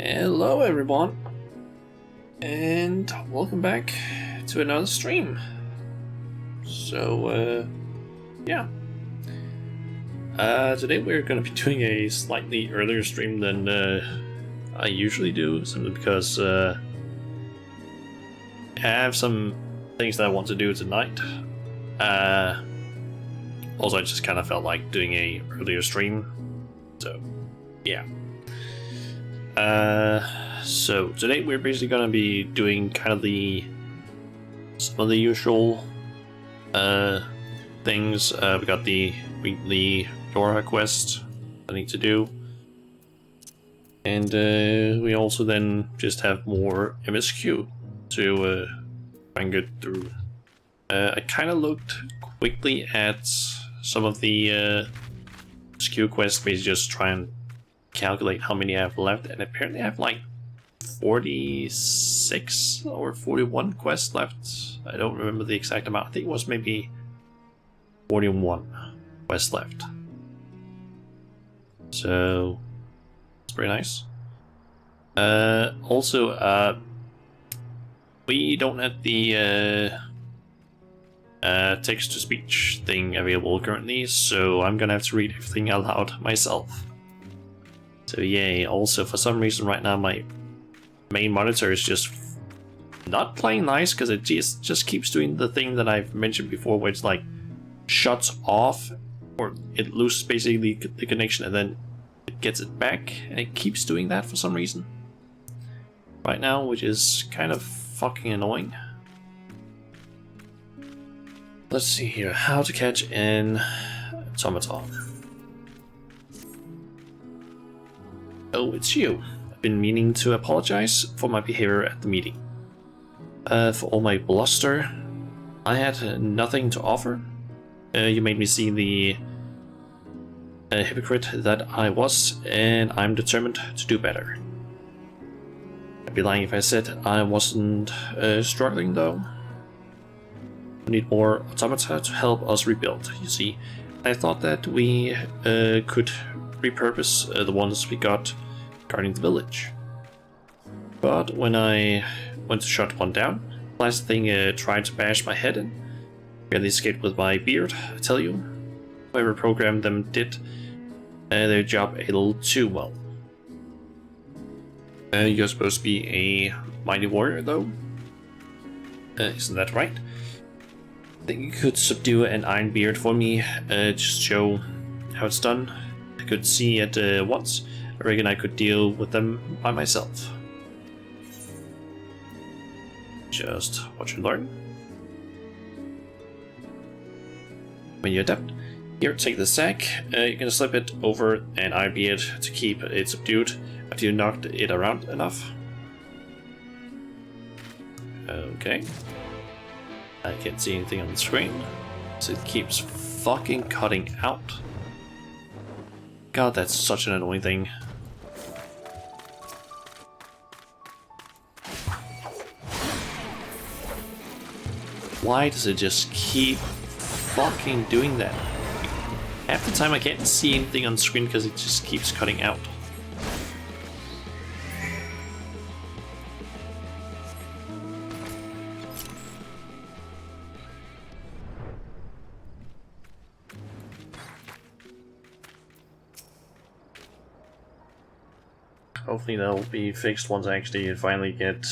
Hello everyone, and welcome back to another stream. So, today we're going to be doing a slightly earlier stream than I usually do, simply because I have some things that I want to do tonight. Also, I just kind of felt like doing a earlier stream, so yeah. So today we're basically gonna be doing kind of some of the usual things. We got the weekly Dora quest I need to do, and we also then just have more MSQ to try and get through. I kind of looked quickly at some of the MSQ quests, basically just try and calculate how many I have left, and apparently I have like 46 or 41 quests left. I don't remember the exact amount. I think it was maybe 41 quests left. So it's pretty nice. Also, we don't have the text-to-speech thing available currently, so I'm gonna have to read everything out loud myself. So yay. Also, for some reason right now my main monitor is just not playing nice, because it just keeps doing the thing that I've mentioned before, where it's like shuts off, or it loses basically the connection and then it gets it back, and it keeps doing that for some reason right now, which is kind of fucking annoying. Let's see here, how to catch an automaton. Oh, it's you. I've been meaning to apologize for my behavior at the meeting. For all my bluster, I had nothing to offer. You made me see the hypocrite that I was, and I'm determined to do better. I'd be lying if I said I wasn't struggling, though. We need more automata to help us rebuild. You see, I thought that we could repurpose the ones we got guarding the village. But when I went to shut one down, the last thing tried to bash my head in. Barely escaped with my beard, I tell you. Whoever programmed them did their job a little too well. You're supposed to be a mighty warrior, though. Isn't that right? I think you could subdue an iron beard for me, just show how it's done. I could see it once. I reckon I could deal with them by myself. Just watch and learn. When you're adept, here, take the sack. You're gonna slip it over an iron beard to keep it subdued after you knocked it around enough. Okay. I can't see anything on the screen, so it keeps fucking cutting out. God, that's such an annoying thing. Why does it just keep fucking doing that? Half the time I can't see anything on the screen because it just keeps cutting out. Hopefully that'll be fixed once I actually finally get...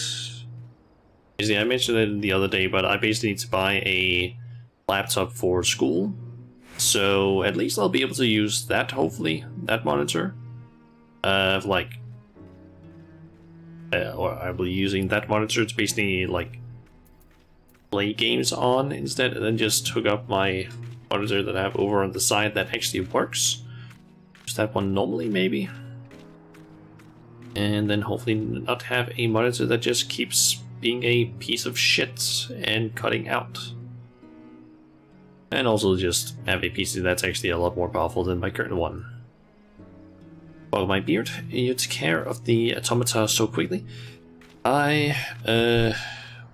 I mentioned it the other day, but I basically need to buy a laptop for school. So at least I'll be able to use that, hopefully, that monitor. Or I'll be using that monitor to basically, like, play games on instead, and then just hook up my monitor that I have over on the side that actually works. Use that one normally, maybe. And then hopefully not have a monitor that just keeps being a piece of shit and cutting out. And also just have a PC that's actually a lot more powerful than my current one. Well, my beard, you took care of the automata so quickly. I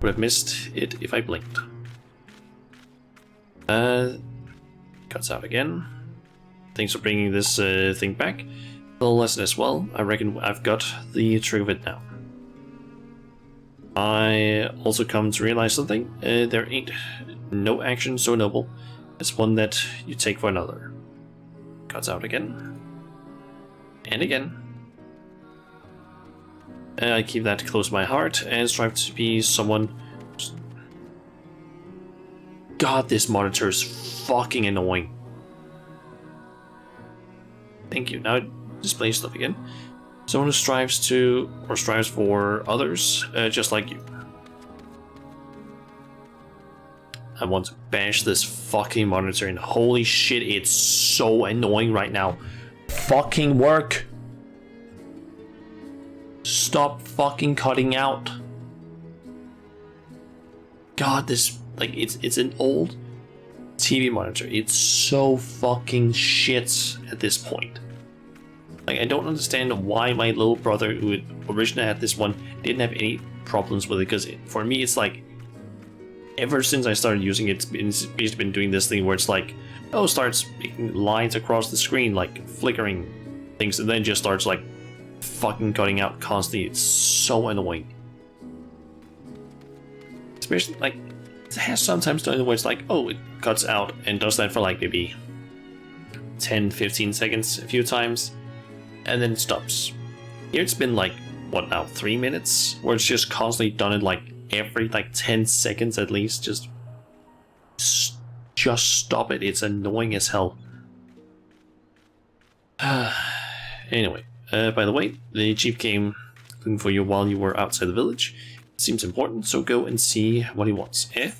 would have missed it if I blinked. Cuts out again. Thanks for bringing this thing back. The lesson as well, I reckon I've got the trick of it now. I also come to realize something. There ain't no action so noble as one that you take for another. Cuts out again. And again. I keep that close to my heart and strive to be someone. God, this monitor is fucking annoying. Thank you. Now it displays stuff again. Someone who strives for others, just like you. I want to bash this fucking monitor and holy shit, it's so annoying right now. Fucking work! Stop fucking cutting out. God, this, like, it's an old TV monitor. It's so fucking shit at this point. Like, I don't understand why my little brother, who originally had this one, didn't have any problems with it, because for me it's like, ever since I started using it, it's basically been doing this thing where it's like, oh, starts making lines across the screen, like flickering things, and then just starts like fucking cutting out constantly. It's so annoying. Especially, like, it has sometimes done where it's like, oh, it cuts out and does that for like maybe 10-15 seconds a few times, and then it stops. Here it's been like, what now, 3 minutes? Where it's just constantly done it like every like 10 seconds at least. Just stop it. It's annoying as hell. Anyway, by the way, the chief came looking for you while you were outside the village. It seems important, so go and see what he wants. Eh?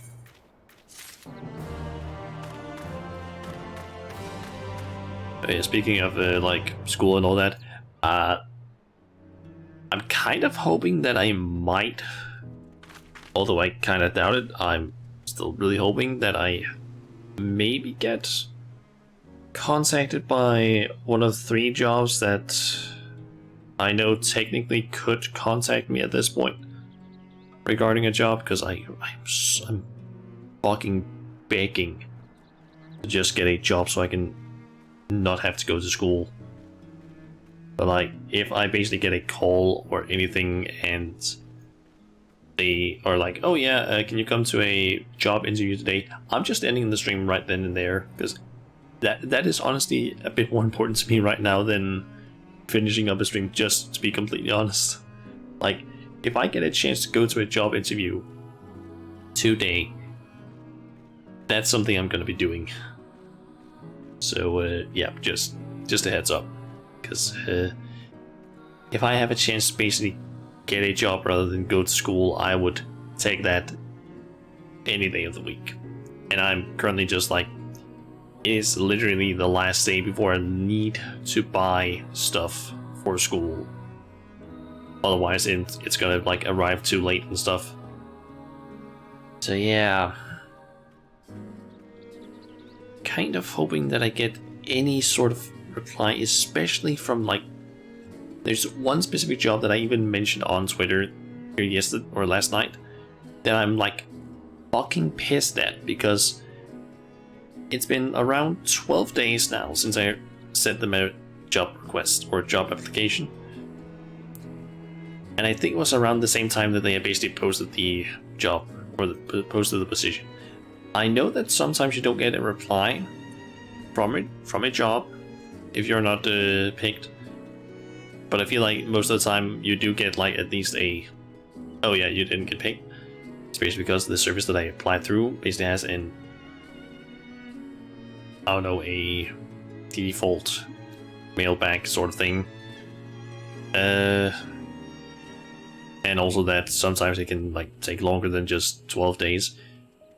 Yeah, speaking of like school and all that, I'm kind of hoping that I might, although I kind of doubt it, I'm still really hoping that I maybe get contacted by one of 3 jobs that I know technically could contact me at this point regarding a job, because I'm fucking begging to just get a job so I can not have to go to school. But like, if I basically get a call or anything and they are like, oh yeah, can you come to a job interview today, I'm just ending the stream right then and there, because that is honestly a bit more important to me right now than finishing up a stream, just to be completely honest. Like, if I get a chance to go to a job interview today, that's something I'm gonna be doing. So yeah, just a heads up, because if I have a chance to basically get a job rather than go to school, I would take that any day of the week. And I'm currently just like, it is literally the last day before I need to buy stuff for school. Otherwise it's gonna like arrive too late and stuff. So yeah, kind of hoping that I get any sort of reply, especially from like, there's one specific job that I even mentioned on Twitter yesterday or last night that I'm like fucking pissed at, because it's been around 12 days now since I sent them a job request or job application, and I think it was around the same time that they had basically posted the job or posted the position. I know that sometimes you don't get a reply from a job if you're not picked, but I feel like most of the time you do get like at least a, oh yeah, you didn't get picked. It's basically because the service that I applied through basically has an, I don't know, a default mailback sort of thing. And also that sometimes it can like take longer than just 12 days.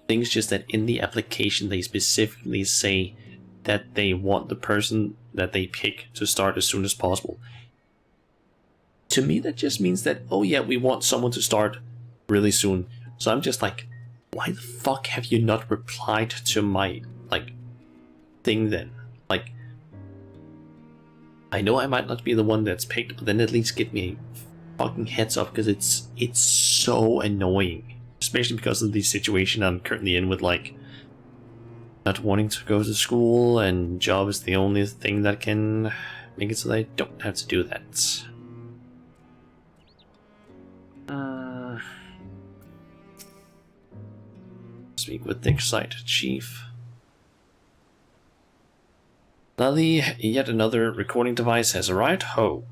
Things just that in the application they specifically say that they want the person that they pick to start as soon as possible. To me that just means that, oh yeah, we want someone to start really soon. So I'm just like, why the fuck have you not replied to my like thing then? Like, I know I might not be the one that's picked, but then at least give me a fucking heads up, because it's so annoying, especially because of the situation I'm currently in with like not wanting to go to school, and job is the only thing that can make it so that I don't have to do that. Speak with the XIV chief. Lally, yet another recording device has arrived. Ho.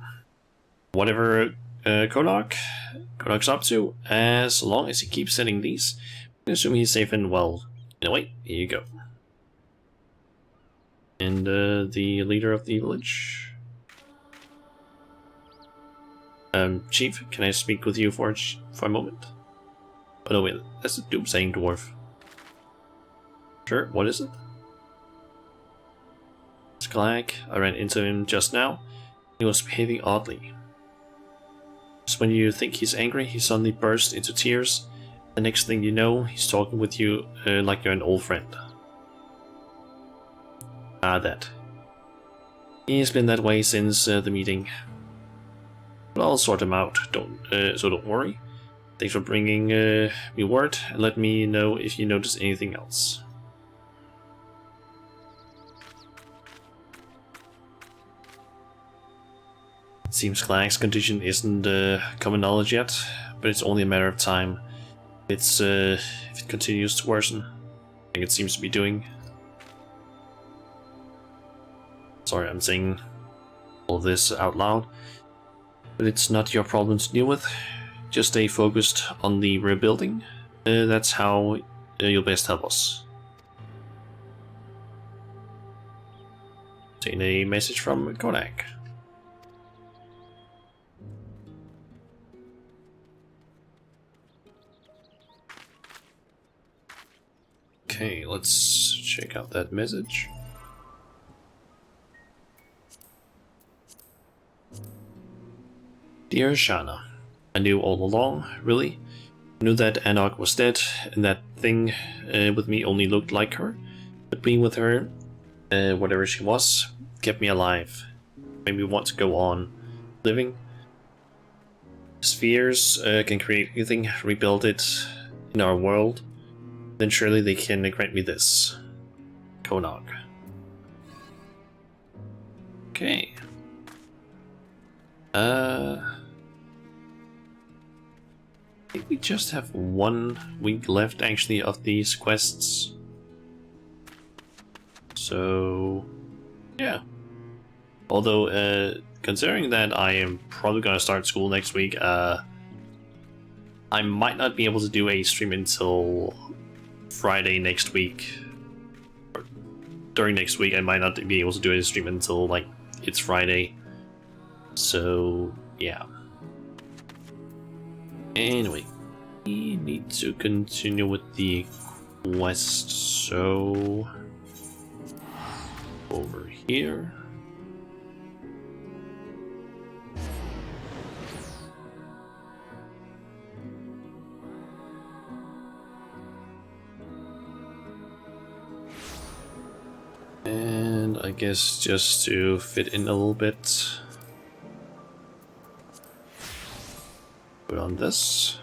Whatever Kodak's up to, as long as he keeps sending these, I assume he's safe and well. Anyway, here you go. And the leader of the village. Chief, can I speak with you for a moment? Oh no, wait, that's the doomsaying dwarf. Sure, what is it? Sklag, I ran into him just now. He was behaving oddly. Just when you think he's angry, he suddenly bursts into tears. The next thing you know, he's talking with you like you're an old friend. Ah, that. He's been that way since the meeting. But I'll sort him out, so don't worry. Thanks for bringing me word, and let me know if you notice anything else. Seems Sklag's condition isn't common knowledge yet, but it's only a matter of time. If it continues to worsen, like it seems to be doing. Sorry, I'm saying all this out loud, but it's not your problem to deal with. Just stay focused on the rebuilding. That's how you'll best help us. Taking a message from Kodak. Okay, let's check out that message. Dear Shana, I knew all along, really. I knew that Anok was dead, and that thing with me only looked like her. But being with her, whatever she was, kept me alive. Made me want to go on living. Spheres can create anything, rebuild it in our world. Then surely they can grant me this. Konog. Okay. I think we just have 1 week left actually of these quests. So yeah. Although considering that I am probably gonna start school next week, I might not be able to do a stream until Friday next week. Or during next week I might not be able to do a stream until like it's Friday. So yeah. Anyway, we need to continue with the quest, so over here. And I guess just to fit in a little bit, put on this.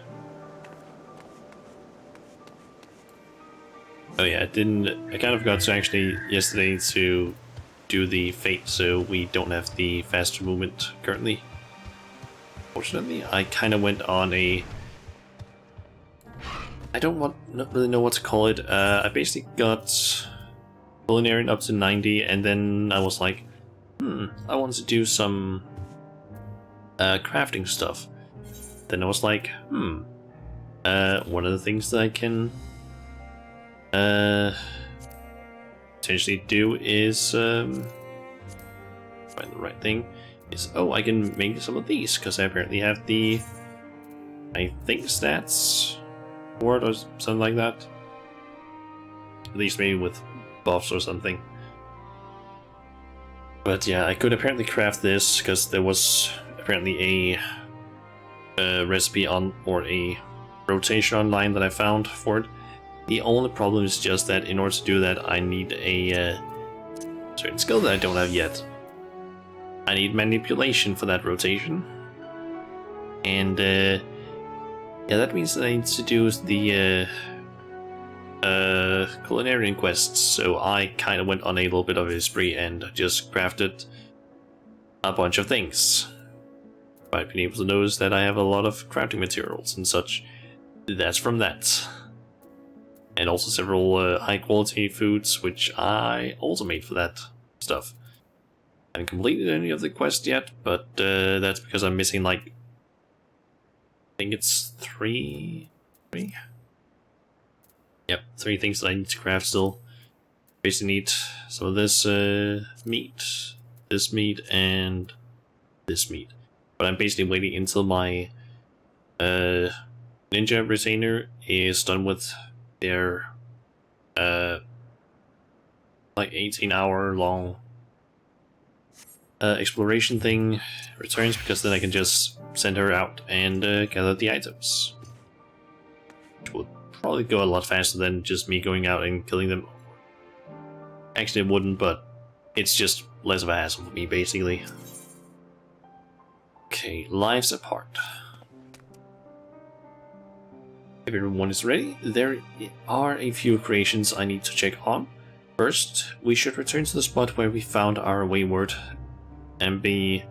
Oh yeah, I kind of forgot to actually yesterday to do the fate, so we don't have the faster movement currently. Fortunately, I kind of went on a... not really know what to call it. I basically got culinary up to 90, and then I was like, I want to do some crafting stuff. Then I was like, one of the things that I can potentially do is find the right thing. Is I can make some of these because I apparently have the I think stats for it or something like that. At least maybe with buffs or something. But yeah, I could apparently craft this because there was apparently a recipe on or a rotation online that I found for it. The only problem is just that in order to do that, I need a certain skill that I don't have yet. I need manipulation for that rotation, and yeah, that means that I need to do the culinary quests. So I kind of went on a little bit of a spree and just crafted a bunch of things. I've been able to notice that I have a lot of crafting materials and such. That's from that. And also several high quality foods, which I also made for that stuff. I haven't completed any of the quests yet, but that's because I'm missing like, I think it's three? Yep, 3 things that I need to craft still. Basically need some of this meat, and this meat. But I'm basically waiting until my ninja retainer is done with their like 18-hour long exploration thing returns, because then I can just send her out and gather the items, which will probably go a lot faster than just me going out and killing them. Actually, it wouldn't, but it's just less of a hassle for me, basically. Okay, lives apart. If everyone is ready, there are a few creations I need to check on. First, we should return to the spot where we found our wayward Ambistoa.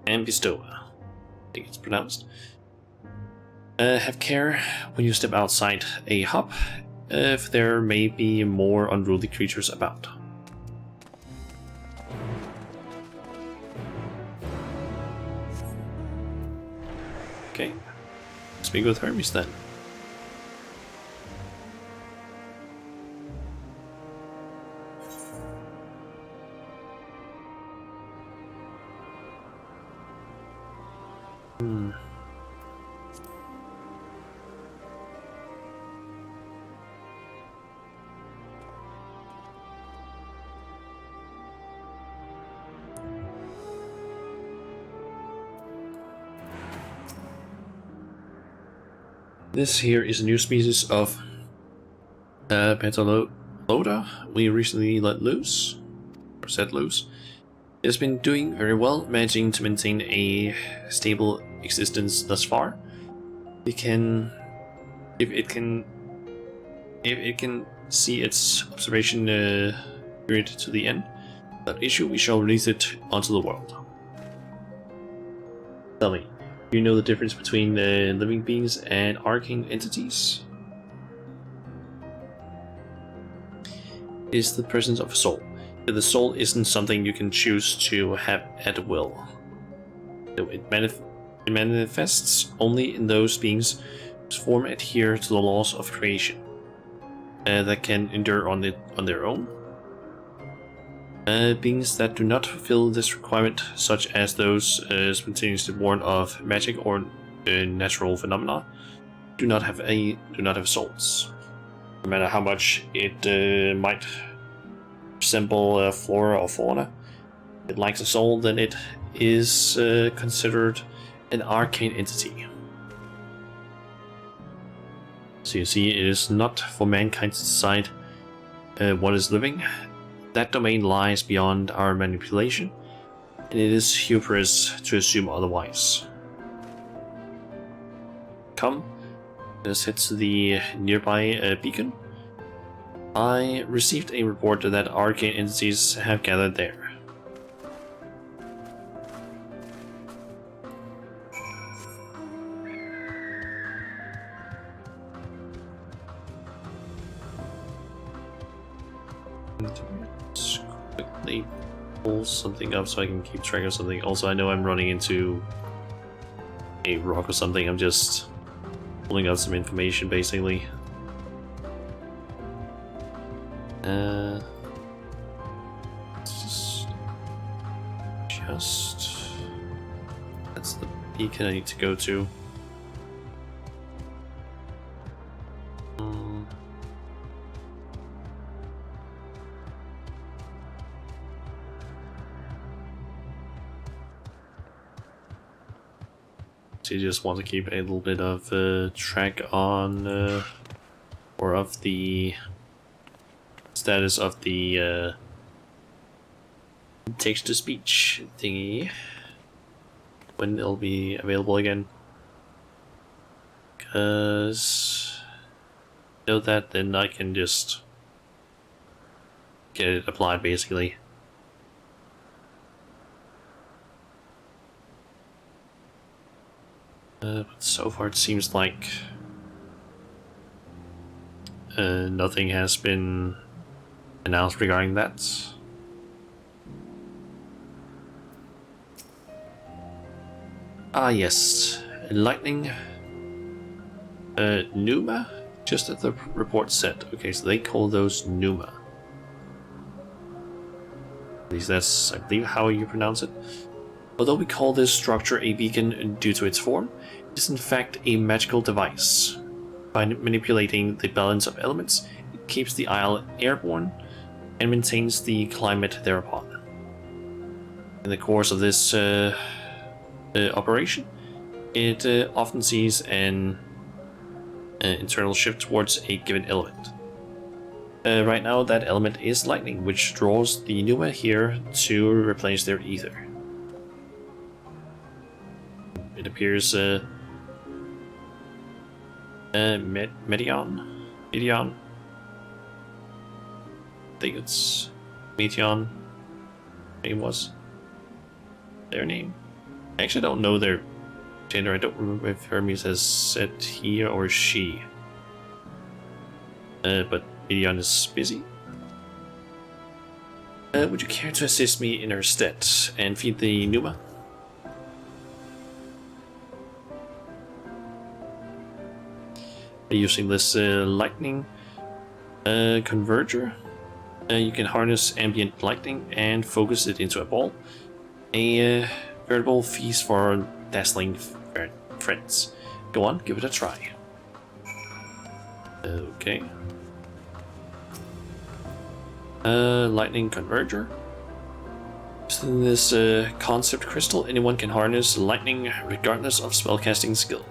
I think it's pronounced. Have care when you step outside a hub, if there may be more unruly creatures about. Okay, speak with Hermes then. This here is a new species of Pentaloda we recently let loose, or set loose. It has been doing very well, managing to maintain a stable existence thus far. If it can see its observation period to the end, without issue, we shall release it onto the world. Tell me, do you know the difference between living beings and arcane entities? It is the presence of a soul. But the soul isn't something you can choose to have at will. It manifests only in those beings whose form adhere to the laws of creation, that can endure on their own. Beings that do not fulfill this requirement, such as those spontaneously born of magic or natural phenomena, do not have souls. No matter how much it might resemble flora or fauna, if it lacks a soul, then it is considered an arcane entity. So you see, it is not for mankind to decide what is living. That domain lies beyond our manipulation, and it is hubris to assume otherwise. Come, let's head to the nearby beacon. I received a report that arcane entities have gathered there. Let's quickly pull something up so I can keep track of something. Also, I know I'm running into a rock or something. I'm just pulling out some information, basically. That's the beacon I need to go to. So you just want to keep a little bit of track on, or of the status of the text-to-speech thingy, when it'll be available again. Because know that, then I can just get it applied, basically. But so far it seems like nothing has been announced regarding that. Ah yes, lightning Numa? Just as the report said. Okay, so they call those Numa. At least that's, I believe, how you pronounce it. Although we call this structure a beacon due to its form, it is in fact a magical device. By manipulating the balance of elements, it keeps the isle airborne and maintains the climate thereupon. In the course of this operation, it often sees an internal shift towards a given element. Right now, that element is lightning, which draws the Numa here to replace their ether. It appears Medion? I think it's Meteon. Name was their name. I actually don't know their gender. I don't remember if Hermes has said he or she. But Meteon is busy. Would you care to assist me in her stead and feed the Numa? Using this lightning converger, you can harness ambient lightning and focus it into a ball. A veritable feast for dazzling friends. Go on, give it a try. Okay. Lightning converger. Using this concept crystal, anyone can harness lightning regardless of spellcasting skill.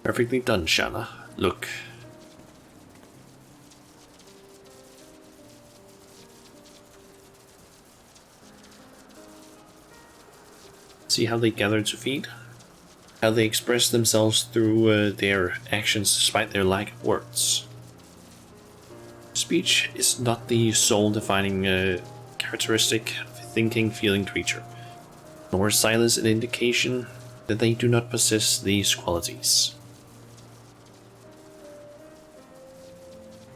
Perfectly done, Shanna. Look. See how they gather to feed? How they express themselves through their actions despite their lack of words. Speech is not the sole defining characteristic of a thinking, feeling creature, nor is silence an indication that they do not possess these qualities.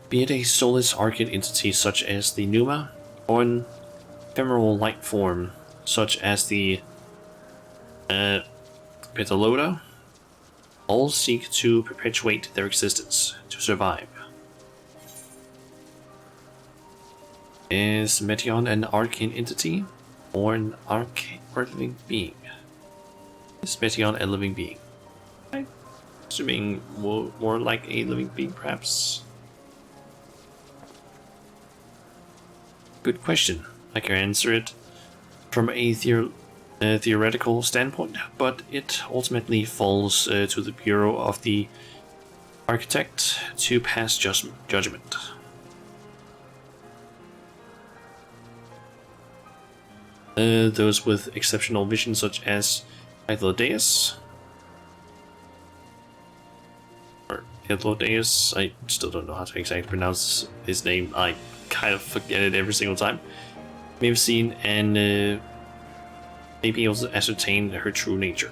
Be it a soulless arcane entity such as the Numa, or an ephemeral light form such as the Petaloda, all seek to perpetuate their existence, to survive. Is Meteon an arcane entity, or an living being? Is Meteon a living being? I'm assuming more like a living being, perhaps. Good question. I can answer it from a theoretical standpoint, but it ultimately falls to the Bureau of the Architect to pass judgment. Those with exceptional vision, such as Hythlodeus, or Hythlodeus, I still don't know how to exactly pronounce his name. I kind of forget it every single time. May have seen and may be able to ascertain her true nature.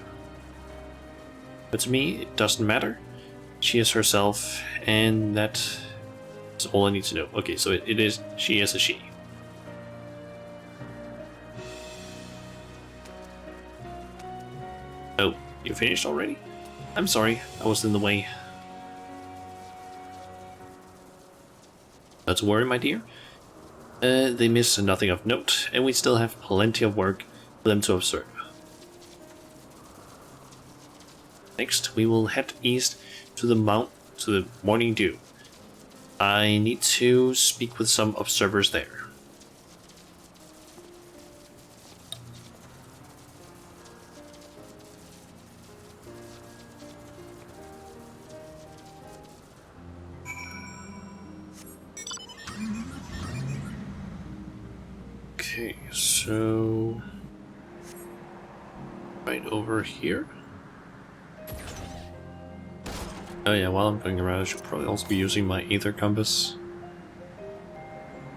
But to me, it doesn't matter. She is herself, and that is all I need to know. Okay, so she is a she. Oh, you finished already? I'm sorry, I was in the way. Not to worry, my dear. They miss nothing of note, and we still have plenty of work for them to observe. Next, we will head east to the Morning Dew. I need to speak with some observers there. Okay, so right over here. Oh yeah, while I'm going around, I should probably also be using my Aether compass.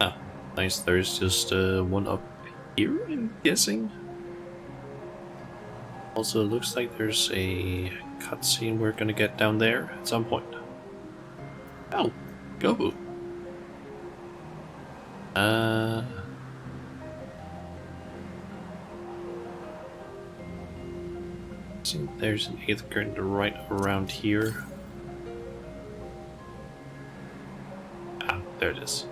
Ah, nice. There's just one up here, I'm guessing. Also, it looks like there's a cutscene we're gonna get down there at some point. Oh, Gobu. I think there's an Aether current right around here. Ah, there it is.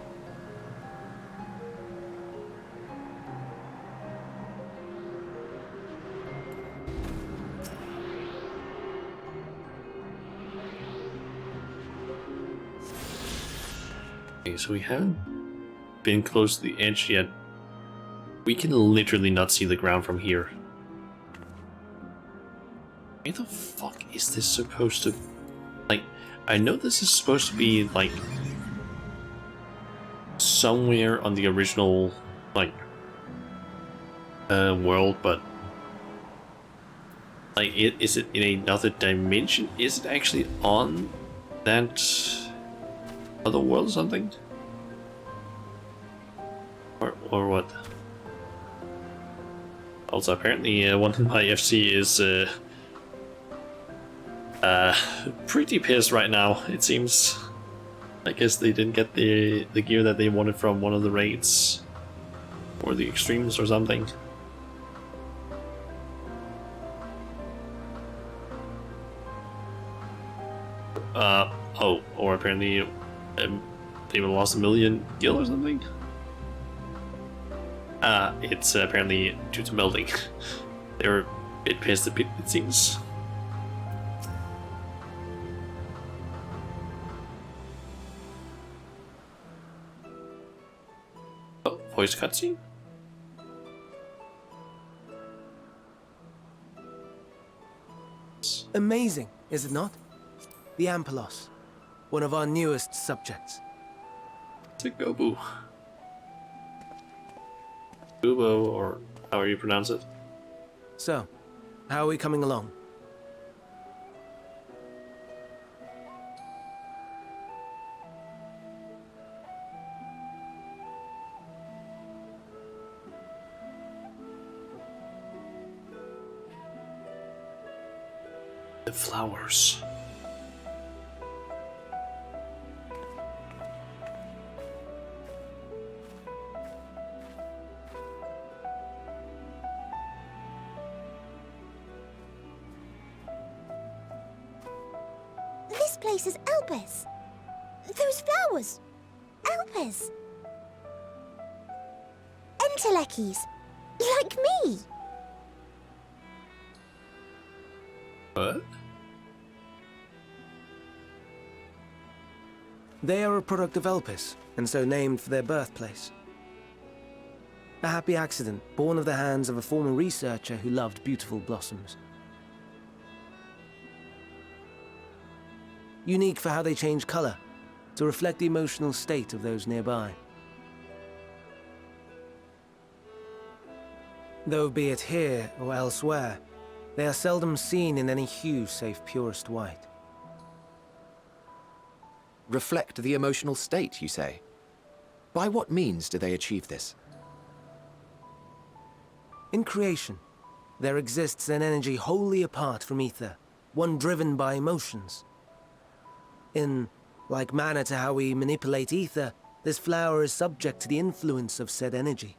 Okay, so we haven't been close to the edge yet. We can literally not see the ground from here. Where the fuck is this supposed to... Like, I know this is supposed to be, like, somewhere on the original, like, world, but... Like, is it in another dimension? Is it actually on that other world or something? Or what? Also, apparently, one in my FC is, pretty pissed right now, it seems. I guess they didn't get the gear that they wanted from one of the raids. Or the extremes or something. Oh, or apparently they lost 1 million gil or something? It's apparently due to melding. They were a bit pissed it seems. Oh, voice cutscene? Amazing, is it not? The Ampelos, one of our newest subjects. It's a Gobu. Gubo, or however you pronounce it. So, how are we coming along? The flowers. This place is Elpis. Those flowers. Elpis. Entelekis. Like me. What? They are a product of Elpis, and so named for their birthplace. A happy accident, born of the hands of a former researcher who loved beautiful blossoms. Unique for how they change color, to reflect the emotional state of those nearby. Though be it here or elsewhere, they are seldom seen in any hue save purest white. Reflect the emotional state, you say? By what means do they achieve this? In creation, there exists an energy wholly apart from ether, one driven by emotions. In like manner to how we manipulate ether, this flower is subject to the influence of said energy.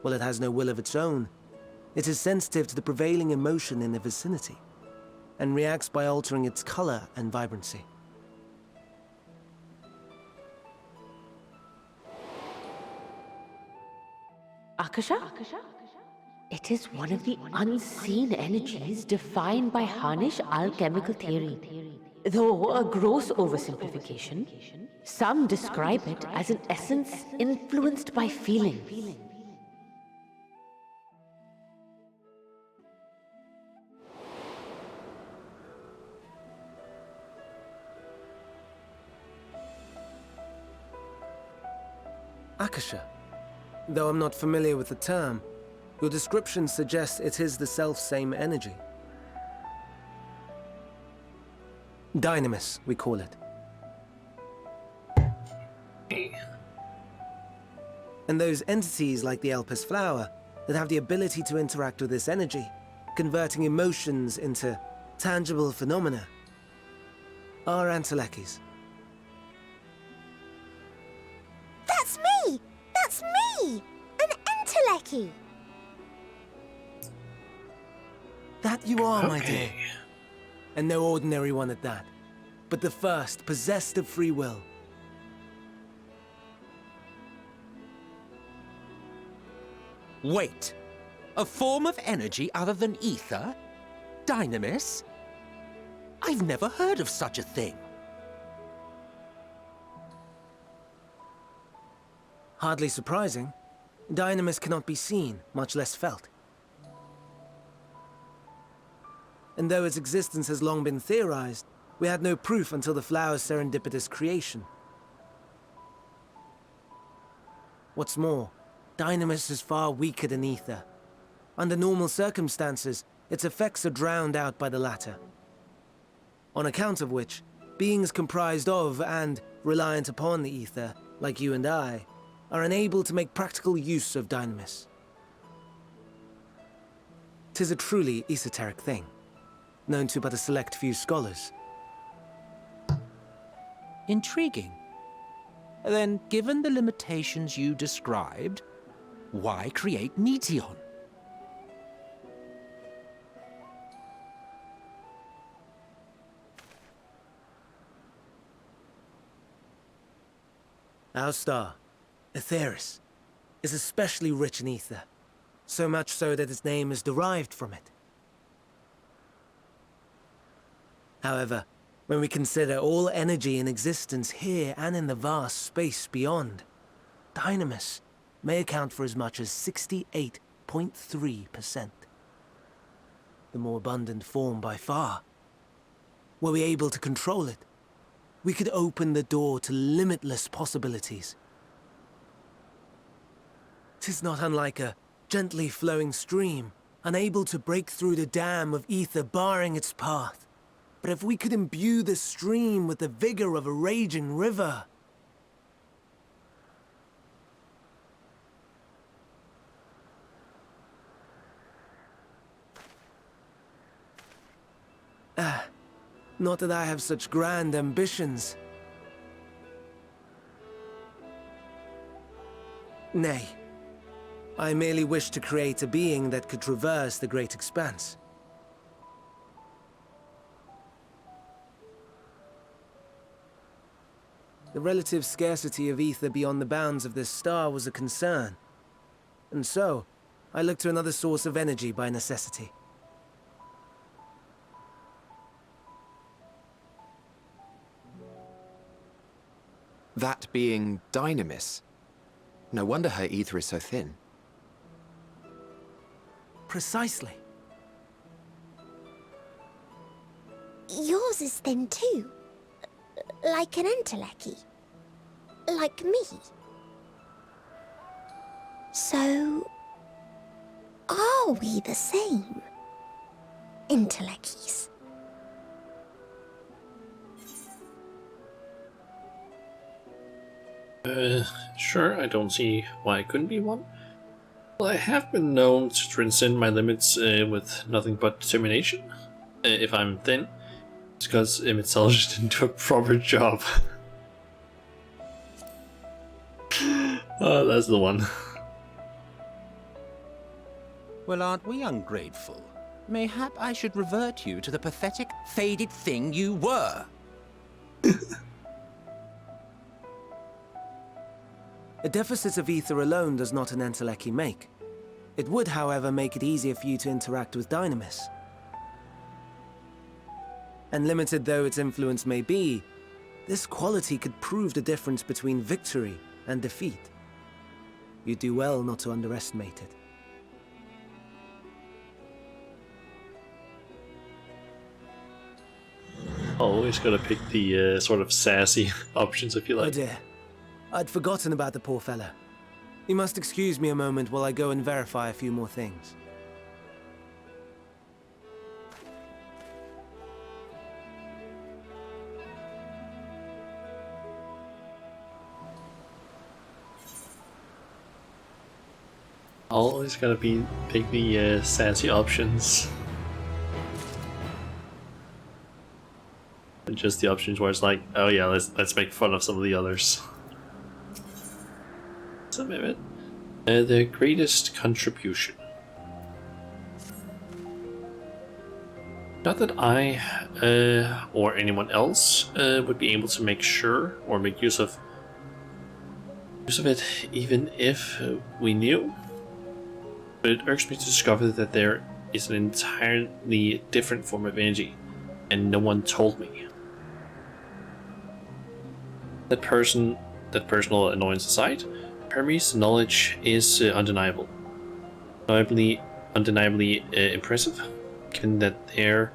While it has no will of its own, it is sensitive to the prevailing emotion in the vicinity, and reacts by altering its color and vibrancy. Akasha? It is one of the unseen energies defined by Harnish alchemical theory. Though a gross oversimplification, some describe it as an essence influenced by feelings. Akasha. Though I'm not familiar with the term, your description suggests it is the self-same energy. Dynamis, we call it. And those entities like the Elpis flower that have the ability to interact with this energy, converting emotions into tangible phenomena, are Antelekis. That's me! That's me! An Enteleki! That you are, my dear. Okay. And no ordinary one at that, but the first possessed of free will. Wait. A form of energy other than ether? Dynamis? I've never heard of such a thing. Hardly surprising. Dynamis cannot be seen, much less felt. And though its existence has long been theorized, we had no proof until the flower's serendipitous creation. What's more, Dynamis is far weaker than ether. Under normal circumstances, its effects are drowned out by the latter. On account of which, beings comprised of and reliant upon the ether, like you and I, are unable to make practical use of Dynamis. 'Tis a truly esoteric thing, known to but a select few scholars. Intriguing. Then, given the limitations you described, why create Meteon? Our star, Aetheris, is especially rich in ether, so much so that its name is derived from it. However, when we consider all energy in existence here and in the vast space beyond, Dynamis may account for as much as 68.3%. The more abundant form by far. Were we able to control it, we could open the door to limitless possibilities. 'Tis not unlike a gently flowing stream, unable to break through the dam of ether barring its path. But if we could imbue the stream with the vigor of a raging river... Not that I have such grand ambitions. Nay. I merely wish to create a being that could traverse the great expanse. The relative scarcity of ether beyond the bounds of this star was a concern. And so, I looked to another source of energy by necessity. That being Dynamis. No wonder her ether is so thin. Precisely. Yours is thin too. Like an Enteleki. Like me. So... are we the same? Entelekis. Sure, I don't see why I couldn't be one. Well, I have been known to transcend my limits with nothing but determination. If I'm thin, it's because Imitzelj didn't do a proper job. Oh, that's the one. Well, aren't we ungrateful? Mayhap I should revert you to the pathetic, faded thing you were. A deficit of ether alone does not an Enteleki make. It would, however, make it easier for you to interact with Dynamis. And limited though its influence may be, this quality could prove the difference between victory and defeat. You do well not to underestimate it. Always gotta pick the sort of sassy options, I feel Oh like. dear. I'd forgotten about the poor fella. You must excuse me a moment while I go and verify a few more things. Always gotta pick the sassy options. And just the options where it's like, oh yeah, let's make fun of some of the others. So maybe the greatest contribution. Not that I or anyone else would be able to make sure or make use of it, even if we knew. But it irks me to discover that there is an entirely different form of energy, and no one told me. That personal annoyance aside, Hermes' knowledge is undeniable. Undeniably impressive, given that there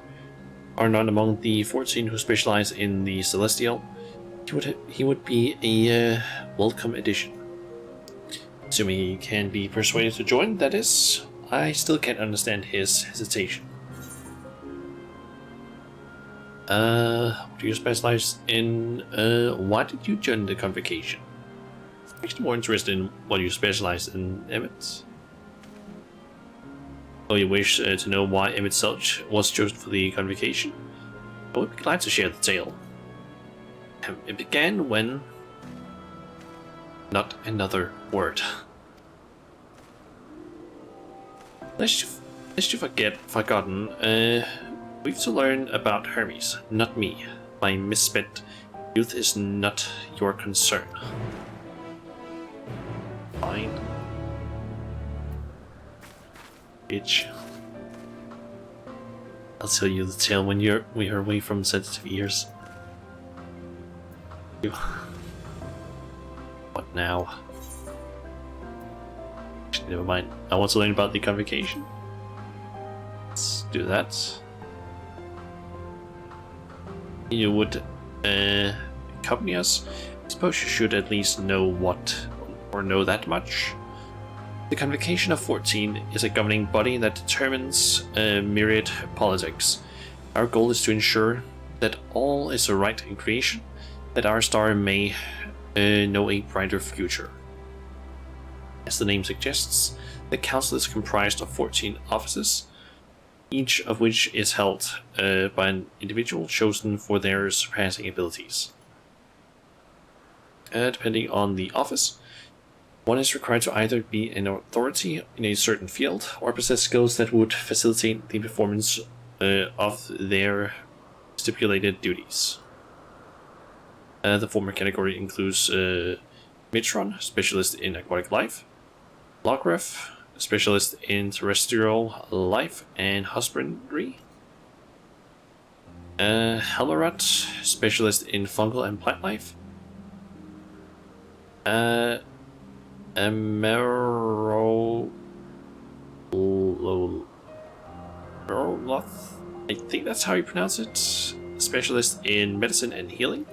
are none among the 14 who specialize in the Celestial. He would be a welcome addition. Assuming he can be persuaded to join, that is. I still can't understand his hesitation. What do you specialize in? Why did you join the convocation? I'm actually more interested in what you specialize in, Emmett. Oh, you wish to know why Emmett Selch was chosen for the convocation? I would be glad to share the tale. It began when... Not another word. Lest you forgotten, we've to learn about Hermes, not me. My misspent youth is not your concern. Fine. Bitch. I'll tell you the tale when we are away from sensitive ears. What now? Actually, never mind. I want to learn about the convocation. Let's do that. You would accompany us. I suppose you should at least know what, or know that much. The Convocation of 14 is a governing body that determines myriad politics. Our goal is to ensure that all is right in creation, that our star may know a brighter future. As the name suggests, the council is comprised of 14 offices, each of which is held by an individual chosen for their surpassing abilities. Depending on the office, one is required to either be an authority in a certain field or possess skills that would facilitate the performance of their stipulated duties. The former category includes Matron, specialist in aquatic life, Logref, specialist in terrestrial life and husbandry, Helmerat, specialist in fungal and plant life, Meroloth, I think that's how you pronounce it, specialist in medicine and healing,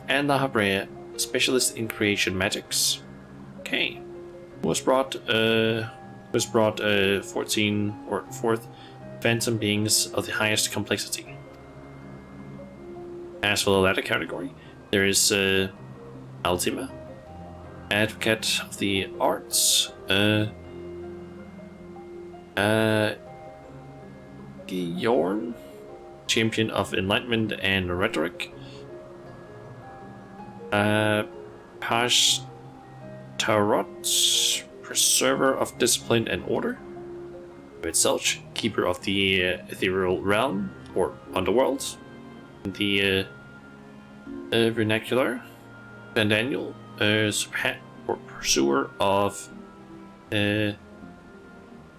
and Lahabrea, specialist in creation magics. Okay, was brought 14 or fourth phantom beings of the highest complexity. As for the latter category, there is Ultima, advocate of the arts, Giorn, champion of enlightenment and rhetoric, Pashtarot, preserver of discipline and order, Selch, keeper of the ethereal realm or underworld, the vernacular, Van Daniel, or pursuer of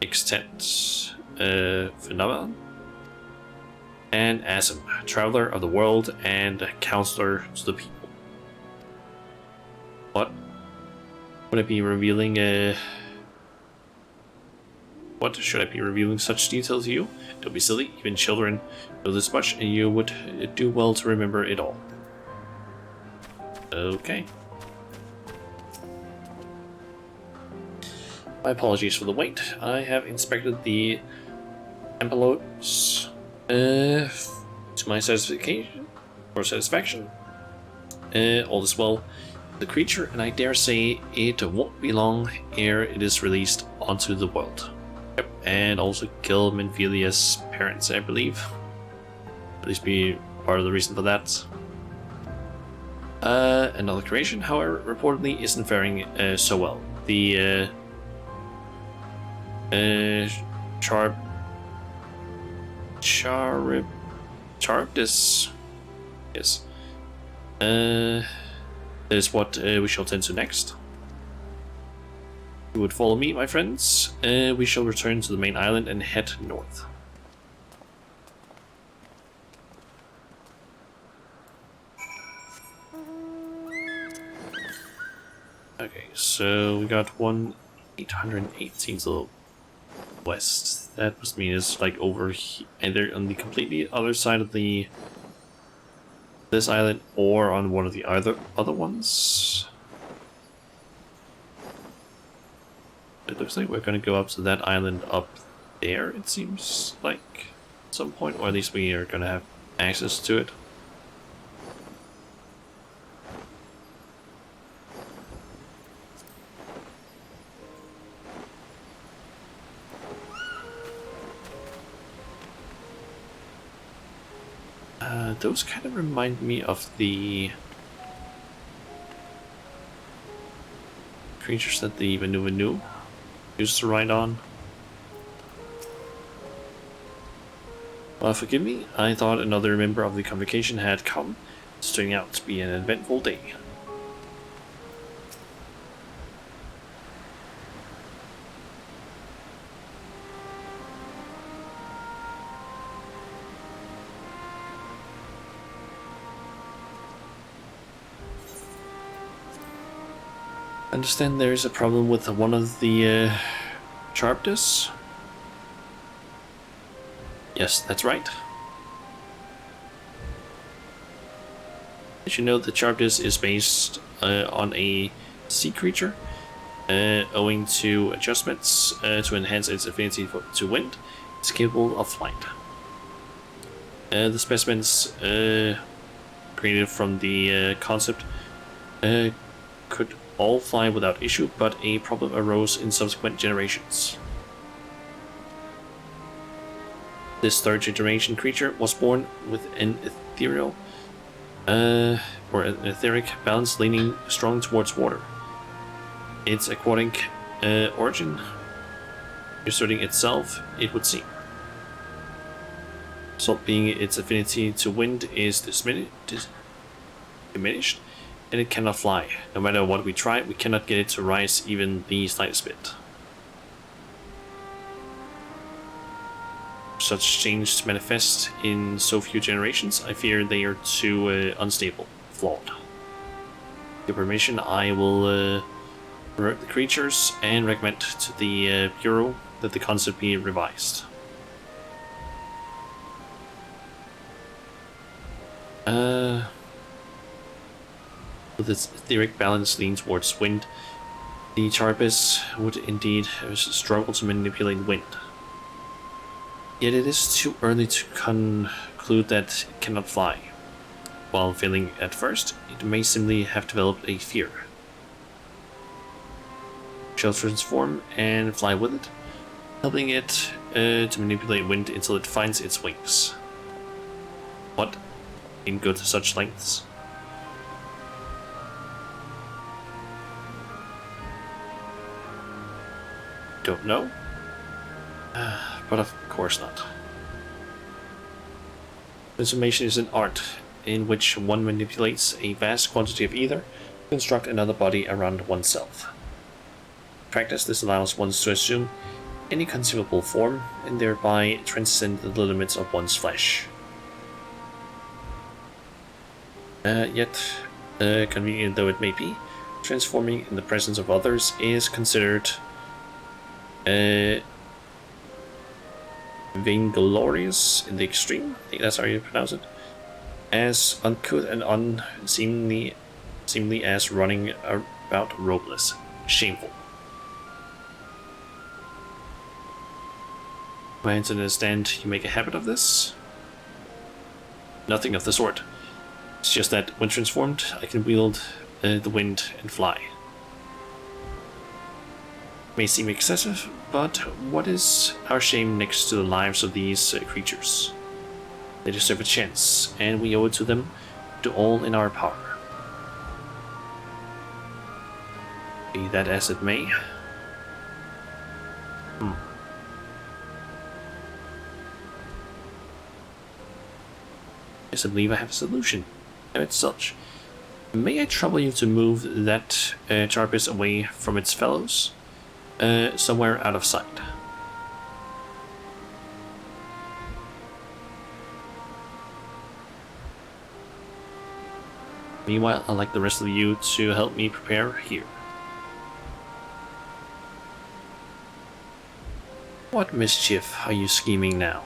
extant phenomenon, and Asim, traveler of the world and counselor to the people. What? Would I be revealing what? Should I be revealing such details to you? Don't be silly, even children know this much, and you would do well to remember it all. My apologies for the wait. I have inspected the envelopes to my satisfaction. All is well. The creature, and I dare say it won't be long ere it is released onto the world. Yep, and also kill Menphelia's parents, I believe. At least be part of the reason for that. Another creation, however, reportedly isn't faring so well. The Charybdis, yes. That is what we shall tend to next. If you would follow me, my friends, we shall return to the main island and head north. Okay, so we got 818 to the west. That must mean it's like over either on the completely other side of this island or on one of the other ones. It looks like we're going to go up to that island up there, it seems like, at some point, or at least we are going to have access to it. Those kind of remind me of the creatures that the Vanu used to ride on. Well, forgive me, I thought another member of the convocation had come. It's turning out to be an eventful day. I understand there is a problem with one of the Charybdis. Yes, that's right. Did you know the Charybdis is based on a sea creature? Owing to adjustments to enhance its affinity to wind, it's capable of flight. The specimens created from the concept could all fly without issue, but a problem arose in subsequent generations. This third generation creature was born with an ethereal or an etheric balance leaning strong towards water. Its aquatic origin asserting itself, it would seem. Result being its affinity to wind is diminished, and it cannot fly. No matter what we try, we cannot get it to rise even the slightest bit. Such change to manifest in so few generations, I fear they are too unstable, flawed. With your permission, I will alert the creatures and recommend to the Bureau that the concept be revised. With its etheric balance leaning towards wind, the Charybdis would indeed struggle to manipulate wind. Yet it is too early to conclude that it cannot fly. While failing at first, it may simply have developed a fear. It shall transform and fly with it, helping it to manipulate wind until it finds its wings. What? Can go to such lengths? Don't know, but of course not. Transformation is an art in which one manipulates a vast quantity of ether to construct another body around oneself. In practice, this allows one to assume any conceivable form and thereby transcend the limits of one's flesh. Yet, convenient though it may be, transforming in the presence of others is considered vainglorious in the extreme, I think that's how you pronounce it, as uncouth and unseemly as running about robeless. Shameful. I understand you make a habit of this? Nothing of the sort. It's just that when transformed, I can wield the wind and fly. May seem excessive, but what is our shame next to the lives of these creatures? They deserve a chance, and we owe it to them to all in our power. Be that as it may. Yes, I believe I have a solution. And it's such. May I trouble you to move that Jarvis away from its fellows? Somewhere out of sight. Meanwhile, I'd like the rest of you to help me prepare here. What mischief are you scheming now?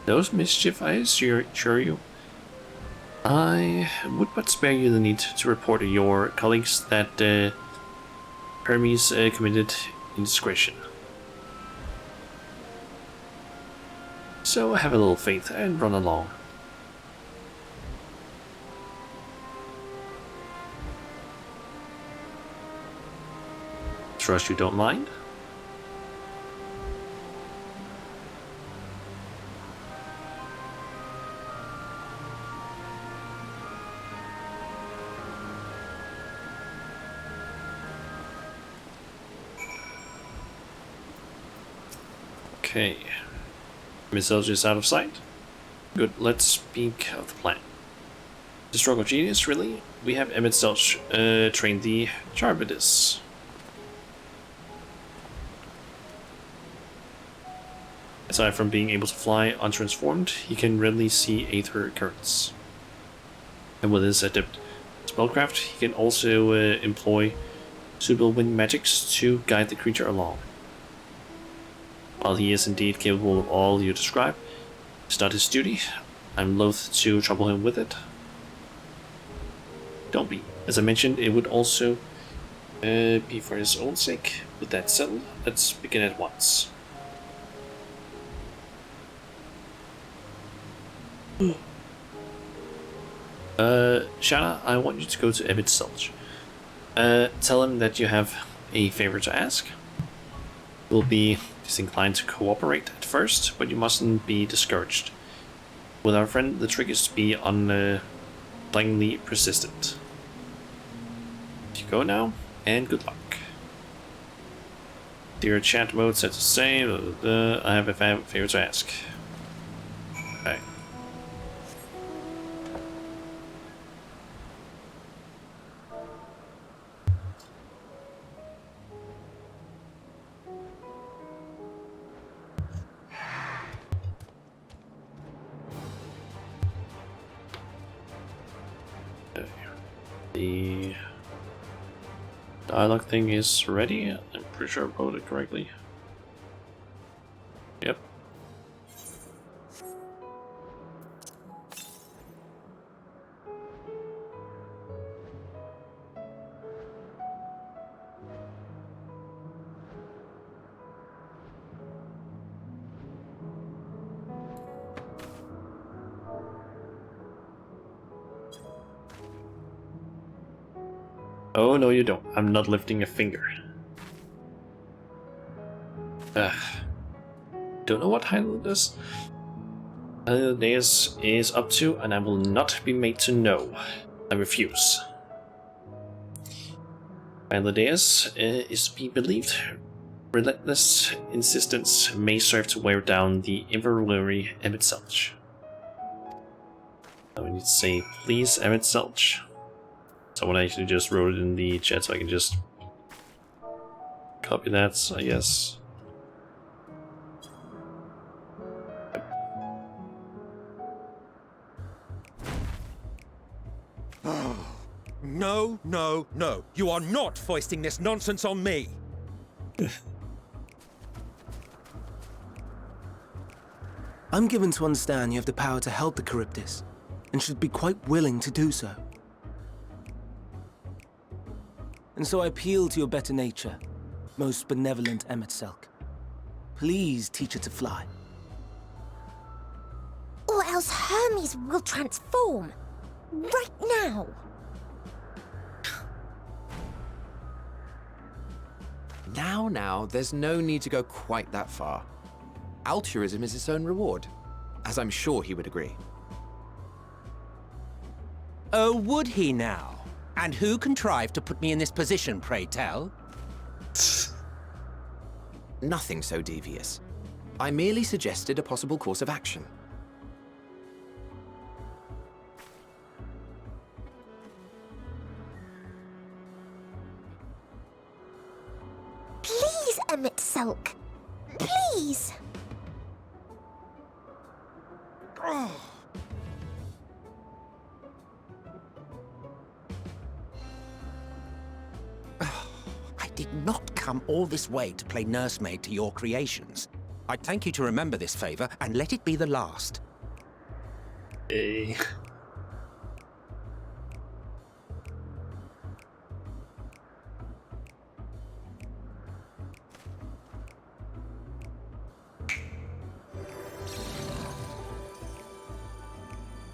Those mischief, I assure you. I would but spare you the need to report to your colleagues that Hermes committed indiscretion. So have a little faith and run along. Trust you don't mind? Okay. Missiles is out of sight. Good, let's speak of the plan. The stroke of genius, really? We have Emmett Selch train the Jarvidus. Aside from being able to fly untransformed, he can readily see aether currents. And with his adept spellcraft, he can also employ suitable wind magics to guide the creature along. While he is indeed capable of all you describe, it's not his duty. I'm loath to trouble him with it. Don't be. As I mentioned, it would also be for his own sake. With that settled, let's begin at once. Shanna, I want you to go to Emmett Selch. Tell him that you have a favor to ask. We'll be disinclined to cooperate at first, but you mustn't be discouraged. With our friend, the trick is to be unblindly persistent. You go now, and good luck. Dear chat mode set to say, I have a favor to ask. Okay. The dialogue thing is ready. I'm pretty sure I wrote it correctly. Yep. Oh, no you don't. I'm not lifting a finger. Don't know what Hylandeus is up to, and I will not be made to know. I refuse. Hylandeus is to be believed. Relentless insistence may serve to wear down the involuntary Emmett Selch. I need to say, please, Emmett Selch. Someone actually just wrote it in the chat, so I can just copy that, I guess. No, no, no. You are not foisting this nonsense on me. I'm given to understand you have the power to help the Charybdis, and should be quite willing to do so. And so I appeal to your better nature. most benevolent Emet-Selch. Please teach her to fly. Or else Hermes will transform. Right now. Now, there's no need to go quite that far. Altruism is its own reward, as I'm sure he would agree. Oh, would he now? And who contrived to put me in this position, pray tell? Nothing so devious. I merely suggested a possible course of action. Please, Emet-Selch. Please. I did not come all this way to play nursemaid to your creations. I'd thank you to remember this favor and let it be the last. Eh.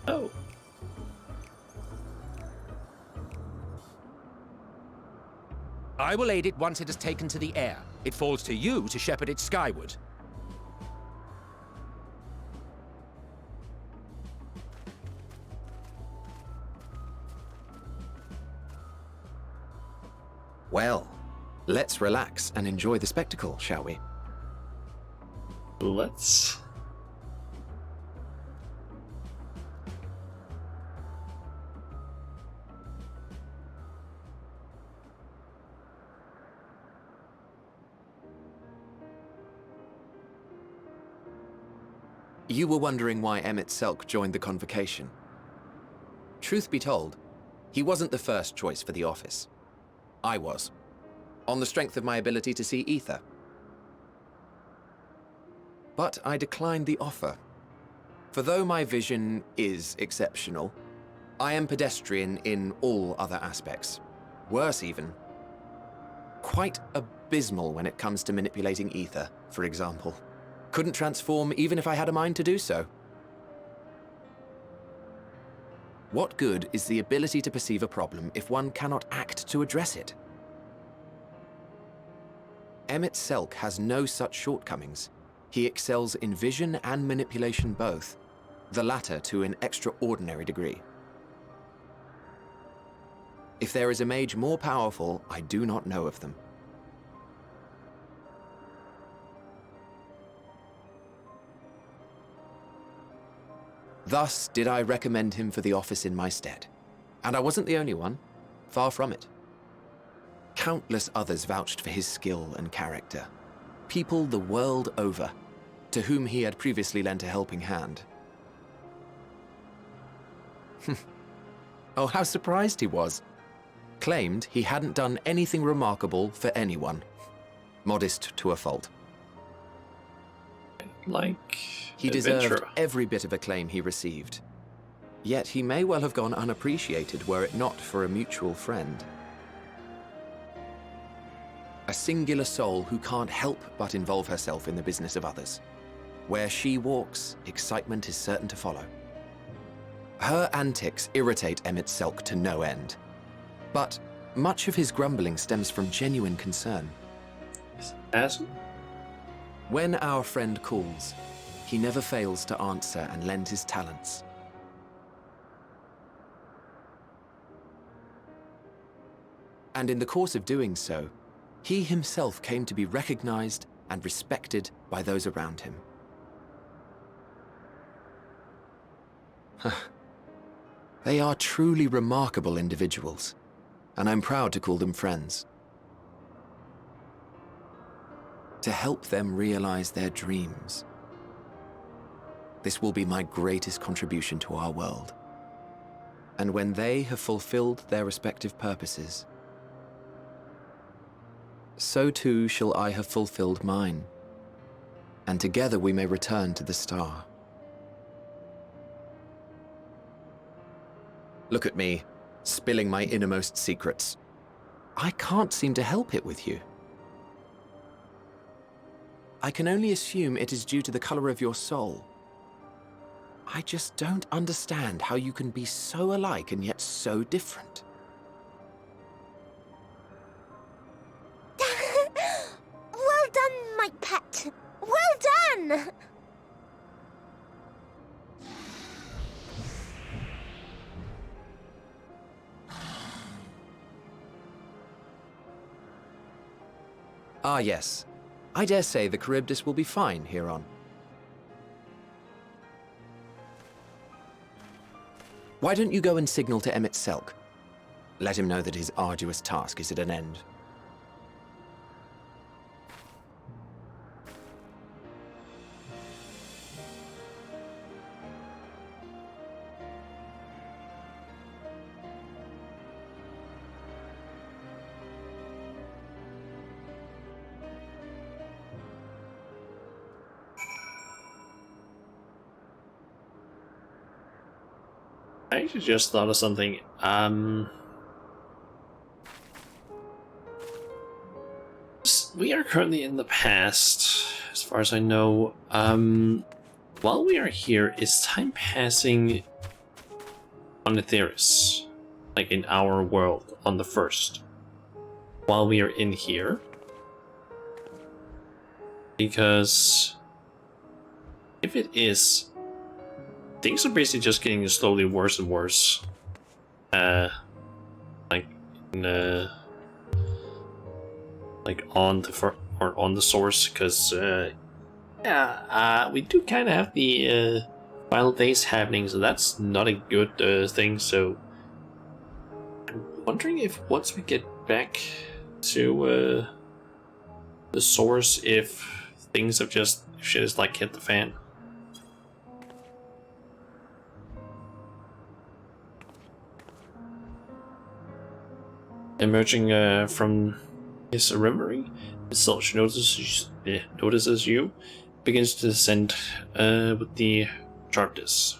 Oh. I will aid it once it has taken to the air. It falls to you to shepherd it skyward. Well, let's relax and enjoy the spectacle, shall we? Let's. You were wondering why Emet-Selch joined the convocation. Truth be told, he wasn't the first choice for the office. I was, on the strength of my ability to see ether. But I declined the offer. For though my vision is exceptional, I am pedestrian in all other aspects. Worse even, quite abysmal when it comes to manipulating ether, for example. Couldn't transform even if I had a mind to do so. What good is the ability to perceive a problem if one cannot act to address it? Emet-Selch has no such shortcomings. He excels in vision and manipulation both, the latter to an extraordinary degree. If there is a mage more powerful, I do not know of them. Thus did I recommend him for the office in my stead. And I wasn't the only one. Far from it. Countless others vouched for his skill and character. People the world over, to whom he had previously lent a helping hand. Oh, how surprised he was. Claimed he hadn't done anything remarkable for anyone. Modest to a fault. Like, He deserved adventure. every bit of acclaim he received. Yet he may well have gone unappreciated were it not for a mutual friend. A singular soul who can't help but involve herself in the business of others. Where she walks, excitement is certain to follow. Her antics irritate Emet-Selch to no end. But much of his grumbling stems from genuine concern. As When our friend calls, he never fails to answer and lend his talents. And in the course of doing so, he himself came to be recognized and respected by those around him. They are truly remarkable individuals, and I'm proud to call them friends. To help them realize their dreams. This will be my greatest contribution to our world. And when they have fulfilled their respective purposes, so too shall I have fulfilled mine, and together we may return to the star. Look at me, spilling my innermost secrets. I can't seem to help it with you. I can only assume it is due to the color of your soul. I just don't understand how you can be so alike and yet so different. Well done, my pet. Well done! Ah, yes. I dare say the Charybdis will be fine here on. Why don't you go and signal to Emmett Selk? Let him know that his arduous task is at an end. I actually just thought of something. We are currently in the past, as far as I know. While we are here, is time passing on Etheris? Like in our world, on the first? While we are in here? Because if it is, things are basically just getting slowly worse and worse. Like in like on the or on the source, because we do kind of have the final days happening, so that's not a good thing. So I'm wondering if once we get back to the source, if things have just shit has like hit the fan. Emerging from his reverie, Selch notices you, begins to descend with the sharpness.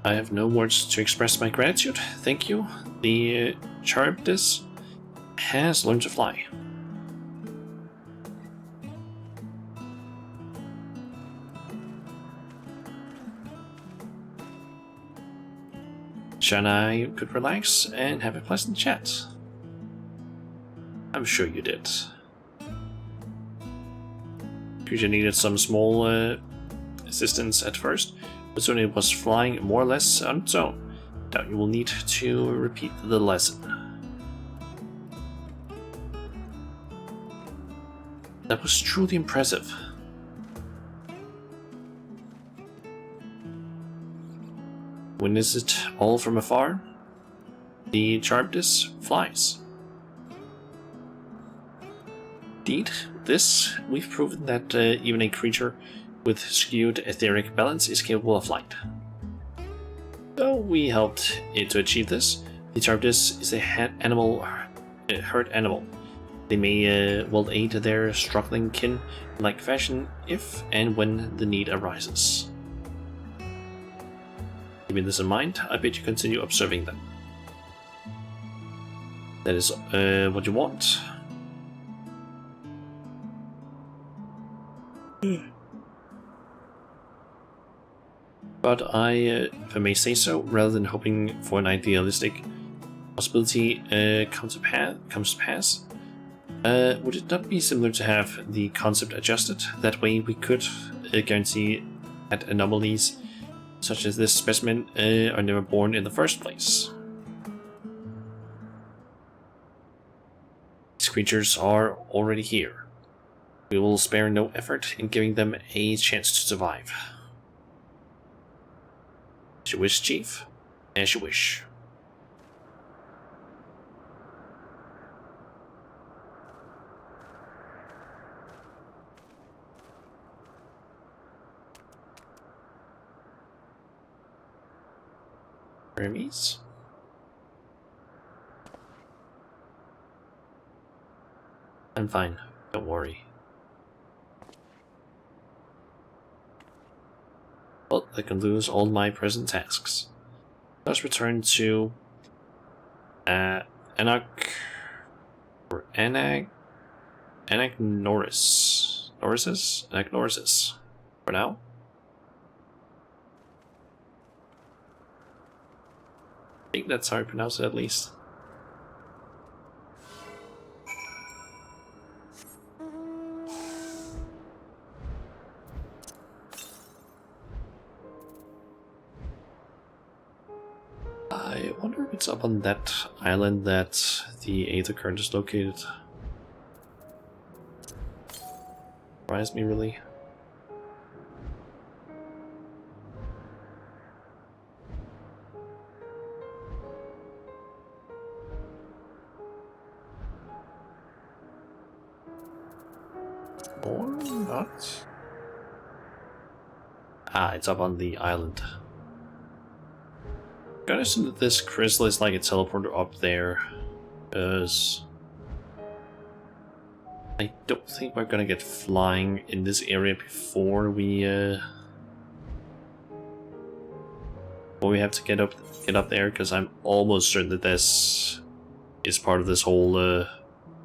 I have no words to express my gratitude. Thank you. The Charybdis has learned to fly. Sean and I could relax and have a pleasant chat. I'm sure you did. Creature needed some small assistance at first, but soon it was flying more or less on its own. Doubt you will need to repeat the lesson. That was truly impressive. Witness it all from afar. The Charybdis flies. Indeed, this we've proven that even a creature with skewed etheric balance is capable of flight. Though we helped it to achieve this, the Charybdis is a hurt animal. They may well aid their struggling kin in like fashion if and when the need arises. Keeping this in mind, I bet you continue observing them. That is what you want. But if I may say so, rather than hoping for an idealistic possibility comes to pass, would it not be similar to have the concept adjusted? That way we could guarantee that anomalies such as this specimen are never born in the first place. These creatures are already here. We will spare no effort in giving them a chance to survive. As you wish, Chief. As you wish. Hermes? I'm fine. Don't worry. Well, that concludes all my present tasks. Let's return to Anak or Anagnorisis for now. I think that's how I pronounce it, at least. I wonder if it's up on that island that the Aether Current is located. Surprised me, really. Or not? Ah, it's up on the island. I'm gonna assume that this crystal is like a teleporter up there, because I don't think we're gonna get flying in this area before we have to get up there, because I'm almost certain that this is part of this whole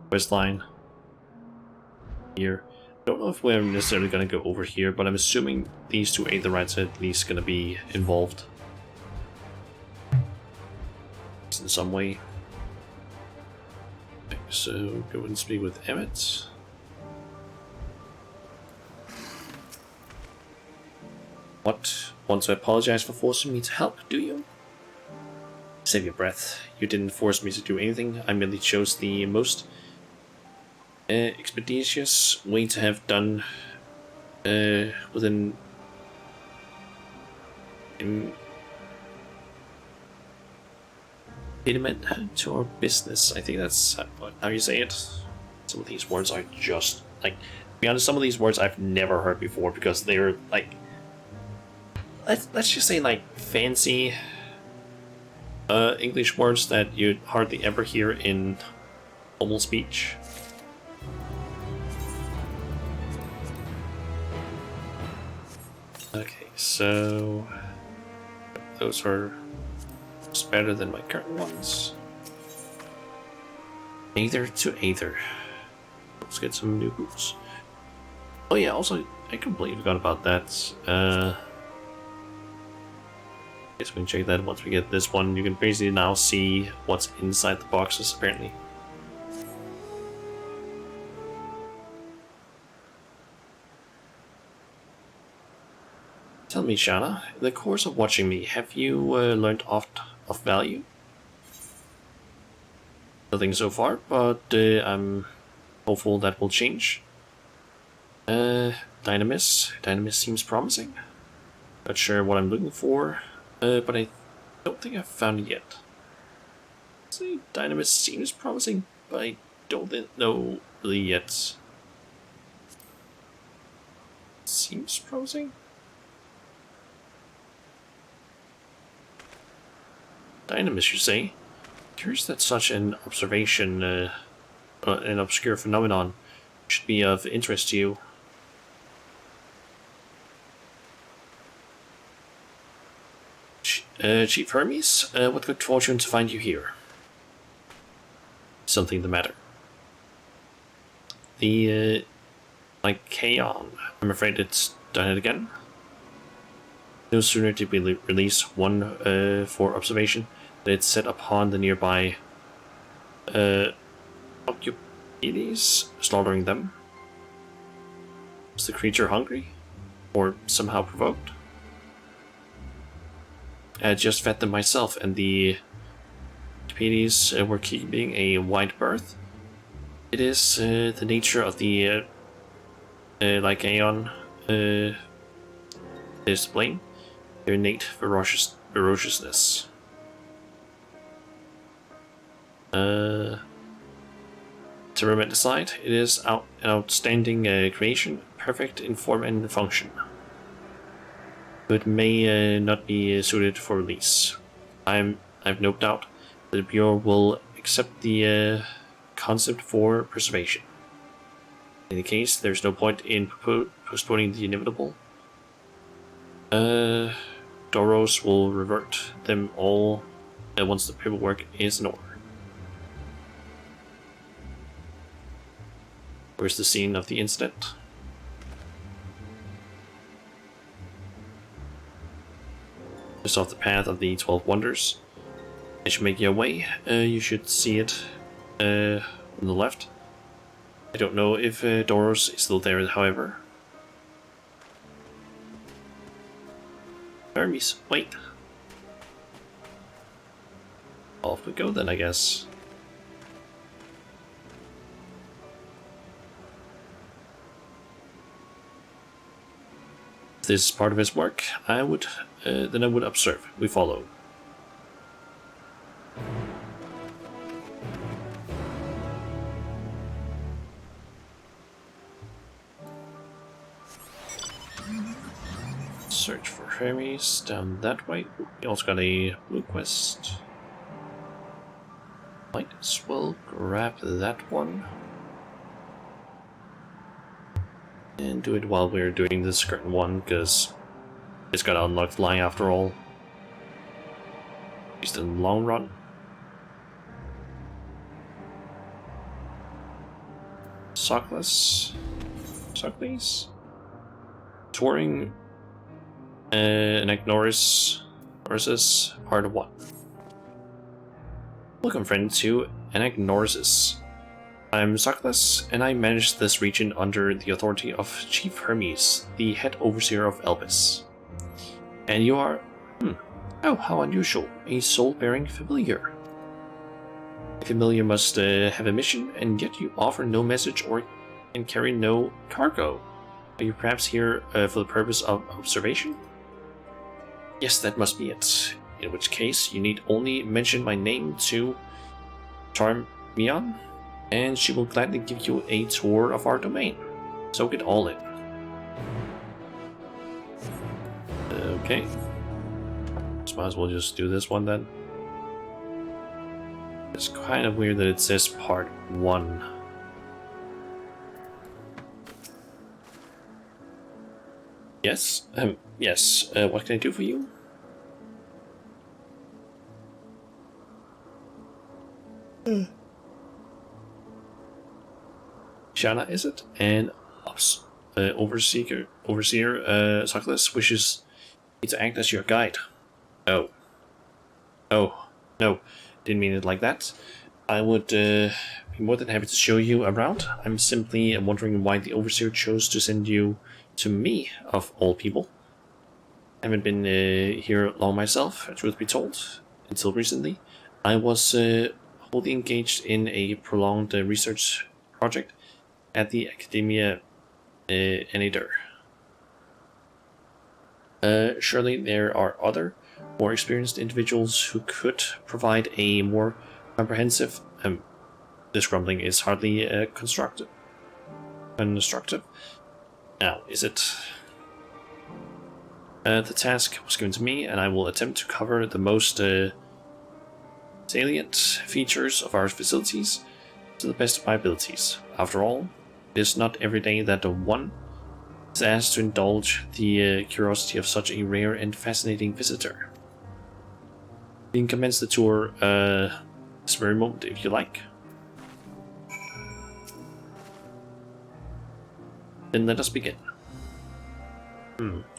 quest line here. Don't know if we're necessarily gonna go over here, but I'm assuming these two Aetherites are at least gonna be involved in some way. Okay, so go and speak with Emmett. What? Want to apologize for forcing me to help, do you? Save your breath. You didn't force me to do anything. I merely chose the most expeditious way to have done within impediment to our business. I think that's how you say it. Some of these words are just like, to be honest, some of these words I've never heard before because they're like, let's just say like fancy English words that you'd hardly ever hear in normal speech. Okay, so those are just better than my current ones. Aether to Aether. Let's get some new boots. Oh yeah, also I completely forgot about that. Guess we can check that once we get this one. You can basically now see what's inside the boxes, apparently. Tell me, Shana, in the course of watching me, have you learned of value? Nothing so far, but I'm hopeful that will change. Dynamis. Dynamis seems promising. Not sure what I'm looking for, but I don't think I've found it yet. See, Dynamis seems promising, but I don't know really yet. Seems promising? Dynamis, you say? Curious that such an observation, an obscure phenomenon, should be of interest to you. Chief Hermes, what good fortune to find you here. Something the matter. The, Lycaon, I'm afraid it's done it again. No sooner did we release one for observation than it set upon the nearby Occupides, slaughtering them. Was the creature hungry? Or somehow provoked? I had just fed them myself, and the Occupides were keeping a wide berth. It is the nature of the Lycaon is to blame. Their innate ferociousness. To romanticize, it is an outstanding creation, perfect in form and function. But may not be suited for release. I've no doubt that the Bureau will accept the concept for preservation. In the case, there's no point in postponing the inevitable. Doros will revert them all once the paperwork is in order. Where's the scene of the incident? Just off the path of the 12 Wonders. As you make your way, you should see it on the left. I don't know if Doros is still there, however. Hermes, wait. Off we go then, I guess. If this is part of his work, then I would observe. We follow. Search for Hermes down that way. We also got a blue quest. Might as well grab that one. And do it while we're doing this current one, because it's got to unlock flying after all. At least in the long run. Sockless. Touring Anagnoris versus part 1. Welcome, friend, to Anagnoris. I'm Sockless, and I manage this region under the authority of Chief Hermes, the head overseer of Elpis. And you are... Oh, how unusual. A soul-bearing familiar. A familiar must have a mission, and yet you offer no message or can carry no cargo. Are you perhaps here for the purpose of observation? Yes, that must be it. In which case, you need only mention my name to Charmian, and she will gladly give you a tour of our domain. Soak it all in. Okay. So might as well just do this one then. It's kind of weird that it says part 1. Yes? Yes. What can I do for you? Shana, is it? And overseer Sockless wishes me to act as your guide. Oh. Oh. No. Didn't mean it like that. I would be more than happy to show you around. I'm simply wondering why the overseer chose to send you to me, of all people. I haven't been here long myself, truth be told, until recently. I was wholly engaged in a prolonged research project at the Academia Anader. Surely there are other, more experienced individuals who could provide a more comprehensive... this grumbling is hardly constructive. Now, is it? The task was given to me, and I will attempt to cover the most salient features of our facilities to the best of my abilities. After all, it is not every day that one is asked to indulge the curiosity of such a rare and fascinating visitor. You can commence the tour this very moment if you like. Then let us begin.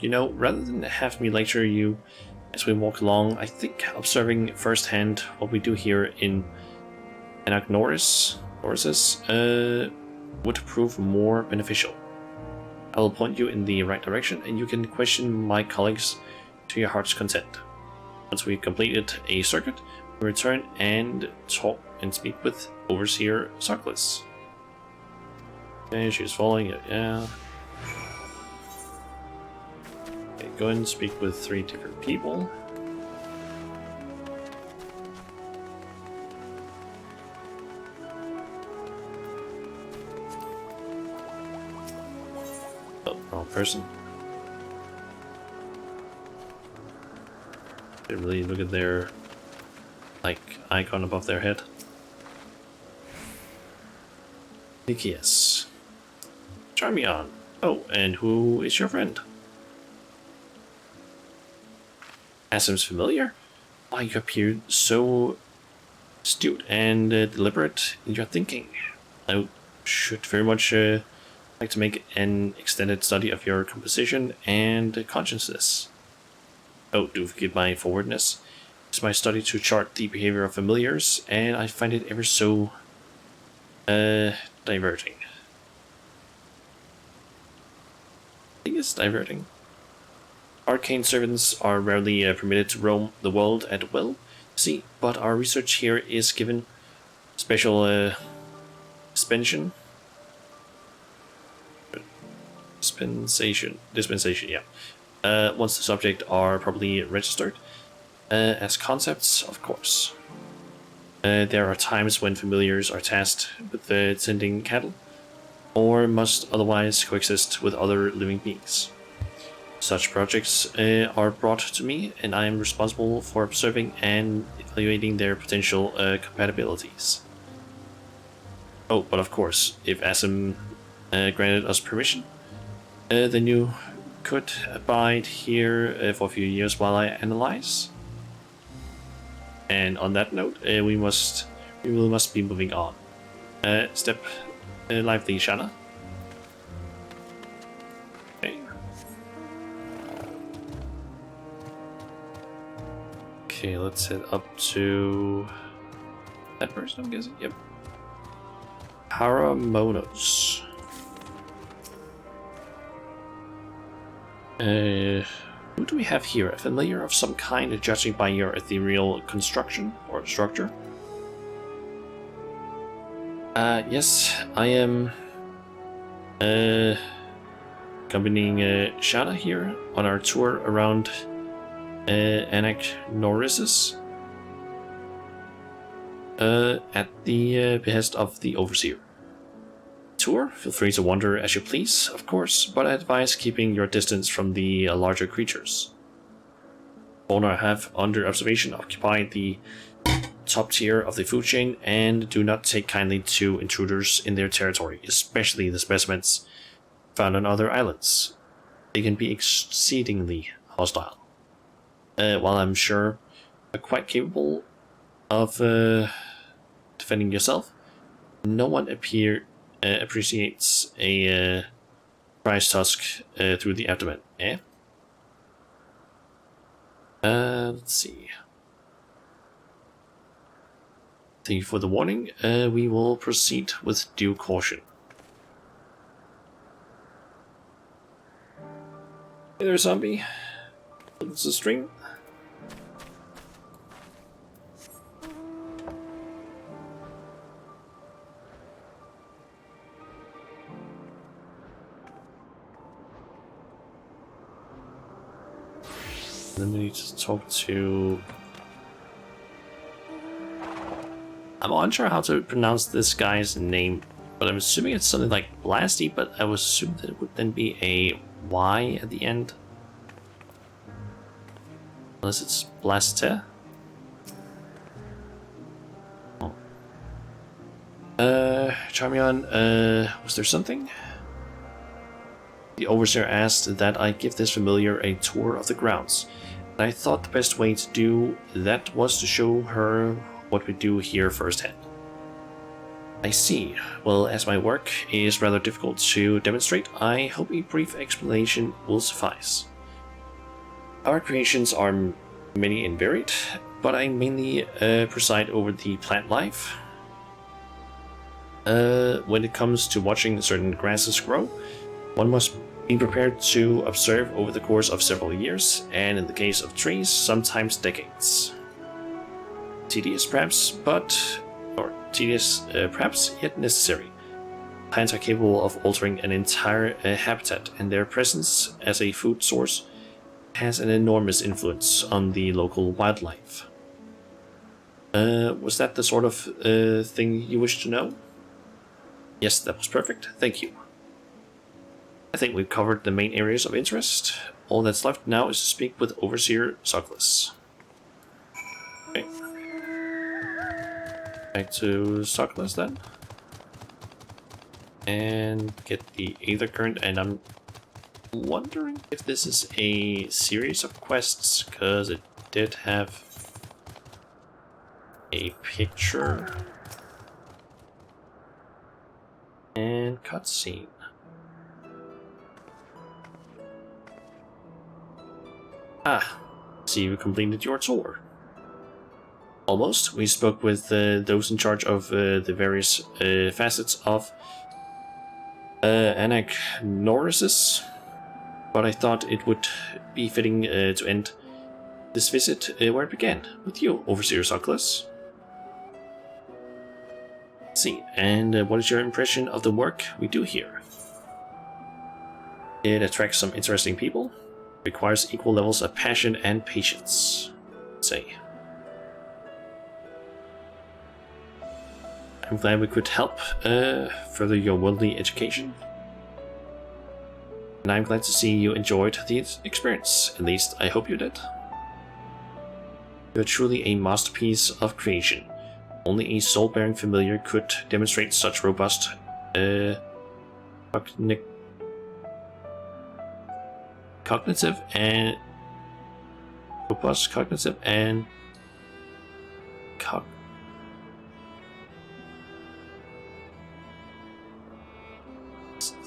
You know, rather than have me lecture you as we walk along, I think observing firsthand what we do here in Anagnoris would prove more beneficial. I will point you in the right direction, and you can question my colleagues to your heart's content. Once we've completed a circuit, we return and talk and speak with Overseer Sockless. Okay, she's following it, yeah. Okay, go and speak with 3 different people. Oh, wrong person. They really look at their, like, icon above their head. Nikias. Charmian. Oh, and who is your friend? Asim's familiar? Why, you appear so astute and deliberate in your thinking. I should very much like to make an extended study of your composition and consciousness. Oh, do forgive my forwardness. It's my study to chart the behavior of familiars, and I find it ever so diverting. I think it's diverting. Arcane servants are rarely permitted to roam the world at will, see, but our research here is given special dispensation, yeah. Once the subject are properly registered as concepts, of course. There are times when familiars are tasked with tending cattle, or must otherwise coexist with other living beings. Such projects are brought to me, and I am responsible for observing and evaluating their potential compatibilities. Oh, but of course, if Asim granted us permission, then you could abide here for a few years while I analyze. And on that note, we must be moving on. Step lively, Shanna. Okay. Okay, let's head up to that person, I'm guessing. Yep. Paramonos. Who do we have here? A familiar of some kind, judging by your ethereal construction or structure? Yes, I am accompanying Shana here on our tour around Anagnorisis at the behest of the Overseer. Tour? Feel free to wander as you please, of course, but I advise keeping your distance from the larger creatures. Fauna I have under observation occupy the top tier of the food chain and do not take kindly to intruders in their territory, especially the specimens found on other islands. They can be exceedingly hostile. While I'm sure you're quite capable of defending yourself, no one appreciates a prize tusk through the abdomen, eh? Let's see. Thank you for the warning. We will proceed with due caution. Hey there, zombie. What's the string? Then we need to talk to... I'm unsure how to pronounce this guy's name, but I'm assuming it's something like Blasty, but I would assume that it would then be a Y at the end. Unless it's Blaste. Oh. Charmion, was there something? The Overseer asked that I give this familiar a tour of the grounds, and I thought the best way to do that was to show her what we do here firsthand. I see. Well, as my work is rather difficult to demonstrate, I hope a brief explanation will suffice. Our creations are many and varied, but I mainly preside over the plant life. When it comes to watching certain grasses grow, one must be prepared to observe over the course of several years, and in the case of trees, sometimes decades. Tedious perhaps, yet necessary. Plants are capable of altering an entire habitat, and their presence as a food source has an enormous influence on the local wildlife. Was that the sort of thing you wished to know? Yes, that was perfect. Thank you. I think we've covered the main areas of interest. All that's left now is to speak with Overseer Sockless. Okay. Back to Sockless then. And get the Aether Current, and I'm wondering if this is a series of quests, because it did have a picture and cutscene. Ah, see, you completed your tour. Almost. We spoke with those in charge of the various facets of Anagnorisis, but I thought it would be fitting to end this visit where it began, with you, Overseer Sockless. See, and what is your impression of the work we do here? It attracts some interesting people, requires equal levels of passion and patience, say. I'm glad we could help further your worldly education. And I'm glad to see you enjoyed the experience. At least, I hope you did. You're truly a masterpiece of creation. Only a soul-bearing familiar could demonstrate such robust cognitive and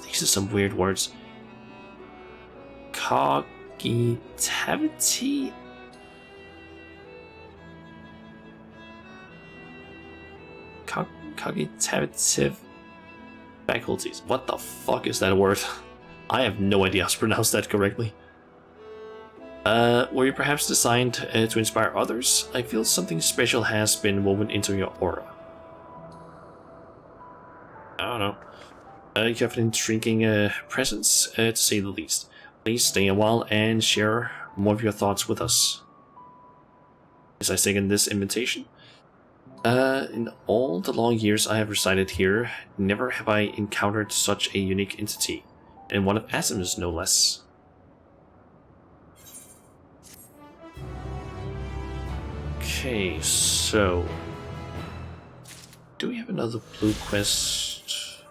these are some weird words. Cognitivity? Cognitive faculties. What the fuck is that word? I have no idea how to pronounce that correctly. Were you perhaps designed to inspire others? I feel something special has been woven into your aura. I don't know. You have an intriguing presence, to say the least. Please stay a while and share more of your thoughts with us. Has I taken this invitation? In all the long years I have resided here, never have I encountered such a unique entity, and one of Asim's no less. Okay, so... do we have another blue quest?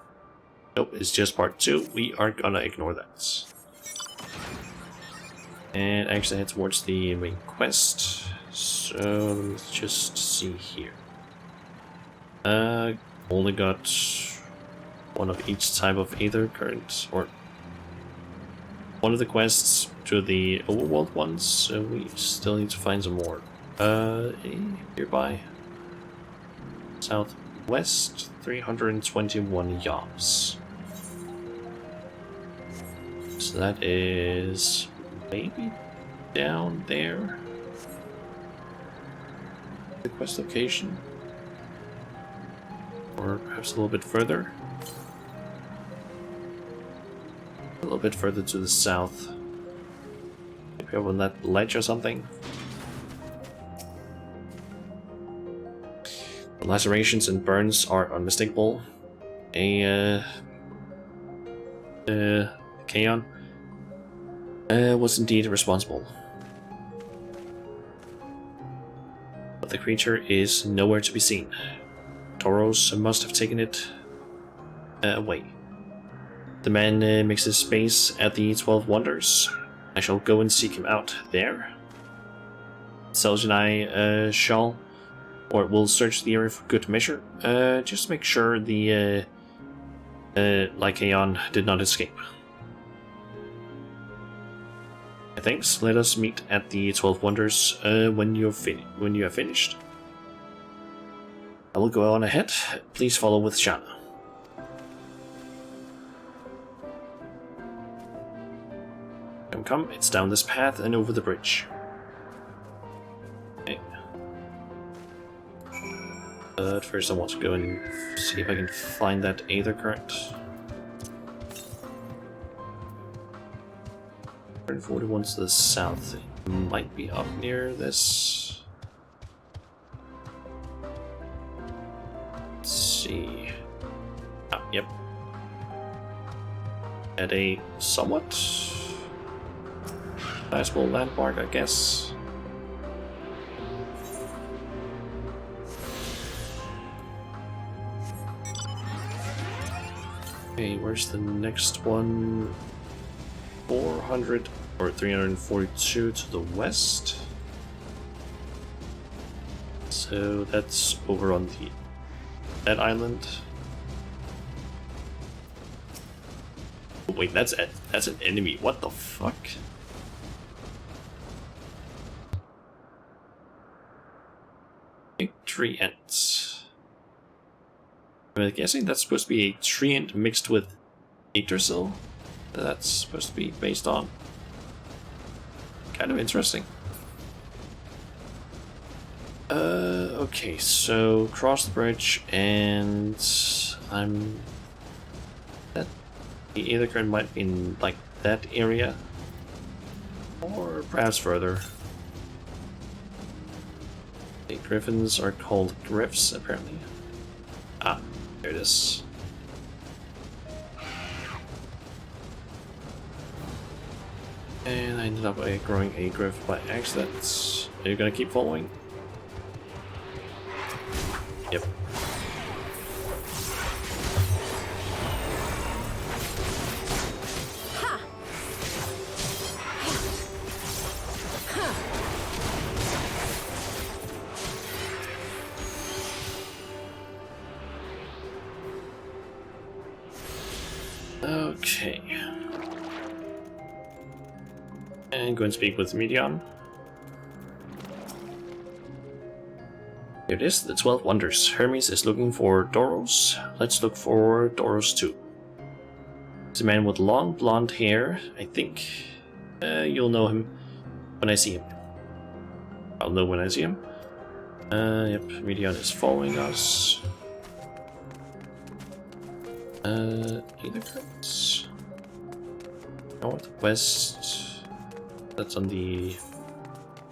Nope, it's just part 2. We are gonna ignore that. And actually head towards the main quest. So, let's just see here. Only got one of each type of Aether current, or one of the quests to the overworld ones, so we still need to find some more. Nearby. Southwest, 321 yaws. So that is maybe down there. The quest location. Or perhaps a little bit further. A little bit further to the south. Maybe over on that ledge or something. The lacerations and burns are unmistakable. Kaon was indeed responsible. But the creature is nowhere to be seen. Tauros must have taken it away. The man makes his base at the 12 Wonders. I shall go and seek him out there. Selj and I shall, or will search the area for good measure, just to make sure the Lycaon did not escape. Thanks. Let us meet at the 12 Wonders when you have finished. I will go on ahead. Please follow with Shana. Come, it's down this path and over the bridge. Okay. But first I want to go and see if I can find that Aether current. 141 to the south. It might be up near this. Let's see. Ah, yep. At a somewhat sizable landmark, I guess. Okay, where's the next one? 400 or 342 to the west. So that's over on that island. Oh, wait, that's an enemy. What the fuck? Big tree ants. I'm guessing that's supposed to be a tree ant mixed with Yggdrasil. That's supposed to be based on. Kind of interesting. Okay, so cross the bridge, and that the Aether current might be in like that area, or perhaps further. The griffins are called griffs, apparently. Ah, there it is. And I ended up growing a griff by accident. Are you gonna keep following? Yep. Okay. And go and speak with Medion. Here it is, the 12 Wonders. Hermes is looking for Doros. Let's look for Doros too. It's a man with long blonde hair. I think you'll know him when I see him. I'll know when I see him. Yep, Medion is following us. Either currents? Northwest. That's on the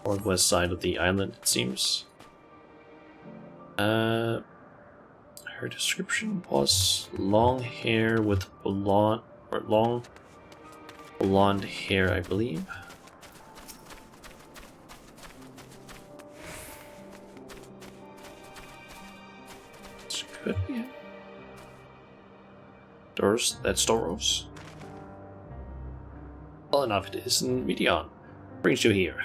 northwest side of the island, it seems. Her description was long hair with blonde, or long blonde hair, I believe. This could be it. Doros, that's Doros. Well enough, it isn't Medion. Brings you here.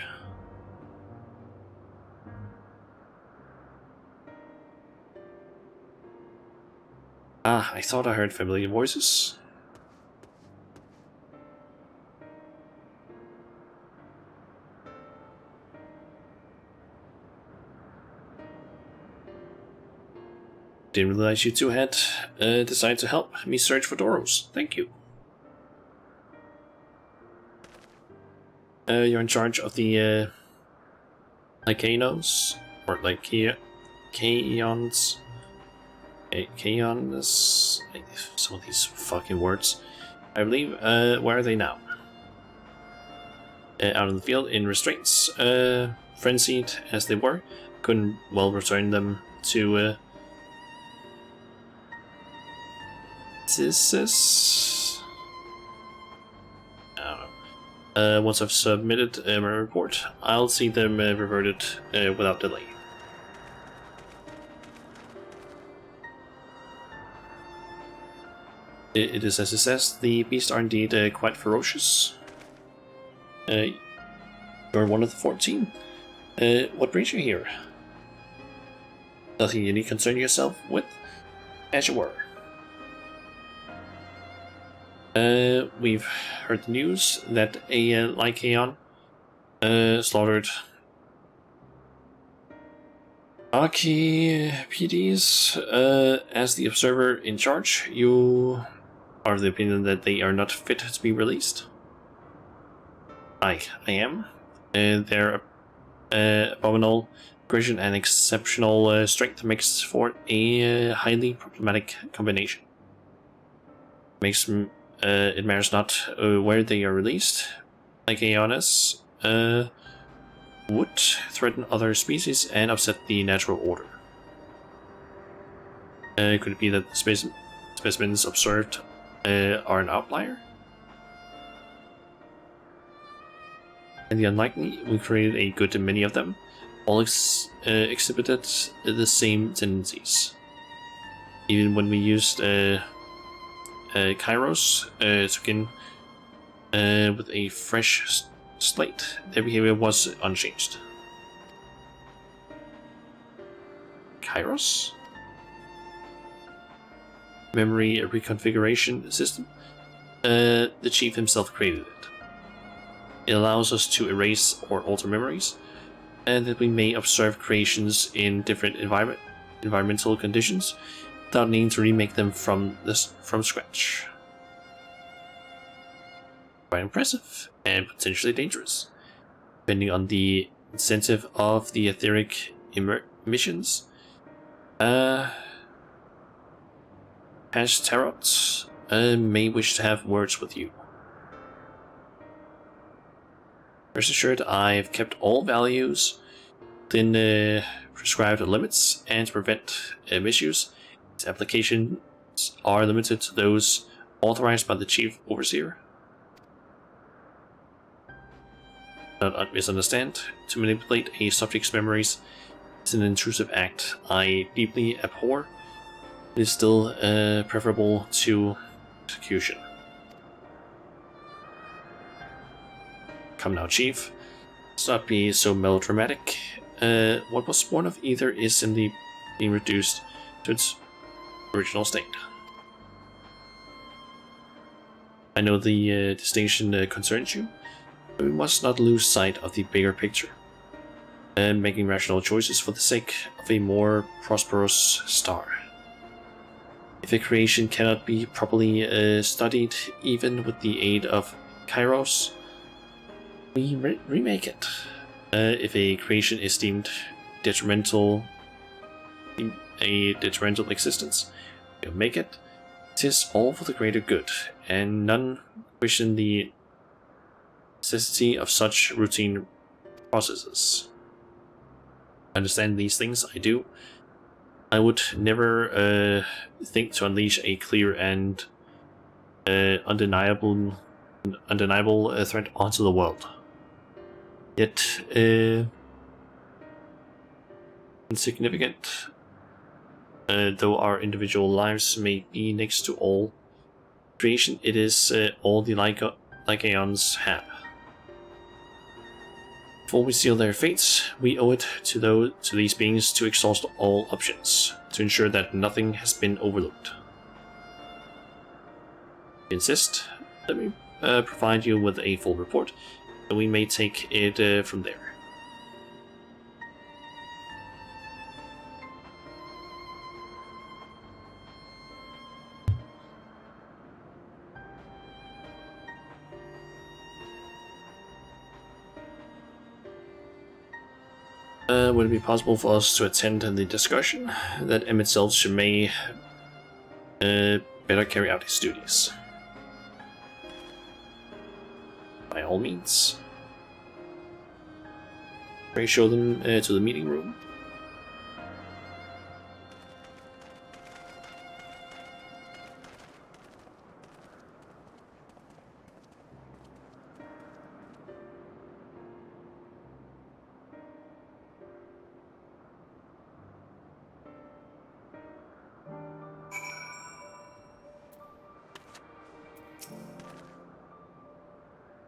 Ah, I thought I heard familiar voices. Didn't realize you two had decided to help me search for Doros. Thank you. You're in charge of the Lycanos, or Lycaons. Lycaons. Some of these fucking words. I believe. Where are they now? Out in the field in restraints. Frenzied as they were, couldn't well return them to. This. I don't know. Once I've submitted my report, I'll see them reverted without delay. It is as it says, the beasts are indeed quite ferocious. You're one of the 14. What brings you here? Nothing you need concern yourself with? As you were. We've heard the news that a Lycaon slaughtered Archimedes. As the observer in charge, you are of the opinion that they are not fit to be released? I am. Their abominable aggression and exceptional strength makes for a highly problematic combination. It matters not where they are released. Lycaones would threaten other species and upset the natural order. Could it be that the specimens observed are an outlier? And the unlikely, we created a good many of them. All exhibited the same tendencies. Even when we used Kairos took in with a fresh slate, their behavior was unchanged. Kairos memory reconfiguration system. The chief himself created it. It allows us to erase or alter memories, and that we may observe creations in different environmental conditions without needing to remake them from scratch. Quite impressive and potentially dangerous, depending on the incentive of the etheric emissions. Past Tarot may wish to have words with you. Rest assured, I've kept all values within prescribed limits, and to prevent misuse, its applications are limited to those authorized by the Chief Overseer. Do not misunderstand, to manipulate a subject's memories is an intrusive act I deeply abhor. It is still preferable to execution. Come now, Chief. Let's not be so melodramatic. What was born of Ether is simply being reduced to its original state. I know the distinction concerns you, but we must not lose sight of the bigger picture, and making rational choices for the sake of a more prosperous star. If a creation cannot be properly studied, even with the aid of Kairos, we remake it. If a creation is deemed detrimental, a detrimental existence, we'll make it. It is all for the greater good, and none question the necessity of such routine processes. I understand these things, I do. I would never think to unleash a clear and undeniable threat onto the world. Yet, insignificant, though our individual lives may be next to all creation, it is all the Lycaons have. Before we seal their fates, we owe it to these beings to exhaust all options, to ensure that nothing has been overlooked. If you insist, let me provide you with a full report, and we may take it from there. Would it be possible for us to attend the discussion that Emmett Sells may better carry out his duties? By all means. May I show them to the meeting room?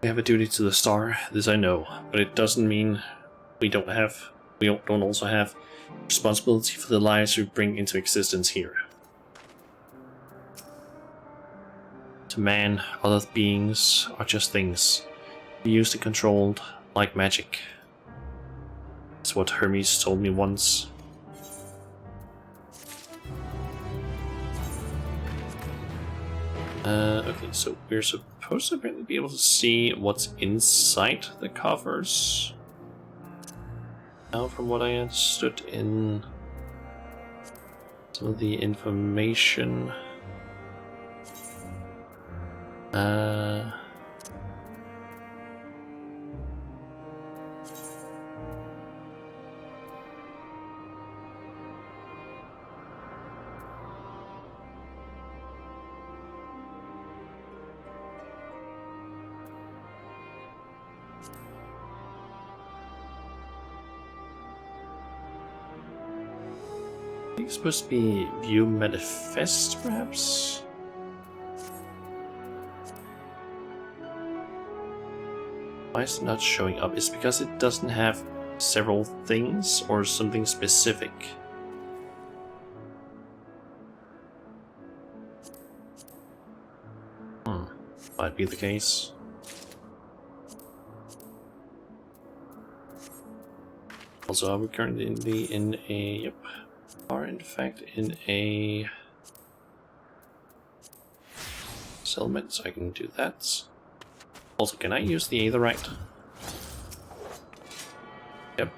We have a duty to the star, this I know, but it doesn't mean we don't also have responsibility for the lives we bring into existence here. To man, other beings are just things, used and controlled like magic. That's what Hermes told me once. Okay, so we're supposed to apparently be able to see what's inside the coffers. Now, from what I understood in some of the information, I think it's supposed to be view manifest, perhaps? Why is it not showing up? Is it because it doesn't have several things or something specific? Might be the case. Also, are we currently in a... Yep. Are in fact in a... settlement, so I can do that. Also, can I use the Aetherite? Yep.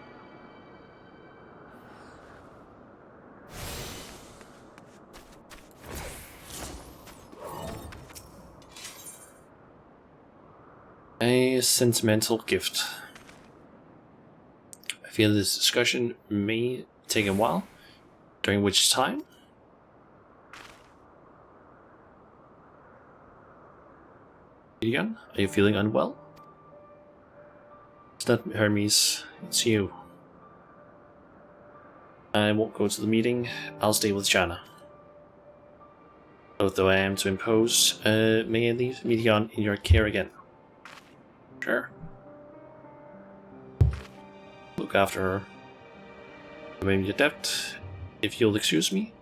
A sentimental gift. I feel this discussion may take a while, during which time Gideon, are you feeling unwell? It's not Hermes, it's you. I won't go to the meeting, I'll stay with Shanna. Although I am to impose, may I leave Gideon in your care again? Sure. Look after her. I may be adept, if you'll excuse me.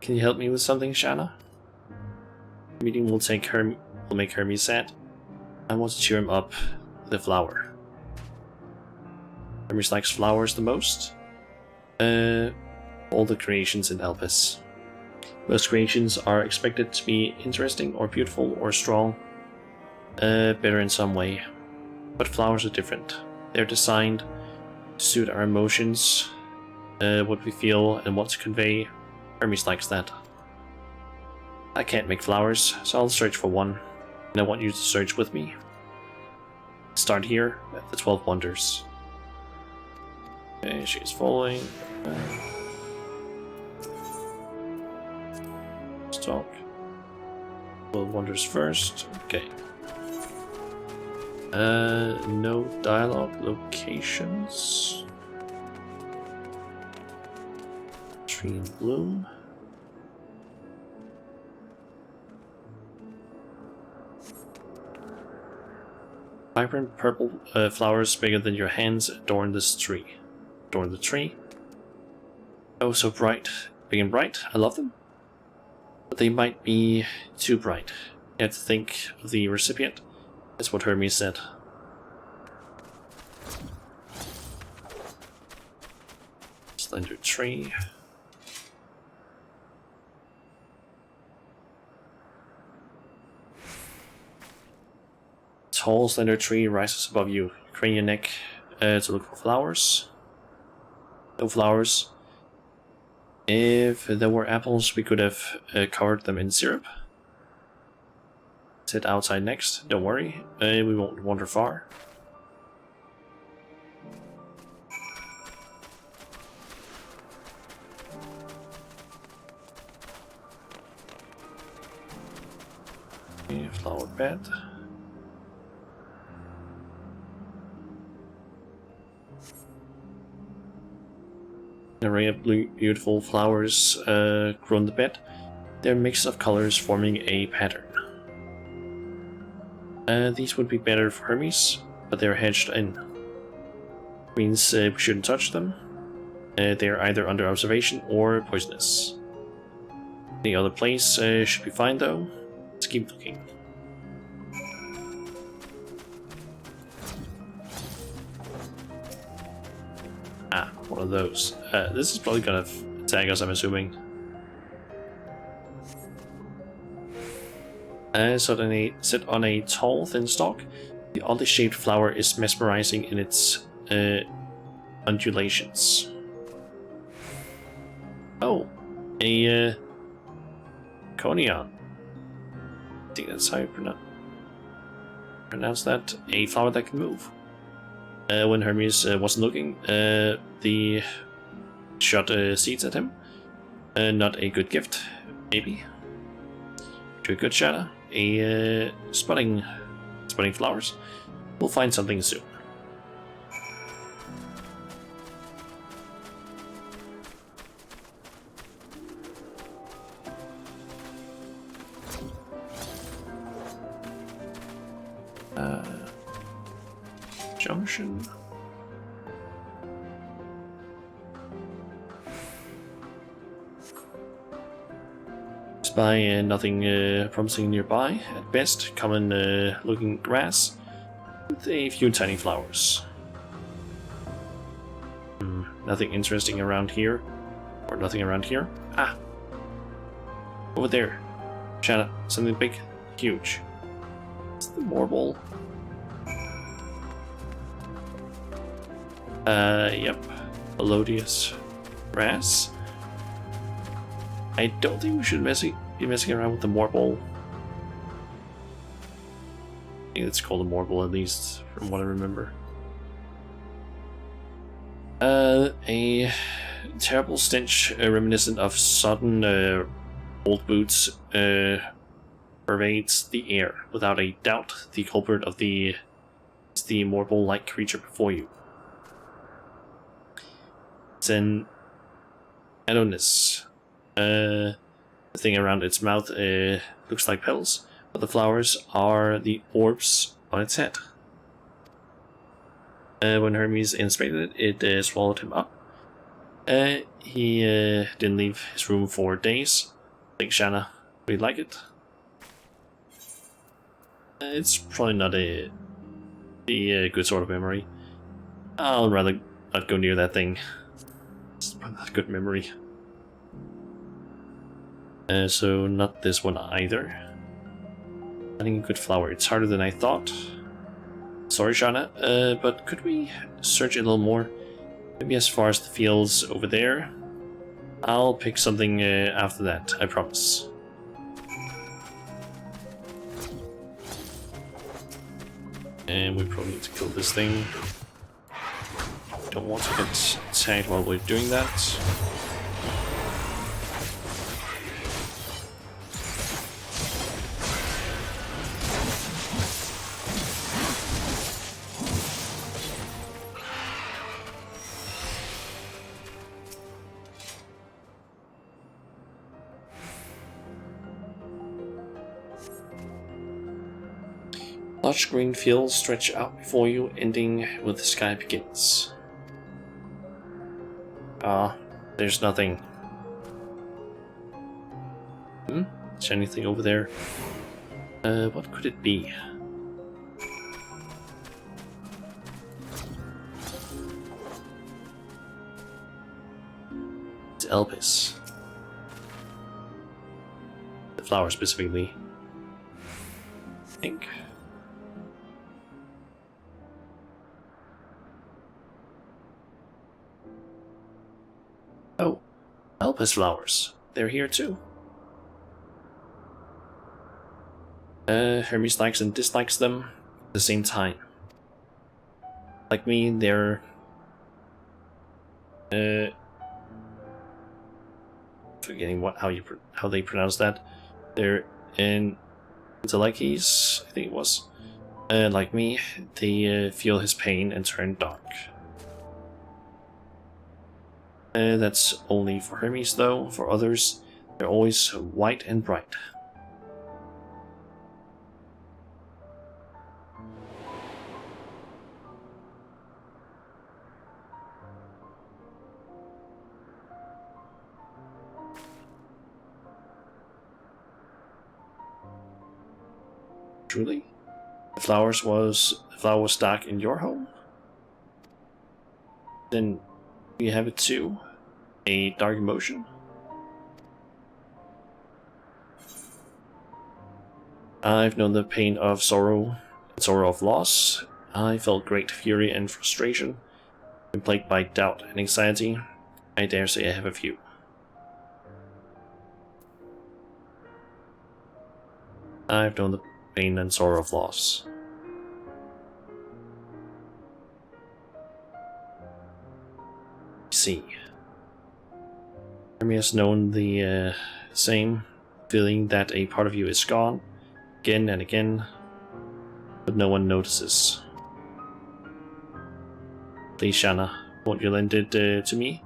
Can you help me with something, Shanna? The meeting will make Hermes sad. I want to cheer him up with a flower. Hermes likes flowers the most. All the creations in Elpis. Most creations are expected to be interesting or beautiful or strong. Better in some way. But flowers are different. They're designed to suit our emotions, what we feel and want to convey. Hermes likes that. I can't make flowers, so I'll search for one. And I want you to search with me. Start here at the 12 Wonders. Okay, she's following. Let's talk. 12 Wonders first. Okay. No dialogue locations. Tree in bloom. Vibrant purple flowers bigger than your hands adorn this tree. Adorn the tree. Oh, so bright. Big and bright. I love them. But they might be too bright. You have to think of the recipient. That's what Hermes said. Slender tree. Tall, slender tree rises above you. Crane your neck to look for flowers. No flowers. If there were apples, we could have covered them in syrup. Sit outside next. Don't worry, we won't wander far. Okay, flower bed. An array of beautiful flowers grow on the bed. They're a mix of colors forming a pattern. These would be better for Hermes, but they're hedged in. Means we shouldn't touch them. They're either under observation or poisonous. Any other place should be fine though. Let's keep looking. Ah, one of those. This is probably gonna attack us, I'm assuming. So then they sit on a tall, thin stalk. The oddly shaped flower is mesmerizing in its undulations. Oh, a conion. I think that's how you pronounce that. A flower that can move. When Hermes wasn't looking, the shot seeds at him. Not a good gift, maybe. Do a good shadow. A spotting flowers. We'll find something soon. Junction. by nothing promising nearby. At best, common looking grass with a few tiny flowers. Nothing interesting around here. Or nothing around here. Ah! Over there. Shanna, something big, huge. It's the Morble. Yep. Melodious grass. I don't think we should be messing around with the Morble. I think it's called a Morble, at least, from what I remember. A terrible stench reminiscent of sodden old boots pervades the air. Without a doubt, the culprit of is the Morble-like creature before you. It's an Adonis. The thing around its mouth looks like petals, but the flowers are the orbs on its head. When Hermes inspected it, it swallowed him up. He didn't leave his room for days. I think Shanna would like it. It's probably not a good sort of memory. I'll rather not go near that thing. It's probably not a good memory. So not this one either. Finding a good flower. It's harder than I thought. Sorry, Shanna, but could we search a little more? Maybe as far as the fields over there. I'll pick something after that, I promise. And we probably need to kill this thing. Don't want to get tagged while we're doing that. Large green fields stretch out before you, ending where the sky begins. There's nothing. Is there anything over there? What could it be? It's Elpis. The flower specifically. I think. Oh, Elpis flowers. They're here too. Hermes likes and dislikes them at the same time. Like me, they're forgetting how they pronounce that. They're in Zelekis, I think it was. Like me, they feel his pain and turn dark. That's only for Hermes though. For others, they're always white and bright. Truly? The flower was stuck in your home? Then you have it too? A dark emotion? I've known the pain of sorrow and sorrow of loss. I felt great fury and frustration. Been plagued by doubt and anxiety. I dare say I have a few. I've known the pain and sorrow of loss. See. Hermes has known the same feeling that a part of you is gone, again and again, but no one notices. Please, Shanna, won't you lend it to me?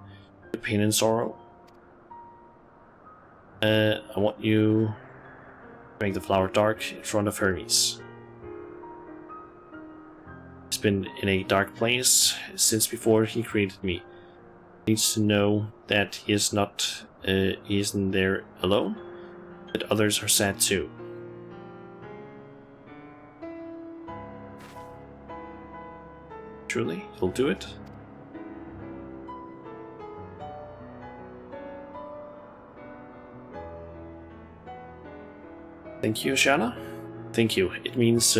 The pain and sorrow. I want you to make the flower dark in front of Hermes. He's been in a dark place since before he created me. He needs to know that he isn't there alone. But others are sad too. Truly, you'll do it? Thank you, Shana. Thank you. It means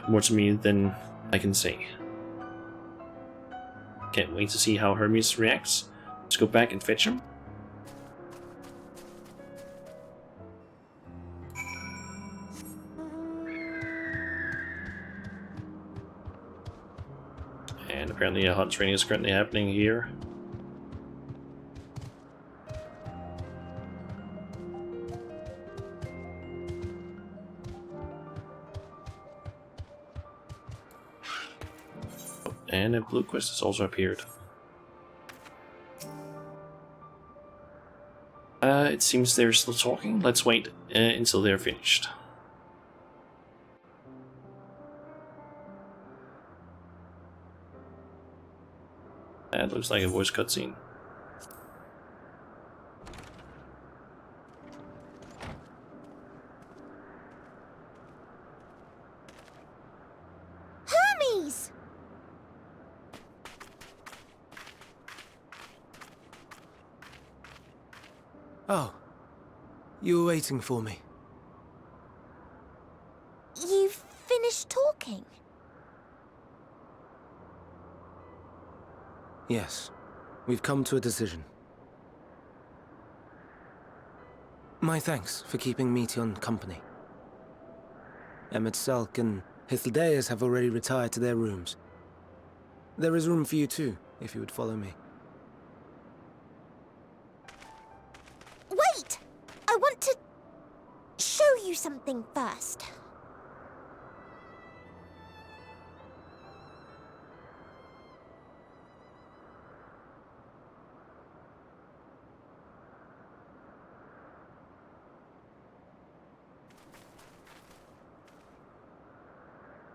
more to me than I can say. Can't wait to see how Hermes reacts. Let's go back and fetch him. And apparently a hot training is currently happening here. And a blue quest has also appeared. It seems they're still talking. Let's wait until they're finished. That looks like a voice cutscene. Hermes! Oh, you were waiting for me. You've finished talking? Yes, we've come to a decision. My thanks for keeping Meteon company. Emmett Selk and Hythlodaeus have already retired to their rooms. There is room for you too, if you would follow me. Wait! I want to show you something first.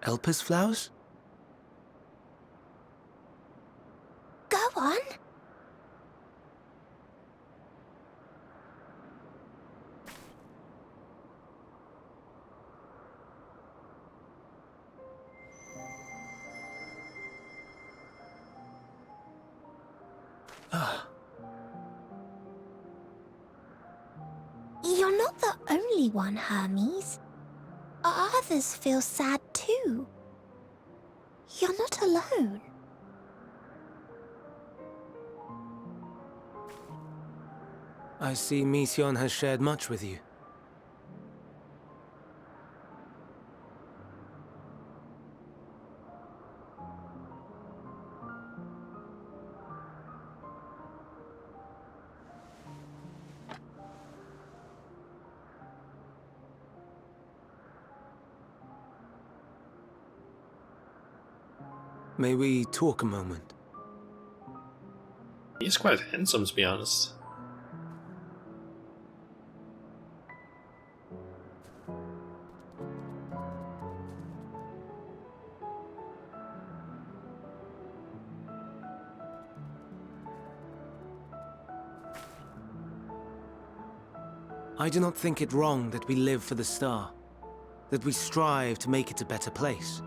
Elpis flowers? Go on. You're not the only one, Hermes. Others feel sad too. You're not alone. I see Meteon has shared much with you. May we talk a moment? He's quite handsome, to be honest. I do not think it wrong that we live for the star, that we strive to make it a better place.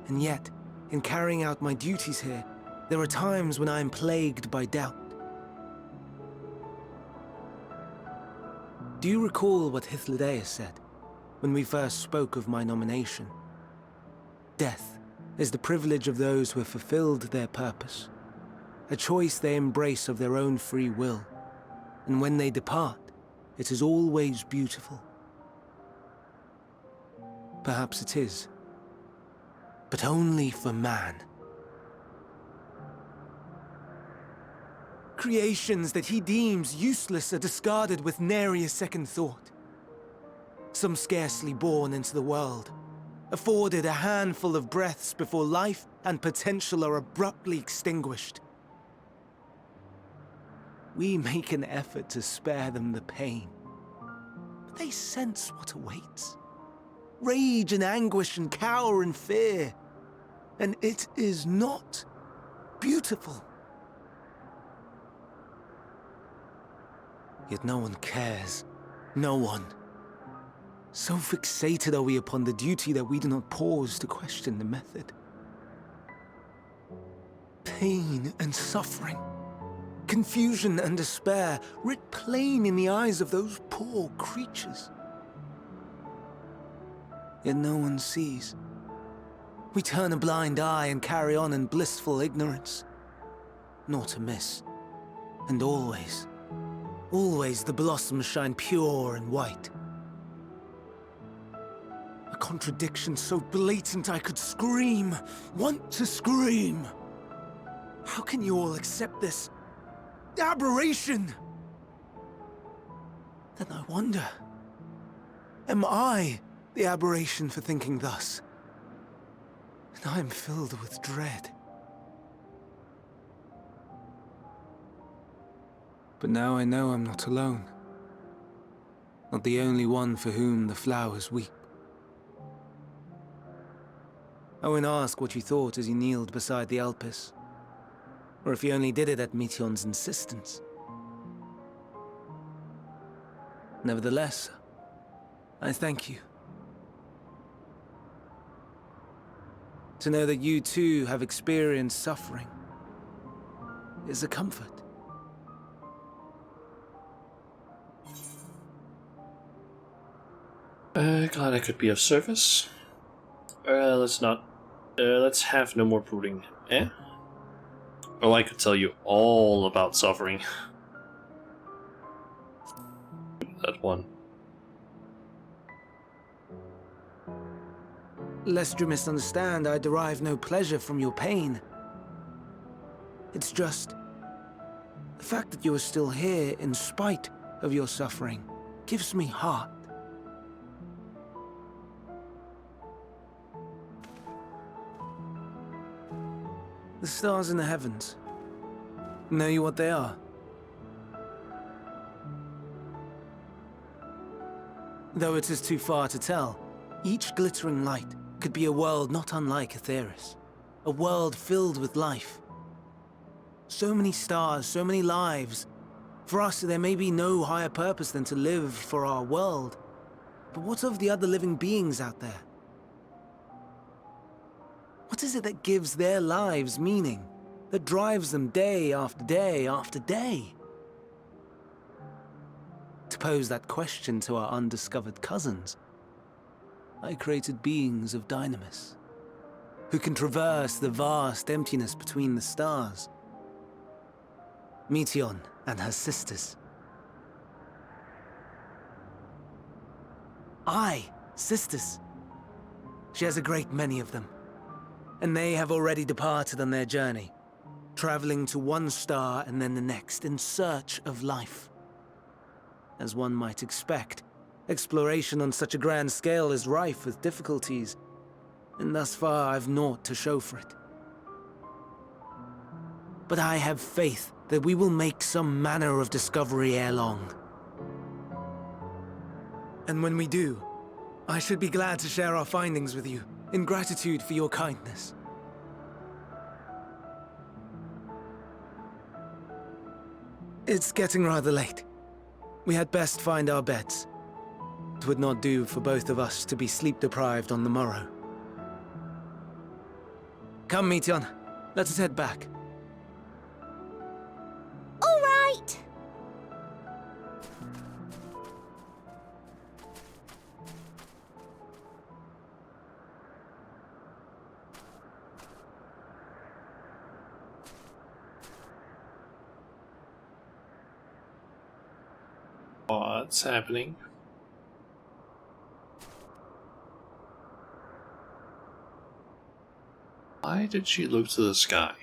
And yet, in carrying out my duties here, there are times when I am plagued by doubt. Do you recall what Hythlodaeus said when we first spoke of my nomination? Death is the privilege of those who have fulfilled their purpose, a choice they embrace of their own free will, and when they depart, it is always beautiful. Perhaps it is, but only for man. Creations that he deems useless are discarded with nary a second thought. Some scarcely born into the world, afforded a handful of breaths before life and potential are abruptly extinguished. We make an effort to spare them the pain, but they sense what awaits. Rage and anguish and cower and fear. And it is not beautiful. Yet no one cares. No one. So fixated are we upon the duty that we do not pause to question the method. Pain and suffering, confusion and despair, writ plain in the eyes of those poor creatures. Yet no one sees. We turn a blind eye and carry on in blissful ignorance. Nor to miss. And always, always the blossoms shine pure and white. A contradiction so blatant I could scream, want to scream. How can you all accept this aberration? Then I wonder, am I the aberration for thinking thus? And I am filled with dread. But now I know I'm not alone. Not the only one for whom the flowers weep. I won't ask what you thought as you kneeled beside the Alpes, or if you only did it at Meteon's insistence. Nevertheless, I thank you. To know that you too have experienced suffering is a comfort. Glad I could be of service. Let's have no more brooding, eh? Oh, I could tell you all about suffering. That one. Lest you misunderstand, I derive no pleasure from your pain. It's just the fact that you are still here in spite of your suffering gives me heart. The stars in the heavens. Know you what they are? Though it is too far to tell, each glittering light could be a world not unlike Aetheris. A world filled with life. So many stars, so many lives. For us, there may be no higher purpose than to live for our world. But what of the other living beings out there? What is it that gives their lives meaning? That drives them day after day after day? To pose that question to our undiscovered cousins, I created beings of Dynamis, who can traverse the vast emptiness between the stars. Meteon and her sisters. Aye, sisters. She has a great many of them. And they have already departed on their journey, traveling to one star and then the next in search of life. As one might expect, exploration on such a grand scale is rife with difficulties, and thus far I've naught to show for it. But I have faith that we will make some manner of discovery ere long. And when we do, I should be glad to share our findings with you, in gratitude for your kindness. It's getting rather late. We had best find our beds. It would not do for both of us to be sleep-deprived on the morrow. Come, Meteon. Let us head back. All right. What's happening? Why did she look to the sky?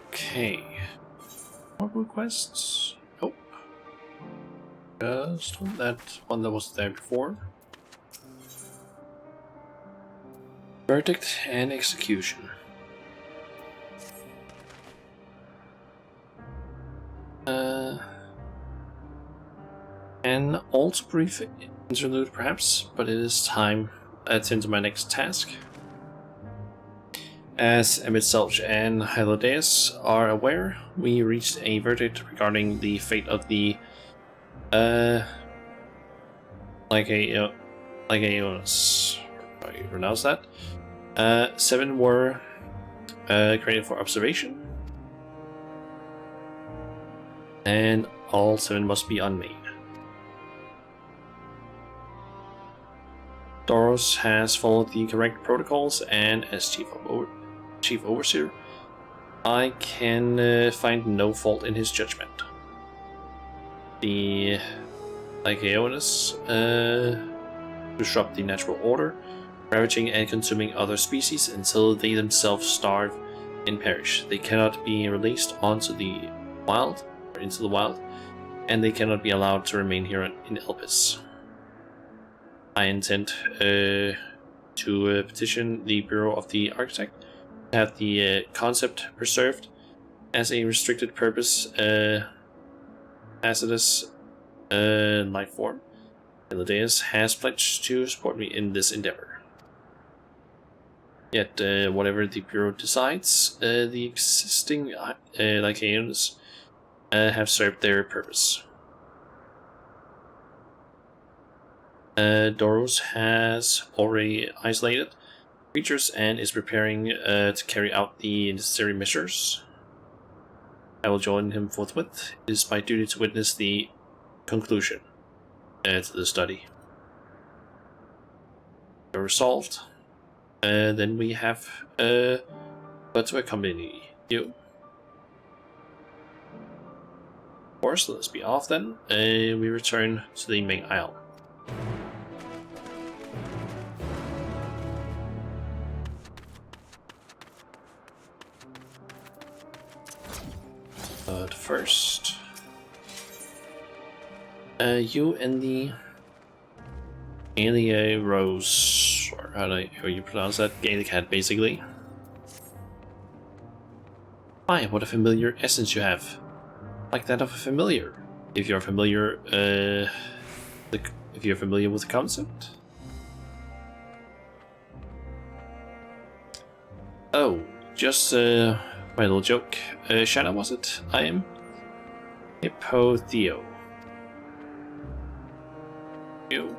Okay. More requests? Nope. Just that one that was there before. Verdict and execution. An also brief interlude perhaps, but it is time to attend to my next task. As Emmett Selch and Hylodeus are aware, we reached a verdict regarding the fate of the Lycaonis. How do you pronounce that? 7 were created for observation, and all 7 must be unmade. Doros has followed the correct protocols, and as Chief Overseer, I can find no fault in his judgment. The Lycaonis disrupt the natural order, ravaging and consuming other species until they themselves starve and perish. They cannot be released into the wild, and they cannot be allowed to remain here in Elpis. I intend to petition the Bureau of the Architect to have the concept preserved as a restricted purpose hazardous life form. Hylodeus has pledged to support me in this endeavor. Yet, whatever the Bureau decides, the existing Lycaonis have served their purpose. Doros has already isolated creatures and is preparing to carry out the necessary measures. I will join him forthwith. It is my duty to witness the conclusion to the study. Resolved. Then we have but to accompany you. Of course, let's be off then. We return to the main isle. But first, you and the Galia Rose, or how you pronounce that? Gallicat, basically. Hi, what a familiar essence you have, like that of a familiar. If you're familiar, if you're familiar with the concept. Oh, just my little joke. Shanna, was it? I am Hippotheo. You.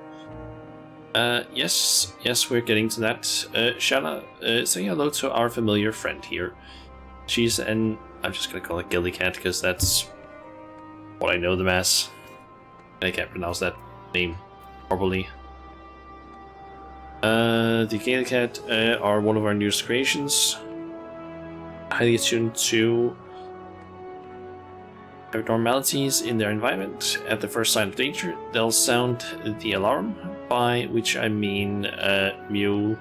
Yes, we're getting to that. Shanna, say hello to our familiar friend here. She's I'm just gonna call it Gillycat because that's what I know them as. I can't pronounce that name properly. The Gillycat are one of our newest creations. Highly attuned to abnormalities in their environment. At the first sign of danger, they'll sound the alarm, by which I mean mew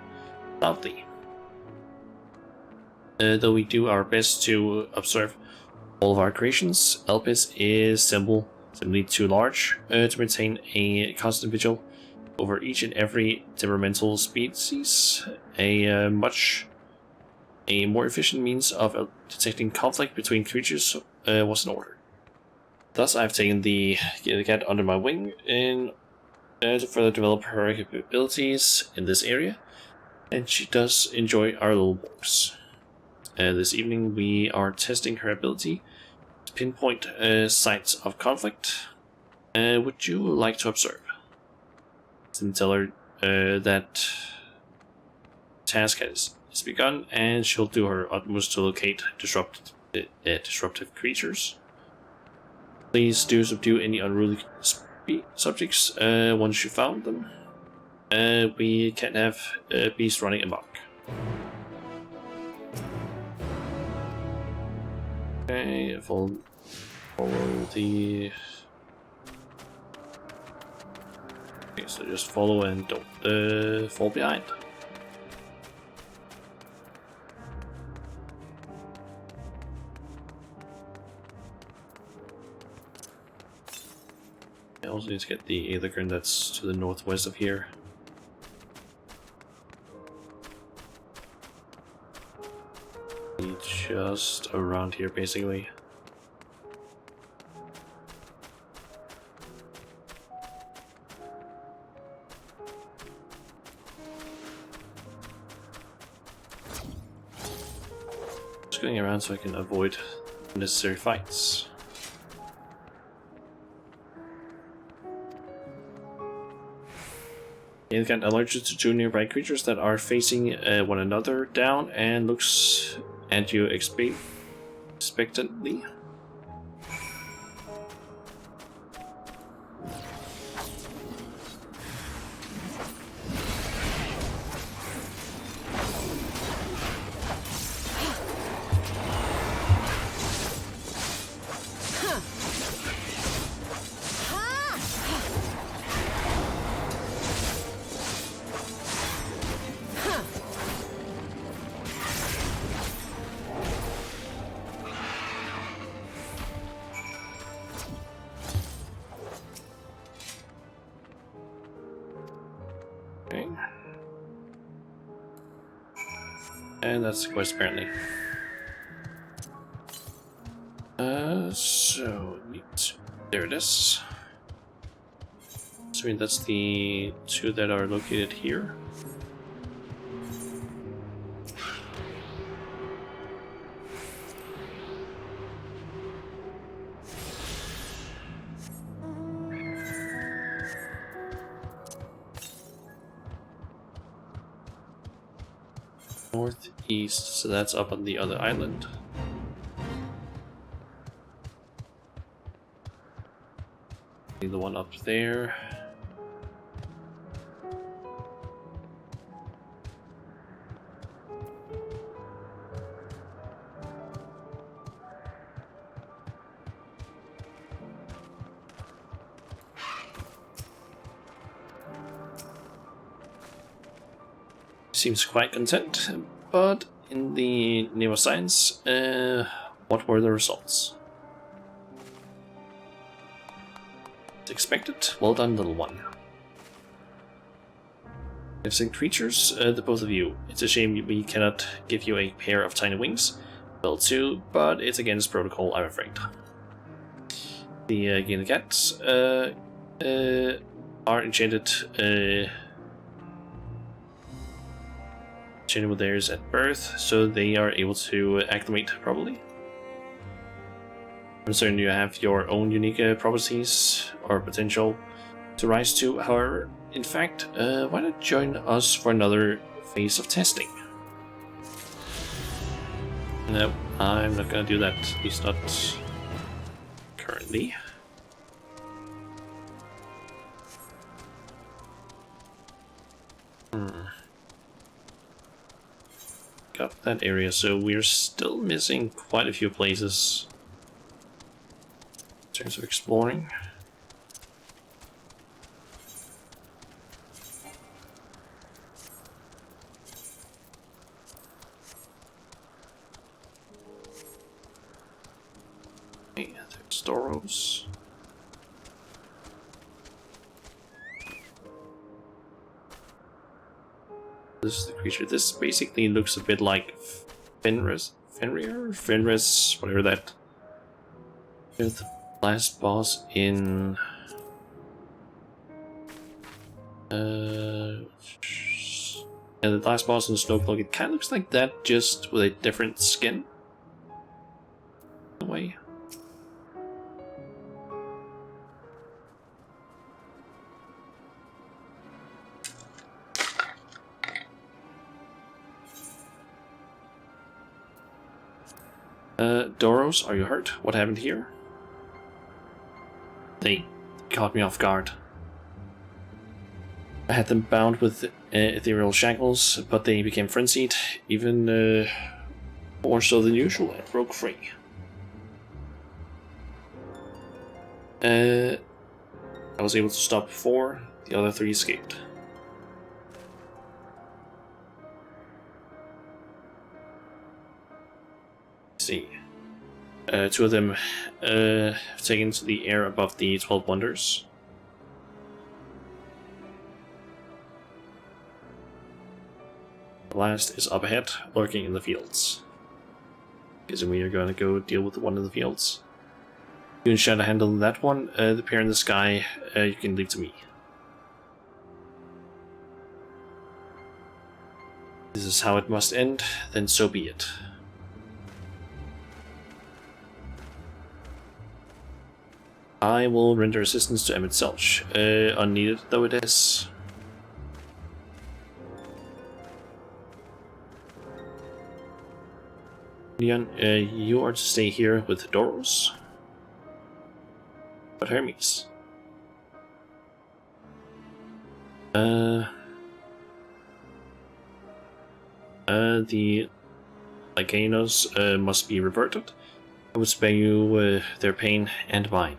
loudly. Though we do our best to observe all of our creations, Elpis is simply too large to maintain a constant vigil over each and every temperamental species. A more efficient means of detecting conflict between creatures was in order. Thus, I've taken the cat under my wing in to further develop her capabilities in this area, and she does enjoy our little walks. This evening, we are testing her ability to pinpoint sites of conflict. Would you like to observe? And tell her that task has begun, and she'll do her utmost to locate disruptive creatures. Please do subdue any unruly subjects once you found them. We can't have beasts running amok. Okay, follow the... Okay, so just follow and don't fall behind. I also need to get the Aelicern that's to the northwest of here. Just around here, basically. Just going around so I can avoid unnecessary fights. It got allergic to two nearby creatures that are facing one another down and looks at you expectantly. Okay. And that's the quest apparently. So neat. There it is. So that's the two that are located here. Northeast, so that's up on the other island. The one up there. Seems quite content, but in the name of science, what were the results? As expected. Well done, little one. Magnificent creatures, the both of you. It's a shame we cannot give you a pair of tiny wings. Well, too, but it's against protocol, I'm afraid. The Gila cats are enchanted. Enchanted with theirs at birth, so they are able to acclimate properly. I'm certain you have your own unique properties or potential to rise to. However, in fact, why not join us for another phase of testing? No, I'm not gonna do that. At least not currently. Got that area, so we're still missing quite a few places in terms of exploring. Okay, there's Doros. This is the creature. This basically looks a bit like Fenris, whatever that. Here's the last boss in and the last boss in Snowcloak. It kind of looks like that, just with a different skin. In a way. Doros, are you hurt? What happened here? They caught me off guard. I had them bound with ethereal shackles, but they became frenzied, even more so than usual, and broke free. I was able to stop 4, the other 3 escaped. See. 2 of them taken to the air above the 12 Wonders. The last is up ahead, lurking in the fields. Because we are going to go deal with the one in the fields. You can try to handle that one. The pair in the sky, you can leave to me. This is how it must end, then so be it. I will render assistance to Emmett Selch. Unneeded though it is. Leon, you are to stay here with Doros. But Hermes. The Lycanos must be reverted. I would spare you their pain and mine.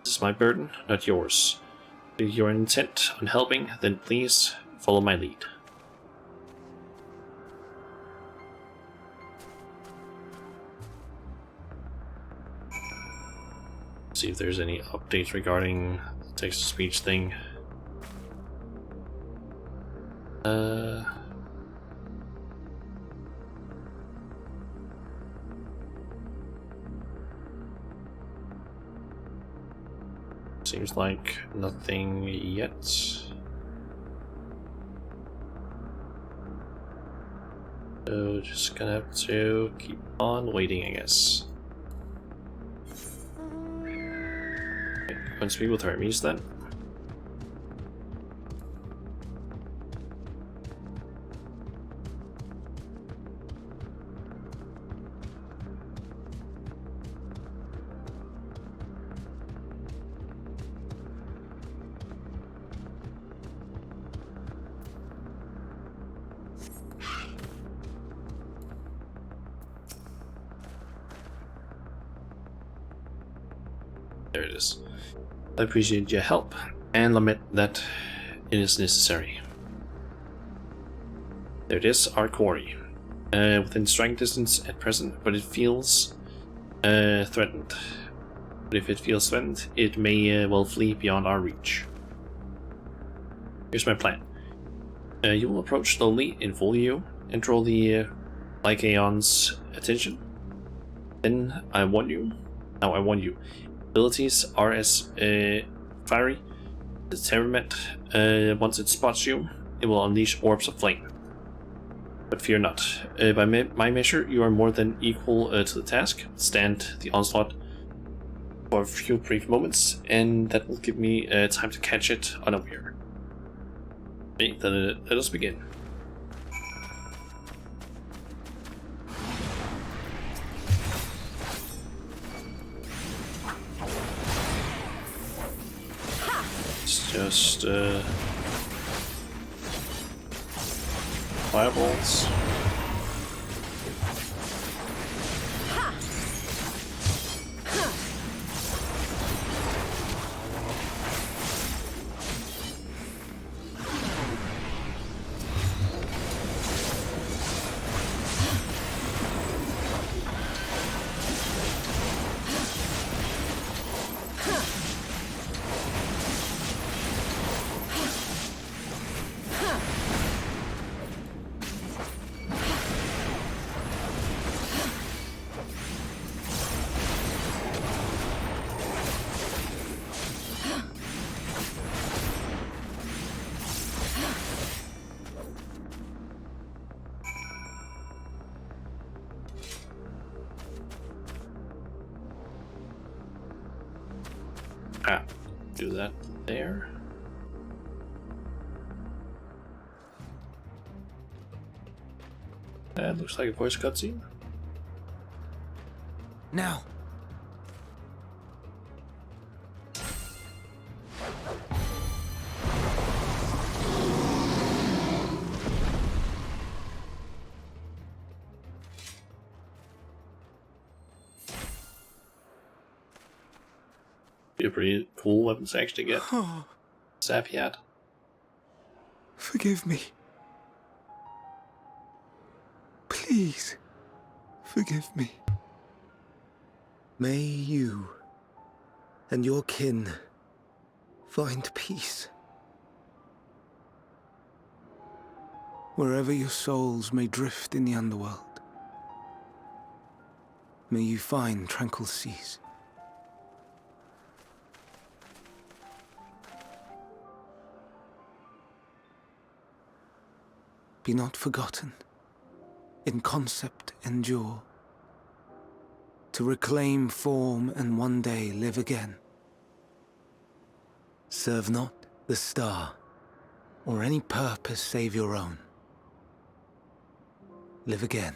This is my burden, not yours. If you're intent on helping, then please follow my lead. See if there's any updates regarding the text-to-speech thing. Seems like nothing yet. So just gonna have to keep on waiting, I guess. Okay, go and speak with Hermes then. There it is. I appreciate your help and admit that it is necessary. There it is, our quarry. Within striking distance at present, but it feels threatened. But if it feels threatened, it may well flee beyond our reach. Here's my plan. You will approach slowly in full view and draw the Lycaon's attention. Then I warn you. Now I warn you. Abilities are as fiery. The temperament, once it spots you, it will unleash orbs of flame. But fear not. By my measure, you are more than equal to the task. Stand the onslaught for a few brief moments, and that will give me time to catch it unaware. Okay, then let us begin. Just fireballs. Do that there. That looks like a voice cutscene. Now. Be a pretty cool weapon to actually get. Zapiat. Forgive me. Please, forgive me. May you and your kin find peace. Wherever your souls may drift in the underworld, may you find tranquil seas. Be not forgotten. In concept endure, to reclaim form and one day live again. Serve not the star, or any purpose save your own. Live again,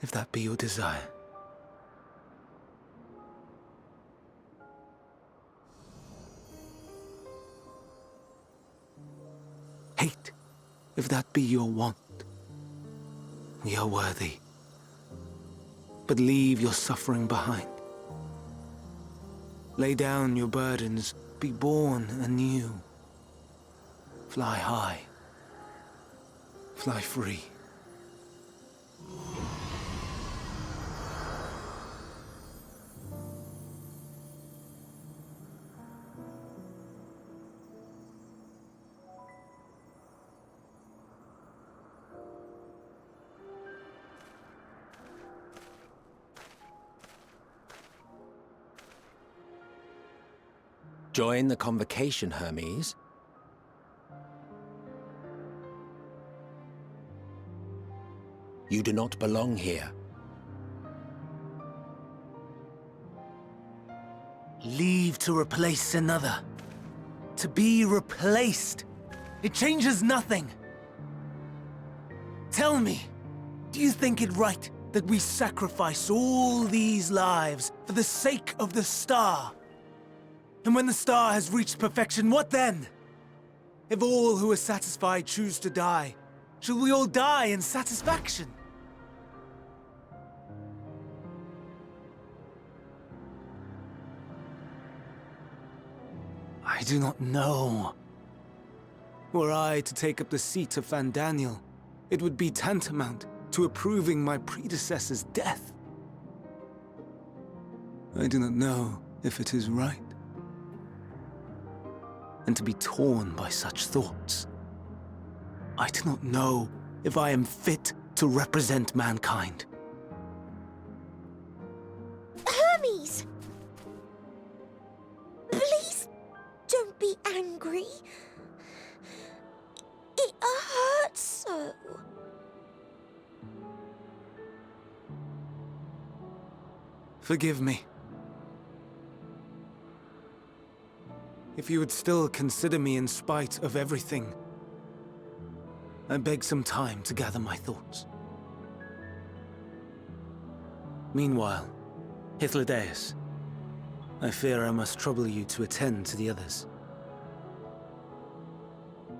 if that be your desire. Hate, if that be your want. We are worthy. But leave your suffering behind. Lay down your burdens, be born anew. Fly high, fly free. Join the convocation, Hermes. You do not belong here. Leave to replace another. To be replaced. It changes nothing. Tell me, do you think it right that we sacrifice all these lives for the sake of the star? And when the star has reached perfection, what then? If all who are satisfied choose to die, shall we all die in satisfaction? I do not know. Were I to take up the seat of Van Daniel, it would be tantamount to approving my predecessor's death. I do not know if it is right. And to be torn by such thoughts, I do not know if I am fit to represent mankind. Hermes! Please don't be angry. It hurts so. Forgive me. If you would still consider me in spite of everything, I beg some time to gather my thoughts. Meanwhile, Hythlodaeus, I fear I must trouble you to attend to the others.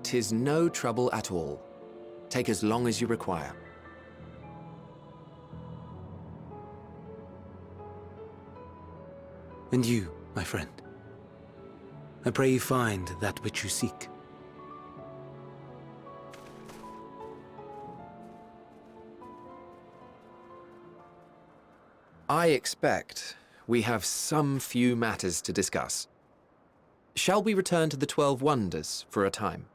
'Tis no trouble at all. Take as long as you require. And you, my friend, I pray you find that which you seek. I expect we have some few matters to discuss. Shall we return to the 12 Wonders for a time?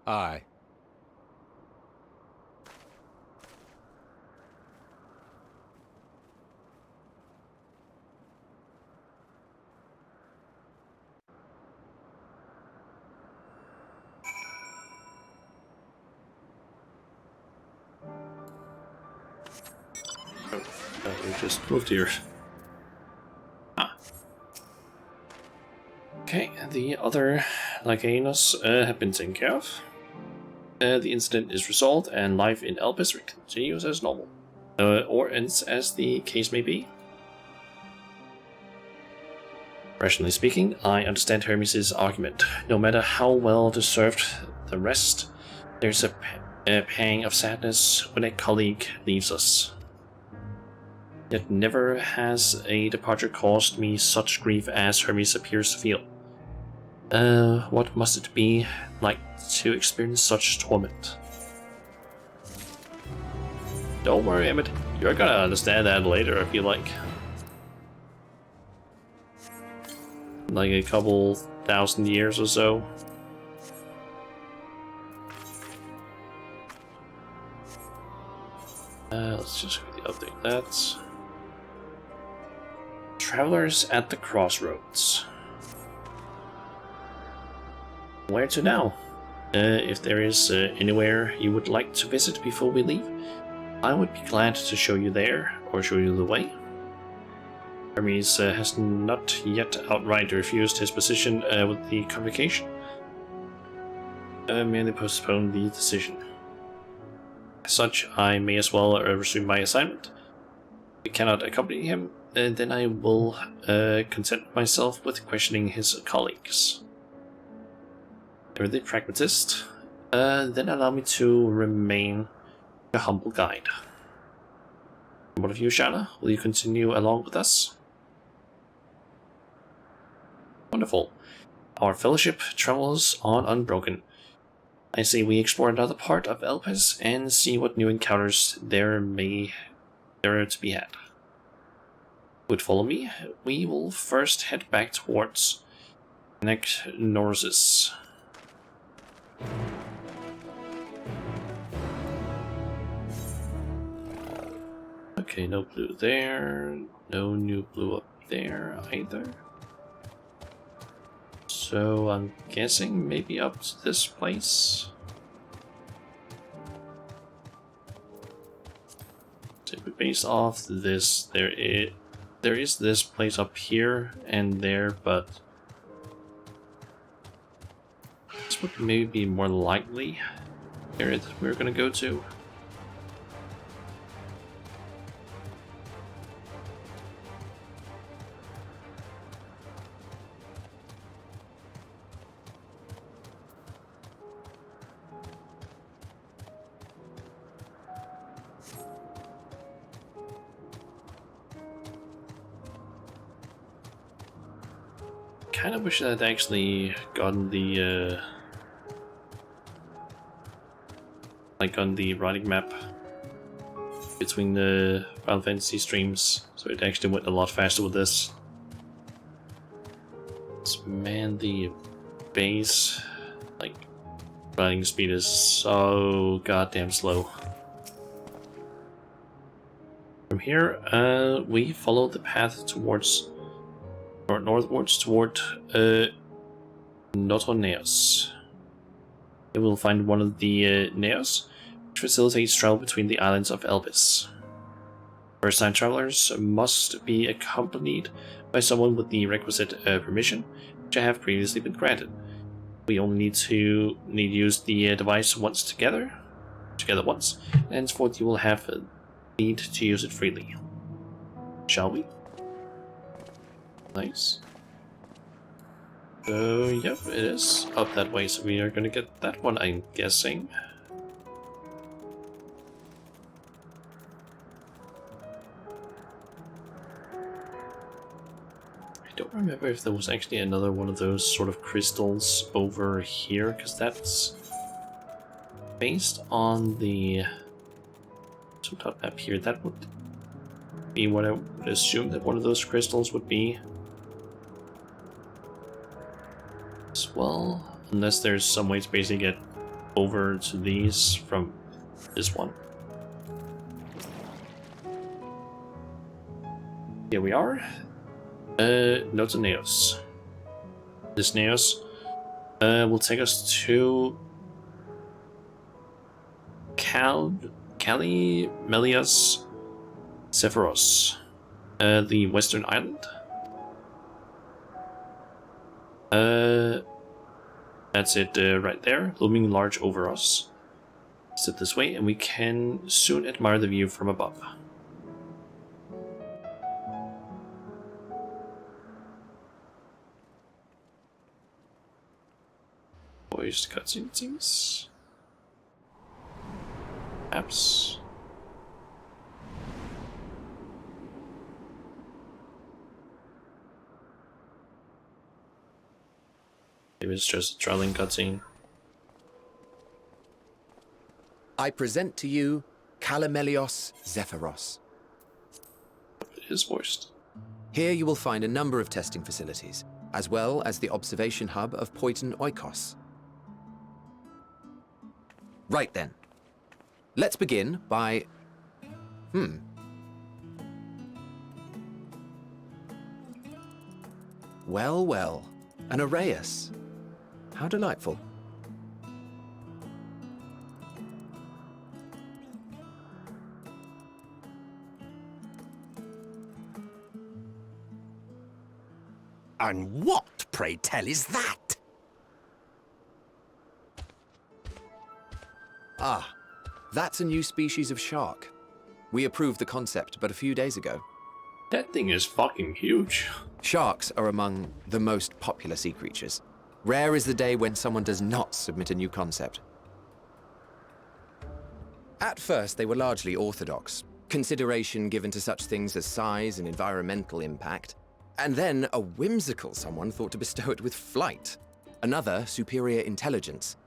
Aye. We just moved here. Ah. Okay, the other Lycanos have been taken care of. The incident is resolved and life in Elpis continues as normal. Or ends as the case may be. Rationally speaking, I understand Hermes' argument. No matter how well deserved the rest, there's a pang of sadness when a colleague leaves us. Yet never has a departure caused me such grief as Hermes appears to feel. What must it be like to experience such torment? Don't worry, Emmett. You're gonna understand that later, I feel like. Like a couple thousand years or so. Let's just quickly update that. Travelers at the crossroads. Where to now? If there is anywhere you would like to visit before we leave, I would be glad to show you there, or show you the way. Hermes has not yet outright refused his position with the convocation. Merely postponed the decision. As such, I may as well resume my assignment. If we cannot accompany him, then I will content myself with questioning his colleagues. You're the pragmatist. Then allow me to remain a humble guide. What of you, Shanna? Will you continue along with us? Wonderful. Our fellowship travels on unbroken. I say we explore another part of Elpis and see what new encounters there are to be had. Would follow me? We will first head back towards Neknorsis. Okay, no blue there, no new blue up there either. So I'm guessing maybe up to this place. So if we base off this, there is this place up here and there, but this would maybe be more likely area that we're gonna go to. Kind of wish I'd actually gotten the like on the routing map between the Final Fantasy streams, so it actually went a lot faster with this. Man, the base like routing speed is so goddamn slow. From here, we follow the path towards northwards toward Notoneos. You will find one of the Neos, which facilitates travel between the islands of Elpis. First-time travelers must be accompanied by someone with the requisite permission, which I have previously been granted. We only need to use the device together once, and henceforth you will have need to use it freely. Shall we? Nice. So, yep, it is up that way, so we are gonna get that one, I'm guessing. I don't remember if there was actually another one of those sort of crystals over here, because that's based on the top map here. That would be what I would assume that one of those crystals would be. As well, unless there's some way to basically get over to these from this one. Here we are. Notoneos. This Neos will take us to Calimelius Sephiros, the western island. That's it right there, looming large over us. Sit this way and we can soon admire the view from above. Voice cutscene it seems. Perhaps. Maybe it's just a traveling cutscene. I present to you Calimelios Zephyros. It is voiced. Here you will find a number of testing facilities, as well as the observation hub of Poiton Oikos. Right then. Let's begin by... Well, well. An Arrhaeus. How delightful. And what, pray tell, is that? Ah, that's a new species of shark. We approved the concept but a few days ago. That thing is fucking huge. Sharks are among the most popular sea creatures. Rare is the day when someone does not submit a new concept. At first, they were largely orthodox, consideration given to such things as size and environmental impact, and then a whimsical someone thought to bestow it with flight, another superior intelligence.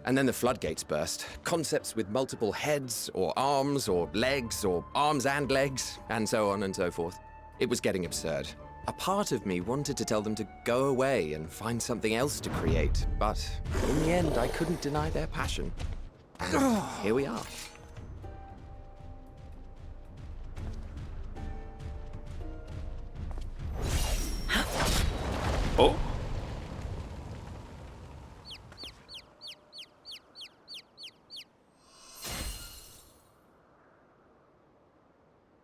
And then the floodgates burst, concepts with multiple heads, or arms and legs, and so on and so forth. It was getting absurd. A part of me wanted to tell them to go away and find something else to create, but in the end, I couldn't deny their passion. And here we are. Oh.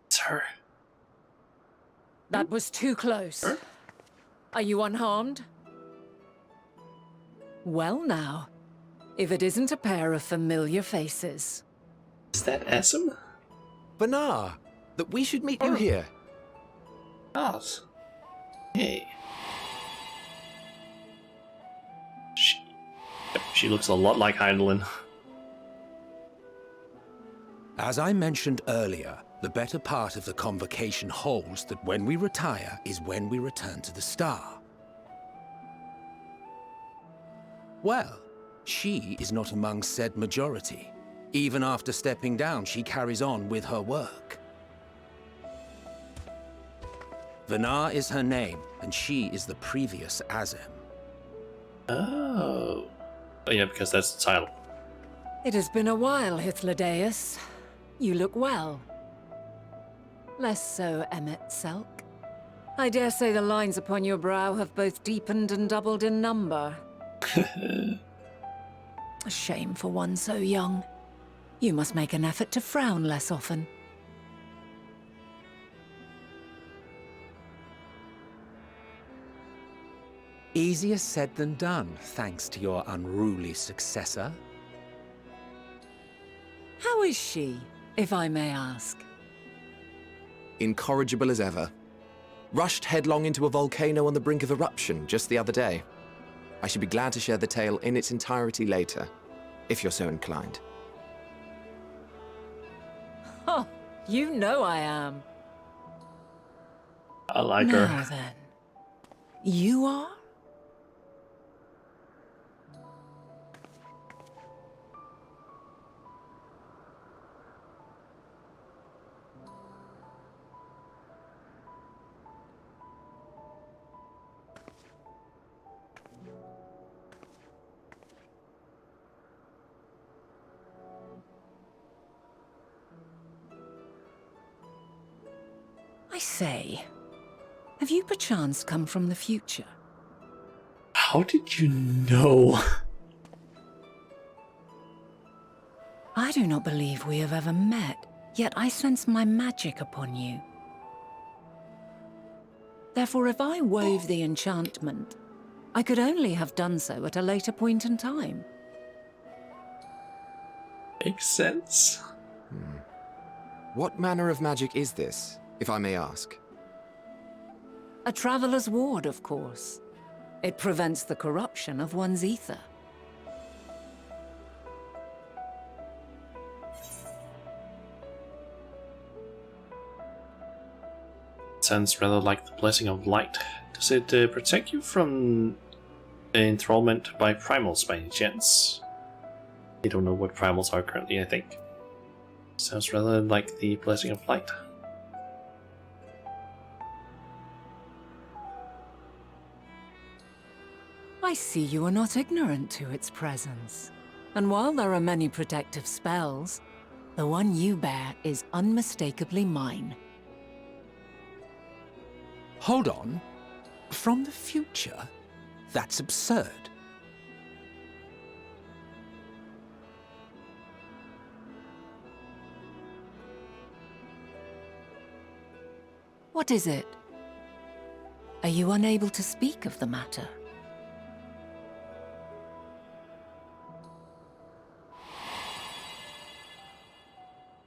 It's her. That was too close. Her? Are you unharmed? Well now, if it isn't a pair of familiar faces. Is that Assam? Banar, that we should meet you here. Us. Hey. She looks a lot like Heidelin. As I mentioned earlier, the better part of the convocation holds that when we retire is when we return to the star. Well, she is not among said majority. Even after stepping down, she carries on with her work. Vanar is her name, and she is the previous Azem. Oh. Oh yeah, because that's the title. It has been a while, Hythlodaeus. You look well. Less so, Emmet Selk. I dare say the lines upon your brow have both deepened and doubled in number. A shame for one so young. You must make an effort to frown less often. Easier said than done, thanks to your unruly successor. How is she, if I may ask? Incorrigible as ever. Rushed headlong into a volcano on the brink of eruption just the other day. I should be glad to share the tale in its entirety later, if you're so inclined. Oh, you know I am. I like Now her. then, you are? I say, have you perchance come from the future? How did you know? I do not believe we have ever met, yet I sense my magic upon you. Therefore, if I wove the enchantment, I could only have done so at a later point in time. Makes sense. What manner of magic is this, if I may ask? A traveler's ward, of course. It prevents the corruption of one's ether. Sounds rather like the blessing of light. Does it protect you from enthrallment by primals by any chance? I don't know what primals are currently, I think. Sounds rather like the blessing of light. I see you are not ignorant to its presence. And while there are many protective spells, the one you bear is unmistakably mine. Hold on. From the future? That's absurd. What is it? Are you unable to speak of the matter?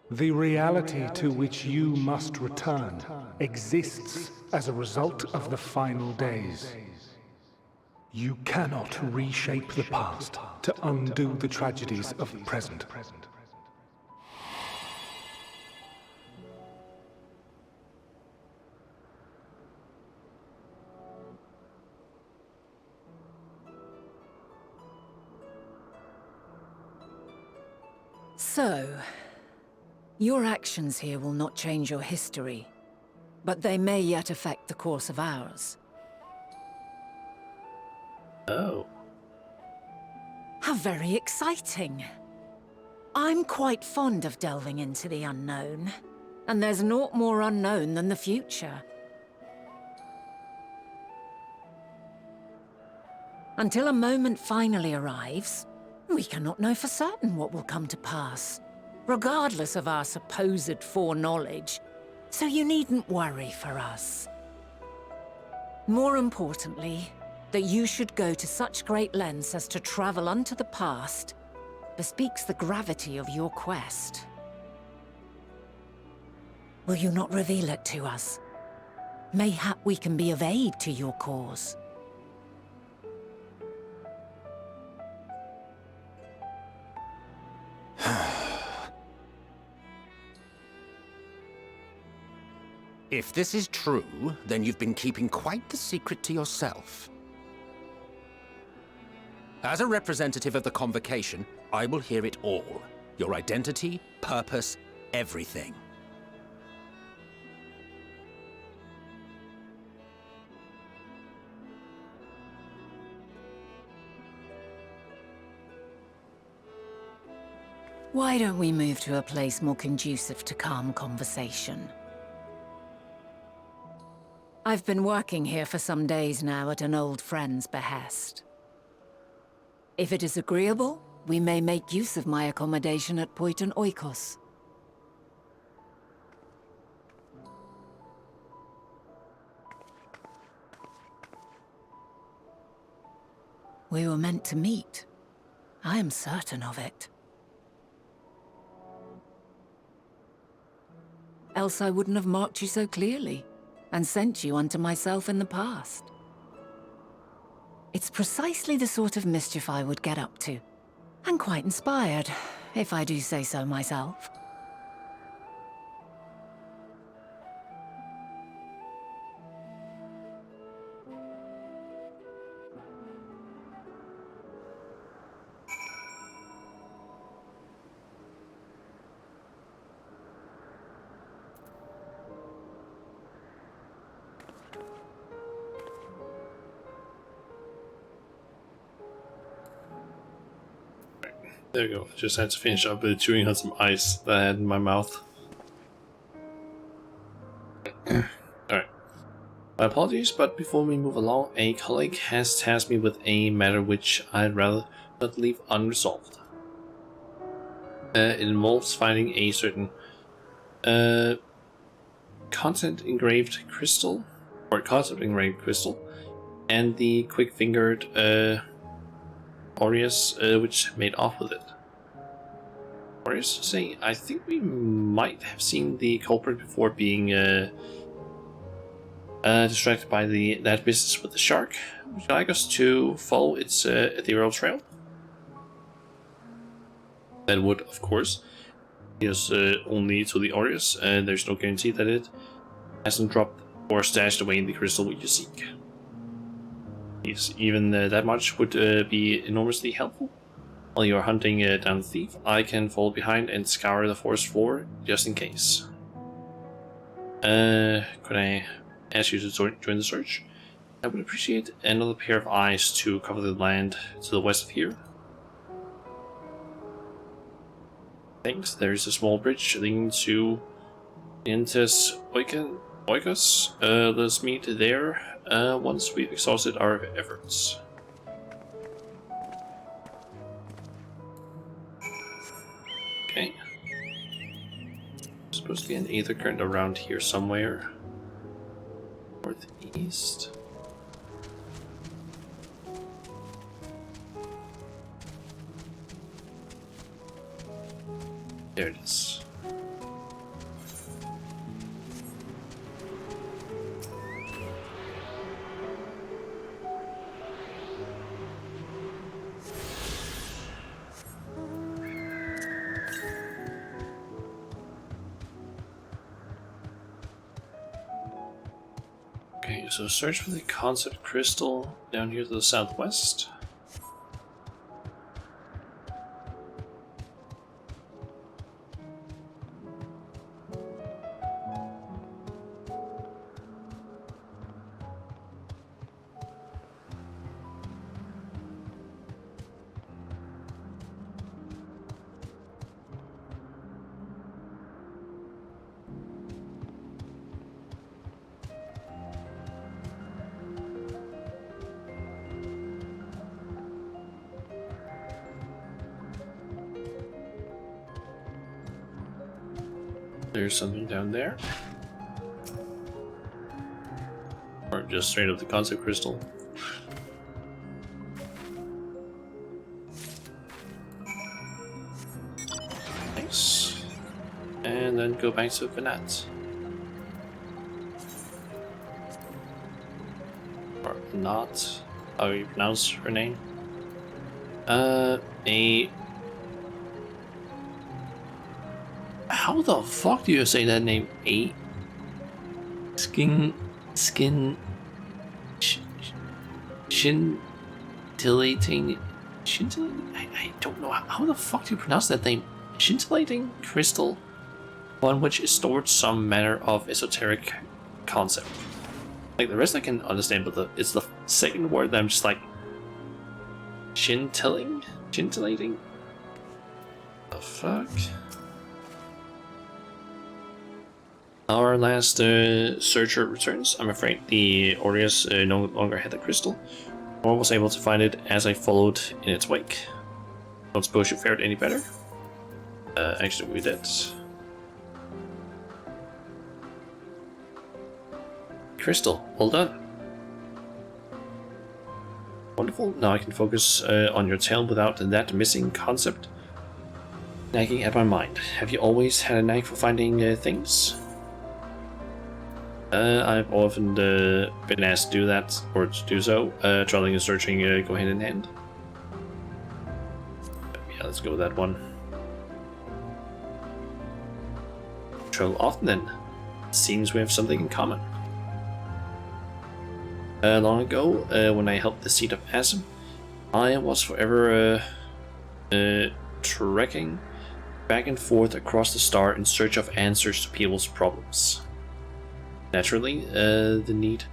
The reality to which you must return exists as a result of the final days. You cannot reshape the past to undo the tragedies of the present. So, your actions here will not change your history, but they may yet affect the course of ours. Oh. How very exciting. I'm quite fond of delving into the unknown, and there's naught more unknown than the future. Until a moment finally arrives, we cannot know for certain what will come to pass, regardless of our supposed foreknowledge, so you needn't worry for us. More importantly, that you should go to such great lengths as to travel unto the past bespeaks the gravity of your quest. Will you not reveal it to us? Mayhap we can be of aid to your cause. If this is true, then you've been keeping quite the secret to yourself. As a representative of the Convocation, I will hear it all. Your identity, purpose, everything. Why don't we move to a place more conducive to calm conversation? I've been working here for some days now at an old friend's behest. If it is agreeable, we may make use of my accommodation at Poiton Oikos. We were meant to meet. I am certain of it. Else I wouldn't have marked you so clearly and sent you unto myself in the past. It's precisely the sort of mischief I would get up to, and quite inspired, if I do say so myself. There we go. I just had to finish up chewing on some ice that I had in my mouth. Alright. My apologies, but before we move along, a colleague has tasked me with a matter which I'd rather not leave unresolved. It involves finding a certain concept engraved crystal, and the quick-fingered Aureus, which made off with it. Aureus to say, I think we might have seen the culprit before being distracted by that business with the shark. Would you like us to follow its ethereal trail? That would, of course, lead us only to the Aureus, and there's no guarantee that it hasn't dropped or stashed away in the crystal you seek. Yes, even that much would be enormously helpful. While you are hunting down the thief, I can fall behind and scour the forest floor just in case. Could I ask you to join the search? I would appreciate another pair of eyes to cover the land to the west of here. Thanks. There is a small bridge leading to Intes Oikos. Let's meet there once we've exhausted our efforts. Okay. Supposed to be an aether current around here somewhere. Northeast. There it is. Okay, so search for the concept crystal down here to the southwest. There's something down there. Or just straight up the concept crystal. Nice. And then go back to Vanat. Or not. How you pronounce her name? How the fuck do you say that name? Scintillating, I don't know, how the fuck do you pronounce that name? Scintillating crystal, on which is stored some manner of esoteric concept. Like, the rest I can understand, but it's the second word that I'm just like, scintillating? The fuck? Our last searcher returns. I'm afraid the Aureus no longer had the crystal, or was able to find it as I followed in its wake. Don't suppose you fared any better? Actually, we did. Crystal, well done. Wonderful. Now I can focus on your tale without that missing concept nagging at my mind. Have you always had a knack for finding things? I've often been asked to do that, or to do so. Traveling and searching go hand in hand. Yeah, let's go with that one. Travel often then. Seems we have something in common. Long ago, when I helped the Seed of Asim, I was forever trekking back and forth across the star in search of answers to people's problems. Naturally, the need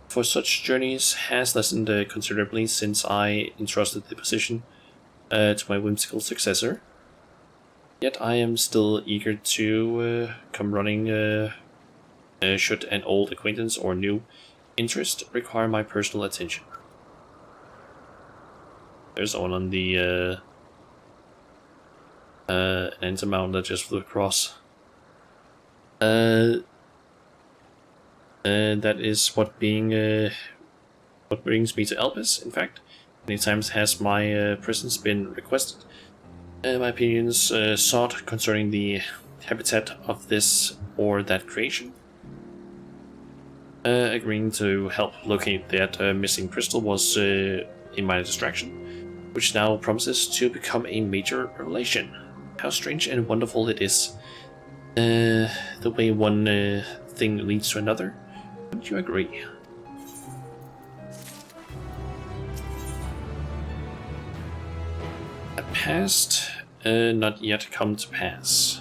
for such journeys has lessened considerably since I entrusted the position to my whimsical successor. Yet I am still eager to come running should an old acquaintance or new interest require my personal attention. There's someone on the Enter Mountain that just flew across. That is what brings me to Elpis. In fact, many times has my presence been requested. My opinions sought concerning the habitat of this or that creation. Agreeing to help locate that missing crystal was a minor distraction, which now promises to become a major revelation. How strange and wonderful it is, the way one thing leads to another. Wouldn't you agree? A past not yet come to pass.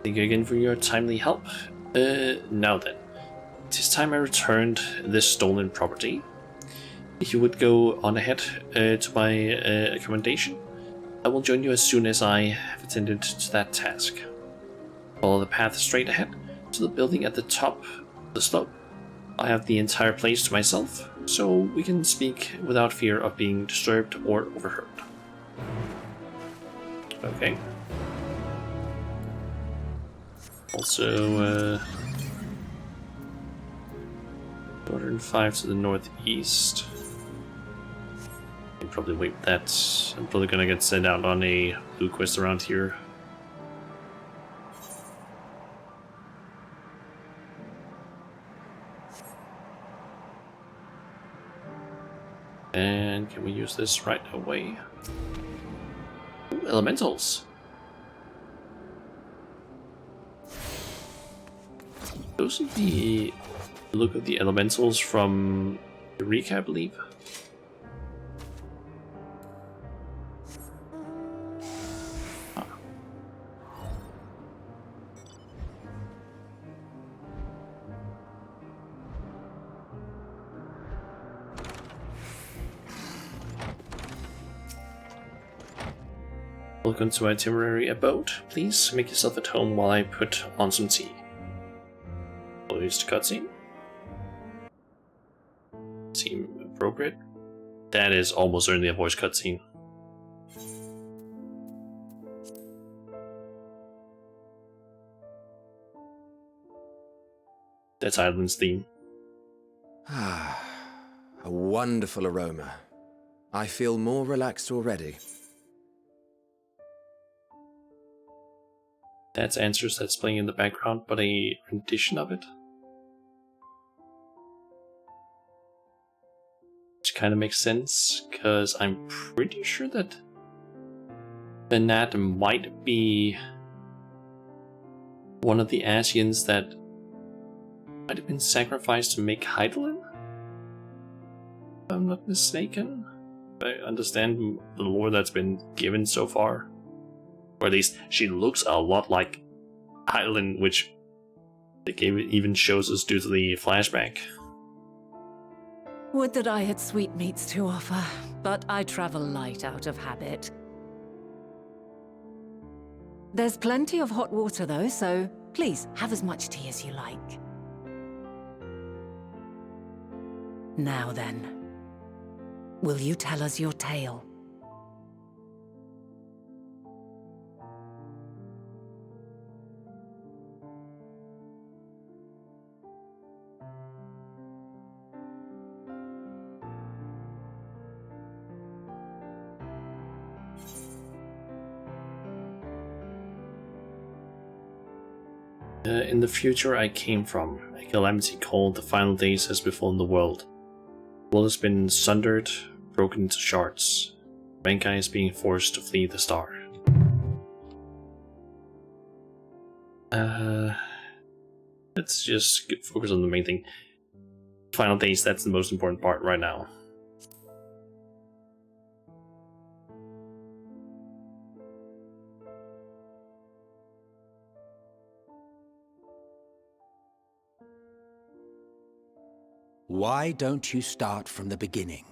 Thank you again for your timely help. Now then, it is time I returned this stolen property. If you would go on ahead to my accommodation, I will join you as soon as I have attended to that task. Follow the path straight ahead to the building at the top of the slope. I have the entire place to myself, so we can speak without fear of being disturbed or overheard. Okay. Also, 205 to the northeast. can probably wait that. I'm probably gonna get sent out on a blue quest around here. And can we use this right away? Ooh, elementals. Those are the look of the elementals from Eureka, I believe. Welcome to my temporary abode. Please make yourself at home while I put on some tea. Close to cutscene. Seem appropriate. That is almost certainly a voice cutscene. That's Island's theme. Ah, a wonderful aroma. I feel more relaxed already. That's Answers that's playing in the background, but a rendition of it. Which kind of makes sense, because I'm pretty sure that Banat might be one of the Asians that might have been sacrificed to make Heidelin? If I'm not mistaken. I understand the lore that's been given so far. Or at least she looks a lot like Heidelin, which the game even shows us due to the flashback. Would that I had sweetmeats to offer, but I travel light out of habit. There's plenty of hot water though, so please have as much tea as you like. Now then, will you tell us your tale? In the future I came from, a calamity called the Final Days has befallen the world. The world has been sundered, broken into shards. Mankind is being forced to flee the star. Let's just focus on the main thing. Final Days, that's the most important part right now. Why don't you start from the beginning?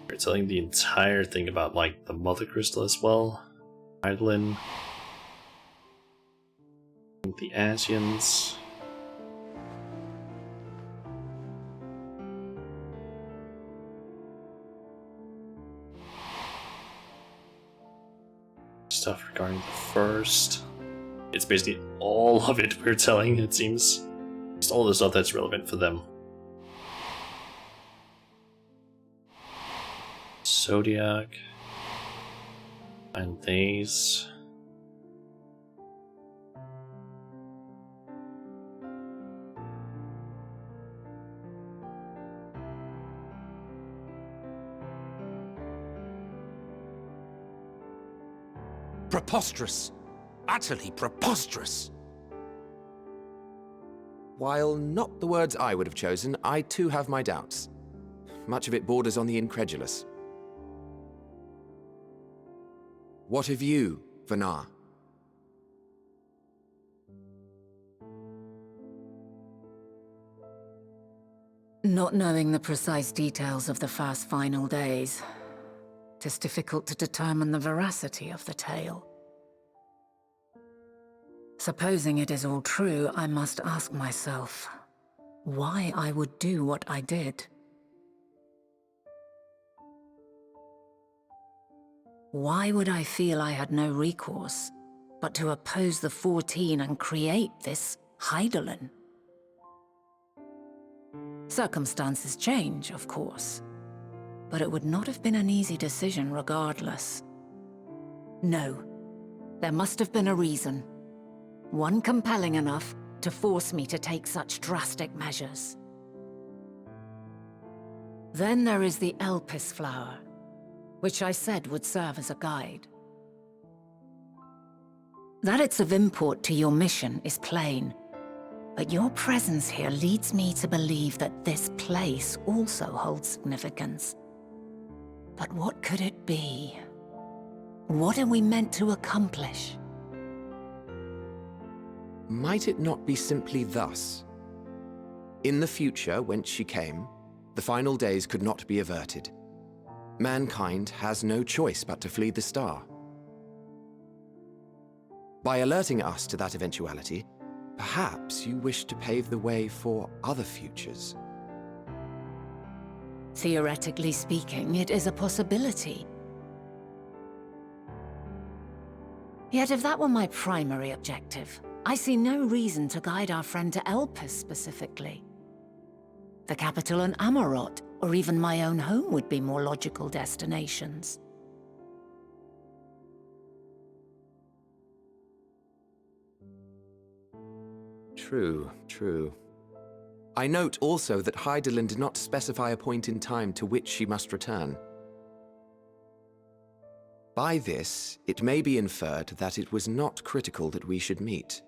We're telling the entire thing about, like, the Mother Crystal as well. Heidelin. The Asians. Stuff regarding the first. It's basically all of it we're telling, it seems. Just all the stuff that's relevant for them. Zodiac. And these. Preposterous! Utterly preposterous! While not the words I would have chosen, I too have my doubts. Much of it borders on the incredulous. What of you, Vanar? Not knowing the precise details of the first final days, it is difficult to determine the veracity of the tale. Supposing it is all true, I must ask myself why I would do what I did. Why would I feel I had no recourse but to oppose the 14 and create this Hydaelyn? Circumstances change, of course, but it would not have been an easy decision regardless. No, there must have been a reason. One compelling enough to force me to take such drastic measures. Then there is the Elpis flower, which I said would serve as a guide. That it's of import to your mission is plain, but your presence here leads me to believe that this place also holds significance. But what could it be? What are we meant to accomplish? Might it not be simply thus? In the future, whence she came, the final days could not be averted. Mankind has no choice but to flee the star. By alerting us to that eventuality, perhaps you wish to pave the way for other futures. Theoretically speaking, it is a possibility. Yet if that were my primary objective, I see no reason to guide our friend to Elpis specifically. The capital and Amarot, or even my own home would be more logical destinations. True, true. I note also that Hydaelyn did not specify a point in time to which she must return. By this, it may be inferred that it was not critical that we should meet.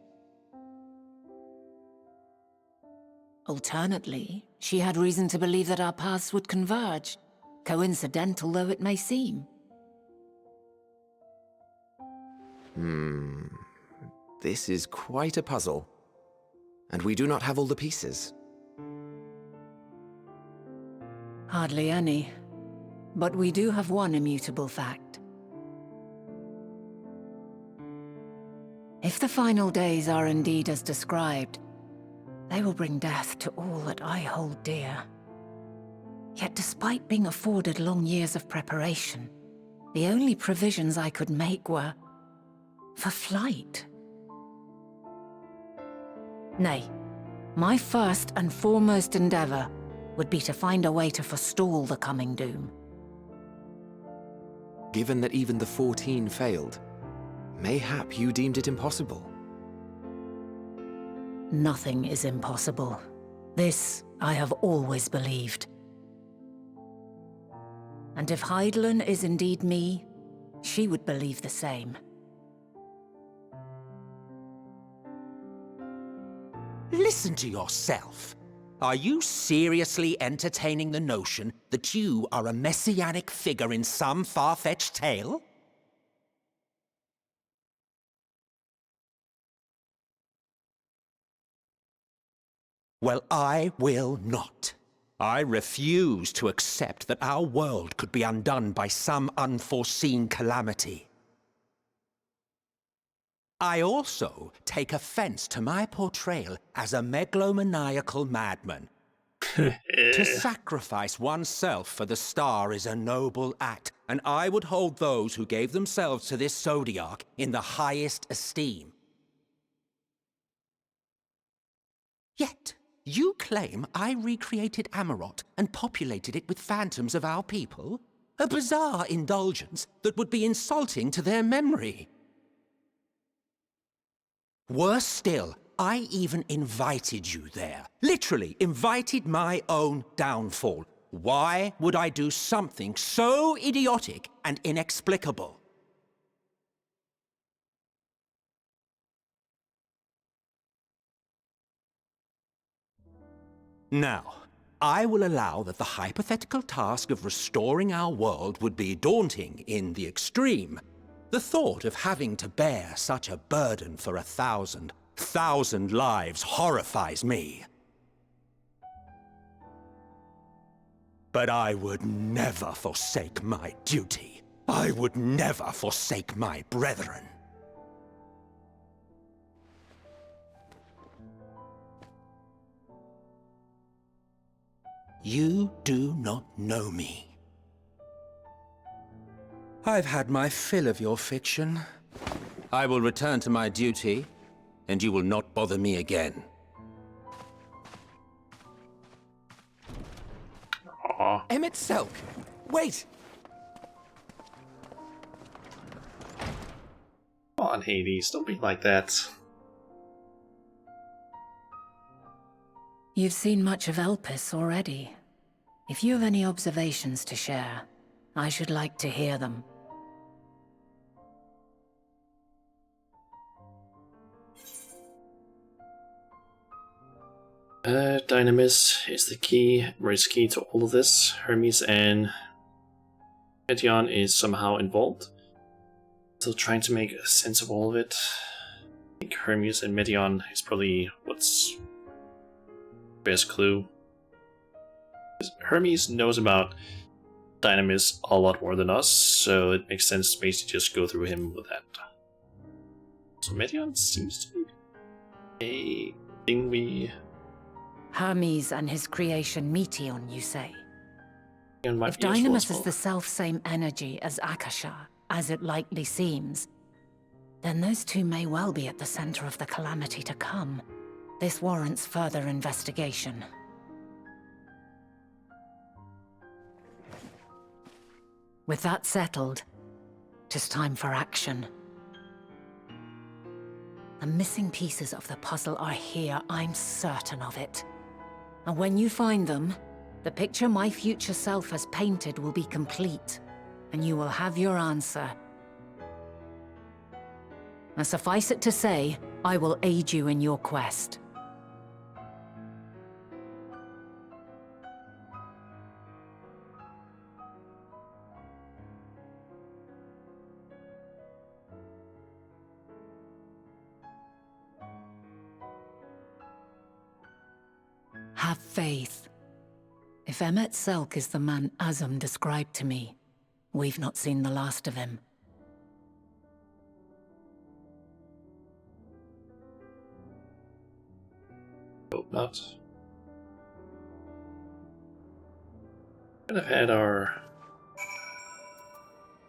Alternately, she had reason to believe that our paths would converge, coincidental though it may seem. This is quite a puzzle, and we do not have all the pieces. Hardly any, but we do have one immutable fact. If the final days are indeed as described, they will bring death to all that I hold dear. Yet despite being afforded long years of preparation, the only provisions I could make were for flight. Nay, my first and foremost endeavor would be to find a way to forestall the coming doom. Given that even the 14 failed, mayhap you deemed it impossible. Nothing is impossible. This I have always believed. And if Hydaelyn is indeed me, she would believe the same. Listen to yourself. Are you seriously entertaining the notion that you are a messianic figure in some far-fetched tale? Well, I will not. I refuse to accept that our world could be undone by some unforeseen calamity. I also take offense to my portrayal as a megalomaniacal madman. To sacrifice oneself for the star is a noble act, and I would hold those who gave themselves to this zodiac in the highest esteem. Yet, you claim I recreated Amarot and populated it with phantoms of our people? A bizarre indulgence that would be insulting to their memory. Worse still, I even invited you there. Literally invited my own downfall. Why would I do something so idiotic and inexplicable? Now, I will allow that the hypothetical task of restoring our world would be daunting in the extreme. The thought of having to bear such a burden for 1,000 lives horrifies me. But I would never forsake my duty. I would never forsake my brethren. You do not know me. I've had my fill of your fiction. I will return to my duty, and you will not bother me again. Aw. Emmett Selk! Wait! Come on, Hades, don't be like that. You've seen much of Elpis already. If you have any observations to share, I should like to hear them. Dynamis is the key, or is key to all of this. Hermes and Meteon is somehow involved. Still trying to make sense of all of it. I think Hermes and Meteon is probably what's best clue. Hermes knows about Dynamis a lot more than us, so it makes sense to basically just go through him with that. So Meteon seems to be a thing we... Hermes and his creation Meteon, you say? If Dynamis is the self-same energy as Akasha, as it likely seems, then those two may well be at the center of the calamity to come. This warrants further investigation. With that settled, tis time for action. The missing pieces of the puzzle are here, I'm certain of it. And when you find them, the picture my future self has painted will be complete, and you will have your answer. And suffice it to say, I will aid you in your quest. Have faith. If Emmett Selk is the man Azum described to me, we've not seen the last of him. Hope not. Could have had our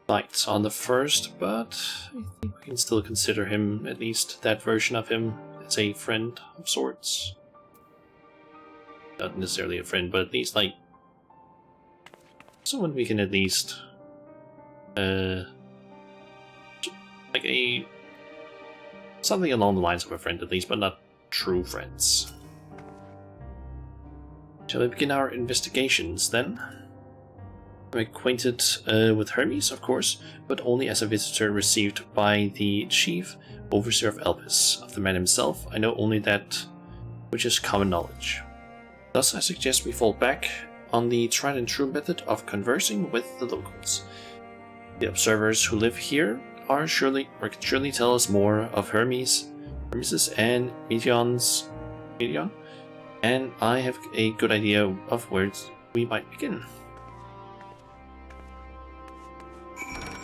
lights on the first, but I think we can still consider him, at least that version of him, as a friend of sorts. Not necessarily a friend, but at least like someone we can at least like a something along the lines of a friend at least, but not true friends. Shall we begin our investigations then? I'm acquainted with Hermes, of course, but only as a visitor received by the chief overseer of Elpis. Of the man himself, I know only that which is common knowledge. Thus, I suggest we fall back on the tried and true method of conversing with the locals. The observers who live here can surely tell us more of Hermes and Meteon, and I have a good idea of where we might begin.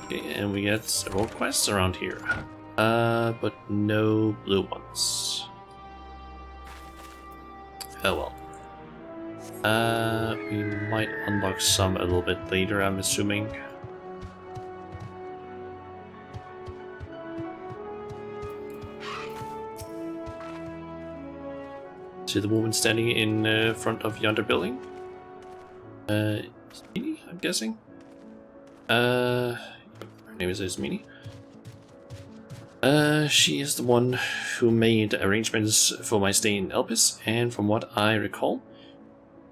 Okay, and we get several quests around here, but no blue ones. Oh well. We might unlock some a little bit later, I'm assuming. See the woman standing in front of yonder building? Ismini, I'm guessing? Her name is Ismini. She is the one who made arrangements for my stay in Elpis, and from what I recall,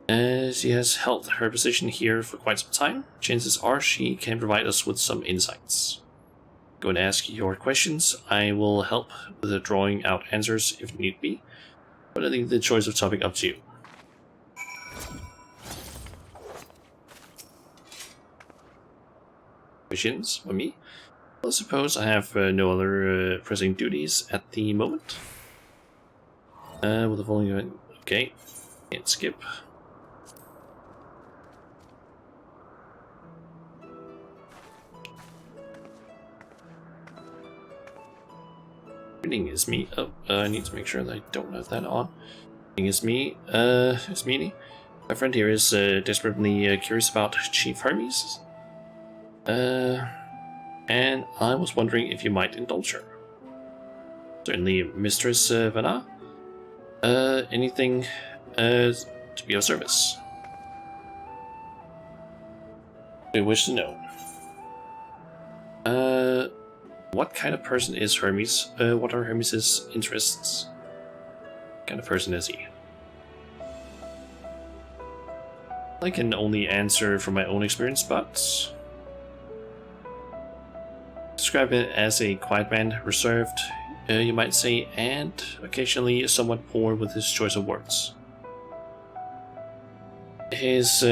she has held her position here for quite some time. Chances are she can provide us with some insights. Go and ask your questions. I will help with drawing out answers if need be, but I leave the choice of topic up to you. Questions for me? Well, I suppose I have no other pressing duties at the moment. With the following... Okay, can't skip. Greeting is me. Oh, I need to make sure that I don't have that on. Greeting is me. It's Meanie. My friend here is desperately curious about Chief Hermes. And I was wondering if you might indulge her. Certainly, Mistress Vanna. Anything to be of service? We wish to know. What kind of person is Hermes? What are Hermes' interests? What kind of person is he? I can only answer from my own experience, but describe it as a quiet man, reserved, you might say, and occasionally somewhat poor with his choice of words. His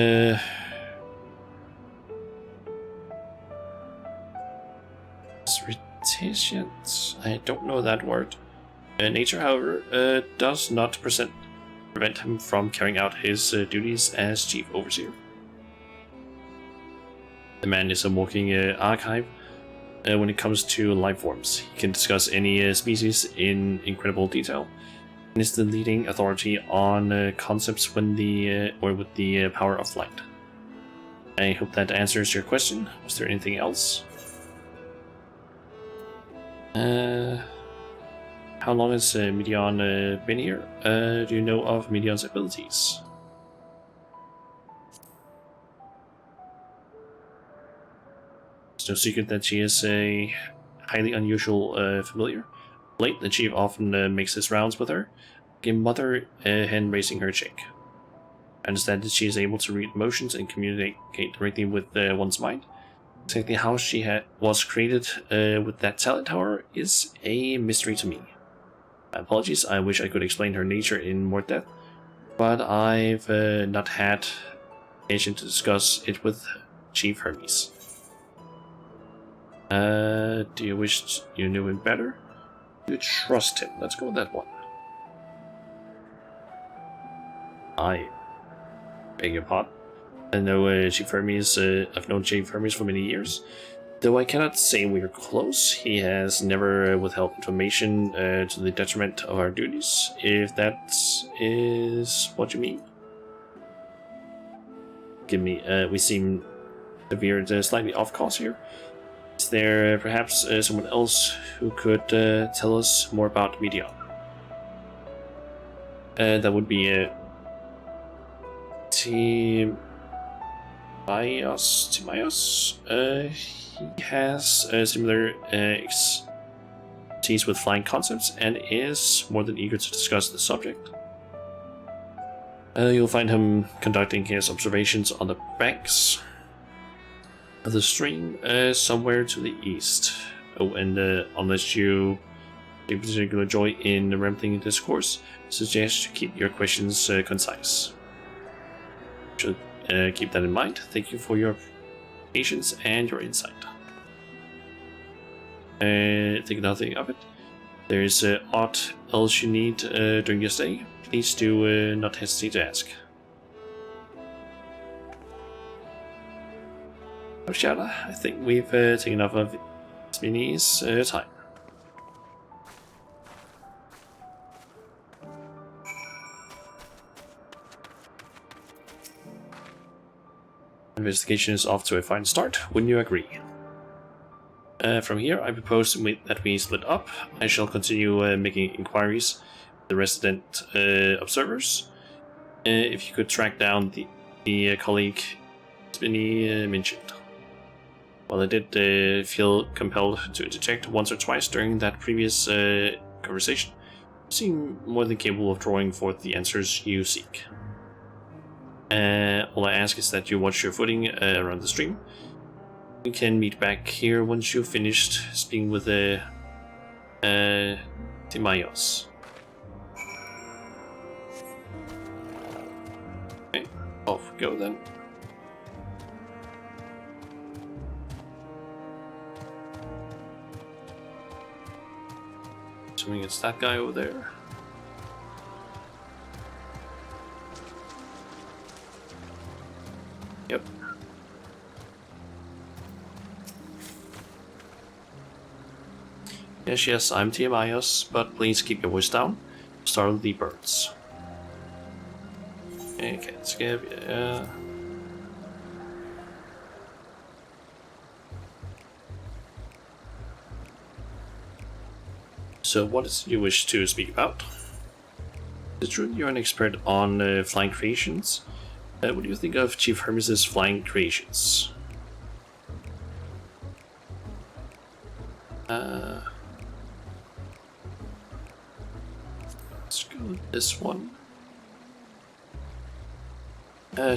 reticent, I don't know that word. Nature, however, does not prevent him from carrying out his duties as chief overseer. The man is a walking archive when it comes to life forms. He can discuss any species in incredible detail, and is the leading authority on concepts when with the power of light. I hope that answers your question. Was there anything else? How long has Midian been here? Do you know of Midian's abilities? It's no secret that she is a highly unusual familiar. Late, the chief often makes his rounds with her, like a mother hen raising her chick. I understand that she is able to read emotions and communicate directly with one's mind. Exactly how she was created with that talent, however, is a mystery to me. My apologies, I wish I could explain her nature in more depth, but I've not had occasion to discuss it with Chief Hermes. Do you wish you knew him better? Do you trust him? Let's go with that one. I beg your pardon. I know Chief Hermes, I've known Chief Hermes for many years. Though I cannot say we are close, he has never withheld information to the detriment of our duties, if that is what you mean. We seem to veer slightly off course here. Is there perhaps someone else who could tell us more about Midian? That would be Timaeus. He has a similar expertise with flying concepts and is more than eager to discuss the subject. You'll find him conducting his observations on the banks of the stream somewhere to the east. Oh, and unless you take particular joy in rambling discourse, I suggest you keep your questions concise. Should keep that in mind. Thank you for your patience and your insight. Think nothing of it. There is aught else you need during your stay, please do not hesitate to ask. Oh, Shala, I think we've taken enough of Minnie's time. Investigation is off to a fine start, wouldn't you agree? From here, I propose that we split up. I shall continue making inquiries with the resident observers. If you could track down the colleague Spinny mentioned. While I did feel compelled to detect once or twice during that previous conversation, you seem more than capable of drawing forth the answers you seek. All I ask is that you watch your footing around the stream. We can meet back here once you've finished speaking with Timaeus. Okay, off we go then. Assuming it's that guy over there. Yep. Yes, I'm Tiamios, but please keep your voice down. Startle the birds. Okay, skip, yeah. So, what is you wish to speak about? Is it true you're an expert on flying creations? What do you think of Chief Hermes' flying creations? Let's go with this one.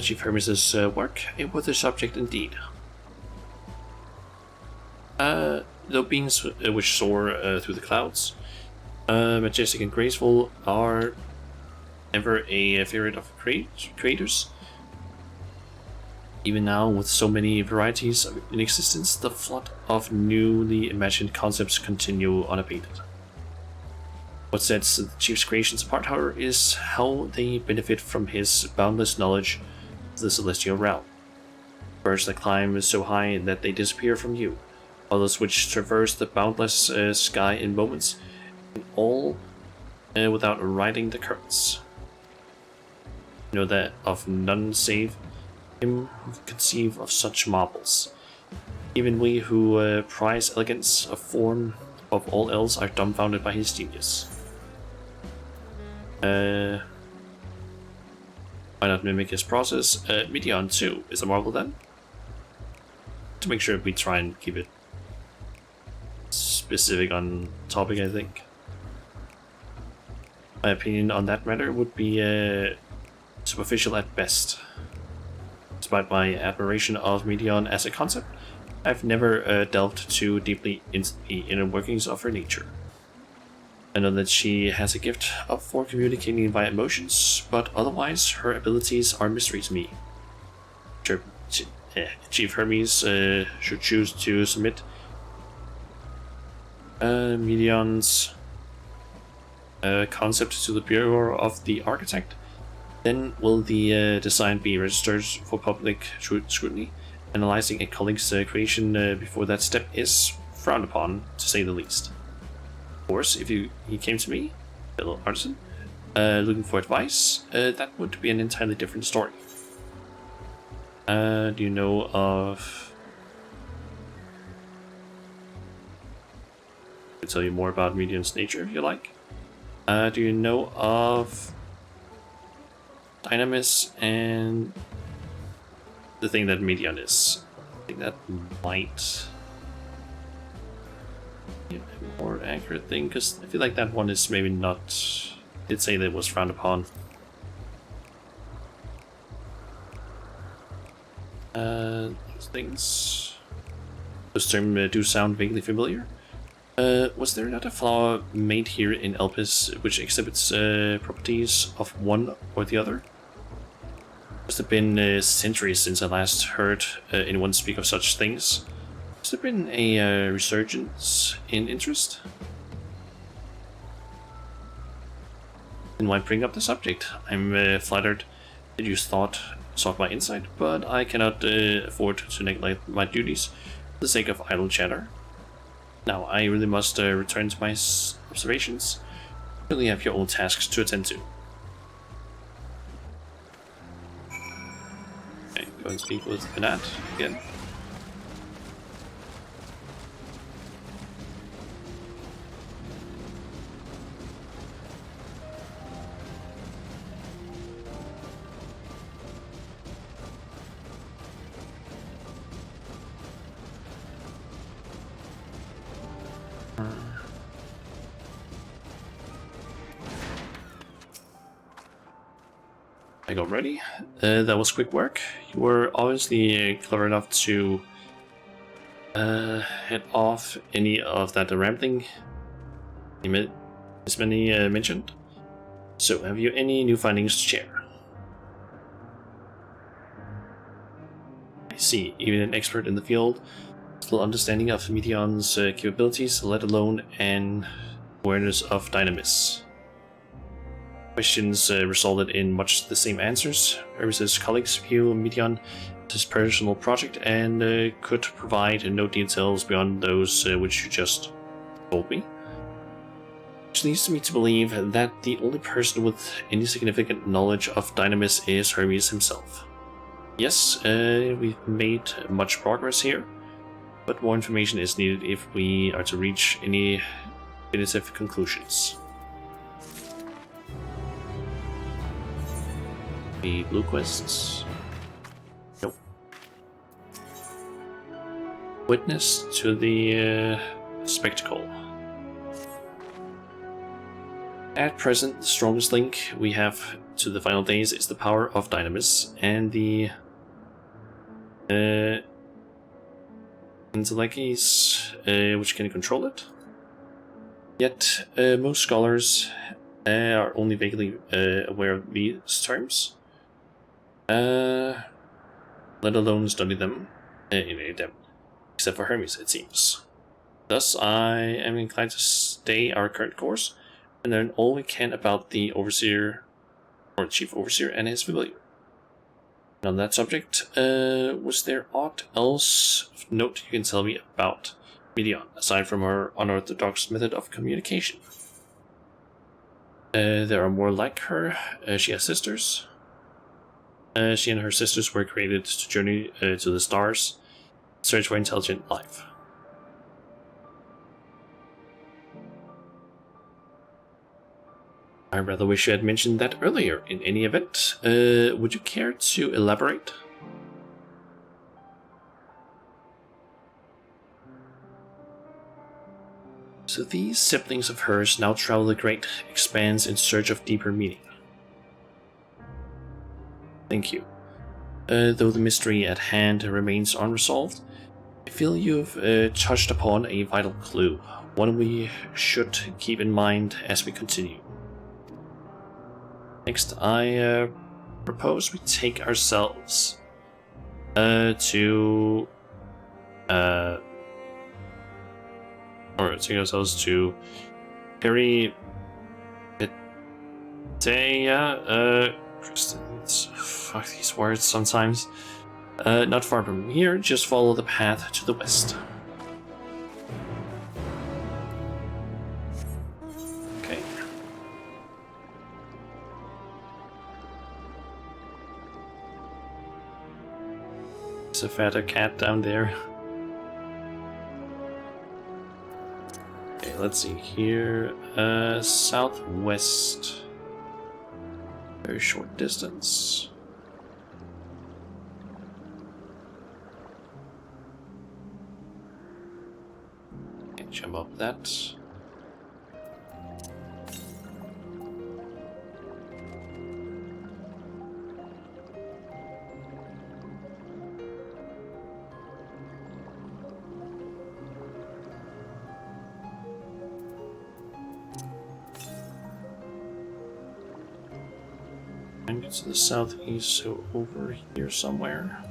Chief Hermes' work, a worthy subject indeed. Though beings which soar through the clouds, majestic and graceful, are never a favorite of creators. Even now, with so many varieties in existence, the flood of newly imagined concepts continue unabated. What sets the Chief's creations apart, however, is how they benefit from his boundless knowledge of the celestial realm. Birds that climb so high that they disappear from view, others which traverse the boundless sky in moments, and all without riding the currents. You know that of none save him who can conceive of such marvels. Even we who prize elegance of form above all else are dumbfounded by his genius. Why not mimic his process? Meteon too is a marvel then. To make sure we try and keep it specific on topic, I think. My opinion on that matter would be superficial at best. Despite my admiration of Meteon as a concept, I've never delved too deeply into the inner workings of her nature. I know that she has a gift for communicating via emotions, but otherwise her abilities are mystery to me. Chief Hermes should choose to submit Meteon's concept to the Bureau of the Architect. Then will the design be registered for public scrutiny? Analyzing a colleague's creation before that step is frowned upon, to say the least. Of course, if he came to me, fellow artisan, looking for advice, that would be an entirely different story. Do you know of... I can tell you more about Meteon's nature if you like. Do you know of Dynamis and the thing that Meteon is? I think that might be a more accurate thing, because I feel like that one is maybe not... Did say that it was frowned upon. Those things... Those terms do sound vaguely familiar. Was there not a flower made here in Elpis which exhibits properties of one or the other? Must have been centuries since I last heard anyone speak of such things. Has there been a resurgence in interest? Then why bring up the subject? I'm flattered that you sought my insight, but I cannot afford to neglect my duties for the sake of idle chatter. Now, I really must return to my observations. You really have your own tasks to attend to. Okay, go and speak with Benat again. I got ready. That was quick work. You were obviously clever enough to head off any of that rambling as many mentioned. So, have you any new findings to share? I see. Even an expert in the field, little understanding of Meteon's capabilities, let alone an awareness of Dynamis. Questions resulted in much the same answers. Hermes' colleagues view Meteon as his personal project and could provide no details beyond those which you just told me. Which leads me to believe that the only person with any significant knowledge of Dynamis is Hermes himself. Yes, we've made much progress here, but more information is needed if we are to reach any definitive conclusions. The blue quests? Nope. Witness to the spectacle. At present, the strongest link we have to the final days is the power of Dynamis and the intellects which can control it. Yet, most scholars are only vaguely aware of these terms, let alone study them in any depth, except for Hermes, it seems. Thus, I am inclined to stay our current course and learn all we can about the Overseer, or Chief Overseer, and his familiar. And on that subject, was there aught else of note you can tell me about Medion, aside from her unorthodox method of communication? There are more like her. She has sisters. She and her sisters were created to journey to the stars, search for intelligent life. I rather wish you had mentioned that earlier. In any event, would you care to elaborate? So these siblings of hers now travel the great expanse in search of deeper meaning. Thank you. Though the mystery at hand remains unresolved, I feel you've touched upon a vital clue, one we should keep in mind as we continue. Next, I propose we take ourselves to Peripeteia, fuck these words sometimes. Not far from here, just follow the path to the west. Okay. There's a fatter cat down there. Okay, let's see here. Southwest. Very short distance. Can't jump up that. And get to the southeast, so over here somewhere.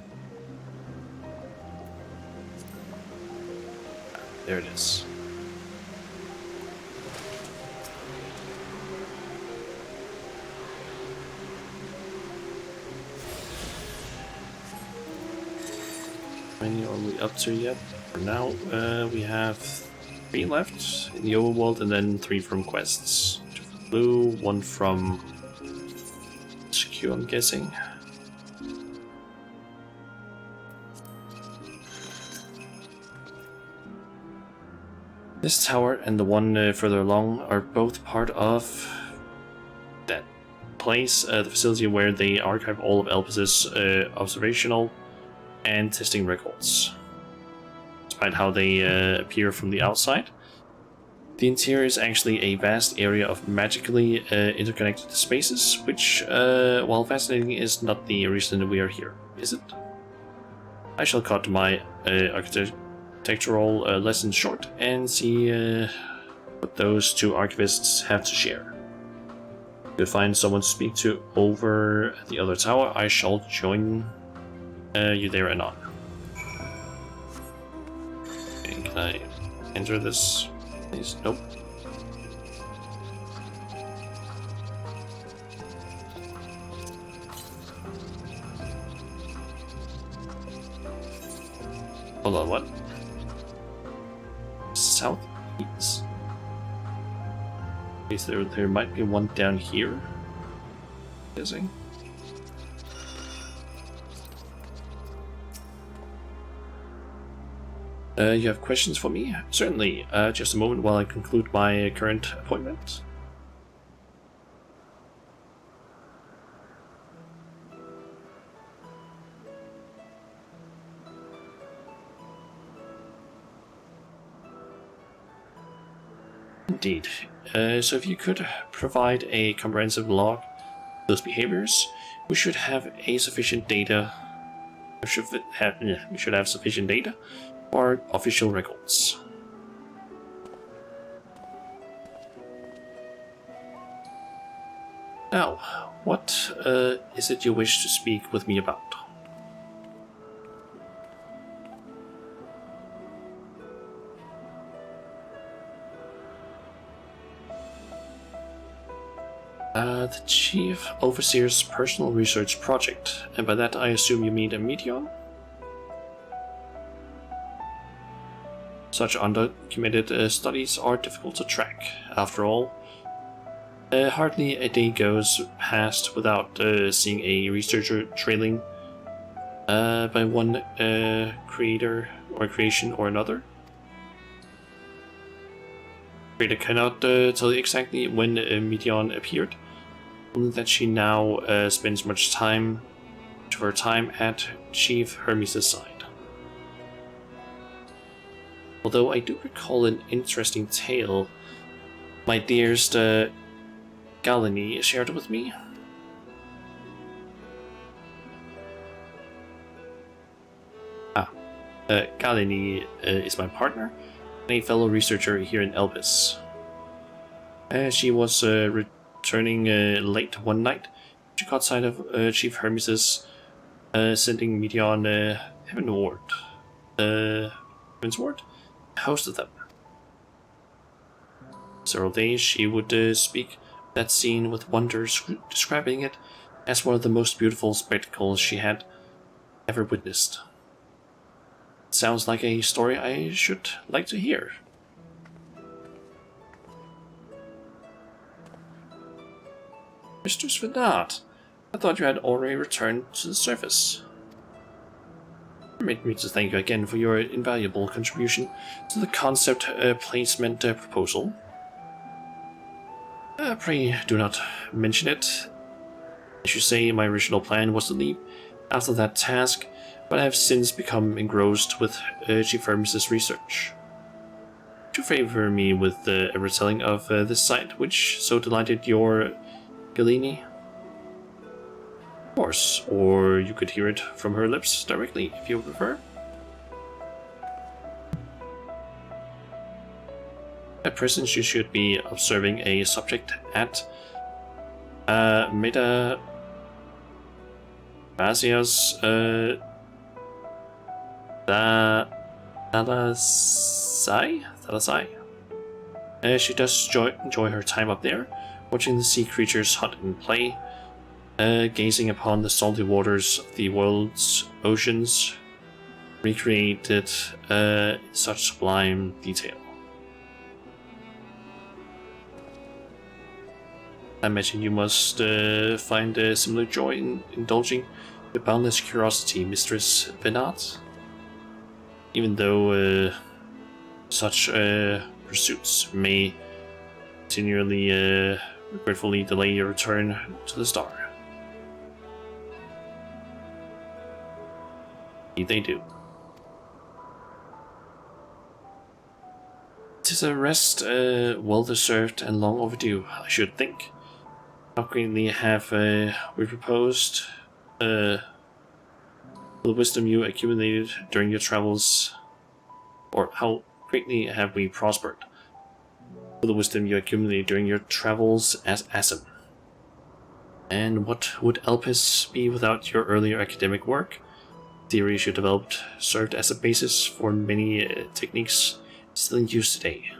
There it is. How many are we up to yet? For now, we have 3 left in the overworld, and then 3 from quests. 2 from blue, 1 from SQ, I'm guessing. This tower and the one further along are both part of that place, the facility where they archive all of Elpis's observational and testing records. Despite how they appear from the outside, the interior is actually a vast area of magically interconnected spaces, which, while fascinating, is not the reason we are here, is it? I shall cut my architectural lesson short and see what those 2 archivists have to share. If you find someone to speak to over the other tower, I shall join you there anon. Okay, can I enter this? Please? Nope. Hold on, what? Southeast. Is there might be one down here? Guessing. You have questions for me? Certainly. Just a moment while I conclude my current appointment. Indeed. So if you could provide a comprehensive log of those behaviors, we should have sufficient data. We should have sufficient data for official records. Now, what is it you wish to speak with me about? The Chief Overseer's personal research project, and by that I assume you mean a Meteon? Such undocumented studies are difficult to track. After all, hardly a day goes past without seeing a researcher trailing by one creator or creation or another. Creator cannot tell you exactly when Meteon appeared, only that she now spends much of her time at Chief Hermes' side. Although I do recall an interesting tale my dearest Galini shared with me. Galini is my partner and a fellow researcher here in Elvis. She was returning late one night. She caught sight of Chief Hermes' sending Meteon Heavenward. Heavensward? Hosted them. Several days she would speak that scene with wonder, describing it as one of the most beautiful spectacles she had ever witnessed. Sounds like a story I should like to hear. Mr. Svenat, I thought you had already returned to the surface. Permit me to thank you again for your invaluable contribution to the concept placement proposal. Pray do not mention it. As you say, my original plan was to leave after that task, but I have since become engrossed with Chief Hermes' research. Would you favor me with a retelling of this sight which so delighted your Galini? Of course, or you could hear it from her lips directly, if you prefer. At present, you should be observing a subject at Metapasia's Thalasai. She does enjoy her time up there, watching the sea creatures hunt and play, gazing upon the salty waters of the world's oceans, recreated such sublime detail. I imagine you must find a similar joy in indulging your boundless curiosity, Mistress Venat. Even though such pursuits may continually regretfully delay your return to the star. Indeed they do. It is a rest well-deserved and long overdue, I should think. How greatly have we proposed the wisdom you accumulated during your travels, or how greatly have we prospered for the wisdom you accumulated during your travels as Asim. And what would Elpis be without your earlier academic work? Theories you developed served as a basis for many techniques still in use today.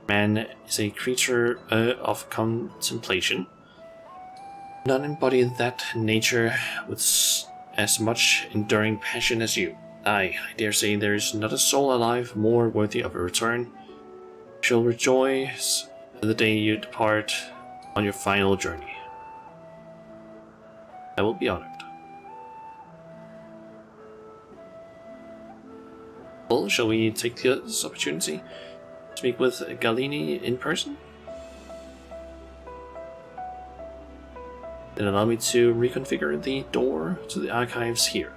Man is a creature of contemplation. None embody that nature with as much enduring passion as you. I dare say there is not a soul alive more worthy of a return. Shall rejoice the day you depart on your final journey. I will be honored. Well, shall we take this opportunity to speak with Galini in person? Then allow me to reconfigure the door to the archives here.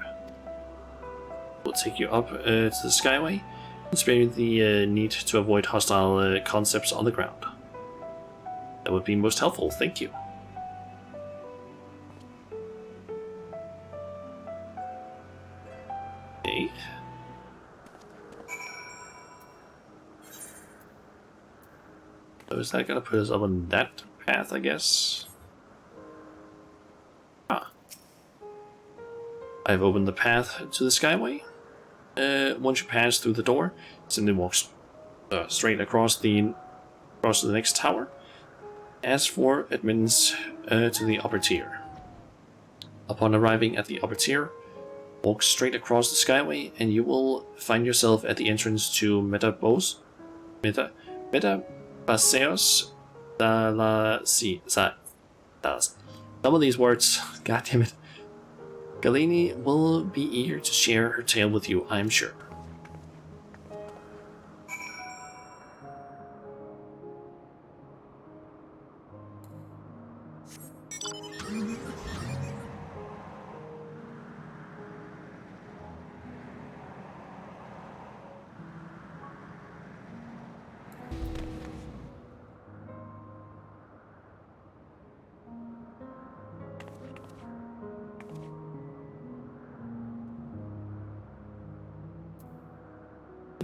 We'll take you up to the Skyway and spare you the need to avoid hostile concepts on the ground. That would be most helpful, thank you. Okay. So is that gonna put us up on that path, I guess? Ah. I've opened the path to the Skyway. Once you pass through the door, simply walk straight across the next tower. As for admittance to the upper tier. Upon arriving at the upper tier, walk straight across the Skyway and you will find yourself at the entrance to Metapaseos Dallas. Some of these words, god damn it. Galini will be eager to share her tale with you, I am sure.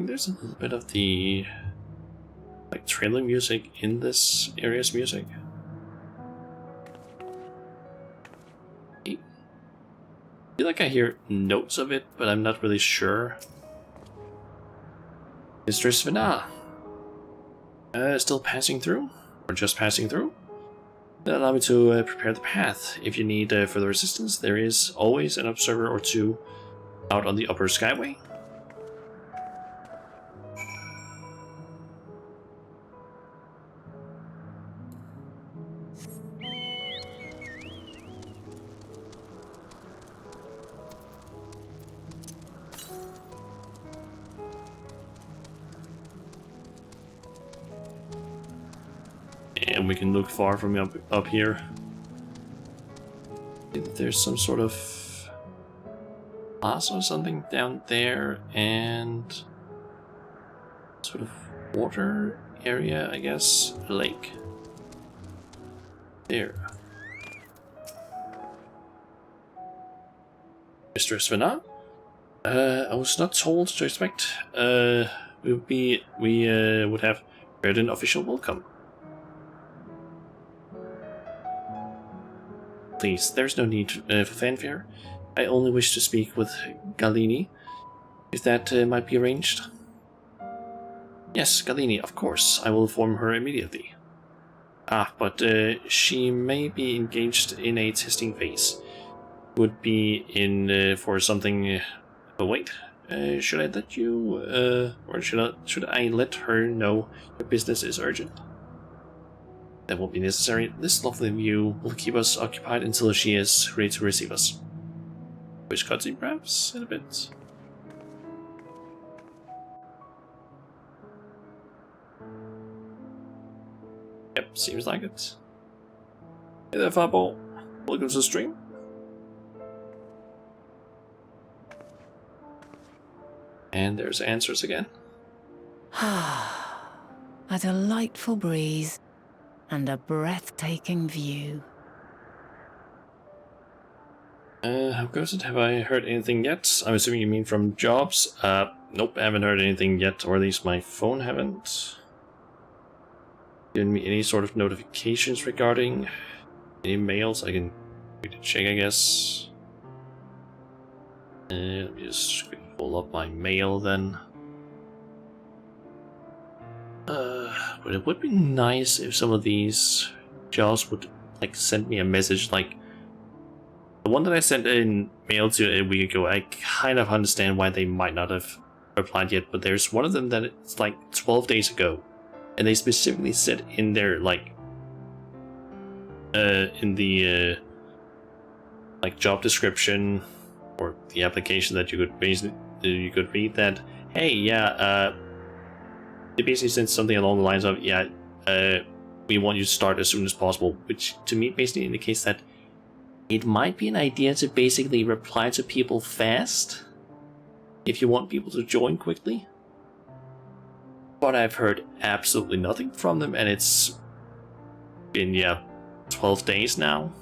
There's a little bit of the trailer music in this area's music. I feel like I hear notes of it, but I'm not really sure. Mistress Vina, still passing through, or just passing through? Then allow me to prepare the path. If you need further assistance, there is always an observer or two out on the upper Skyway. And we can look far from up here. There's some sort of plaza or something down there, and sort of water area, I guess, a lake. There. Mistress Vina? I was not told to expect. We would have heard an official welcome. Please, there's no need for fanfare. I only wish to speak with Galini, if that might be arranged. Yes, Galini, of course. I will inform her immediately. Ah, but she may be engaged in a testing phase. Would be in for something... But wait, should I let you... or should I let her know your business is urgent? That won't be necessary. This lovely view will keep us occupied until she is ready to receive us. Which cutscene, perhaps, in a bit. Yep, seems like it. Hey there, Fireball. Welcome to the stream. And there's answers again. A delightful breeze. And a breathtaking view. How goes it? Have I heard anything yet? I'm assuming you mean from jobs. Nope, I haven't heard anything yet, or at least my phone haven't given me any sort of notifications regarding any mails. I can check, I guess. Let me just pull up my mail then. But it would be nice if some of these jobs would send me a message like the one that I sent in mail to a week ago. I kind of understand why they might not have replied yet, but there's one of them that it's 12 days ago, and they specifically said in their like in the like job description or the application that you could read that, hey, yeah, they basically said something along the lines of, yeah, we want you to start as soon as possible, which to me basically indicates that it might be an idea to basically reply to people fast if you want people to join quickly. But I've heard absolutely nothing from them, and it's been, yeah, 12 days now.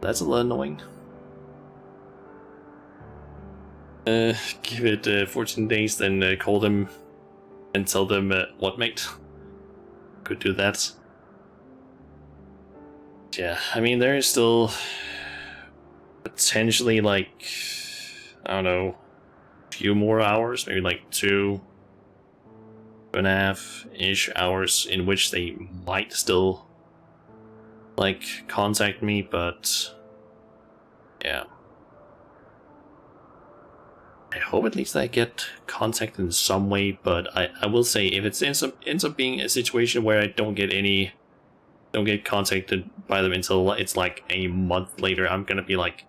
That's a little annoying. Give it 14 days, then call them and tell them what, mate? Could do that. Yeah, I mean, there is still potentially like, I don't know, a few more hours, maybe like 2.5-ish hours in which they might still like contact me, but yeah. I hope at least I get contacted in some way, but I will say if it ends up being a situation where I don't get contacted by them until it's like a month later, I'm gonna be like,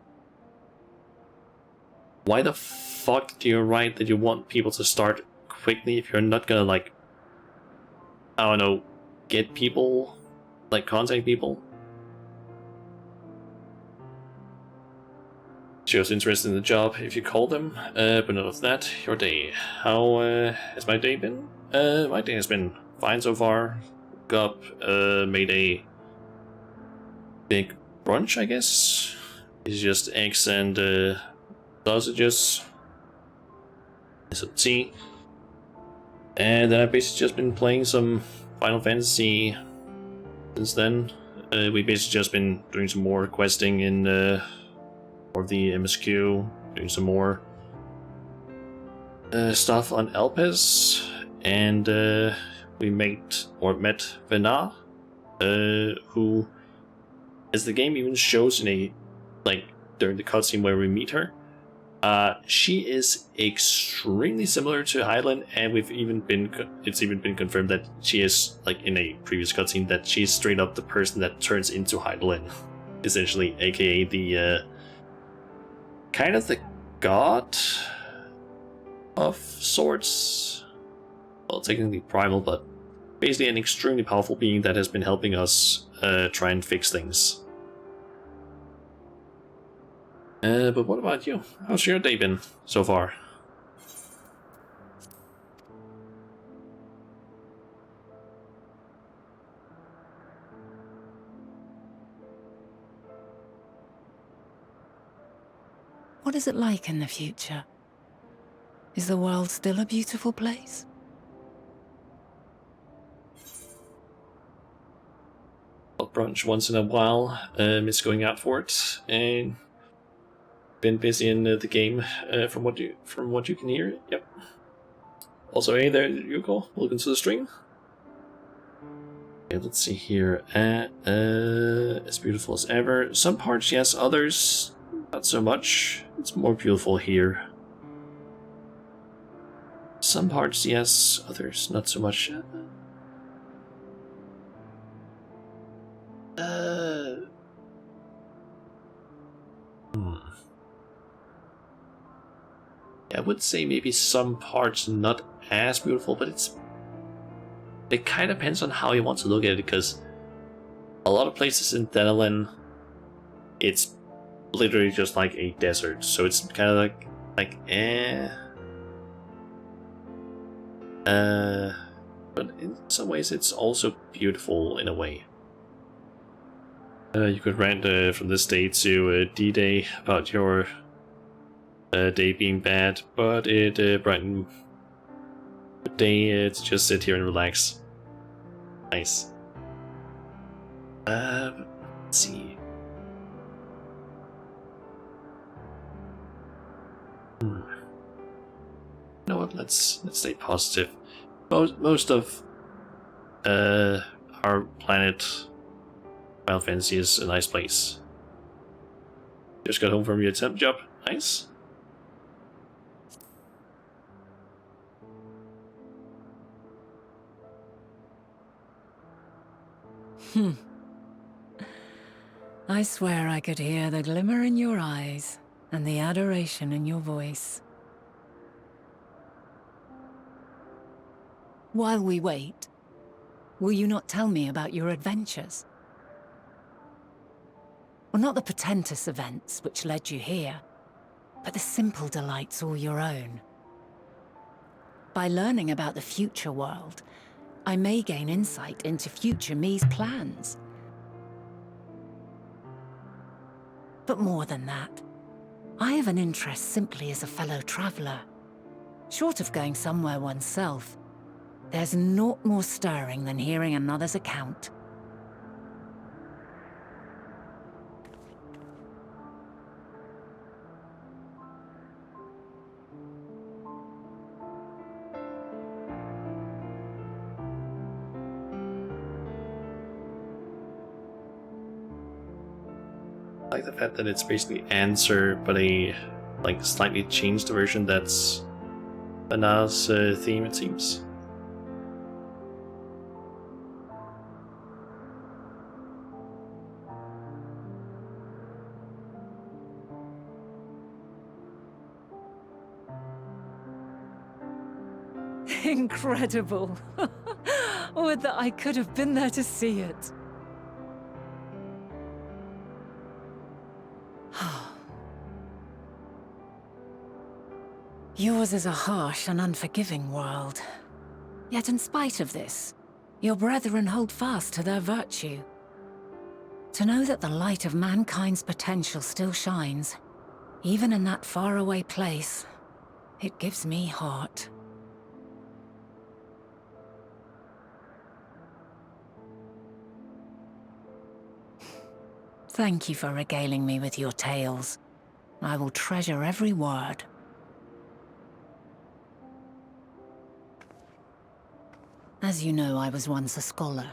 why the fuck do you write that you want people to start quickly if you're not gonna, like, I don't know, get people, like contact people? Shows interest in the job if you call them, but none of that. Your day. How has my day been? My day has been fine so far. Woke up, made a big brunch, I guess. It's just eggs and sausages, and some tea. And then I've basically just been playing some Final Fantasy since then. We basically just been doing some more questing in more of the MSQ, doing some more stuff on Elpis, and we met Vena, who, as the game even shows in a, like, during the cutscene where we meet her, she is extremely similar to Hydaelyn, and it's even been confirmed that she is, like, in a previous cutscene, that she's straight up the person that turns into Hydaelyn, essentially, aka the kind of the god of sorts. Well, technically primal, but basically an extremely powerful being that has been helping us try and fix things. But what about you? How's your day been so far? What is it like in the future? Is the world still a beautiful place? Well, brunch once in a while. Miss going out for it, and been busy in the game. From what you can hear. Yep. Also, hey there, Yuko. Welcome to the stream. Okay, let's see here. As beautiful as ever. Some parts, yes. Others, not so much. It's more beautiful here. Some parts, yes. Others, not so much. I would say maybe some parts not as beautiful, but it kind of depends on how you want to look at it, because a lot of places in Thanalan, it's literally just like a desert, so it's kind of like but in some ways it's also beautiful in a way. You could rant from this day to D-Day about your day being bad, but it brightened the day to just sit here and relax. Nice. Let's see. You know what? Let's stay positive. Most of our planet, Final Fantasy, is a nice place. Just got home from your temp job. Nice. I swear I could hear the glimmer in your eyes and the adoration in your voice. While we wait, will you not tell me about your adventures? Well, not the portentous events which led you here, but the simple delights all your own. By learning about the future world, I may gain insight into future me's plans. But more than that, I have an interest simply as a fellow traveller. Short of going somewhere oneself, there's naught more stirring than hearing another's account. I like the fact that it's basically Answer, but a slightly changed version that's Banal's theme, it seems. Incredible! Would that I could have been there to see it. Yours is a harsh and unforgiving world. Yet in spite of this, your brethren hold fast to their virtue. To know that the light of mankind's potential still shines, even in that faraway place, it gives me heart. Thank you for regaling me with your tales. I will treasure every word. As you know, I was once a scholar.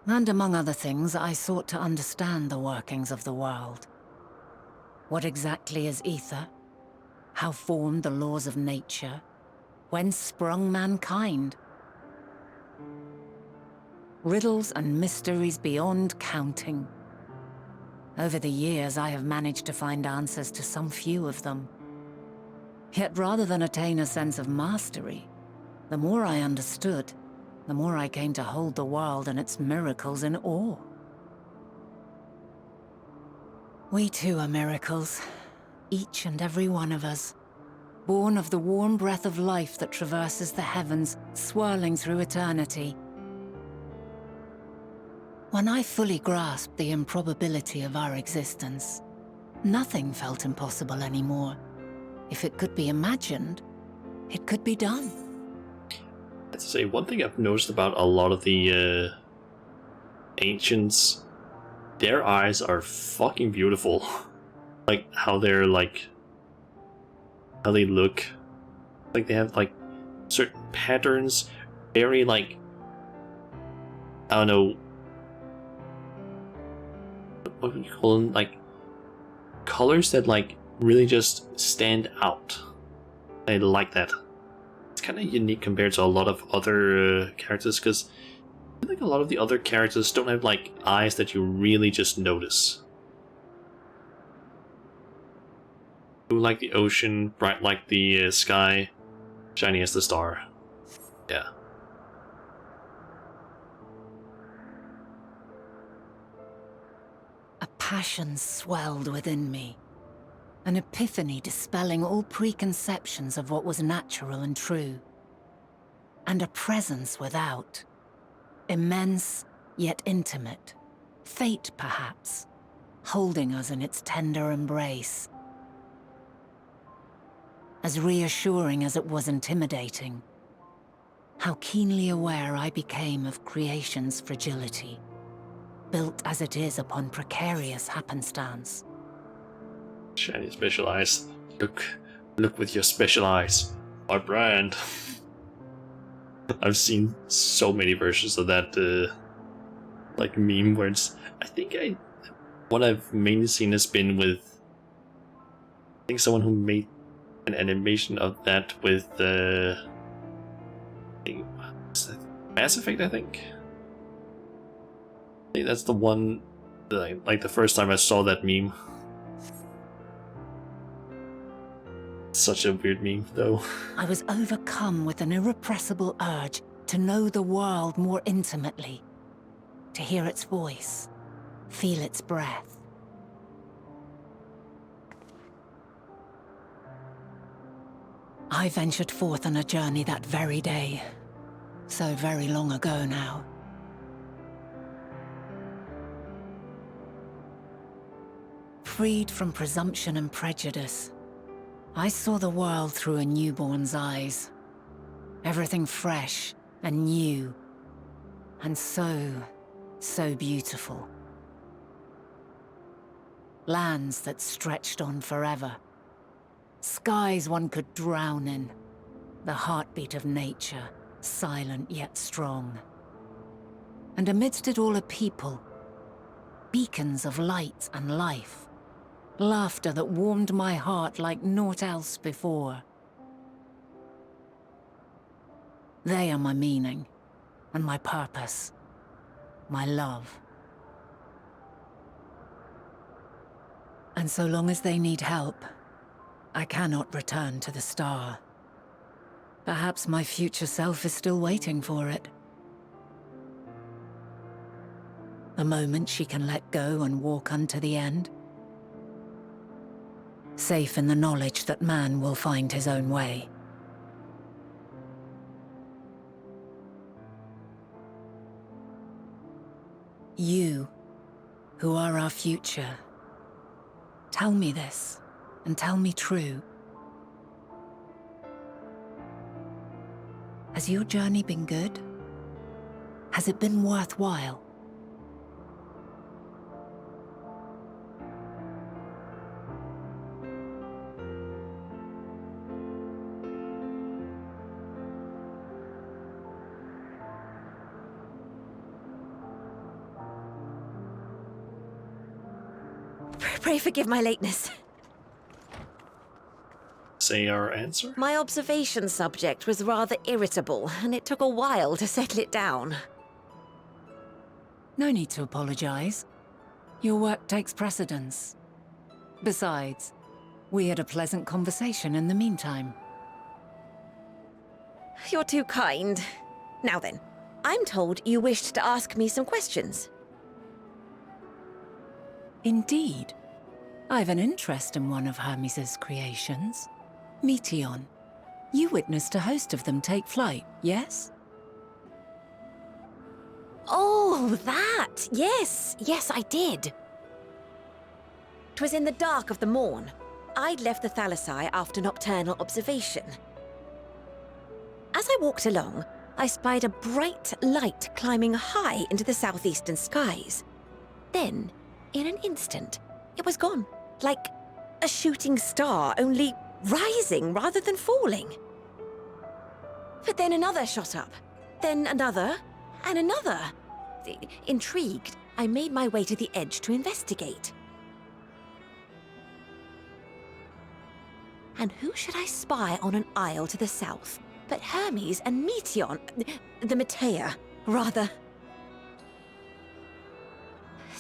And among other things, I sought to understand the workings of the world. What exactly is ether? How formed the laws of nature? Whence sprung mankind? Riddles and mysteries beyond counting. Over the years, I have managed to find answers to some few of them. Yet rather than attain a sense of mastery, the more I understood, the more I came to hold the world and its miracles in awe. We too are miracles, each and every one of us, born of the warm breath of life that traverses the heavens, swirling through eternity. When I fully grasped the improbability of our existence, nothing felt impossible anymore. If it could be imagined, it could be done. I have to say, one thing I've noticed about a lot of the ancients, their eyes are fucking beautiful. Like how they're how they look. Like they have certain patterns, very I don't know, what would you call them? Colors that really just stand out. I like that. It's kind of unique compared to a lot of other characters, because I think a lot of the other characters don't have eyes that you really just notice. Blue like the ocean, bright like the sky, shiny as the star. Yeah. A passion swelled within me. An epiphany dispelling all preconceptions of what was natural and true. And a presence without. Immense, yet intimate. Fate, perhaps, holding us in its tender embrace. As reassuring as it was intimidating. How keenly aware I became of creation's fragility. Built as it is upon precarious happenstance. Shiny special eyes. Look with your special eyes. My brand. I've seen so many versions of that meme where it's, what I've mainly seen has been with, I think someone who made an animation of that with Mass Effect, I think. think that's the one, like the first time I saw that meme. Such a weird meme, though. I was overcome with an irrepressible urge to know the world more intimately, to hear its voice, feel its breath. I ventured forth on a journey that very day, so very long ago now. Freed from presumption and prejudice, I saw the world through a newborn's eyes. Everything fresh and new, and so beautiful. Lands that stretched on forever. Skies one could drown in. The heartbeat of nature, silent yet strong. And amidst it all a people, beacons of light and life. Laughter that warmed my heart like naught else before. They are my meaning, and my purpose, my love. And so long as they need help, I cannot return to the star. Perhaps my future self is still waiting for it. The moment she can let go and walk unto the end. Safe in the knowledge that man will find his own way. You, who are our future, tell me this, and tell me true. Has your journey been good? Has it been worthwhile? Pray forgive my lateness. Say our answer? My observation subject was rather irritable, and it took a while to settle it down. No need to apologize. Your work takes precedence. Besides, we had a pleasant conversation in the meantime. You're too kind. Now then, I'm told you wished to ask me some questions. Indeed. I've an interest in one of Hermes' creations. Meteon. You witnessed a host of them take flight, yes? Oh, that! Yes, I did. 'Twas in the dark of the morn. I'd left the Thalassai after nocturnal observation. As I walked along, I spied a bright light climbing high into the southeastern skies. Then, in an instant, it was gone, like a shooting star, only rising rather than falling. But then another shot up, then another, and another. Intrigued, I made my way to the edge to investigate. And who should I spy on an isle to the south but Hermes and Meteon, the Metea, rather.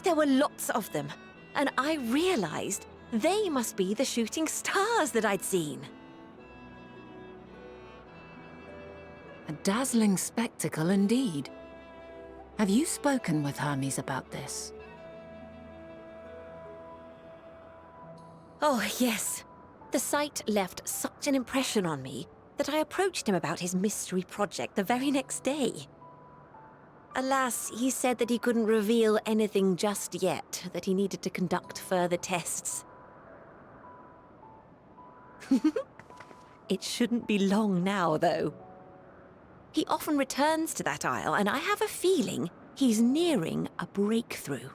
There were lots of them, and I realized they must be the shooting stars that I'd seen. A dazzling spectacle indeed. Have you spoken with Hermes about this? Oh, yes. The sight left such an impression on me that I approached him about his mystery project the very next day. Alas, he said that he couldn't reveal anything just yet, that he needed to conduct further tests. It shouldn't be long now, though. He often returns to that isle, and I have a feeling he's nearing a breakthrough.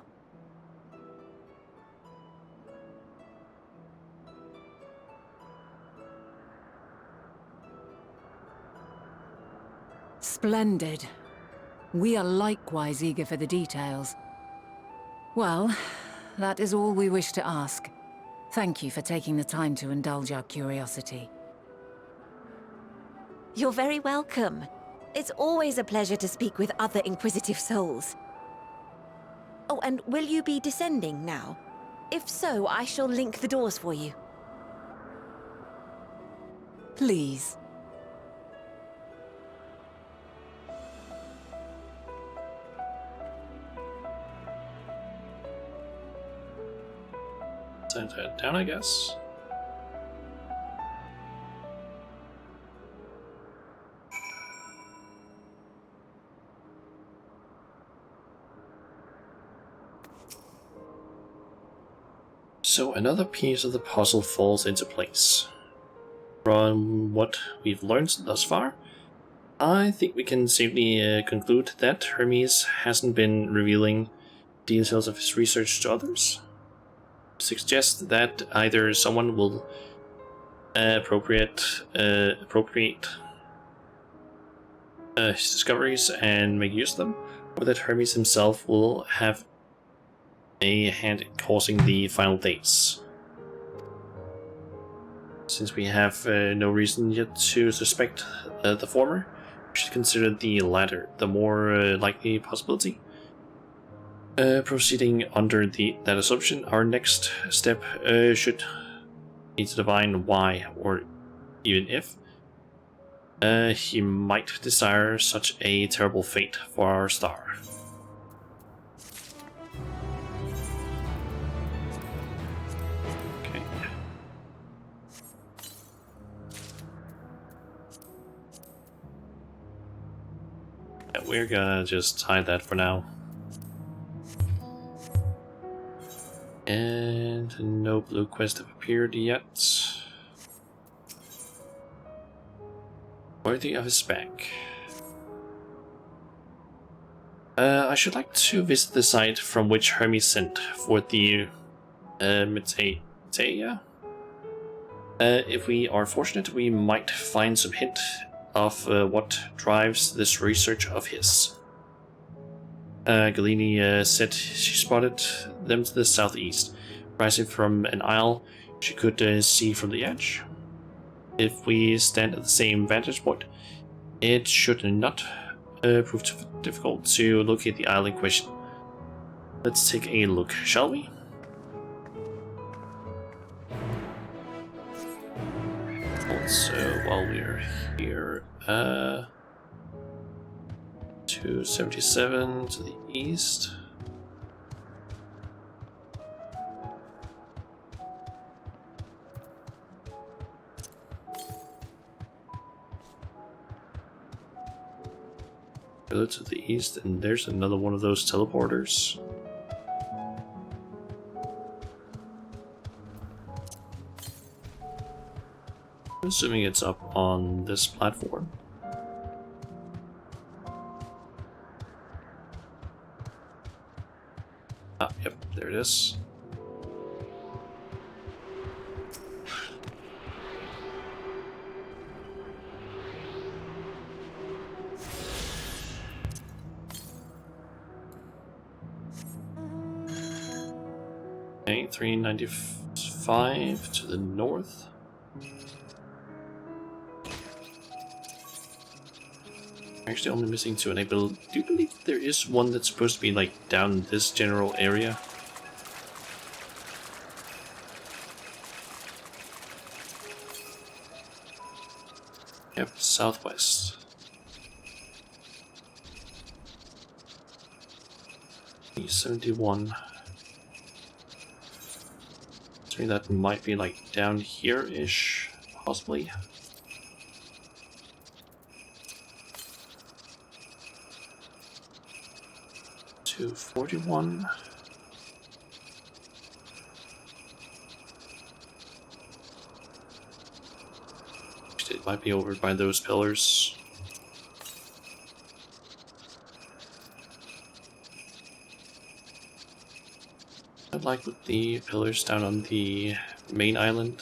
Splendid. We are likewise eager for the details. Well, that is all we wish to ask. Thank you for taking the time to indulge our curiosity. You're very welcome. It's always a pleasure to speak with other inquisitive souls. Oh, and will you be descending now? If so, I shall link the doors for you. Please. Send that down, I guess. So another piece of the puzzle falls into place. From what we've learned thus far, I think we can safely conclude that Hermes hasn't been revealing details of his research to others. Suggest that either someone will appropriate his discoveries and make use of them, or that Hermes himself will have a hand in causing the final days. Since we have no reason yet to suspect the former, we should consider the latter the more likely possibility. Proceeding under that assumption, our next step should be to divine why, or even if, he might desire such a terrible fate for our star. Okay. Yeah, we're gonna just hide that for now. And no blue quest have appeared yet. Worthy of his spec. I should like to visit the site from which Hermes sent for the Metea. If we are fortunate, we might find some hint of what drives this research of his. Galini said she spotted them to the southeast, rising from an isle she could see from the edge. If we stand at the same vantage point, it should not prove too difficult to locate the isle in question. Let's take a look, shall we? Also, while we're here, 277 to the east. Go to the east, and there's another one of those teleporters. I'm assuming it's up on this platform. Ah, yep, there it is. Okay, 395 to the north. Actually, only missing two, and I do believe there is one that's supposed to be like down this general area. Yep, southwest. E71. So that might be like down here-ish, possibly. To 41. It might be over by those pillars. I like the pillars down on the main island.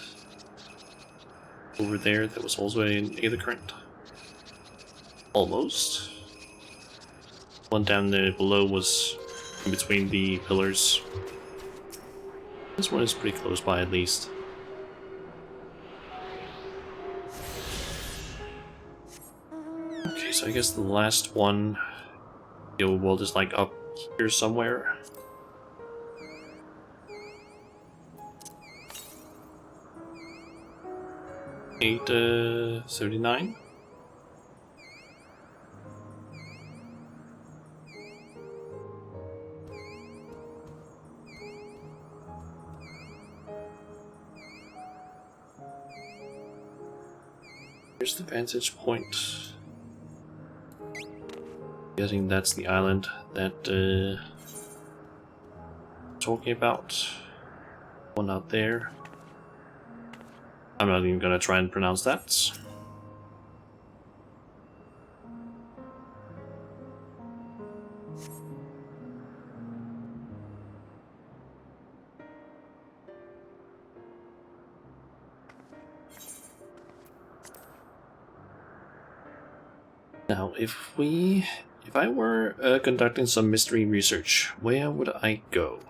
Over there, that was also an Aether current. Almost. One down there below was in between the pillars. This one is pretty close by, at least. Okay, so I guess the last one, the old world is like up here somewhere. 879. Here's the vantage point. Guessing that's the island that talking about. One out there. I'm not even gonna try and pronounce that. Now, if I were conducting some mystery research, where would I go?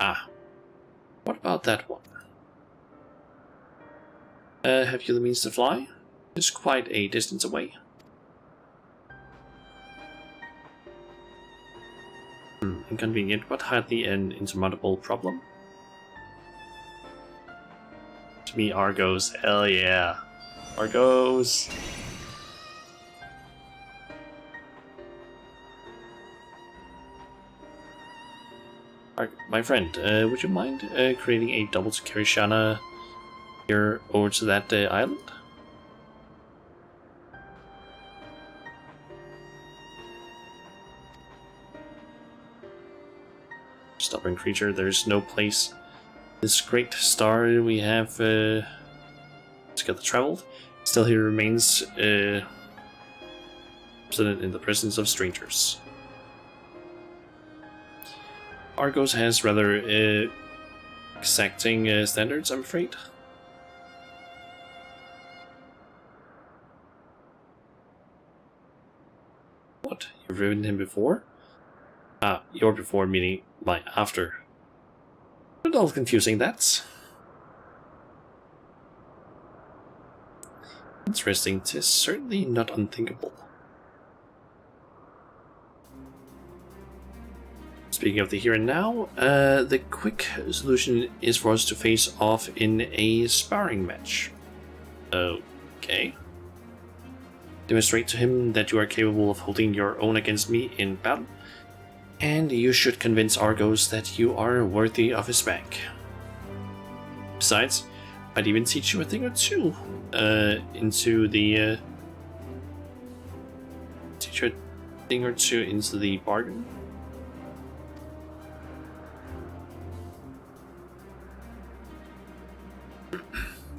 Ah, what about that one? Have you the means to fly? It's quite a distance away. Inconvenient, but hardly an insurmountable problem. To me, Argos, hell yeah. Argos! My friend, would you mind creating a double to carry Shana here over to that island? Stubborn creature, there's no place. This great star we have together traveled, still he remains obstinate in the presence of strangers. Argos has rather exacting standards, I'm afraid. What? You've ridden him before? Ah, your before meaning my after. A little confusing, that. Interesting, 'tis certainly not unthinkable. Speaking of the here and now, the quick solution is for us to face off in a sparring match. Okay. Demonstrate to him that you are capable of holding your own against me in battle, and you should convince Argos that you are worthy of his back. Besides, I'd even teach you a thing or two into the bargain.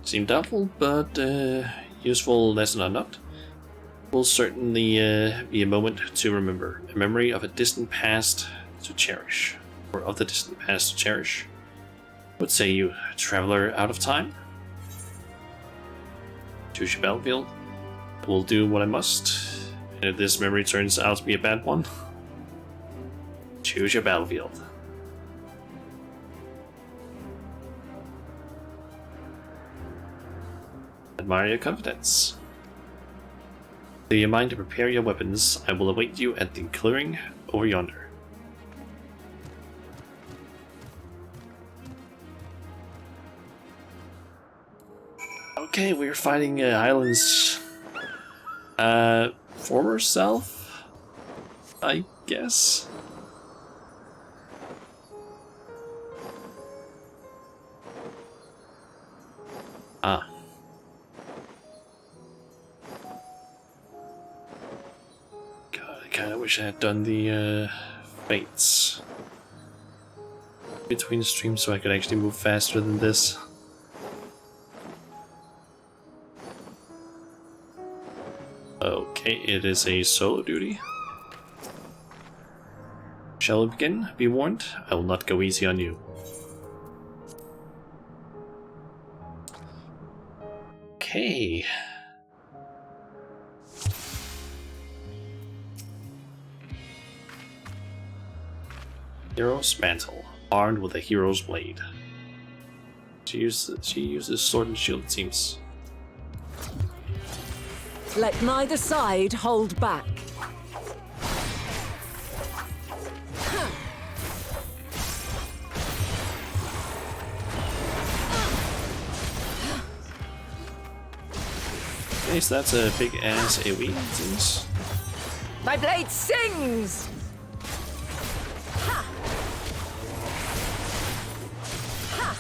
Seem doubtful, but useful lesson or not, will certainly be a moment to remember. A memory of a distant past to cherish. Or of the distant past to cherish. What say you, traveler out of time? Choose your battlefield. I will do what I must. And if this memory turns out to be a bad one, choose your battlefield. Admire your confidence. Do you mind to prepare your weapons? I will await you at the clearing over yonder. Okay, we're fighting Island's former self, I guess. Ah. God, I kinda wish I had done the fates between streams so I could actually move faster than this. Okay, it is a solo duty. Shall we begin? Be warned, I will not go easy on you. Okay. Hero's mantle, armed with a hero's blade. She uses sword and shield, it seems. Let neither side hold back. Okay, so that's a big ass AoE, it seems. My blade sings! Ha! Ha!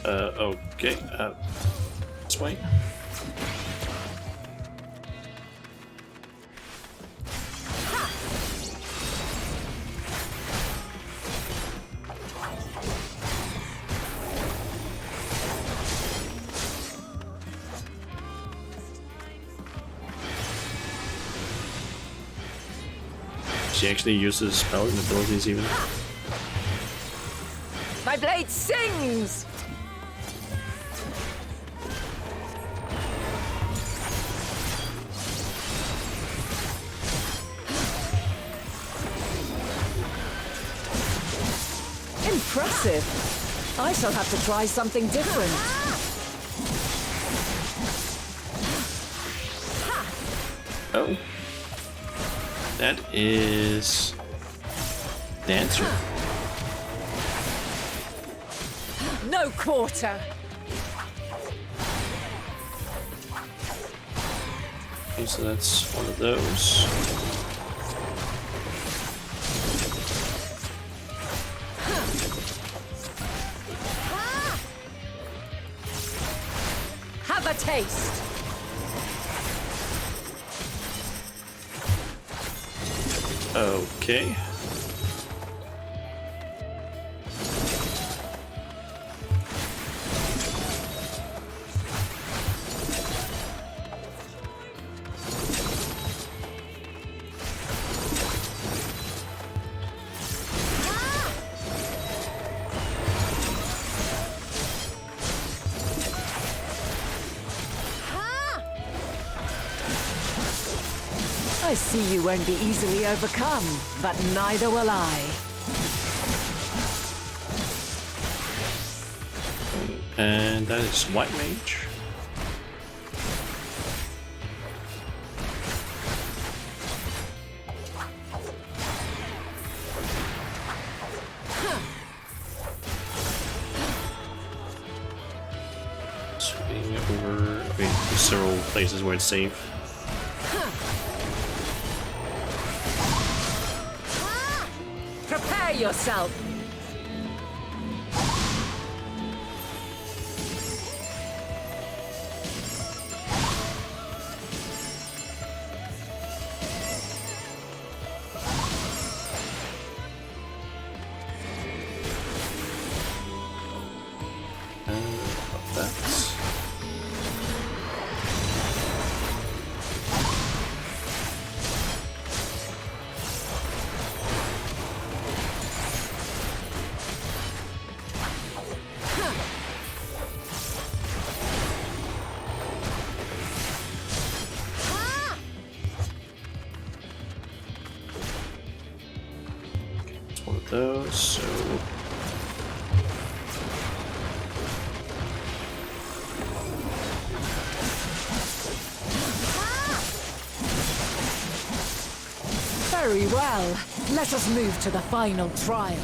Okay, this way. She actually uses spell and abilities even. My blade sings! Impressive. I shall have to try something different. Oh. That is the answer. No quarter. Okay, so that's one of those. Have a taste. Okay. I see you won't be easily overcome, but neither will I. And that is White Mage. Swing over. Okay, there's several places where it's safe. Prepare yourself. That's one of those, so Very well. Let us move to the final trial.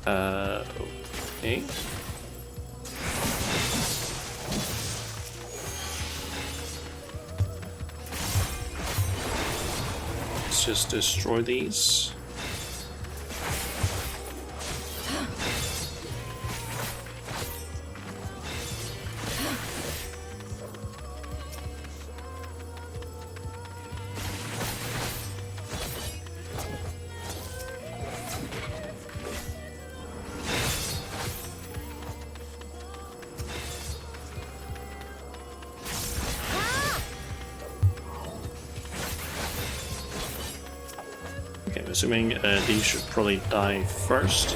okay. Let's just destroy these. Okay, I'm assuming these should probably die first.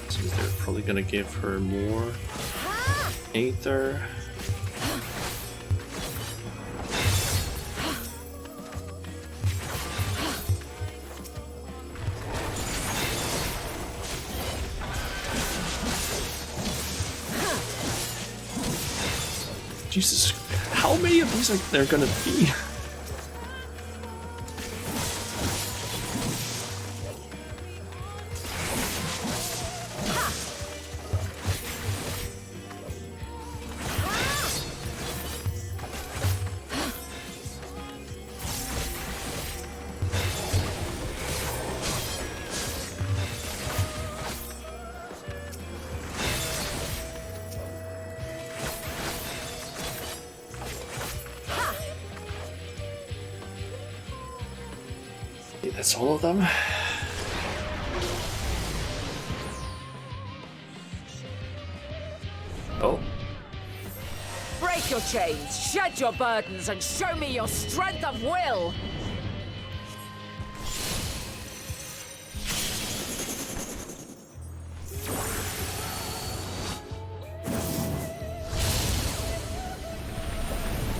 Seems they're probably gonna give her more Aether. Jesus, how many of these are there gonna be? That's all of them. Oh. Break your chains, shed your burdens, and show me your strength of will!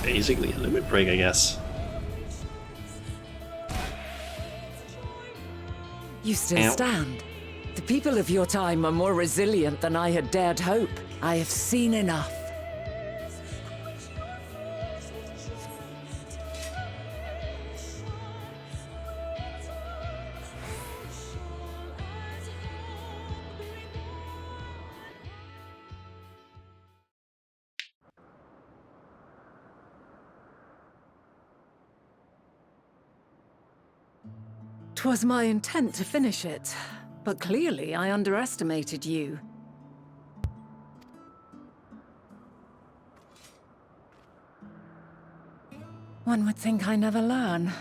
Basically a limit break, I guess. You still stand. The people of your time are more resilient than I had dared hope. I have seen enough. Twas my intent to finish it, but clearly I underestimated you. One would think I never learn.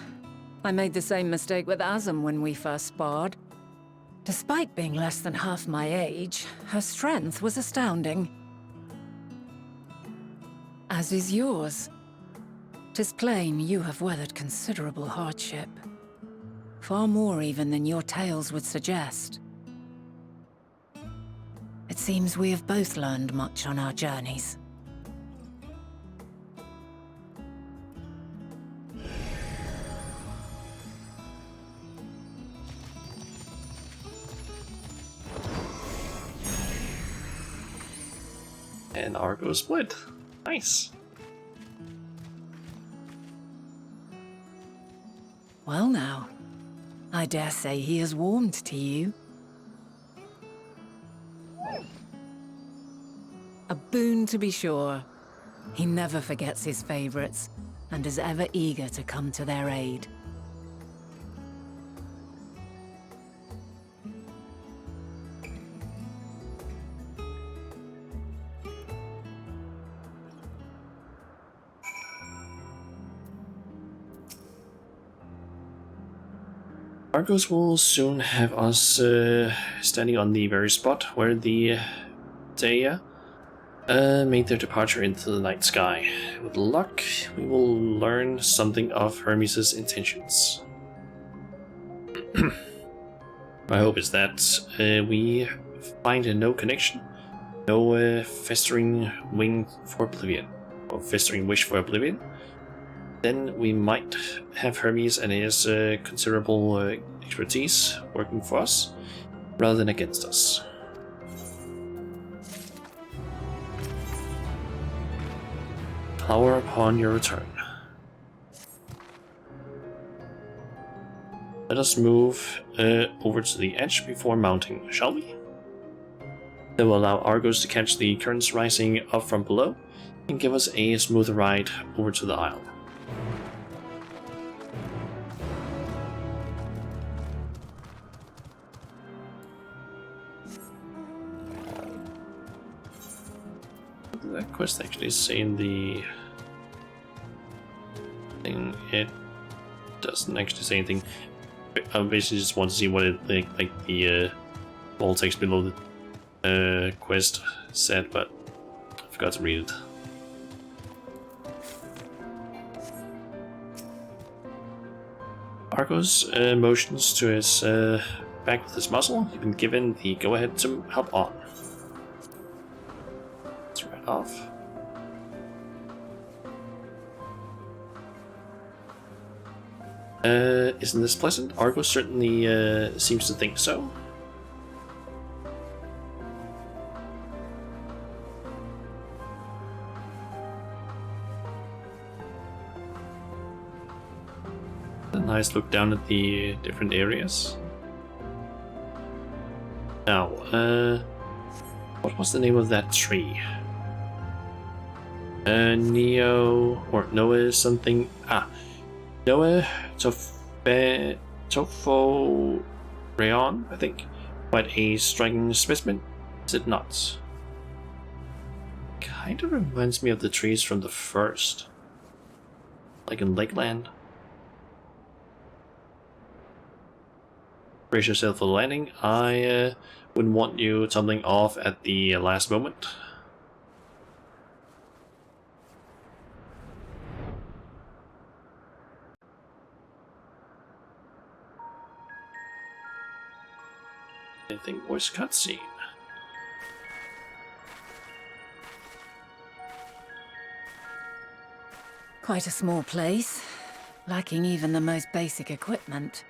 I made the same mistake with Azem when we first sparred. Despite being less than half my age, her strength was astounding. As is yours. 'Tis plain you have weathered considerable hardship. Far more even than your tales would suggest. It seems we have both learned much on our journeys. And Argo split. Nice. Well now, I dare say he has warmed to you. A boon to be sure. He never forgets his favorites, and is ever eager to come to their aid. Argos will soon have us standing on the very spot where the Dea made their departure into the night sky. With luck, we will learn something of Hermes' intentions. My hope is that we find no connection, no festering wing for oblivion, or festering wish for oblivion. Then we might have Hermes and his considerable expertise working for us, rather than against us. Power upon your return. Let us move over to the edge before mounting, shall we? That will allow Argos to catch the currents rising up from below, and give us a smoother ride over to the isle. That quest actually is saying the thing. It doesn't actually say anything. I basically just want to see what it like the whole text below the quest said, but I forgot to read it. Argos motions to his back with his muzzle. You've been given the go-ahead to hop on. Off. Isn't this pleasant? Argo certainly seems to think so. nice look down at the different areas. Now, what was the name of that tree? Noah something. Noah Topho Rayon, I think. Quite a striking specimen, is it not? Kind of reminds me of the trees from the first, like in Lakeland. Brace yourself for the landing. I wouldn't want you tumbling off at the last moment. Anything voice cutscene. Quite a small place, lacking even the most basic equipment.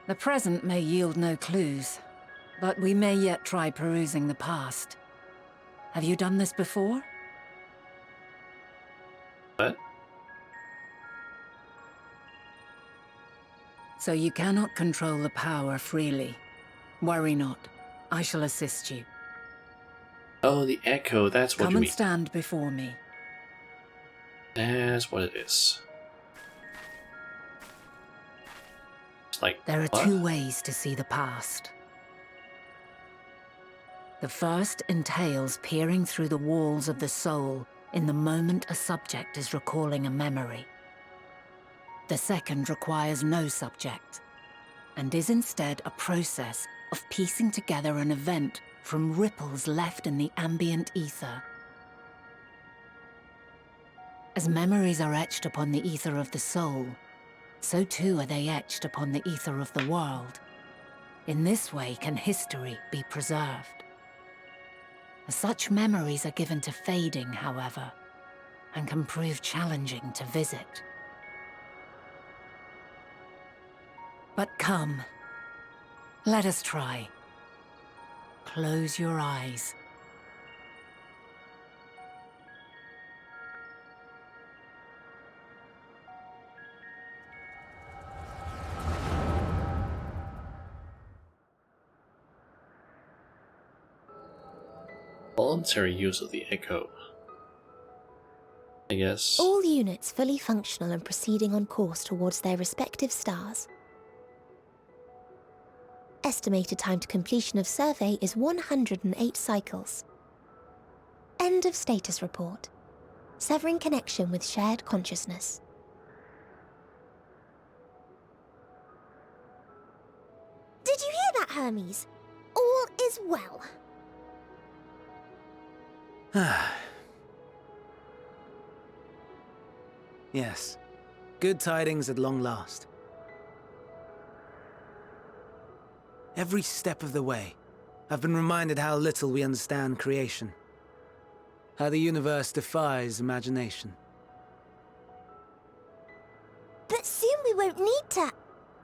The present may yield no clues, but we may yet try perusing the past. Have you done this before? What? So you cannot control the power freely. Worry not. I shall assist you. Oh, the echo, that's what Come you and mean. stand before me. That's what it is. It's like, There are what? two ways to see the past. The first entails peering through the walls of the soul in the moment a subject is recalling a memory. The second requires no subject, and is instead a process of piecing together an event from ripples left in the ambient ether. As memories are etched upon the ether of the soul, so too are they etched upon the ether of the world. In this way can history be preserved. Such memories are given to fading, however, and can prove challenging to visit. But come, let us try. Close your eyes. Voluntary use of the echo. I guess. All units fully functional and proceeding on course towards their respective stars. Estimated time to completion of survey is 108 cycles. End of status report. Severing connection with shared consciousness. Did you hear that, Hermes? All is well. Yes. Good tidings at long last. Every step of the way, I've been reminded how little we understand creation. How the universe defies imagination. But soon we won't need to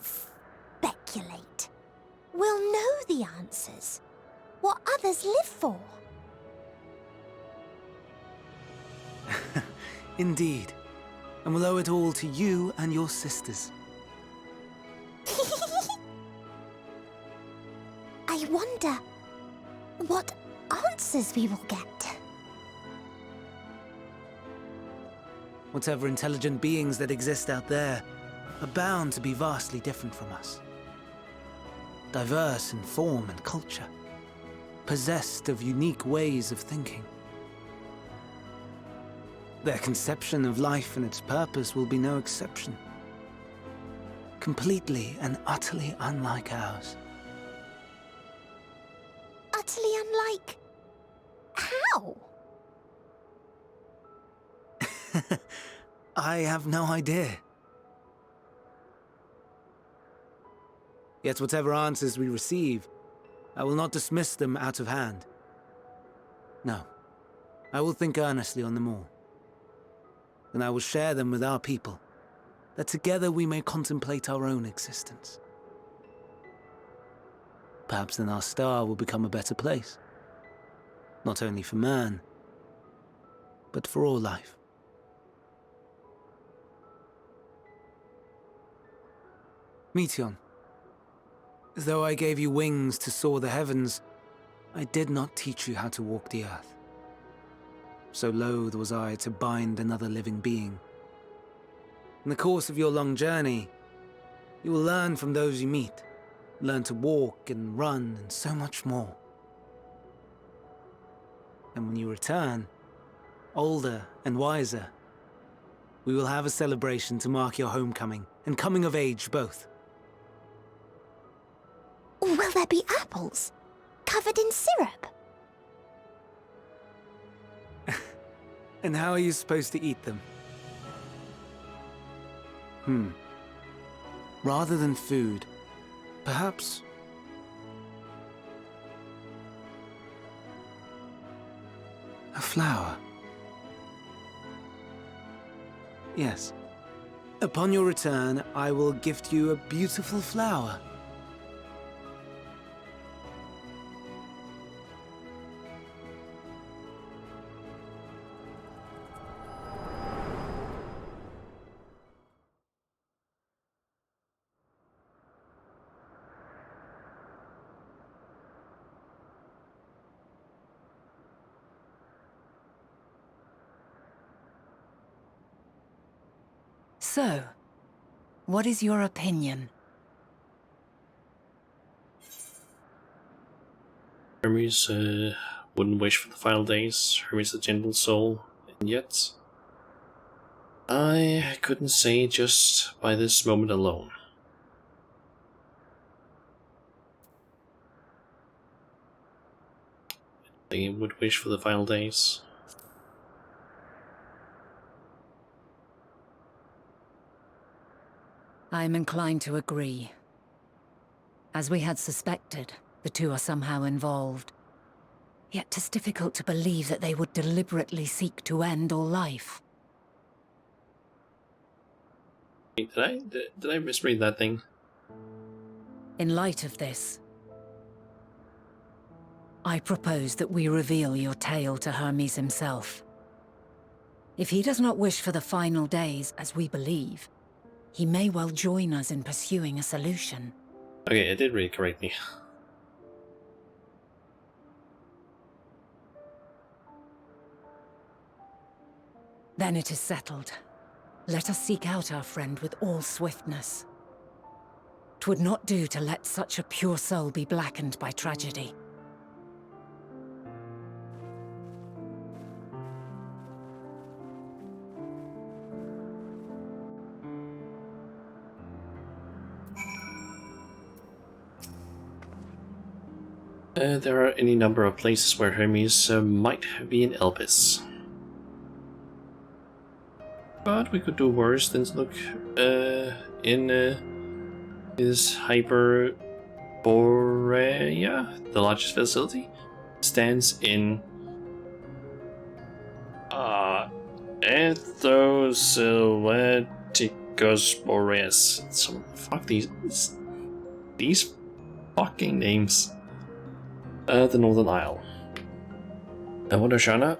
speculate. We'll know the answers. What others live for. Indeed. And we'll owe it all to you and your sisters. I wonder what answers we will get. Whatever intelligent beings that exist out there are bound to be vastly different from us. Diverse in form and culture. Possessed of unique ways of thinking. Their conception of life and its purpose will be no exception. Completely and utterly unlike ours. Utterly unlike... how? I have no idea. Yet whatever answers we receive, I will not dismiss them out of hand. No, I will think earnestly on them all. And I will share them with our people, that together we may contemplate our own existence. Perhaps then our star will become a better place. Not only for man, but for all life. Meteon, though I gave you wings to soar the heavens, I did not teach you how to walk the earth. So loath was I to bind another living being. In the course of your long journey, you will learn from those you meet, learn to walk and run and so much more. And when you return, older and wiser, we will have a celebration to mark your homecoming and coming of age both. Will there be apples? Covered in syrup? And how are you supposed to eat them? Rather than food, perhaps... a flower. Yes. Upon your return, I will gift you a beautiful flower. So, what is your opinion? Hermes wouldn't wish for the final days. Hermes a gentle soul, and yet I couldn't say just by this moment alone. They would wish for the final days. I am inclined to agree. As we had suspected, the two are somehow involved. Yet 'tis difficult to believe that they would deliberately seek to end all life. Wait, did I misread that thing? In light of this, I propose that we reveal your tale to Hermes himself. If he does not wish for the final days, as we believe, he may well join us in pursuing a solution. Okay, I did read it correctly. Then it is settled. Let us seek out our friend with all swiftness. 'Twould not do to let such a pure soul be blackened by tragedy. There are any number of places where Hermes might be in Elpis. But we could do worse than to look in his Hyperborea. The largest facility stands in Ethosileticus Boreas. So fuck these fucking names. The Northern Isle. Wondershana,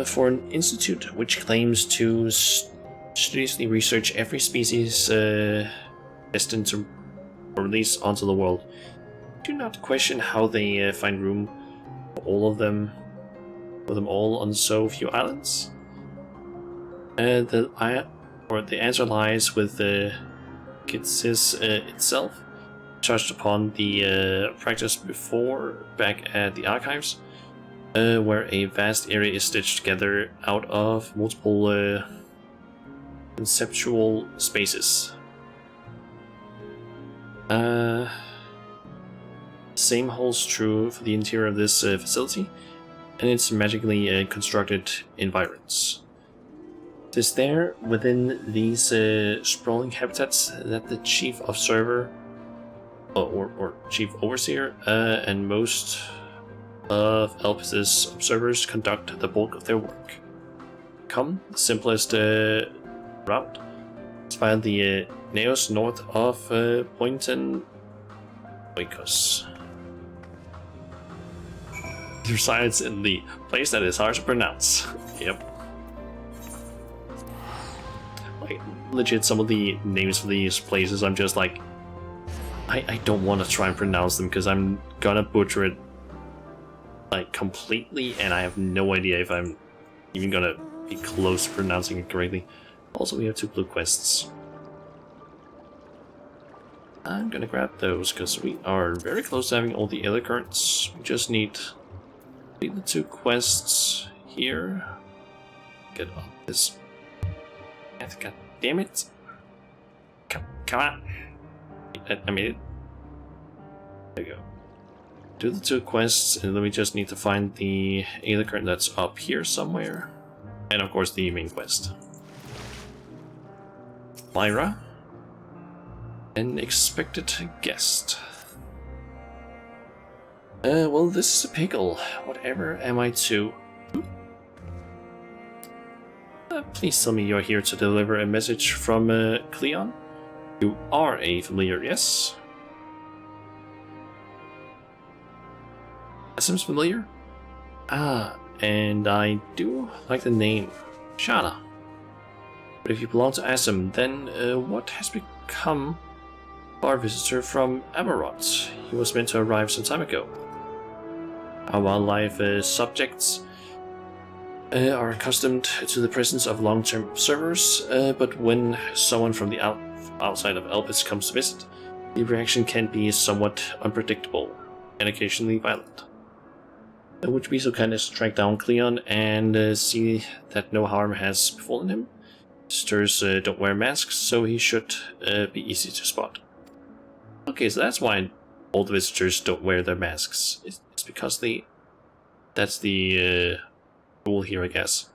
for an institute which claims to studiously research every species destined to release onto the world. Do not question how they find room for them all on so few islands. The answer lies with Kitsis itself. Touched upon the practice before back at the archives, where a vast area is stitched together out of multiple conceptual spaces. Same holds true for the interior of this facility and its magically constructed environs. It is there, within these sprawling habitats, that the chief observer or chief overseer and most of Elpis's observers conduct the bulk of their work. The simplest route is via the Neos north of Point and Oikos. It resides in the place that is hard to pronounce. Yep. legit, some of the names for these places, I'm just like, I don't want to try and pronounce them because I'm gonna butcher it like completely, and I have no idea if I'm even gonna be close to pronouncing it correctly. Also, we have 2 blue quests. I'm gonna grab those because we are very close to having all the other currents. We just need the 2 quests here. Get up this. God damn it! Come on! I made it. There you go. Do the 2 quests, and then we just need to find the other current that's up here somewhere, and of course the main quest. Myra. An expected guest. Well, this is a pickle. Whatever am I to? Please tell me you're here to deliver a message from Cleon. You are a familiar, yes? That seems familiar. Ah, and I do like the name, Shana. But if you belong to Asum, then what has become our visitor from Amaroth? He was meant to arrive some time ago. Our wildlife subjects are accustomed to the presence of long-term observers, but when someone from the outside of Elpis comes to visit, the reaction can be somewhat unpredictable and occasionally violent. Would you be so kind as to track down Cleon and see that no harm has befallen him? Visitors don't wear masks, so he should be easy to spot. Okay, so that's why all the visitors don't wear their masks. It's because that's the rule here, I guess.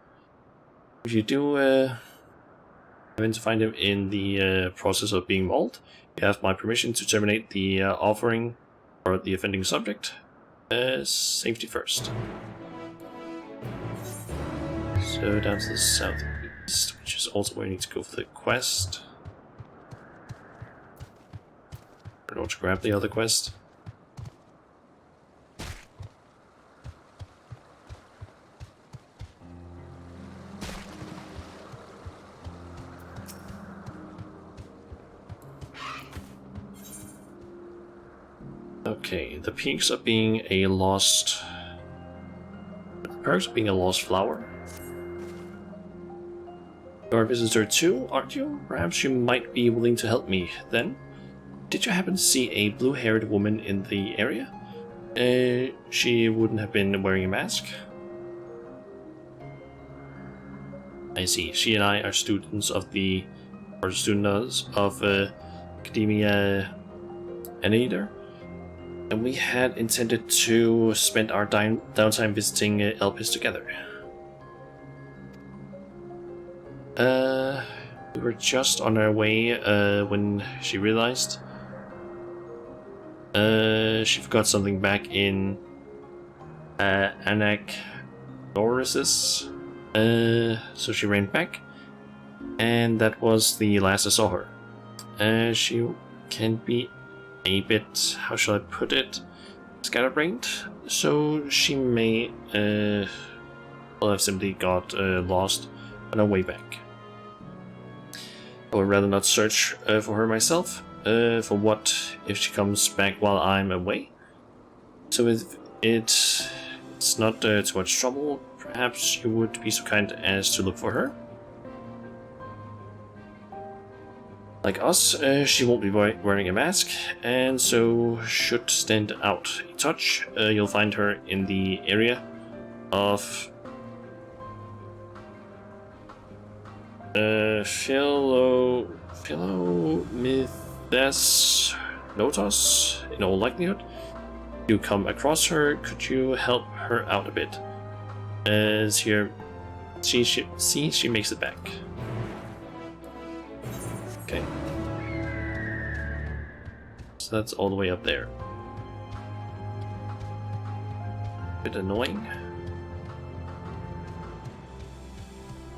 If you do happen to find him in the process of being mauled, you have my permission to terminate the offering or the offending subject. Safety first. So down to the southeast, which is also where you need to go for the quest. Or don't you grab the other quest? Okay, the perks of being a lost flower. You're a visitor too, aren't you? Perhaps you might be willing to help me then. Did you happen to see a blue-haired woman in the area? She wouldn't have been wearing a mask. I see. She and I are students of Academia Enader. And we had intended to spend our downtime visiting Elpis together. We were just on our way when she realized she forgot something back in Anaxoris. So she ran back, and that was the last I saw her. She can be a bit, how shall I put it, scatterbrained, so she may well have simply got lost on her way back. I would rather not search for her myself. For what if she comes back while I'm away? So if it's not too much trouble, perhaps you would be so kind as to look for her? Like us, she won't be wearing a mask, and so should stand out a touch. You'll find her in the area of Philomythas Notos, in all likelihood. You come across her, could you help her out a bit? As here, she makes it back. Okay. So that's all the way up there. Bit annoying.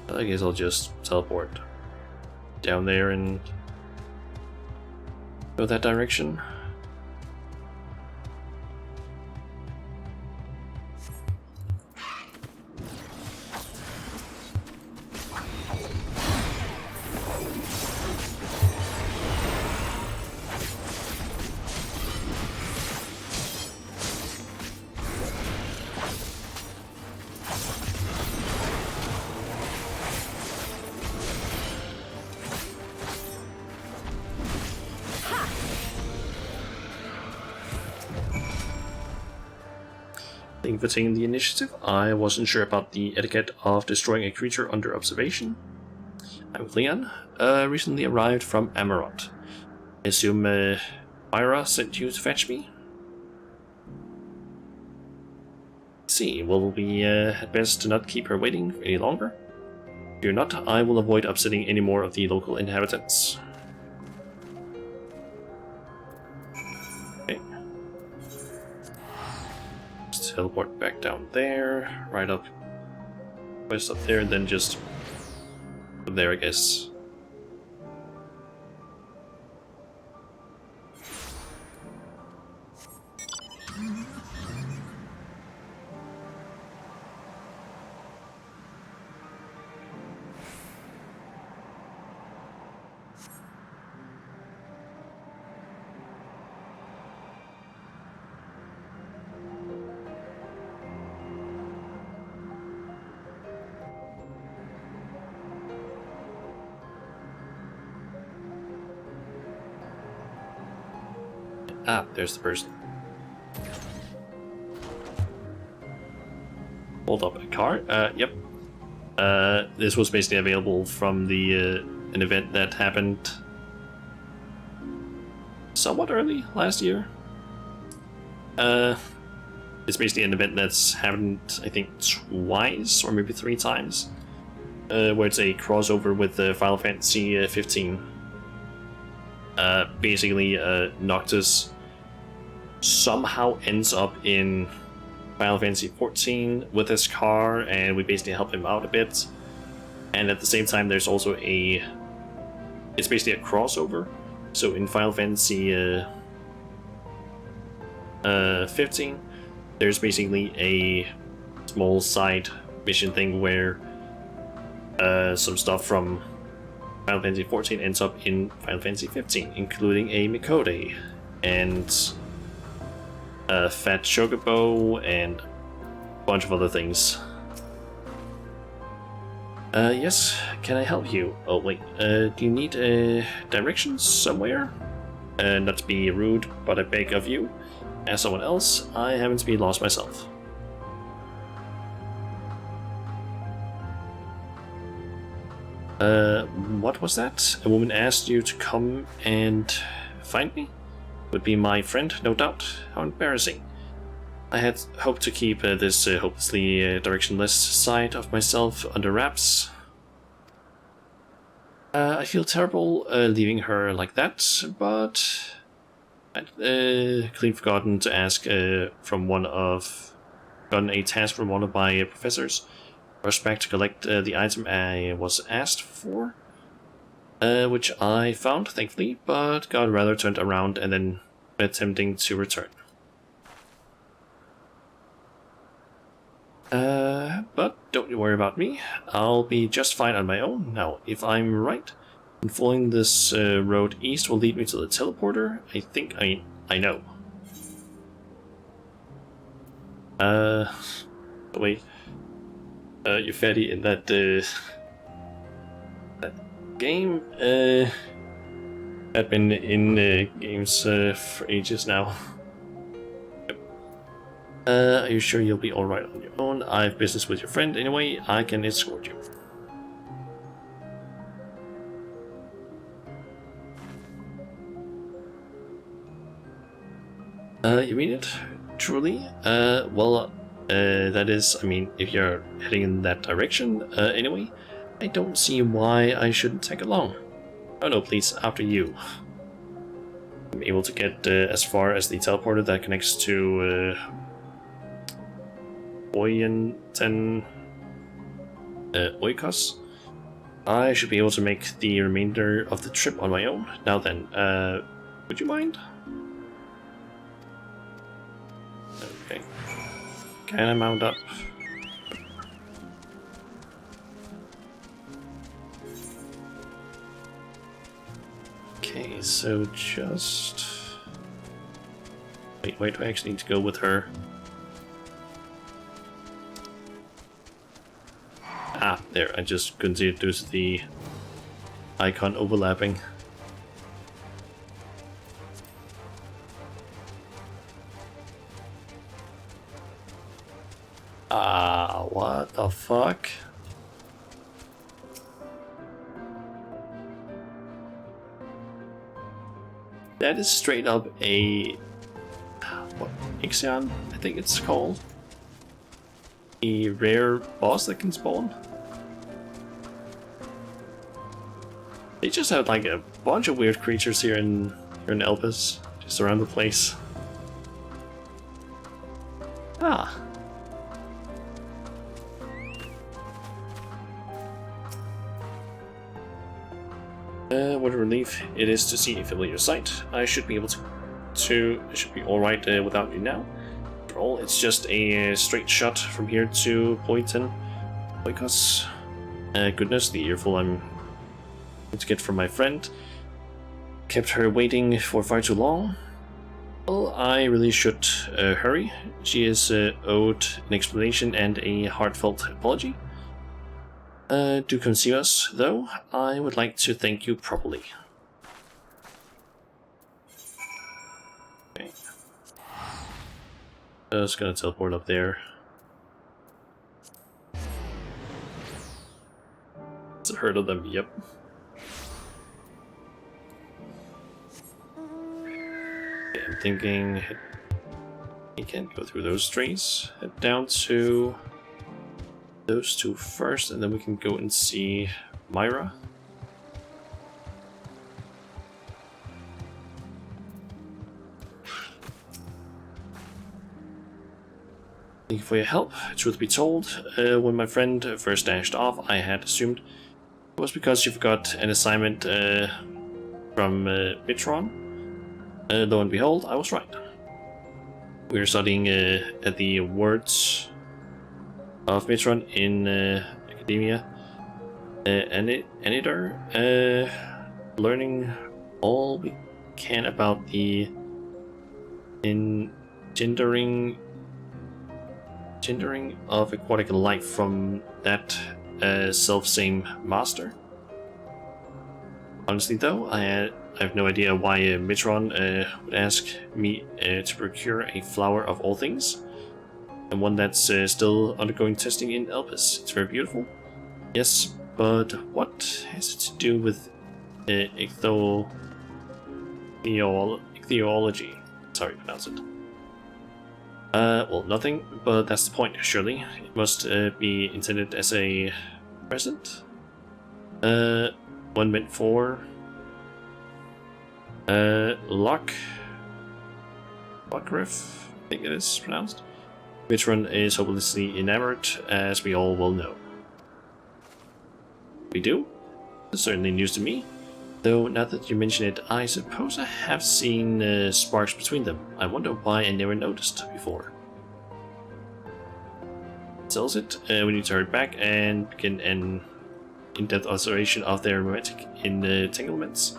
I guess I'll just teleport down there and go that direction. Thank you for taking the initiative. I wasn't sure about the etiquette of destroying a creature under observation. I'm Leon, recently arrived from Amarant. I assume Myra sent you to fetch me? Let's see, will we had best to not keep her waiting any longer? Fear not, I will avoid upsetting any more of the local inhabitants. Okay. Just teleport back down there, right up, west up there, and then just from there, I guess. Ah, there's the person. Hold up a car. Yep. This was basically available from the an event that happened somewhat early last year. It's basically an event that's happened, I think, twice or maybe 3 times, where it's a crossover with Final Fantasy 15. Basically, Noctis somehow ends up in Final Fantasy 14 with his car, and we basically help him out a bit. And at the same time, there's also it's basically a crossover. So in Final Fantasy 15, there's basically a small side mission thing where some stuff from Final Fantasy 14 ends up in Final Fantasy 15, including a Mikode and a Fat Chocobo and a bunch of other things. Yes, can I help you? Oh wait, do you need directions somewhere? Not to be rude, but I beg of you, as someone else, I happen to be lost myself. What was that? A woman asked you to come and find me? Would be my friend, no doubt. How embarrassing. I had hoped to keep this hopelessly directionless side of myself under wraps. I feel terrible leaving her like that, but I'd clean forgotten to ask gotten a task from one of my professors. Rushed back to collect the item I was asked for, which I found, thankfully, but got rather turned around and then attempting to return. But don't you worry about me. I'll be just fine on my own. Now, if I'm right, following this road east will lead me to the teleporter. I think I know. Wait. You're fatty in that game. I've been in games for ages now. Are you sure you'll be alright on your own? I have business with your friend anyway. I can escort you. You mean it? Truly? Well, that is, I mean, if you're heading in that direction, anyway, I don't see why I shouldn't tag along. Oh no, please, after you. I'm able to get as far as the teleporter that connects to Oienten Oikos. I should be able to make the remainder of the trip on my own. Now then, would you mind? Okay. Can I mount up? Okay, so just... Wait, do I actually need to go with her? Ah, there, I just couldn't see it due to the icon overlapping. Ah, what the fuck? That is straight up a... what? XIV, I think it's called. A rare boss that can spawn. They just have like a bunch of weird creatures here in Elpis, just around the place. Ah. What a relief it is to see a familiar sight. I should be able to it should be alright without you now. After all, it's just a straight shot from here to Boyton. Because, goodness, the earful I'm going to get from my friend kept her waiting for far too long. Well, I really should hurry. She is owed an explanation and a heartfelt apology. Do come see us, though. I would like to thank you properly. Okay. I was gonna teleport up there. It's a herd of them, yep. Okay, I'm thinking you can't go through those trees. Head down to those two first, and then we can go and see Myra. Thank you for your help. Truth be told, when my friend first dashed off, I had assumed it was because she forgot an assignment from Mitron. Lo and behold, I was right. We are studying at the words of Mitron in academia, Anitor, learning all we can about the engendering of aquatic life from that self-same master. Honestly though, I have no idea why Mitron would ask me to procure a flower of all things, and one that's still undergoing testing in Elpis. It's very beautiful. Yes, but what has it to do with ichthyology? Sorry, pronounce it. Well, nothing, but that's the point, surely. It must be intended as a present? One meant for... Lockriff, I think it is pronounced. Mitron is hopelessly enamored, as we all well know. We do? That's certainly news to me. Though, now that you mention it, I suppose I have seen sparks between them. I wonder why I never noticed before. Sells it. We need to hurry back and begin an in-depth observation of their romantic entanglements.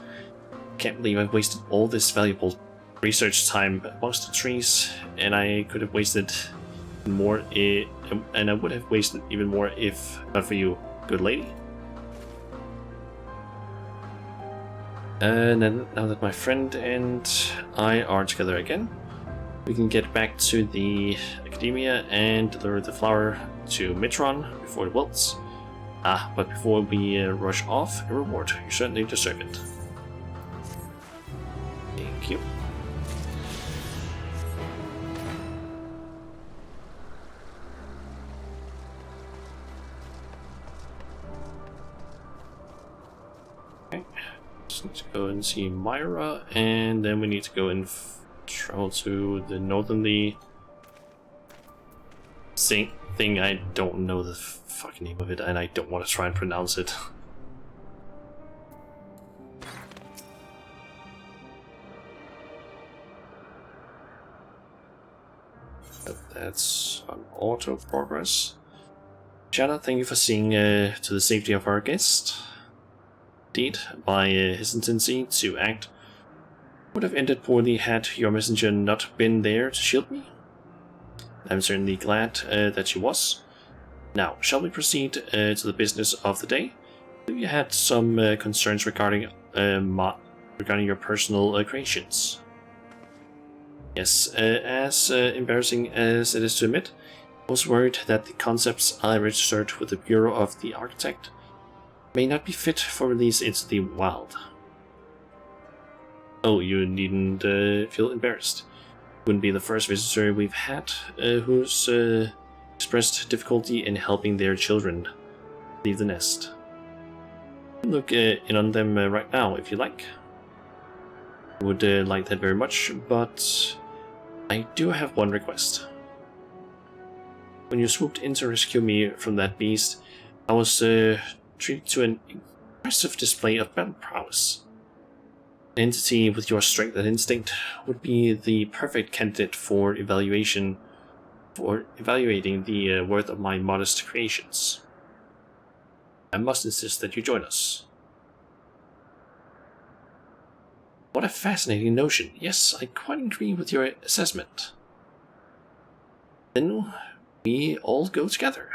Can't believe I've wasted all this valuable research time amongst the trees, and I could have wasted more, and I would have wasted even more if not for you, good lady. And then, now that my friend and I are together again, we can get back to the academia and deliver the flower to Mitron before it wilts. Ah, but before we rush off, a reward. You certainly deserve it. Thank you. Okay. Just need to go and see Myra, and then we need to go and travel to the northerly thing. I don't know the fucking name of it, and I don't want to try and pronounce it. But that's on auto progress. Jana, thank you for seeing to the safety of our guest. Indeed, my hesitancy to act would have ended poorly had your messenger not been there to shield me. I'm certainly glad that she was. Now, shall we proceed to the business of the day? You had some concerns regarding your personal creations. Yes, as embarrassing as it is to admit, it was worried that the concepts I registered with the Bureau of the Architect may not be fit for release into the wild. Oh, you needn't feel embarrassed. You wouldn't be the first visitor we've had who's expressed difficulty in helping their children leave the nest. You can look in on them right now if you like. I would like that very much, but I do have one request. When you swooped in to rescue me from that beast, I was treated to an impressive display of battle prowess. An entity with your strength and instinct would be the perfect candidate for evaluating the worth of my modest creations. I must insist that you join us. What a fascinating notion. Yes, I quite agree with your assessment. Then we all go together.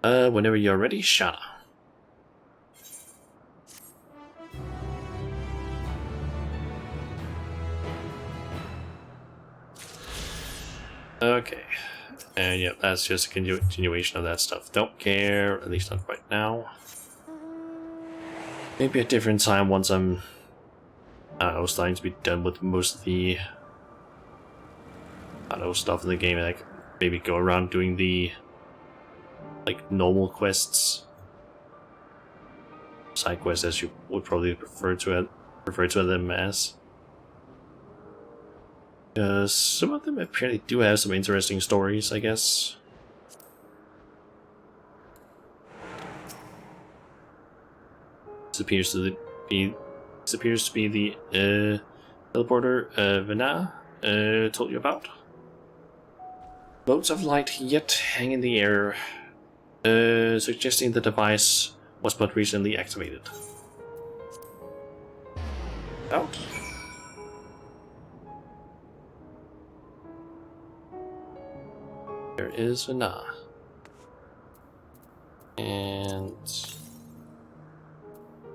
Whenever you're ready, Shana. Okay. And yeah, that's just a continuation of that stuff. Don't care, at least not right now. Maybe a different time once I'm, I don't know, starting to be done with most of the, I don't know, stuff in the game, and like maybe go around doing the like normal quests, side quests as you would probably refer to them as. Some of them apparently do have some interesting stories, I guess. This appears to be the teleporter Vana told you about. Motes of light yet hang in the air, suggesting the device was but recently activated. Out. There is Vana. And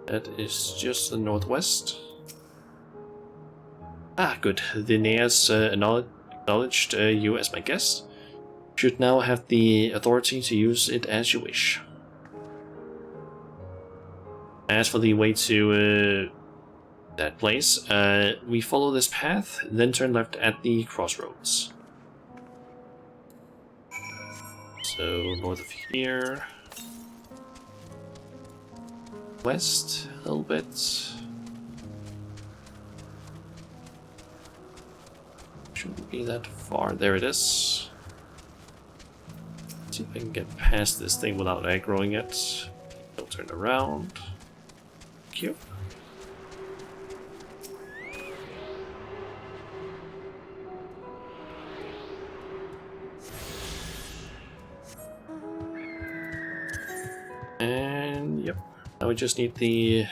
that is just the northwest. Ah, good. The NEAS acknowledged you as my guest. You should now have the authority to use it as you wish. As for the way to that place, we follow this path, then turn left at the crossroads. So north of here, west a little bit. Shouldn't be that far. There it is. Let's see if I can get past this thing without aggroing it. Don't turn around. Thank you. And yep, now we just need the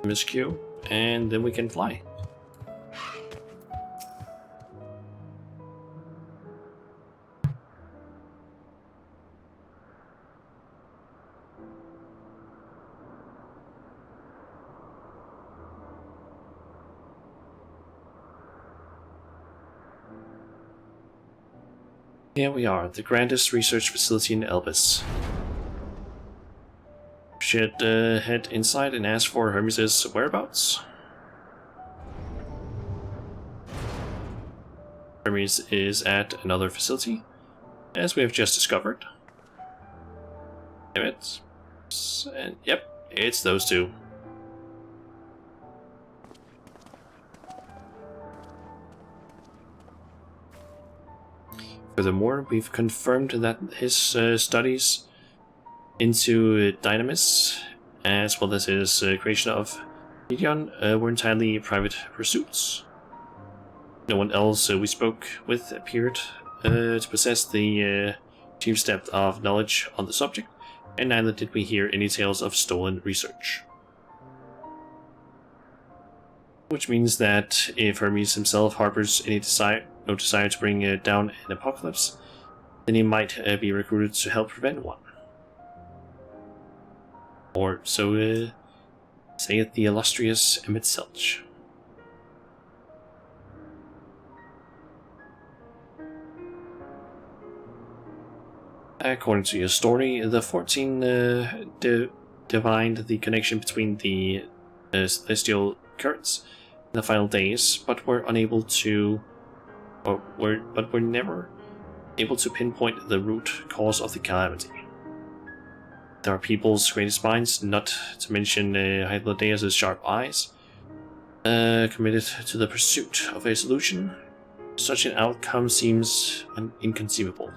MSQ, and then we can fly. Here we are, the grandest research facility in Elvis. Should head inside and ask for Hermes' whereabouts. Hermes is at another facility, as we have just discovered. Damn it. And yep, it's those two. Furthermore, we've confirmed that his studies into Dynamis, as well as his creation of Gideon, were entirely private pursuits. No one else we spoke with appeared to possess the chief's depth of knowledge on the subject, and neither did we hear any tales of stolen research. Which means that if Hermes himself harbors no desire to bring down an apocalypse, then he might be recruited to help prevent one. Or so saith the illustrious Emmett Selch. According to your story, the 14 divined the connection between the celestial currents in the final days, but were unable to, but were never able to pinpoint the root cause of the calamity. There are people's greatest minds, not to mention Hythlodaeus' sharp eyes, committed to the pursuit of a solution. Such an outcome seems inconceivable.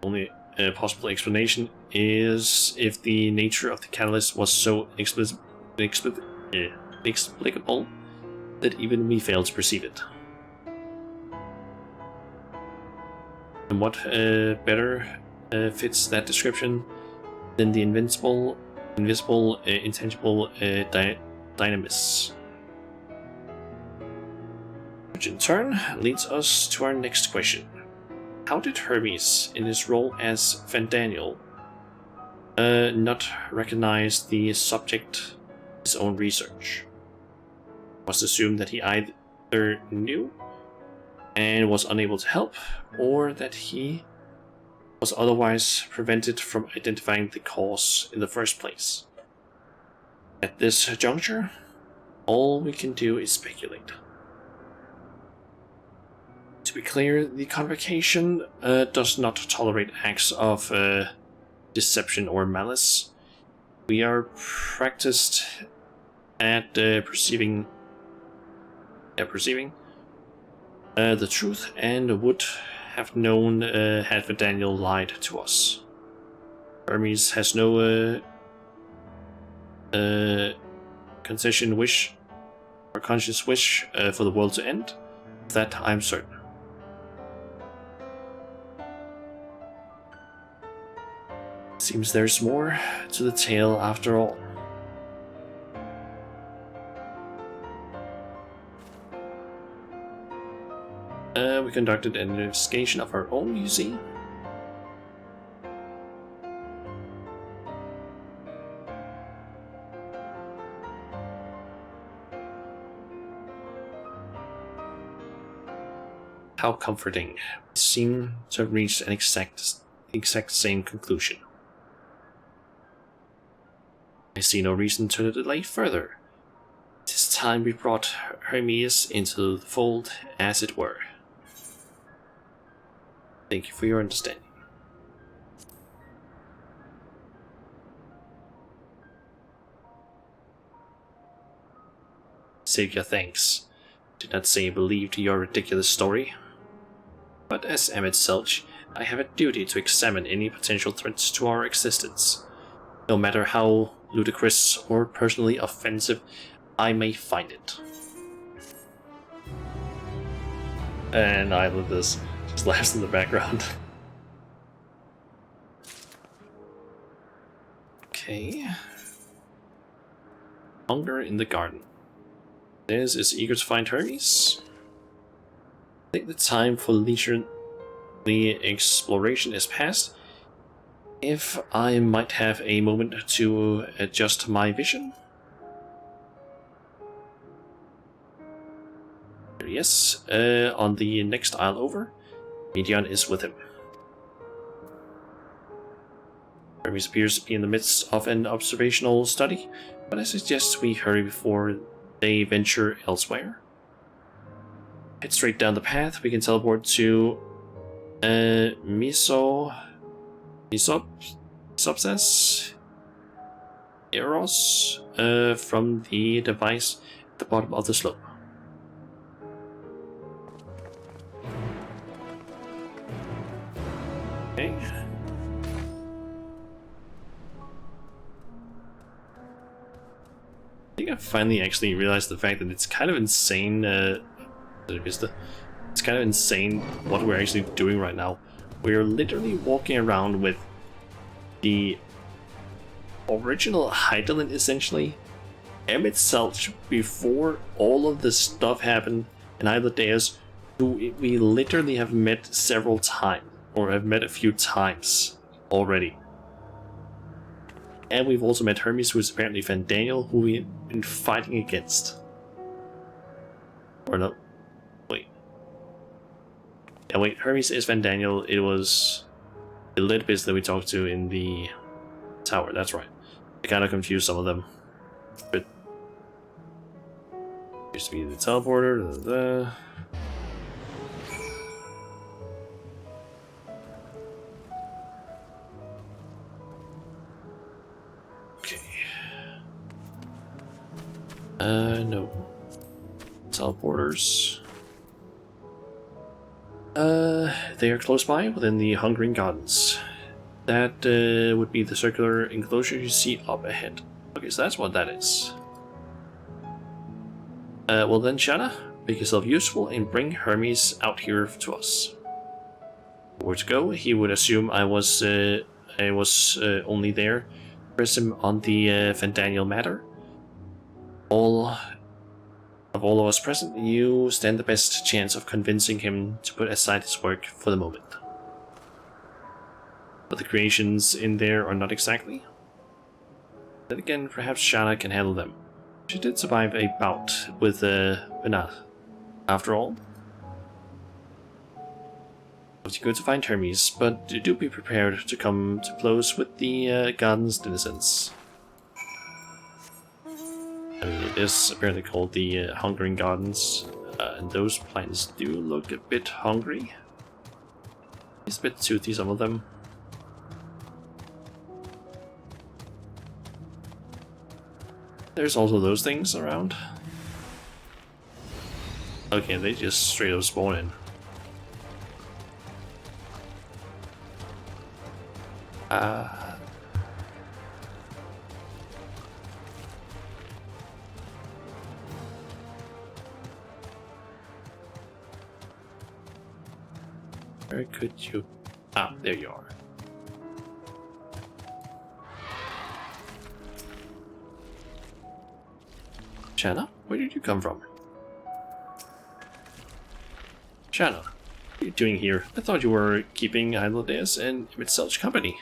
Only possible explanation is if the nature of the catalyst was so inexplicable that even we fail to perceive it. And what better fits that description than the invisible, intangible dynamis? Which in turn leads us to our next question. How did Hermes, in his role as Vandaniel, not recognize the subject of his own research? It was assumed that he either knew and was unable to help, or that he was otherwise prevented from identifying the cause in the first place. At this juncture, all we can do is speculate. To be clear, the Convocation does not tolerate acts of deception or malice. We are practiced at perceiving the truth, and would have known had Vandaniel lied to us. Hermes has no conscious wish for the world to end. Of that I'm certain. Seems there's more to the tale after all. We conducted an investigation of our own, you see. How comforting. We seem to have reached an exact same conclusion. I see no reason to delay further. It is time we brought Hermes into the fold, as it were. Thank you for your understanding. Save your thanks. Did not say I believed your ridiculous story. But as Emmett Selch, I have a duty to examine any potential threats to our existence, no matter how ludicrous or personally offensive I may find it. And I love this. Just laughs in the background. Okay. Hunger in the garden. Liz is eager to find Hermes. I think the time for leisurely exploration is past. If I might have a moment to adjust my vision. Yes, on the next aisle over, Medion is with him. Hermes appears to be in the midst of an observational study, but I suggest we hurry before they venture elsewhere. Head straight down the path, we can teleport to Misopsis Eros from the device at the bottom of the slope. Okay. I think I finally actually realized the fact that it's kind of insane. It's kind of insane what we're actually doing right now. We're literally walking around with the original Hydaelyn, essentially. Emmett Selch, before all of this stuff happened, and Hythlodaeus, who we literally have met several times, or have met a few times already. And we've also met Hermes, who is apparently Vandaniel, who we've been fighting against. Or not. Wait. Yeah, wait, Hermes is Van Daniel. It was the lit bits that we talked to in the tower. That's right. I kind of confused some of them. But used to be the teleporter. Okay. No. Teleporters. They are close by within the Hungering Gardens. That would be the circular enclosure you see up ahead. Okay, so that's what that is. Well then, Shanna, make yourself useful and bring Hermes out here to us. Where to go? He would assume I was only there to press him on the Van Daniel matter. All of us present, you stand the best chance of convincing him to put aside his work for the moment. But the creations in there are not exactly. Then again, perhaps Shanna can handle them. She did survive a bout with Vinat, after all. It's good to find Hermes, but do be prepared to come to blows with the garden's denizens. I mean, it is apparently called the Hungering Gardens, and those plants do look a bit hungry. It's a bit toothy, some of them. There's also those things around. Okay, they just straight up spawn in. Where could you... Ah, there you are. Shanna, where did you come from? Shanna, what are you doing here? I thought you were keeping Hylodeus and Mitzel's company.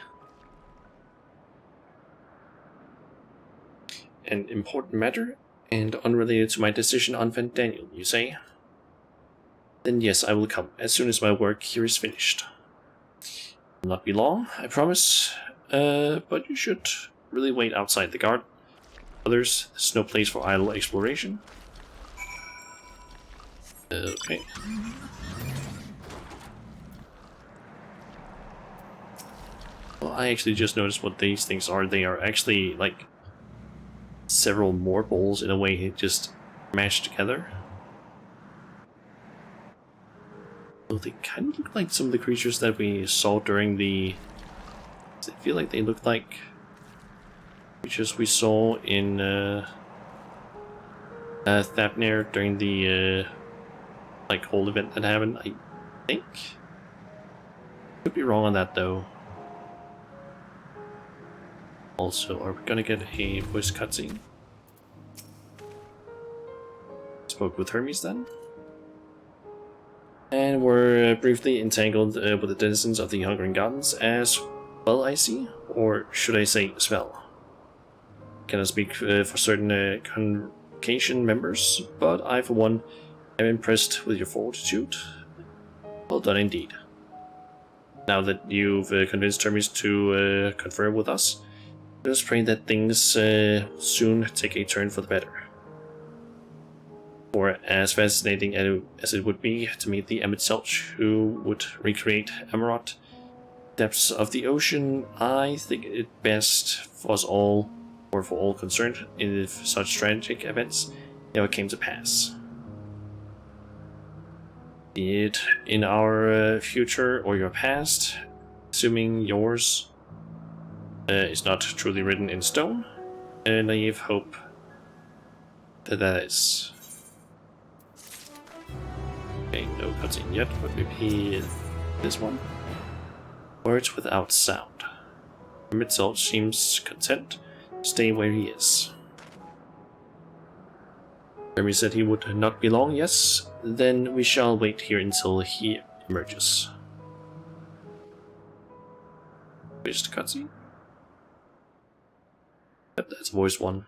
An important matter, and unrelated to my decision on Van Daniel, you say? Then yes, I will come, as soon as my work here is finished. It will not be long, I promise, but you should really wait outside the guard. Others, there's no place for idle exploration. Okay. Well, I actually just noticed what these things are. They are actually, like, several more bowls in a way just mashed together. Well, they kind of look like some of the creatures that we saw during the... I feel like they look like creatures we saw in Thapnir during the like whole event that happened, I think. Could be wrong on that though. Also, are we gonna get a voice cutscene? Spoke with Hermes then. And we're briefly entangled with the denizens of the Hungering Gardens as well, I see. Or should I say, smell? Cannot speak for certain Convocation members, but I, for one, am impressed with your fortitude. Well done indeed. Now that you've convinced Hermes to confer with us, let us pray that things soon take a turn for the better. For as fascinating as it would be to meet the Emmett Selch who would recreate Amarot depths of the ocean, I think it best for us all, or for all concerned, if such tragic events never came to pass. Be it in our future or your past, assuming yours is not truly written in stone, a naive hope that is. Okay, no cutscene yet, but maybe this one. Words without sound. Mitzel seems content to stay where he is. Hermes said he would not be long, yes? Then we shall wait here until he emerges. Just cutscene? Yep, that's voice 1.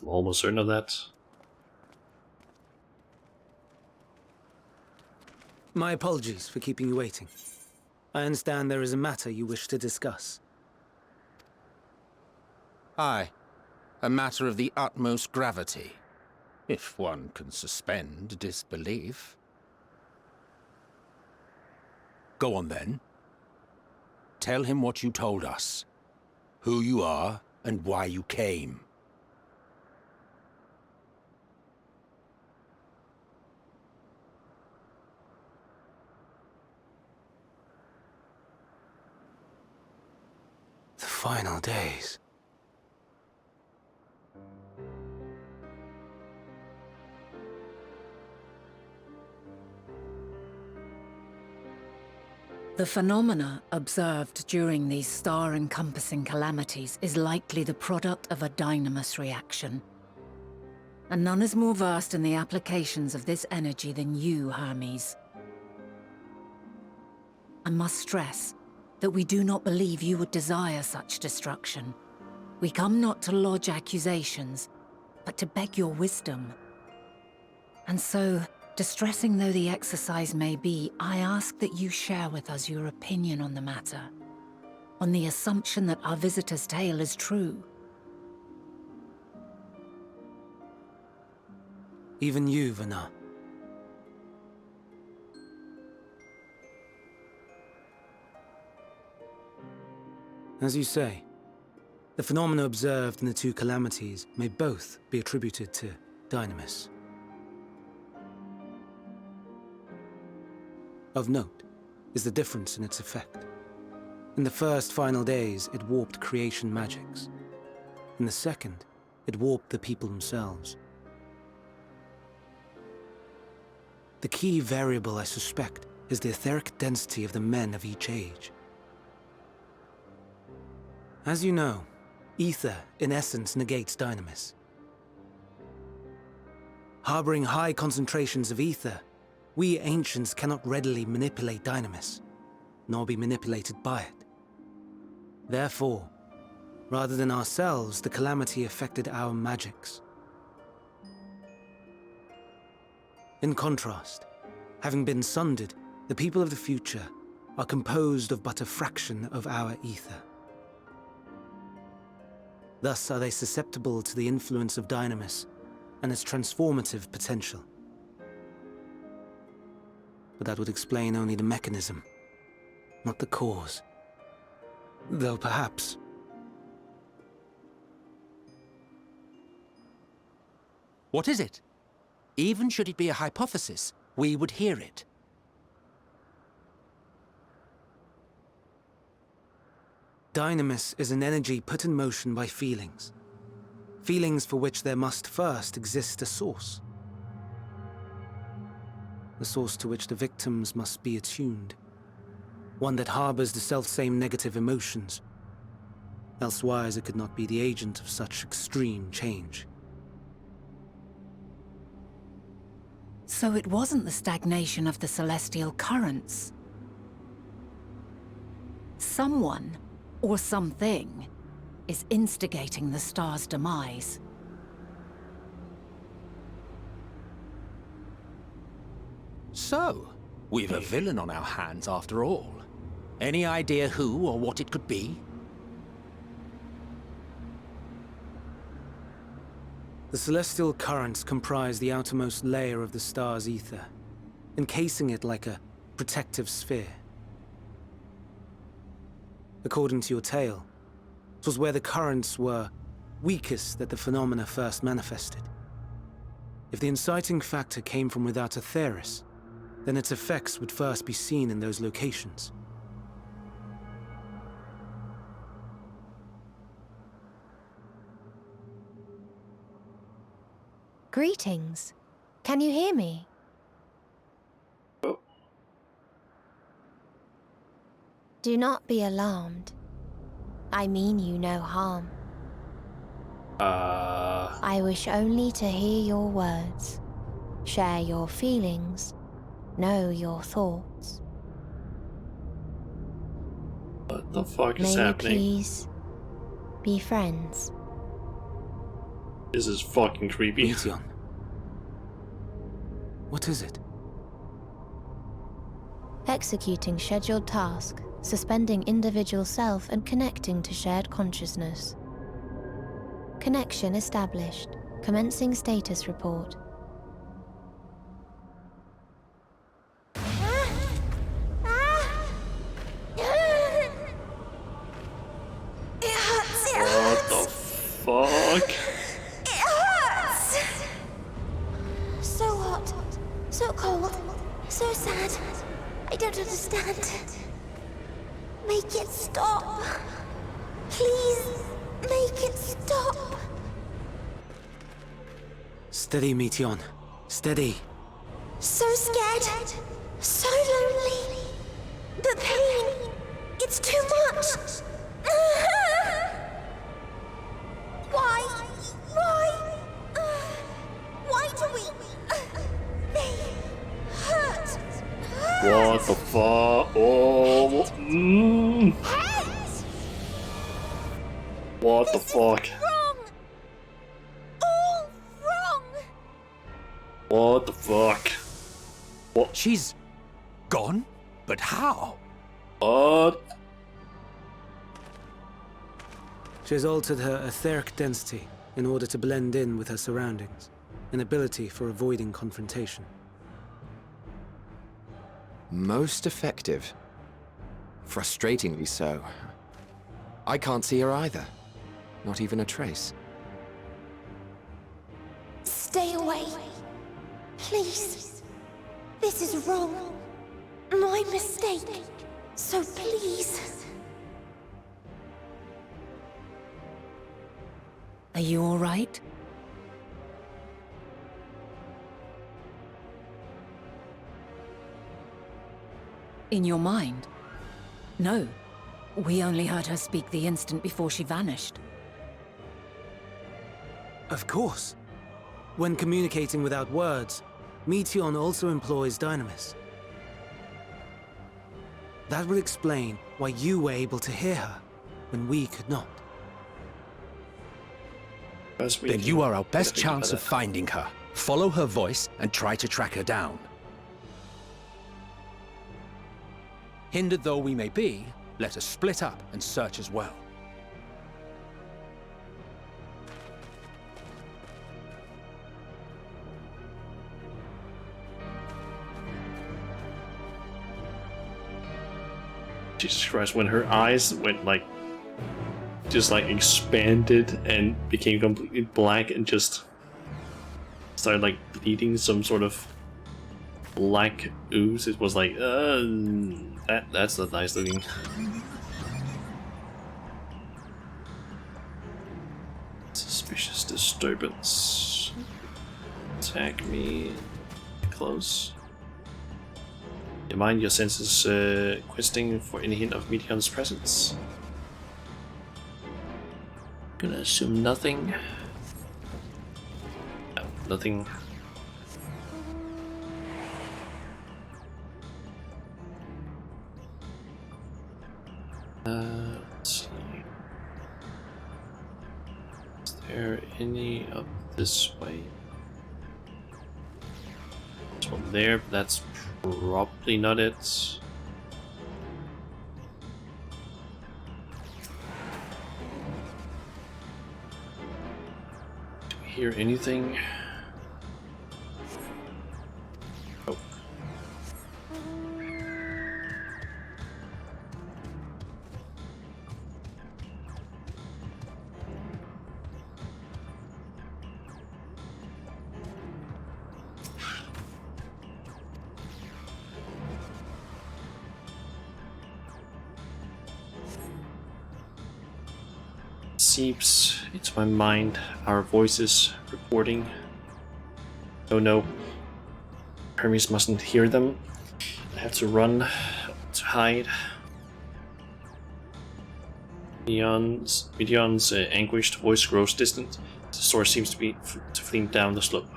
I'm almost certain of that. My apologies for keeping you waiting. I understand there is a matter you wish to discuss. Aye. A matter of the utmost gravity. If one can suspend disbelief. Go on then. Tell him what you told us. Who you are and why you came. The final days. The phenomena observed during these star-encompassing calamities is likely the product of a dynamis reaction. And none is more versed in the applications of this energy than you, Hermes. I must stress that we do not believe you would desire such destruction. We come not to lodge accusations, but to beg your wisdom. And so, distressing though the exercise may be, I ask that you share with us your opinion on the matter, on the assumption that our visitor's tale is true. Even you, Vana. As you say, the phenomena observed in the two calamities may both be attributed to dynamis. Of note is the difference in its effect. In the first final days, it warped creation magics. In the second, it warped the people themselves. The key variable, I suspect, is the etheric density of the men of each age. As you know, ether, in essence, negates dynamis. Harboring high concentrations of ether, we ancients cannot readily manipulate dynamis, nor be manipulated by it. Therefore, rather than ourselves, the calamity affected our magics. In contrast, having been sundered, the people of the future are composed of but a fraction of our ether. Thus are they susceptible to the influence of dynamis and its transformative potential. But that would explain only the mechanism, not the cause. Though perhaps... What is it? Even should it be a hypothesis, we would hear it. Dynamis is an energy put in motion by feelings. Feelings for which there must first exist a source. The source to which the victims must be attuned. One that harbors the selfsame negative emotions. Elsewise it could not be the agent of such extreme change. So it wasn't the stagnation of the celestial currents. Someone, or something, is instigating the star's demise. So, we've a villain on our hands after all. Any idea who or what it could be? The celestial currents comprise the outermost layer of the star's ether, encasing it like a protective sphere. According to your tale, it was where the currents were weakest that the phenomena first manifested. If the inciting factor came from without Aetheris, then its effects would first be seen in those locations. Greetings. Can you hear me? Do not be alarmed. I mean you no harm. I wish only to hear your words, share your feelings, know your thoughts. What the fuck is May we happening? please be friends? This is fucking creepy. Meteon. What is it? Executing scheduled task, suspending individual self and connecting to shared consciousness. Connection established. Commencing status report. What the fuck? It hurts! So hot, so cold, so sad. I don't understand. Make it stop. Please, make it stop. Steady, Meteon. Steady. So scared, so lonely. The pain, it's too much. Why? Why do we? They hurt. What the fuck? Oh. What the fuck? Wrong. All wrong. What the fuck? What? She's gone? But how? What? She has altered her etheric density in order to blend in with her surroundings, an ability for avoiding confrontation. Most effective. Frustratingly so. I can't see her either. Not even a trace. Stay away. Please. This is wrong. My mistake. So please. Are you all right? In your mind? No. We only heard her speak the instant before she vanished. Of course. When communicating without words, Meteon also employs Dynamis. That will explain why you were able to hear her, when we could not. Then you are our best chance of finding her. Follow her voice and try to track her down. Hindered though we may be, let us split up and search as well. Jesus Christ, when her eyes went like, just like expanded and became completely black and just started like bleeding some sort of black ooze, it was like, that's not nice looking. Suspicious disturbance. Attack me. Close. You mind your senses questing for any hint of Meteon's presence? Gonna assume nothing. No, nothing. Let's see. Is there any up this way? There's one there, but that's probably not it. Do we hear anything? Oh. Seeps into my mind, our voices reporting. Oh no, Hermes mustn't hear them. I have to run, to hide. Medion's anguished voice grows distant. The source seems to be fleeing down the slope.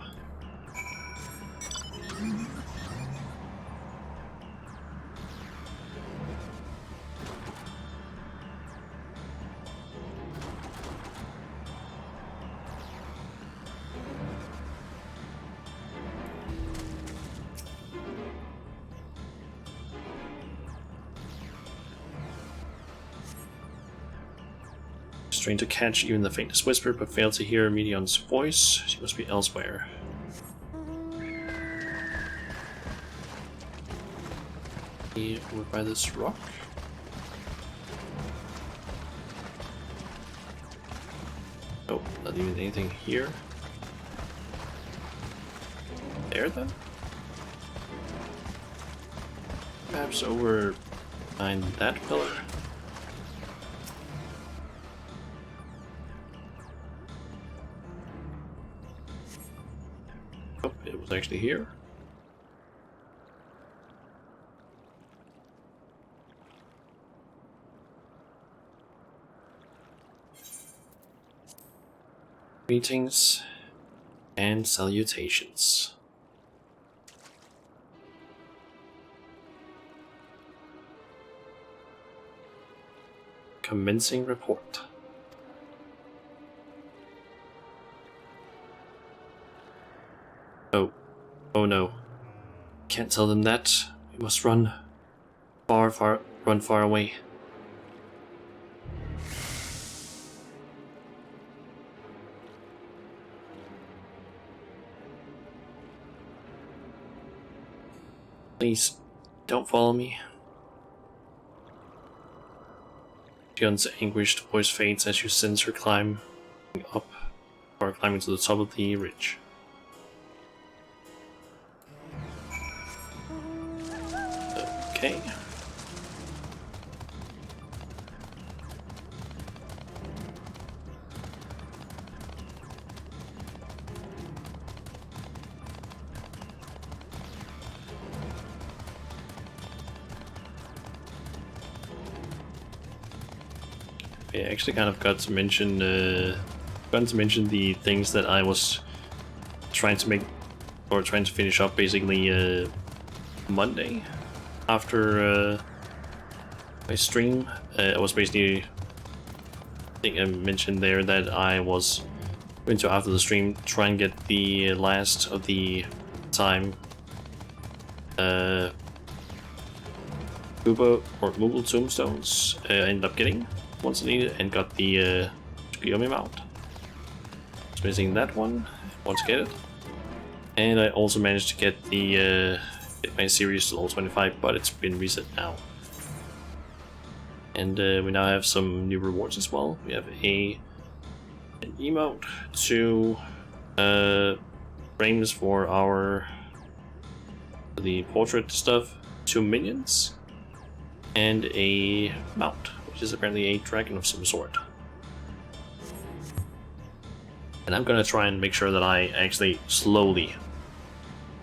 Strain to catch even the faintest whisper, but fail to hear Medion's voice. She must be elsewhere. Over by this rock. Oh, not even anything here. There then? Perhaps over behind that pillar? Oh, it was actually here. Greetings and salutations. Commencing report. Oh no. Can't tell them that. We must run run far away. Please, don't follow me. Dion's anguished voice fades as you sense her climbing up, or climbing to the top of the ridge. Okay. I actually kind of got to mention the things that I was trying to make, or trying to finish up basically Monday after my stream. I was basically, I think I mentioned there that I was going to, after the stream, try and get the last of the time Moogle tombstones. I ended up getting once I needed, and got the Tsukuyomi mount. Just missing that one. Want to get it, and I also managed to get the get my series to level 25, but it's been reset now. And we now have some new rewards as well. We have an emote, 2 frames for the portrait stuff, 2 minions, and a mount, which is apparently a dragon of some sort. And I'm gonna try and make sure that I actually slowly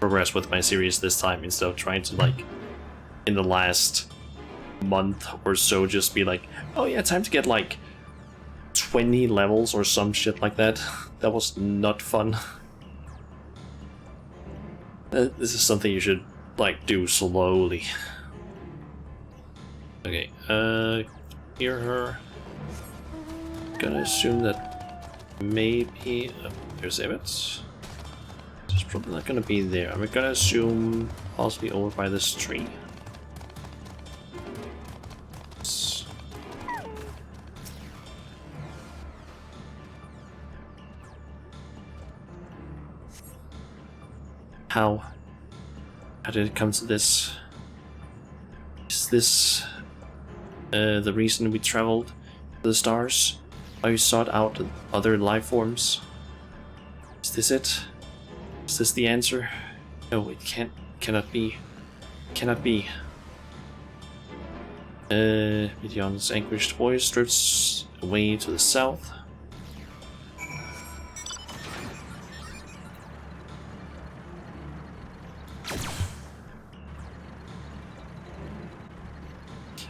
progress with my series this time, instead of trying to, like, in the last month or so, just be like, oh yeah, time to get like 20 levels or some shit like that. That was not fun. This is something you should, like, do slowly. Okay, hear her. Gonna assume that maybe there's Emmett. It's probably not gonna be there. I'm gonna assume possibly over by this tree. How did it come to this? Is this the reason we traveled to the stars? Why we sought out other life forms? Is this it? Is this the answer? No, it cannot be. Cannot be. Medion's anguished voice drifts away to the south.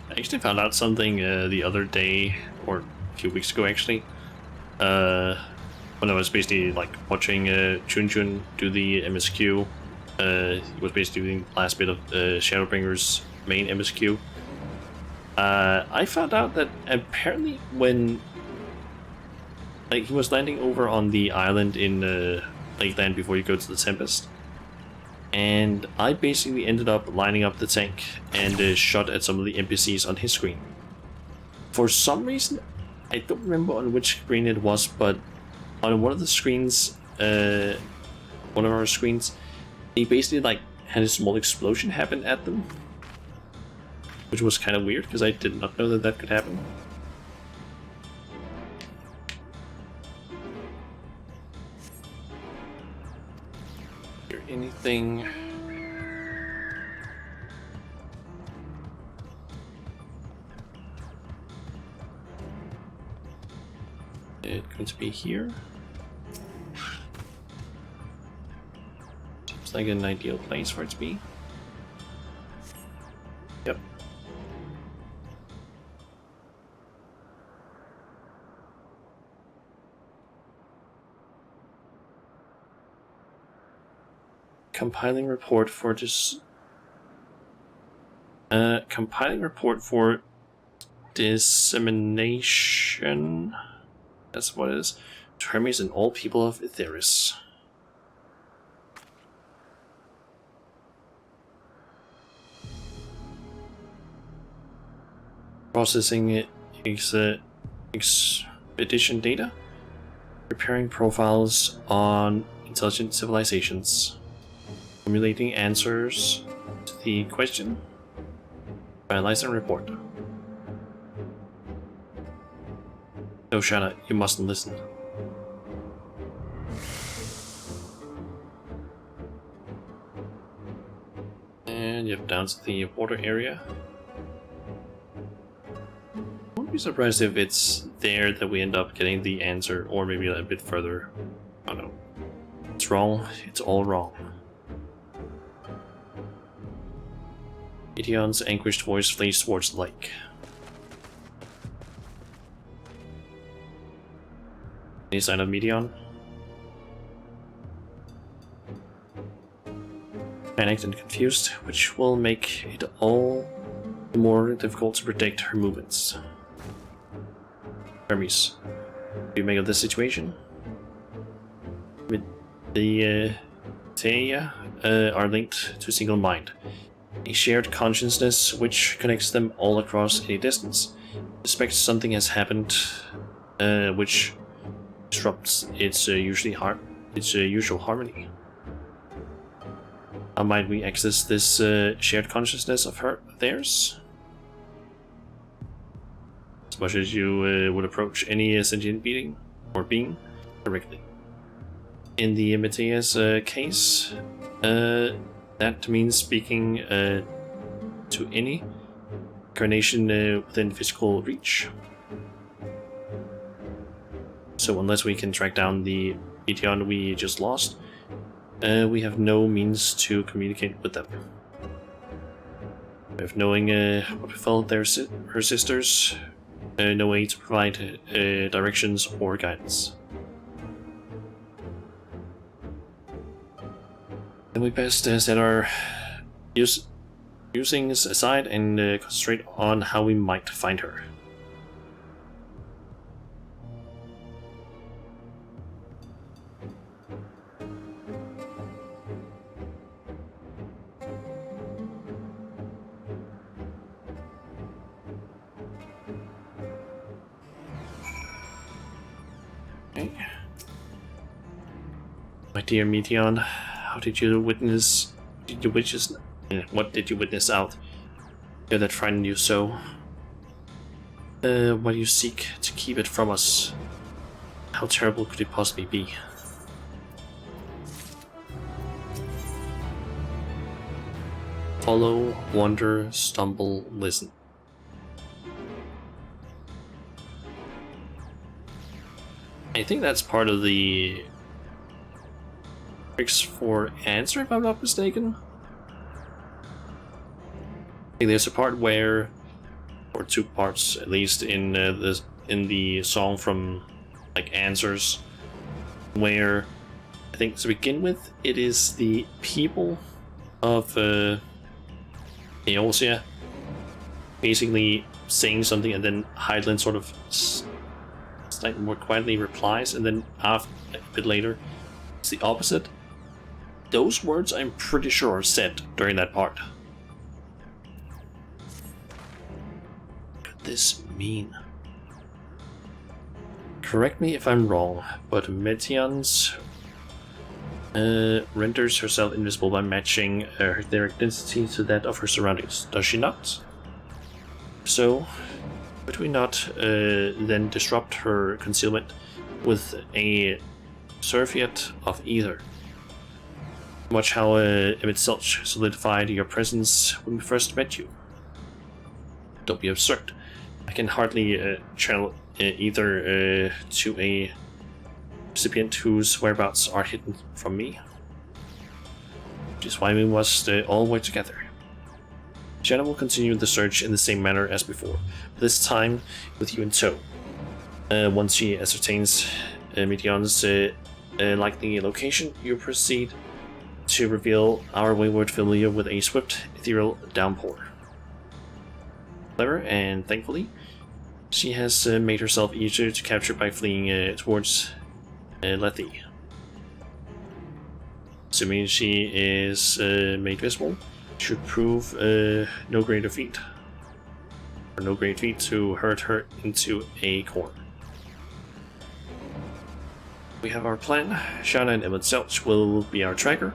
I actually found out something the other day, or a few weeks ago actually, when I was basically like watching Chun Chun do the MSQ. He was basically doing the last bit of Shadowbringer's main MSQ. I found out that apparently when he was landing over on the island in Lakeland before you go to the Tempest, and I basically ended up lining up the tank and shot at some of the NPCs on his screen. For some reason, I don't remember on which screen it was, but on one of the screens, one of our screens, they basically like had a small explosion happen at them, which was kind of weird because I did not know that that could happen. Is there anything? It's going to be here. Seems like an ideal place for it to be. Yep. Compiling report for this. Compiling report for dissemination. That's what it is. To Hermes and all people of Etheris. Processing expedition data. Preparing profiles on intelligent civilizations. Formulating answers to the question. Analyze and report. No, Shanna, you mustn't listen. And yep, down to the water area. Won't be surprised if it's there that we end up getting the answer, or maybe a bit further. I don't know. It's wrong. It's all wrong. Gideon's anguished voice flees towards the lake. Any sign of Meteon? Panicked and confused, which will make it all the more difficult to predict her movements. Hermes, what do you make of this situation? With the Theia are linked to a single mind, a shared consciousness which connects them all across any distance. Suspect something has happened which disrupts its usual harmony. How might we access this shared consciousness of theirs? As much as you would approach any sentient being directly. In the Matthias case, that means speaking to any incarnation within physical reach. So unless we can track down the Meteon we just lost, we have no means to communicate with them. If knowing what befell her sisters, no way to provide directions or guidance. Then we best set our musings aside and concentrate on how we might find her. Okay. My dear Meteon, how did you witness? What did you witness out there that frightened you so? What do you seek to keep it from us? How terrible could it possibly be? Follow, wonder, stumble, listen. I think that's part of the tricks for answer, if I'm not mistaken. I think there's a part where, or two parts at least, in the song from like Answers, where I think to begin with it is the people of Eosia basically saying something, and then Hydaelyn sort of slightly more quietly replies, and then after a bit later it's the opposite. Those words I'm pretty sure are said during that part. What could this mean? Correct me if I'm wrong, but Meteons renders herself invisible by matching their identity to that of her surroundings, does she not? So, could we not then disrupt her concealment with a serviette of ether? Watch how Emmett Selch solidified your presence when we first met you. Don't be absurd. I can hardly channel ether to a recipient whose whereabouts are hidden from me. Which is why we must all work together. Jenna will continue the search in the same manner as before, this time with you in tow. Once she ascertains Meteon's likely location, you proceed to reveal our wayward familiar with a swift, ethereal downpour. Clever, and thankfully, she has made herself easier to capture by fleeing towards Lethe. Assuming she is made visible, it should prove no greater feat, or no great feat to herd her into a corner. We have our plan. Shana and Emmett Selch will be our tracker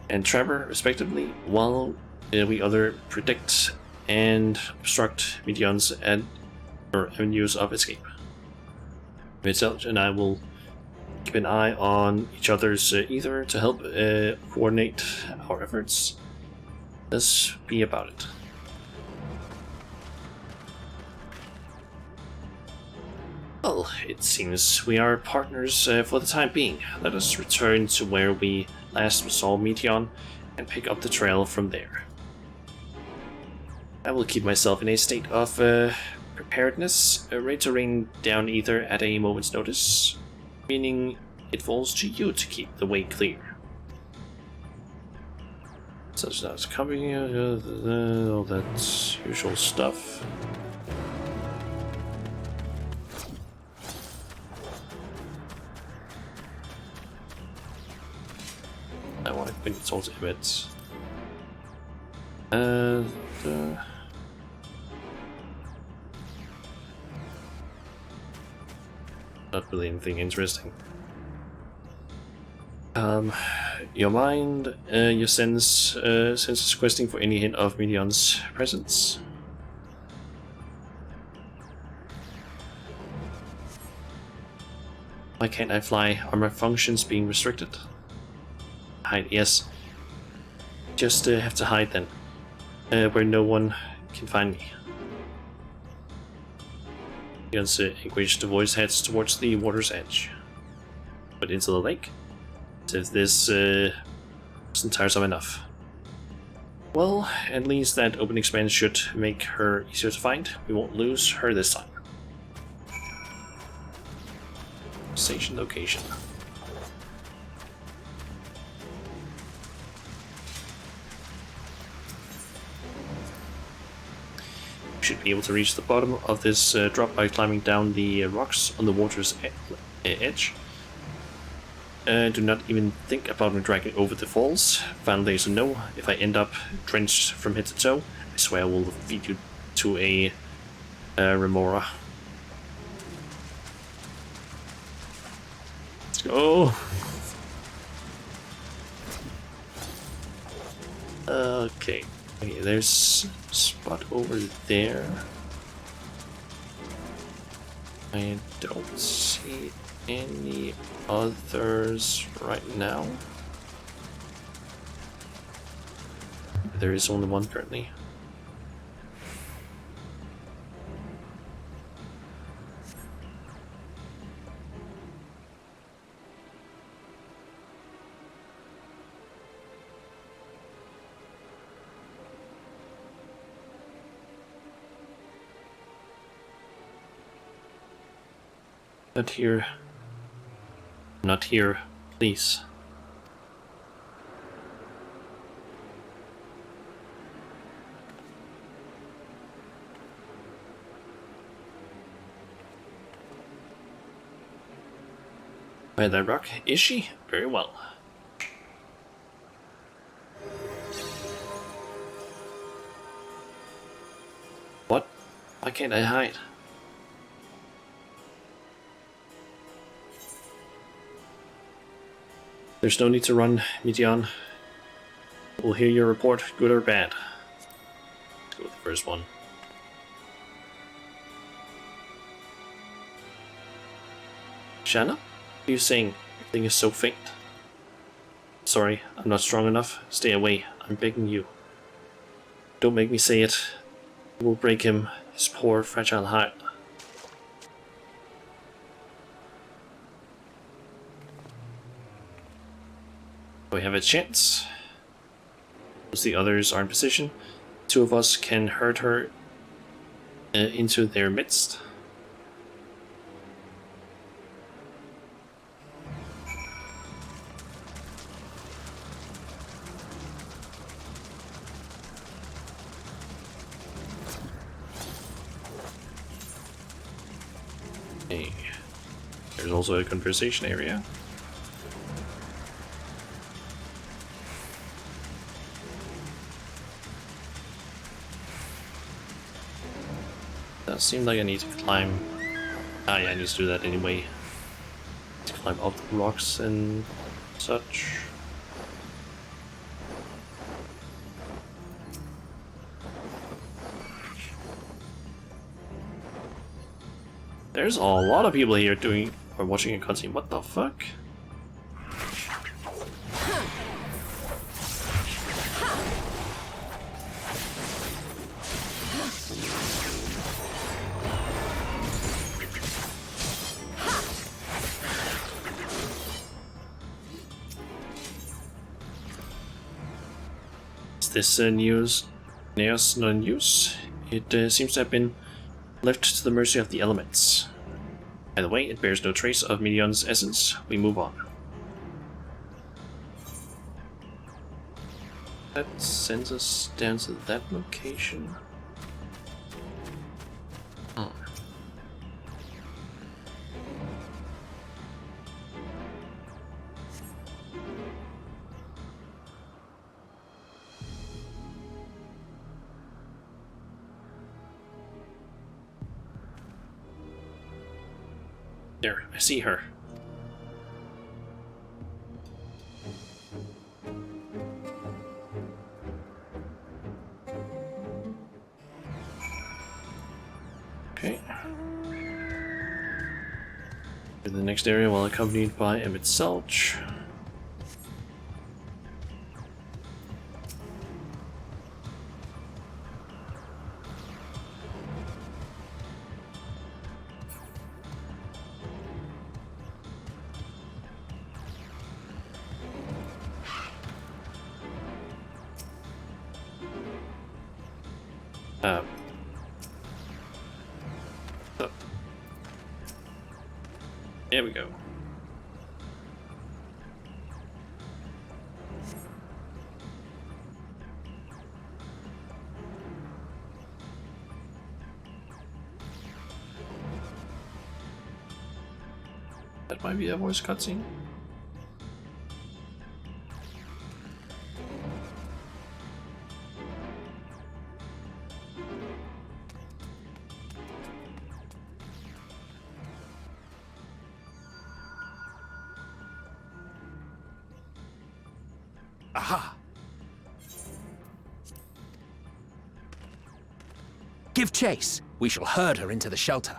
and trapper, respectively, while we other predict and obstruct Meteon's avenues of escape. Emmett Selch and I will keep an eye on each other's ether to help coordinate our efforts. Let's be about it. Well, it seems we are partners for the time being. Let us return to where we last saw Meteon and pick up the trail from there. I will keep myself in a state of preparedness, ready to rain down ether at a moment's notice, meaning it falls to you to keep the way clear. Such as covering all that usual stuff. I want to bring it towards Emmett. Not really anything interesting. Your mind, your senses questing for any hint of Meteon's presence. Why can't I fly? Are my functions being restricted? Hide, yes. Just have to hide then, where no one can find me. Meteon's anguished voice heads towards the water's edge, but into the lake. As if this isn't tiresome enough. Well, at least that open expanse should make her easier to find. We won't lose her this time. Station location. We should be able to reach the bottom of this drop by climbing down the rocks on the water's edge. Do not even think about me dragging over the falls. Final days to know. If I end up drenched from head to toe, I swear I will feed you to a remora. Let's go. Okay. Okay, there's a spot over there. I don't see any others right now. There is only one currently. Not here. Not here, please. By that rock, is she? Very well. What? Why can't I hide? There's no need to run, Midian. We'll hear your report, good or bad. Let's go with the first one. Shanna? What are you saying? Everything is so faint. Sorry, I'm not strong enough. Stay away, I'm begging you. Don't make me say it. It will break him, his poor, fragile heart. We have a chance. As the others are in position, two of us can herd her into their midst. Hey. There's also a conversation area. That seemed like I need to climb. Ah, yeah, I need to do that anyway. To climb up the rocks and such. There's a lot of people here doing or watching a cutscene. What the fuck? Is this news? Neos non-use? It seems to have been left to the mercy of the elements. By the way, it bears no trace of Midian's essence. We move on. That sends us down to that location. Oh. There, I see her. Okay. To the next area while accompanied by Emmett Selch. There we go. That might be a voice cutscene. Aha! Give chase. We shall herd her into the shelter.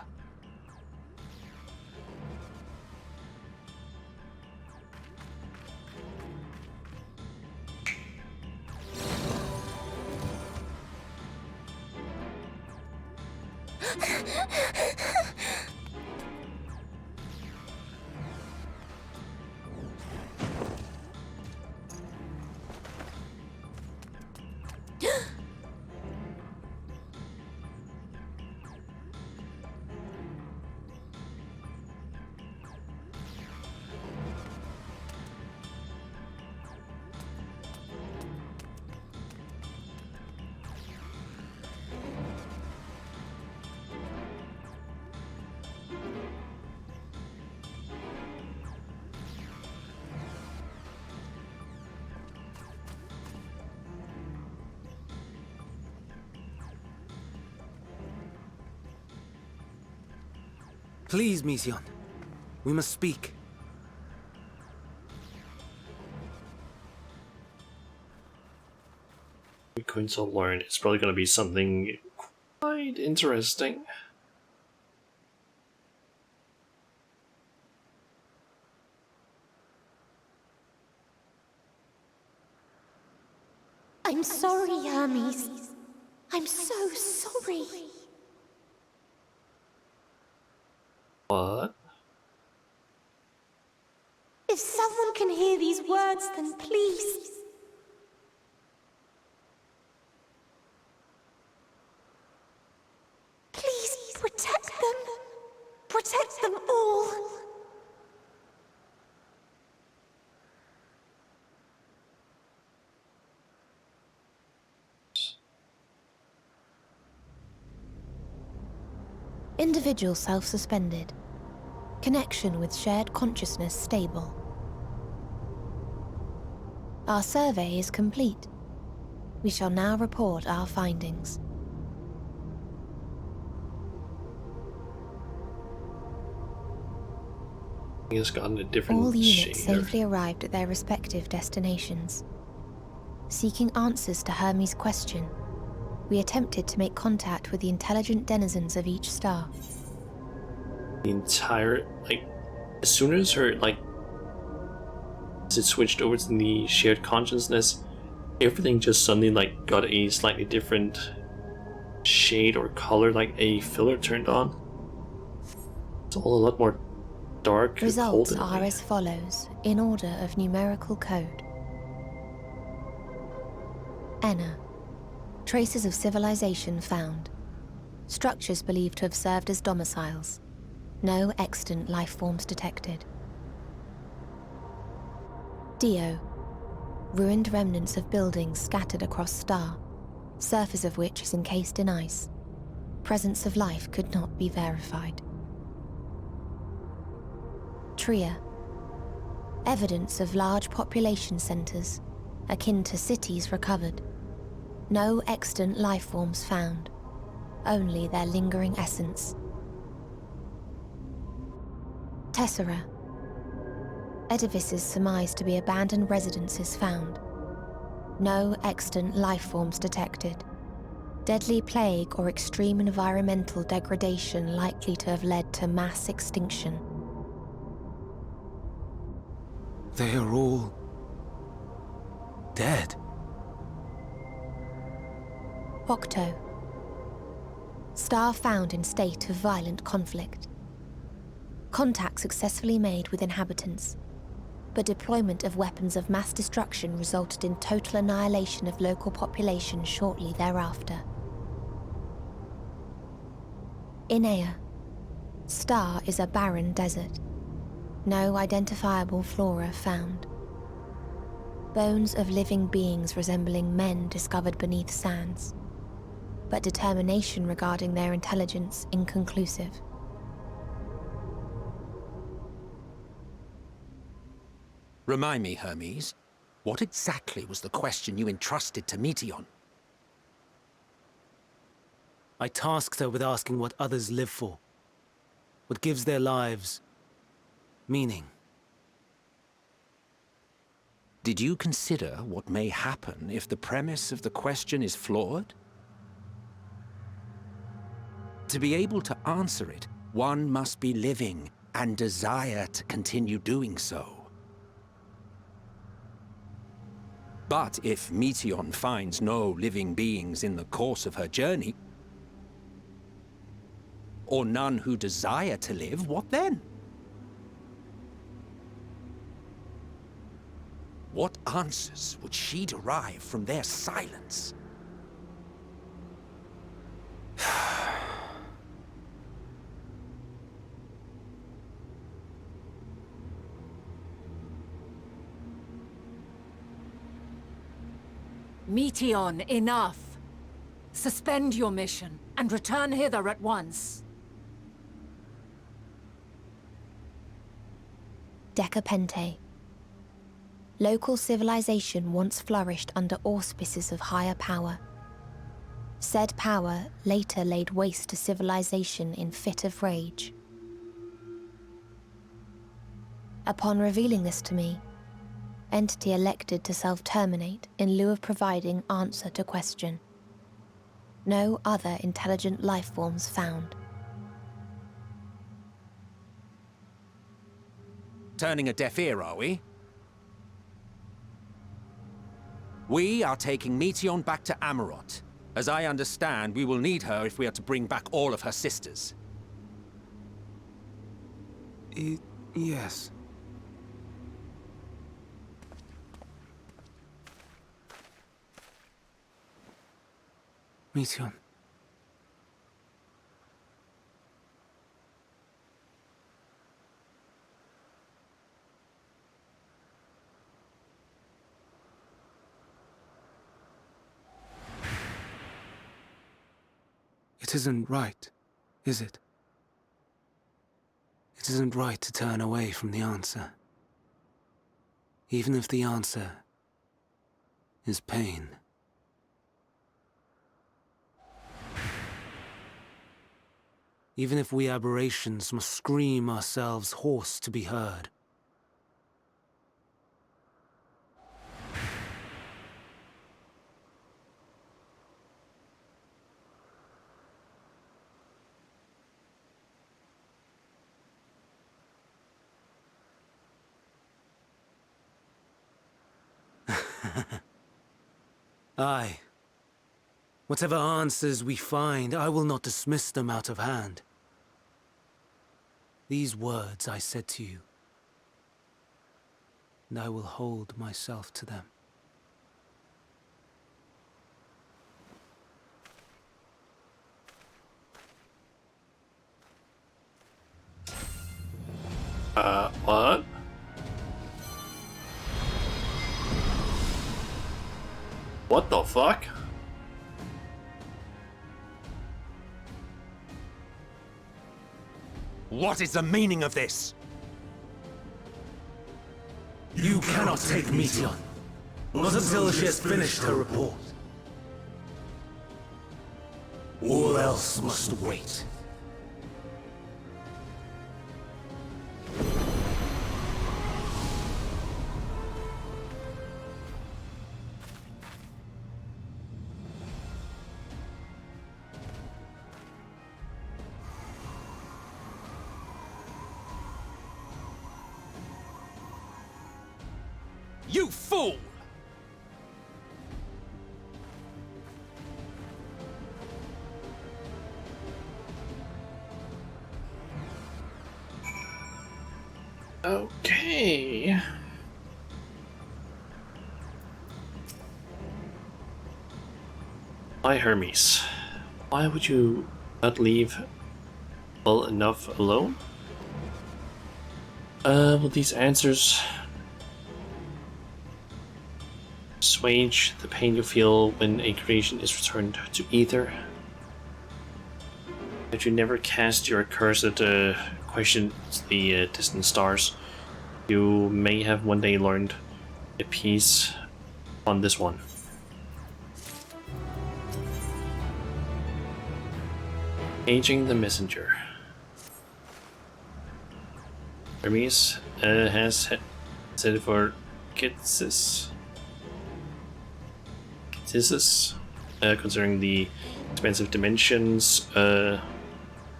Please, Mission. We must speak. going to learn is probably going to be something quite interesting. I'm sorry, Hermes. I'm so sorry. What? If someone can hear these words, then please. Please protect them. Protect them all. Individual self-suspended. Connection with shared consciousness stable. Our survey is complete. We shall now report our findings. It's gotten a different All shade units here. safely arrived at their respective destinations. Seeking answers to Hermes' question, we attempted to make contact with the intelligent denizens of each star. The entire, like, as soon as her, like, as it switched over to the shared consciousness, everything just suddenly, like, got a slightly different shade or color, like a filler turned on. It's all a lot more dark and cold Results in a are way. as follows, in order of numerical code. Enna. Traces of civilization found. Structures believed to have served as domiciles. No extant life forms detected. Dio. Ruined remnants of buildings scattered across star, surface of which is encased in ice. Presence of life could not be verified. Tria. Evidence of large population centers, akin to cities recovered. No extant life forms found, only their lingering essence. Tessera. Edifices surmised to be abandoned residences found. No extant life forms detected. Deadly plague or extreme environmental degradation likely to have led to mass extinction. They are all dead. Octo. Star found in state of violent conflict. Contact successfully made with inhabitants, but deployment of weapons of mass destruction resulted in total annihilation of local population shortly thereafter. Inea. Star is a barren desert. No identifiable flora found. Bones of living beings resembling men discovered beneath sands, but determination regarding their intelligence inconclusive. Remind me, Hermes, what exactly was the question you entrusted to Meteion? I tasked her with asking what others live for. What gives their lives meaning. Did you consider what may happen if the premise of the question is flawed? To be able to answer it, one must be living and desire to continue doing so. But if Meteion finds no living beings in the course of her journey, or none who desire to live, what then? What answers would she derive from their silence? Meteion, enough! Suspend your mission and return hither at once. Decapente. Local civilization once flourished under auspices of higher power. Said power later laid waste to civilization in fit of rage. Upon revealing this to me, entity elected to self-terminate in lieu of providing answer to question. No other intelligent life forms found. Turning a deaf ear, are we? We are taking Meteion back to Amarot. As I understand, we will need her if we are to bring back all of her sisters. Yes. Meteion. It isn't right, is it? It isn't right to turn away from the answer. Even if the answer is pain. Even if we aberrations must scream ourselves hoarse to be heard. Aye. Whatever answers we find, I will not dismiss them out of hand. These words I said to you, and I will hold myself to them. What? What the fuck? What is the meaning of this? You cannot take Meteion, not until she has finished her report. All else must wait. You fool! Okay. Hi, Hermes. Why would you not leave well enough alone? Will these answers assuage the pain you feel when a creation is returned to ether? That you never cast your accursed question to the distant stars, you may have one day learned a piece on this one. Aging the messenger. Hermes has said for Kitsis, considering the expensive dimensions of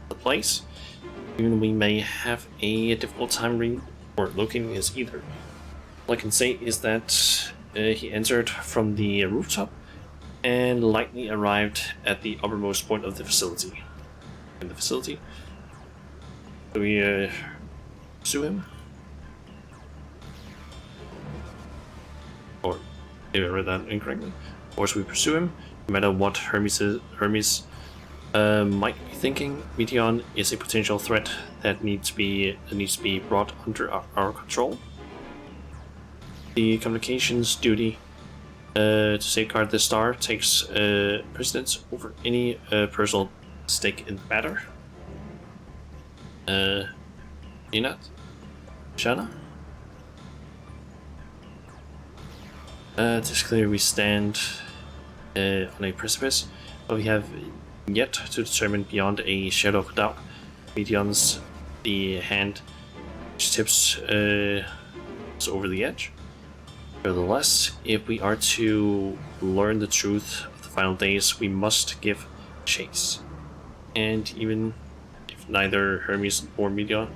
the place. Even we may have a difficult time reading or locating his ether. All I can say is that he entered from the rooftop and likely arrived at the uppermost point of the facility. Do we pursue him? Or maybe I read that incorrectly. Or should we pursue him? No matter what Hermes might be thinking, Meteion is a potential threat that needs to be brought under our control. The communications duty to safeguard the star takes precedence over any personal stake in the matter. Inat? Shana? It is clear we stand on a precipice, but we have yet to determine beyond a shadow of a doubt. Meteion's the hand which tips us over the edge. Nevertheless, if we are to learn the truth of the final days, we must give chase. And even if neither Hermes or Media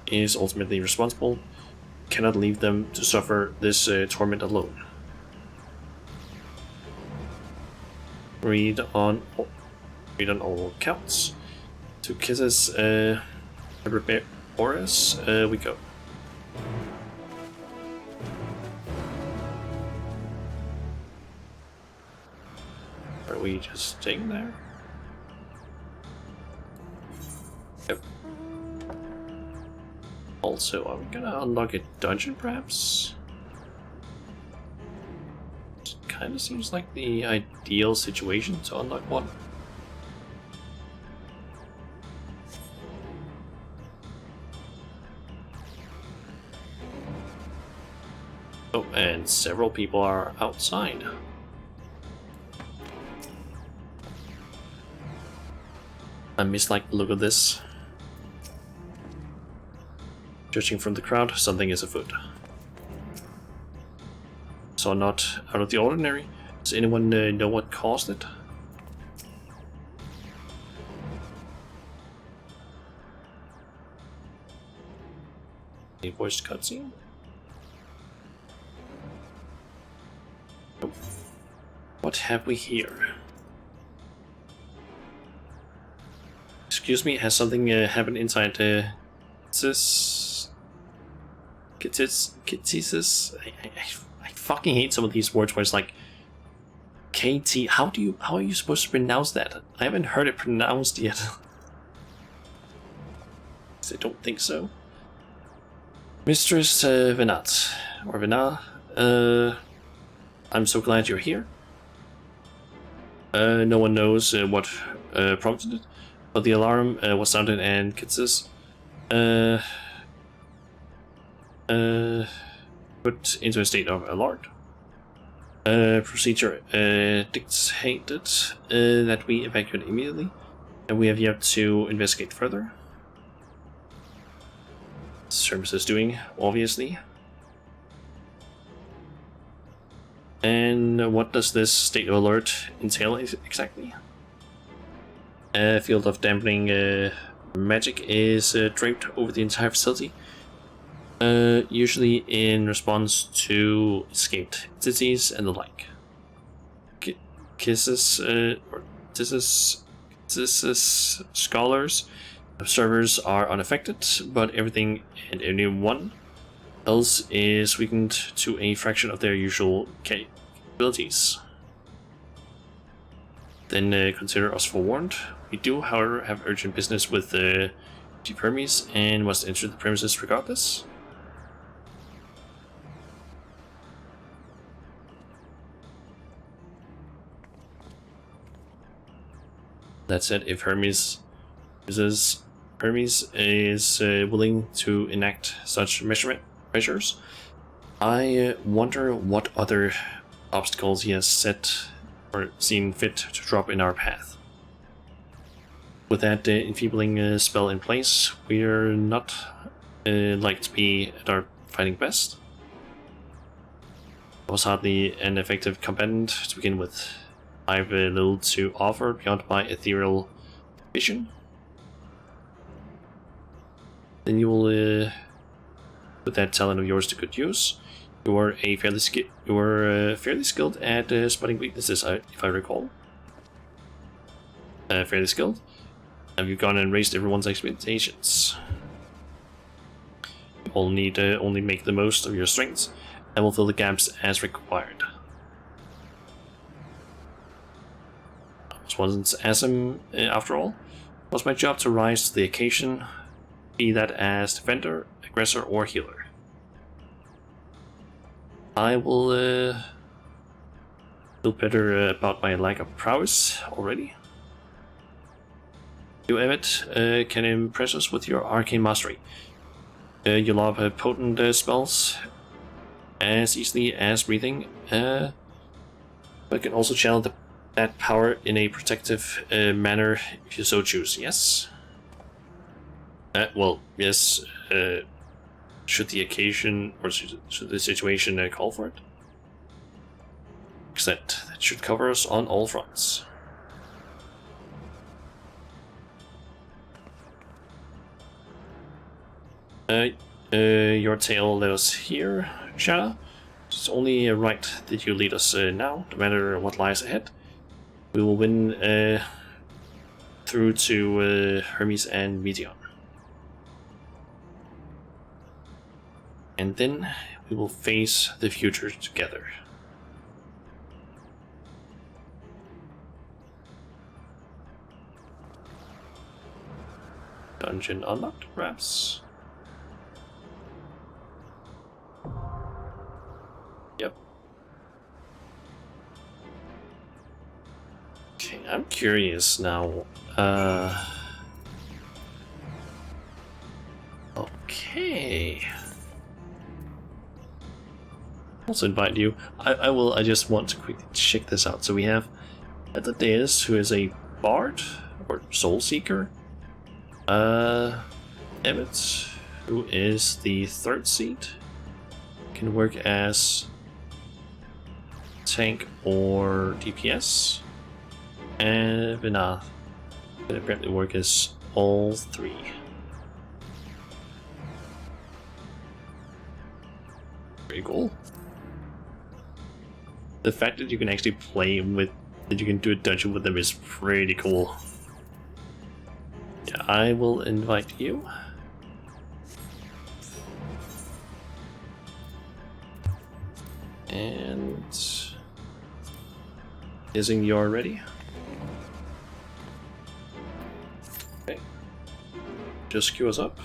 is ultimately responsible, cannot leave them to suffer this torment alone. Read on all accounts. To Kisses Boris, we go. Are we just staying there? Yep. Also, are we gonna unlock a dungeon, perhaps? It kinda seems like the ideal situation to unlock one. Oh, and several people are outside. I mislike the look of this. Judging from the crowd, something is afoot. So not out of the ordinary. Does anyone know what caused it? A voiced cutscene? Nope. What have we here? Excuse me, has something happened inside this? Kitsis? I fucking hate some of these words where it's like KT. How are you supposed to pronounce that? I haven't heard it pronounced yet. I don't think so. Mistress Venat or Vena, I'm so glad you're here. No one knows what prompted it, but the alarm was sounded and Kitsis put into a state of alert. Procedure dictated that we evacuate immediately, and we have yet to investigate further. Service is doing, obviously. And what does this state of alert entail exactly? A field of dampening magic is draped over the entire facility, usually in response to escaped entities and the like. Kisses scholars, observers are unaffected, but everything and anyone else is weakened to a fraction of their usual capabilities. Then consider us forewarned. We do, however, have urgent business with Chief Hermes and must enter the premises regardless. That said, if Hermes is willing to enact such measures, I wonder what other obstacles he has set or seen fit to drop in our path. With that enfeebling spell in place, we're not like to be at our fighting best. I was hardly an effective combatant to begin with. I've little to offer beyond my ethereal vision. Then you will put that talent of yours to good use. You are fairly skilled at spotting weaknesses, if I recall. Fairly skilled. Have you gone and raised everyone's expectations? You all need to only make the most of your strengths, and will fill the gaps as required. This wasn't awesome, after all. It was my job to rise to the occasion, be that as defender, aggressor, or healer. I will feel better about my lack of prowess already. You, Emmet, can impress us with your arcane mastery. You lob potent spells as easily as breathing, but can also channel that power in a protective manner if you so choose, yes? Well, yes, should the occasion or should the situation call for it. Because that should cover us on all fronts. Your tale led us here, Shana. It's only right that you lead us now, no matter what lies ahead. We will win through to Hermes and Meteon. And then we will face the future together. Dungeon unlocked, perhaps? Yep. Okay, I'm curious now. Okay. Also invite you. I just want to quickly check this out. So we have Athadeus, who is a bard or soul seeker. Emmett, who is the third seat, can work as tank or DPS, and Vinath can apparently work as all three. Pretty cool. The fact that you can actually play with, that you can do a dungeon with them is pretty cool. Yeah, I will invite you. And isn't you ready? Okay. Just queue us up.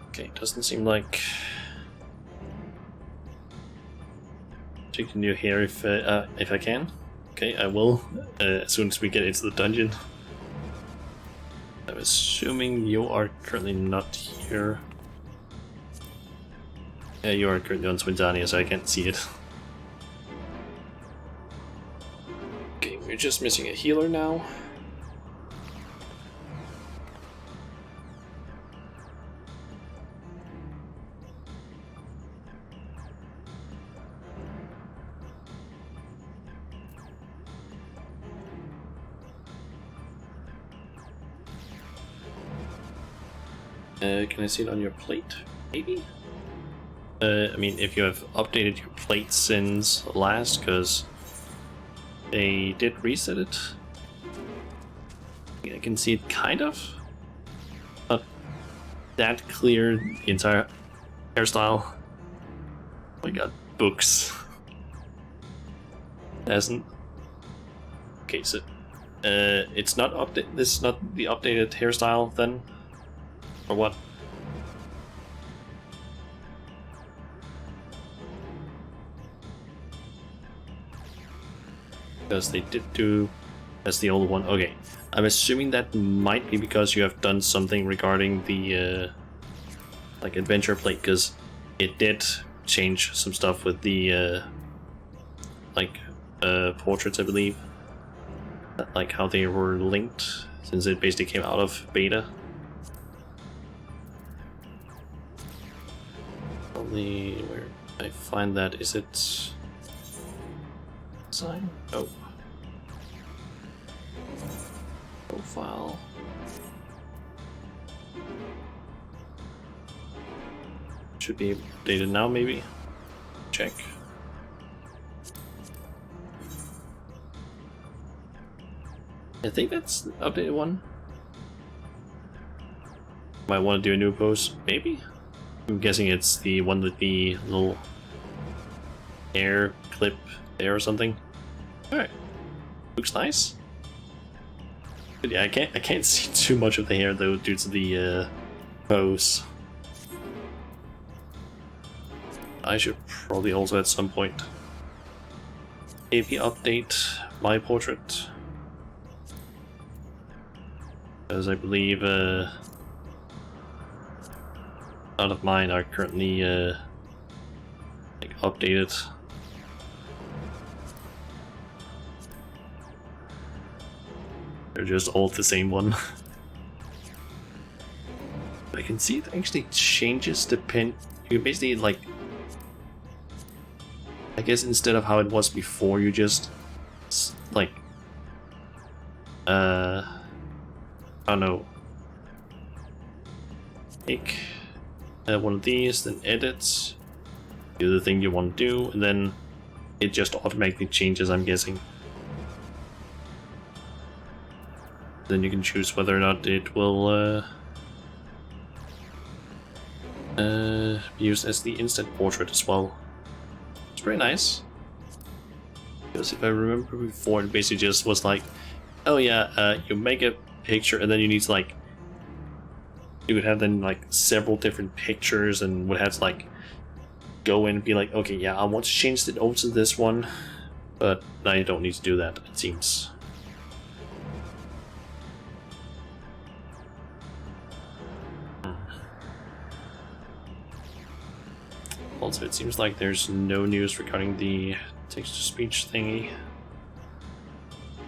Okay, doesn't seem like taking you here if I can. Okay, I will as soon as we get into the dungeon. I'm assuming you are currently not here. Yeah, you are currently on Swindania, so I can't see it. Okay, we're just missing a healer now. Can I see it on your plate? Maybe? I mean, if you have updated your plate since last, because they did reset it. I can see it kind of. Not that clear, the entire hairstyle. Oh my god, books. Hasn't. Okay, so it's not update. This is not the updated hairstyle then, or what? Because they did do as the old one. Okay, I'm assuming that might be because you have done something regarding the like adventure plate, because it did change some stuff with the like portraits, I believe, like how they were linked, since it basically came out of beta. Only where I find that, is it sign? Oh. Profile. Should be updated now, maybe. Check. I think that's the updated one. Might want to do a new pose, maybe? I'm guessing it's the one with the little hair clip there or something. Alright. Looks nice. But yeah, I can't see too much of the hair though due to the pose. I should probably also at some point maybe update my portrait, because I believe none of mine are currently like updated. They're just all the same one. I can see it actually changes the pin. You can basically, like, I guess instead of how it was before, you just like I don't know, make one of these, then edit, do the thing you want to do, and then it just automatically changes, I'm guessing. Then you can choose whether or not it will be used as the instant portrait as well. It's pretty nice. Because if I remember before, it basically just was like, oh yeah, you make a picture and then you need to, like, you would have then like several different pictures and would have to like go in and be like, okay, yeah, I want to change it over to this one, but now you don't need to do that, it seems. Also, it seems like there's no news regarding the text-to-speech thingy,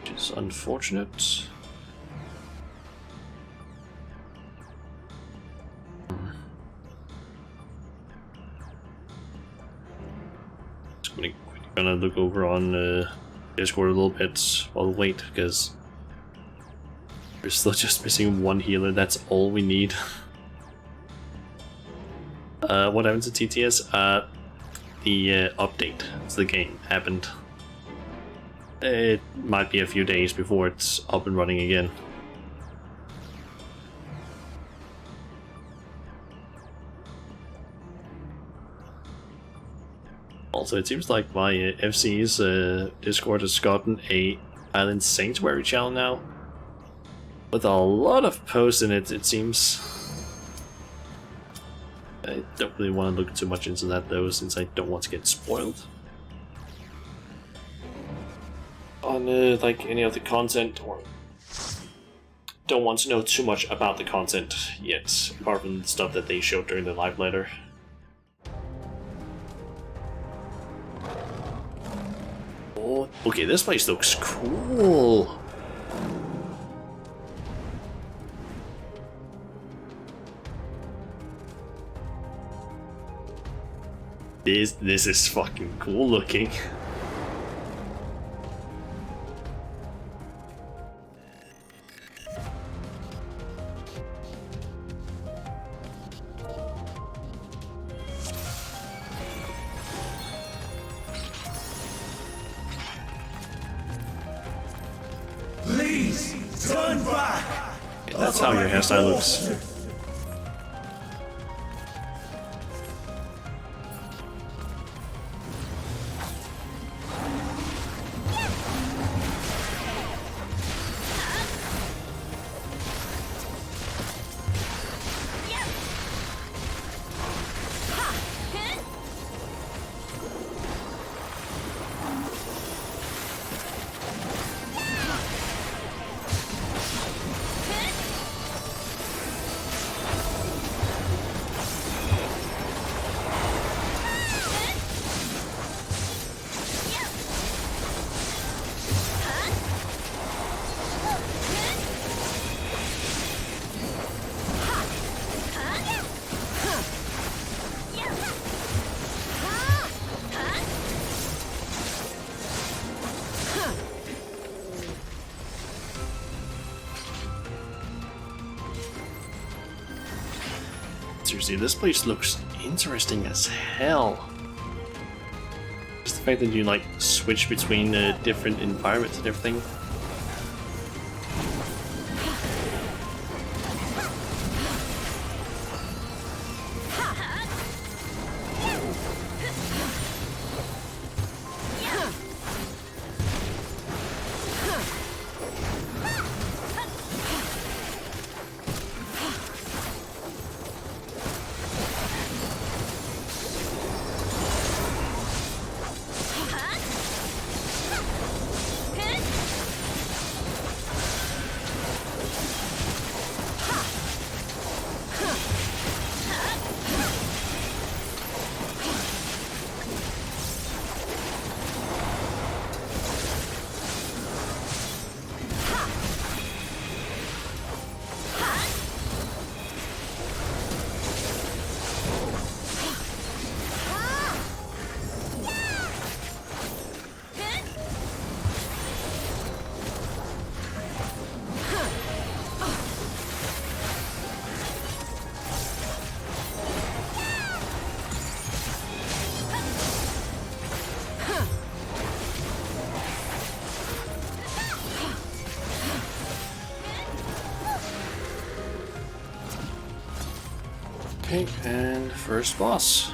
which is unfortunate. Just gonna look over on Discord a little bit while we wait, because we're still just missing one healer. That's all we need. What happened to TTS? The update to the game happened. It might be a few days before it's up and running again. Also, it seems like my FC's Discord has gotten a Island Sanctuary channel now, with a lot of posts in it, it seems. I don't really want to look too much into that though, since I don't want to get spoiled on like any of the content, or don't want to know too much about the content yet, apart from the stuff that they showed during the live letter. Oh, okay, this place looks cool. This is fucking cool looking. Please turn back. Okay, that's how your hairstyle looks. Seriously, this place looks interesting as hell. Just the fact that you like switch between different environments and everything. Okay, and first boss.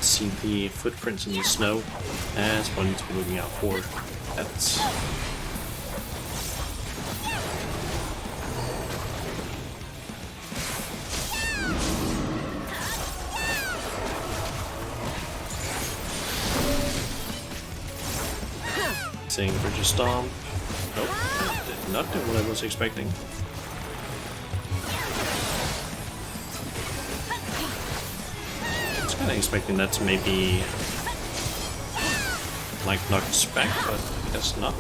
See the footprints in the snow as one needs to be looking out for. That's saying Bridge of Stomp. Nope, that did not do what I was expecting. I was expecting that to maybe like knock us back, but I guess not.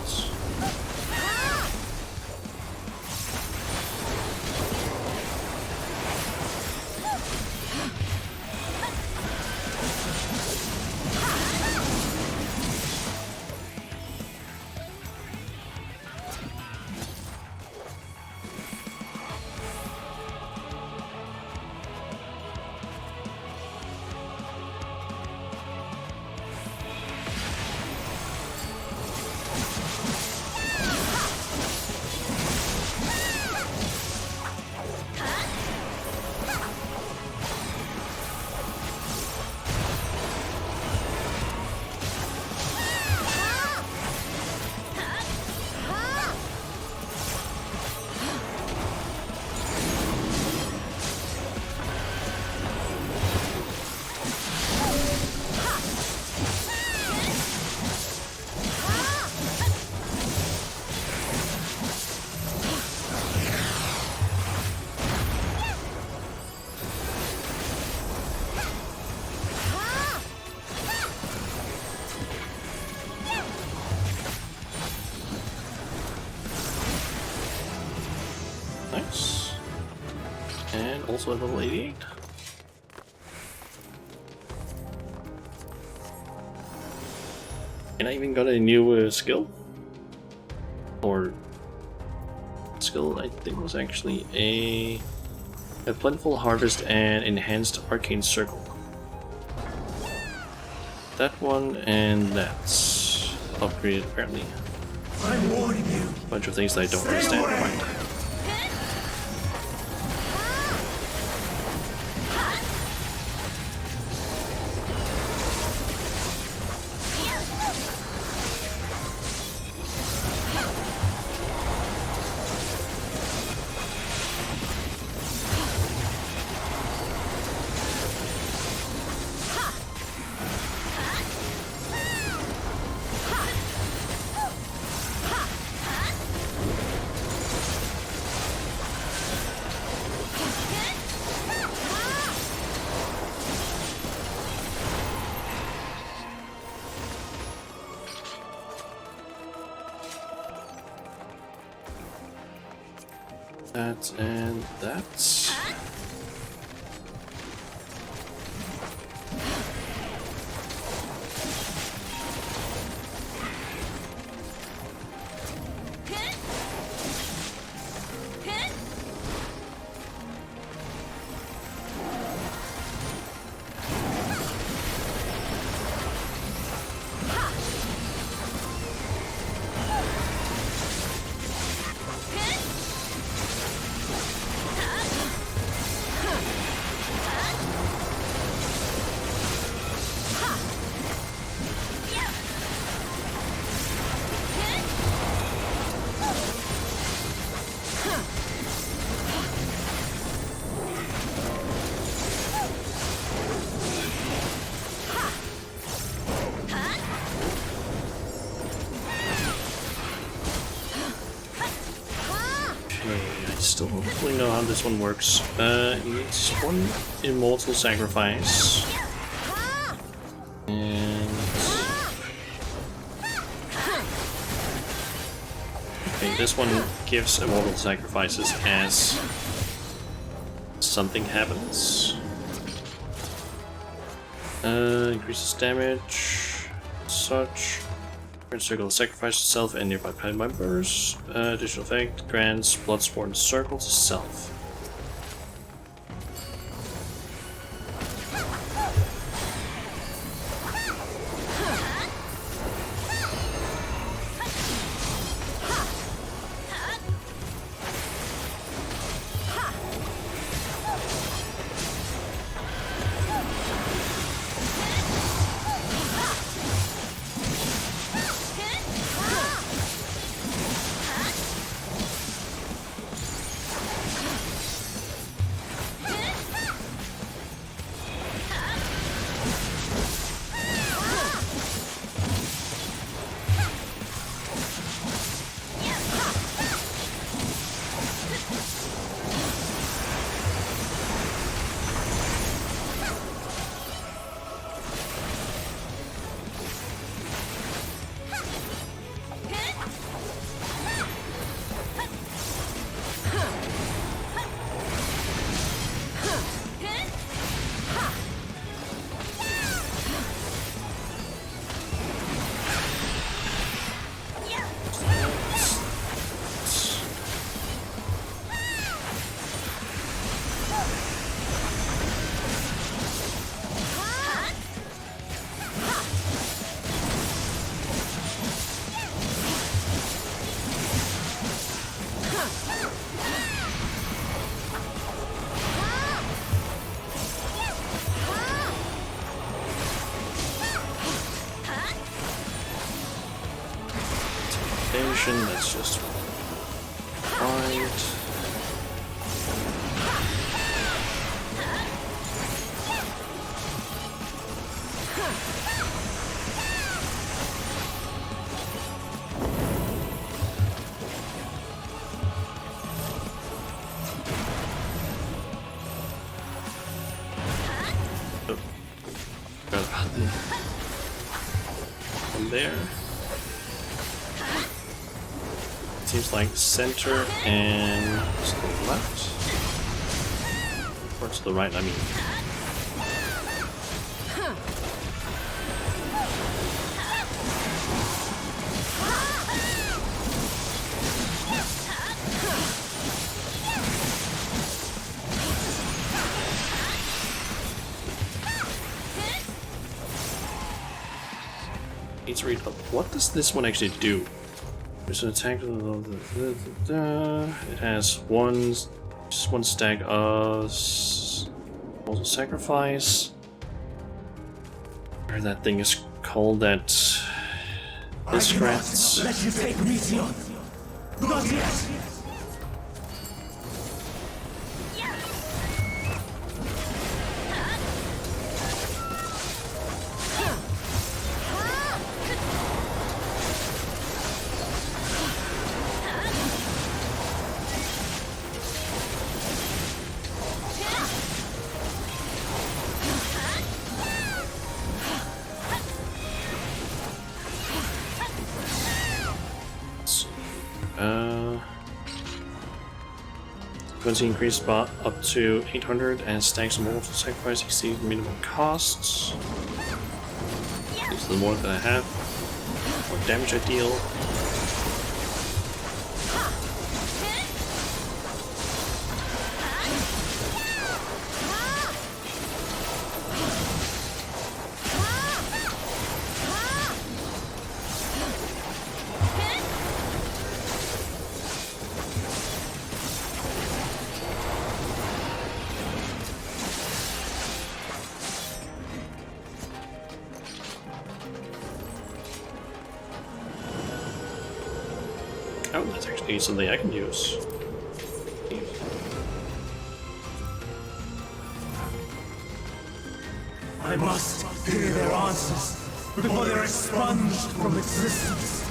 Nice. And also level 88. And I even got a new skill. Or skill I think was actually a plentiful harvest and enhanced arcane circle. That one and that's upgraded apparently. I'm warning you. A bunch of things that I don't understand quite. That and that. Still don't fully know how this one works. It's one immortal sacrifice. And Okay, this one gives immortal sacrifices as something happens. Increases damage, such. Circle sacrifice itself and nearby party members. Additional effect grants Bloodsworn Circle to self. That's just right. Oh. Forgot about the one there. Seems like center and to the left. Or to the right, I mean. Need to read up. What does this one actually do? There's an attack. It has just one stack of also sacrifice. Where that thing is called that this grants. Let you take Mission. Not yet. Frequency increased by up to 800 and stacks of mortal sacrifice exceed minimum costs. These are the more that I have. More damage I deal. Oh, that's actually something I can use. I must hear their answers before they're expunged from existence.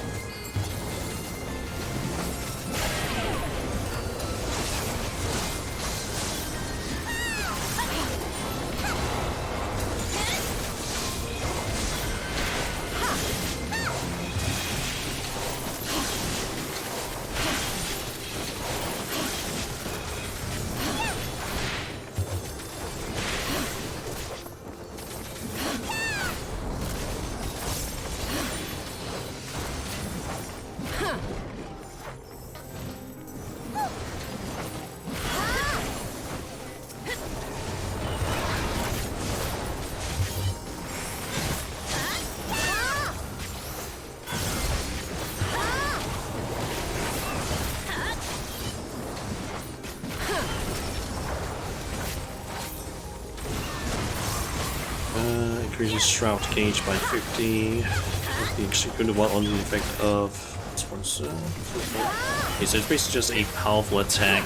Increases shroud gauge by 50. The executed while under the effect of. Okay, so it's basically just a powerful attack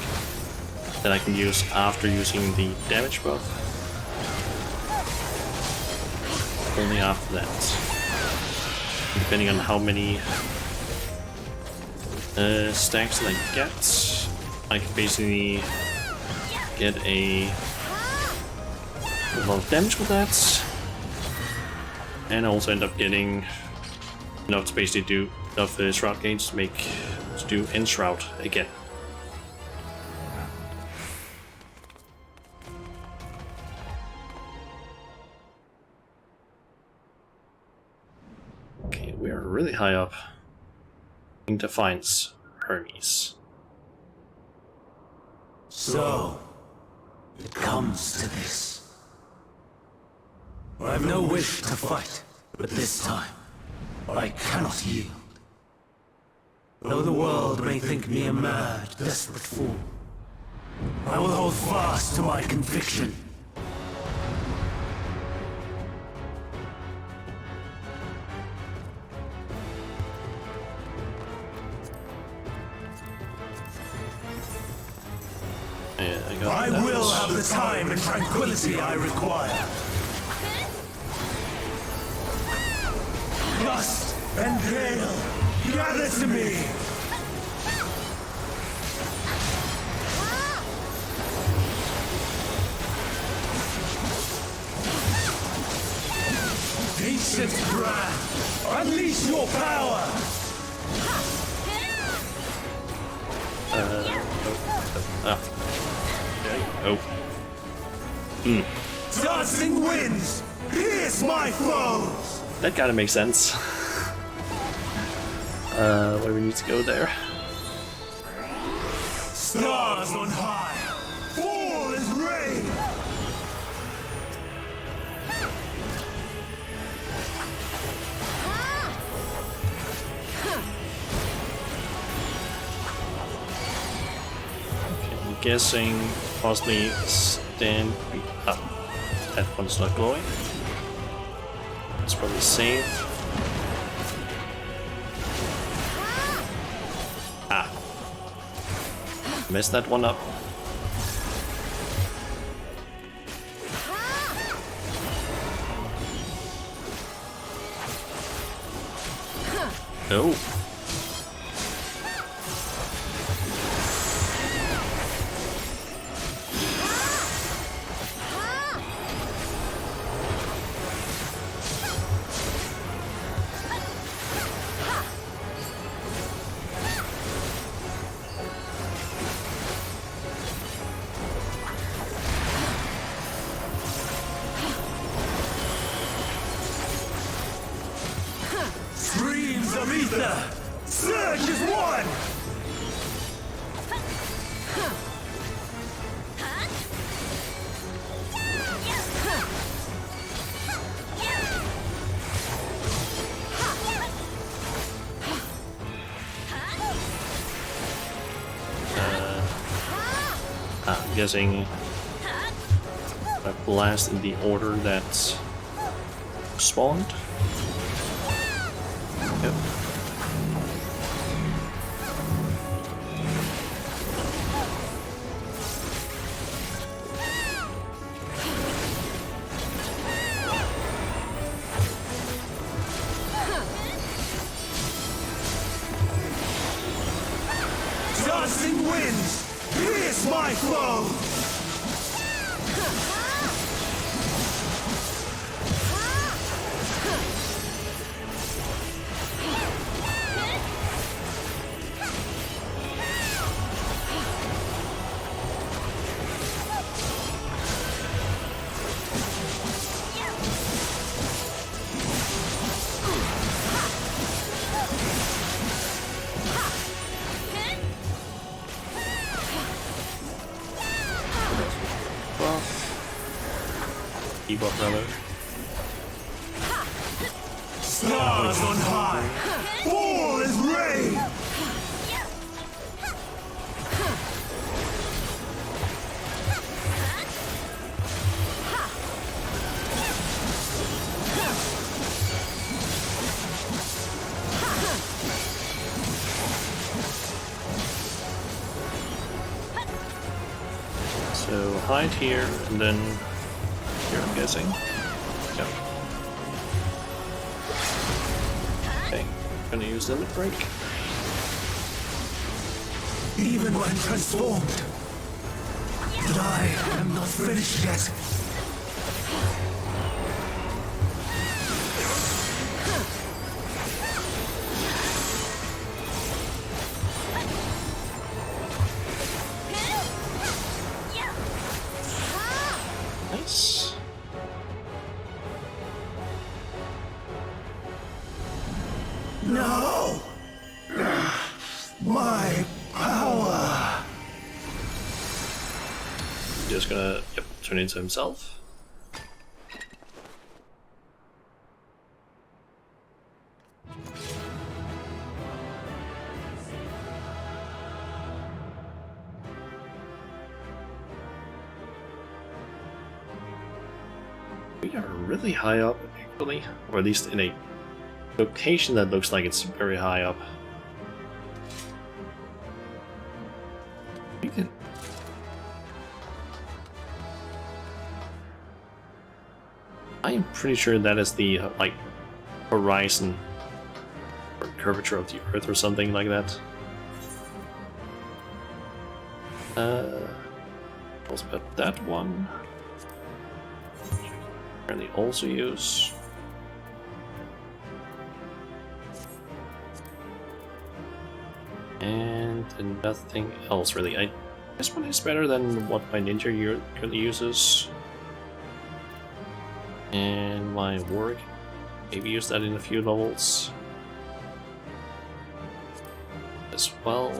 that I can use after using the damage buff. Only after that. Depending on how many stacks that I get, I can basically get a lot of damage with that. And I also end up getting enough to basically do enough shroud gauge to do Enshroud again. Okay, we are really high up in Defiance Hermes. So, it comes to this. I have no wish to fight, but this time, I cannot yield. Though the world may think me a mad, desperate fool, I will hold fast to my conviction. I will have the time and tranquility I require. Lust and gale, gather to me! Ancient brand, unleash your power! Dancing winds, pierce my foes! That kinda makes sense. Where we need to go there. Stars on high, fall as rain! I'm guessing possibly stand up. That one's not glowing. It's probably safe. Ah. Messed that one up. No. Streams of ether! Surge as one! I'm guessing I blast in the order that spawned. Yep. Dancing winds, pierce my foes! Debuff rather. Stars on high, fall as rain! hide here, and then here, I'm guessing. Yep. Okay, gonna use the limit break. Even when transformed, but I am not finished yet. Nice. No! My power! Just gonna, yep, turn into himself. We are really high up, actually, or at least in a location that looks like it's very high up. We can. I am pretty sure that is the like horizon or curvature of the Earth or something like that. Also got that one. Apparently also use. And nothing else really. This one is better than what my ninja currently uses. And my work, maybe use that in a few levels as well.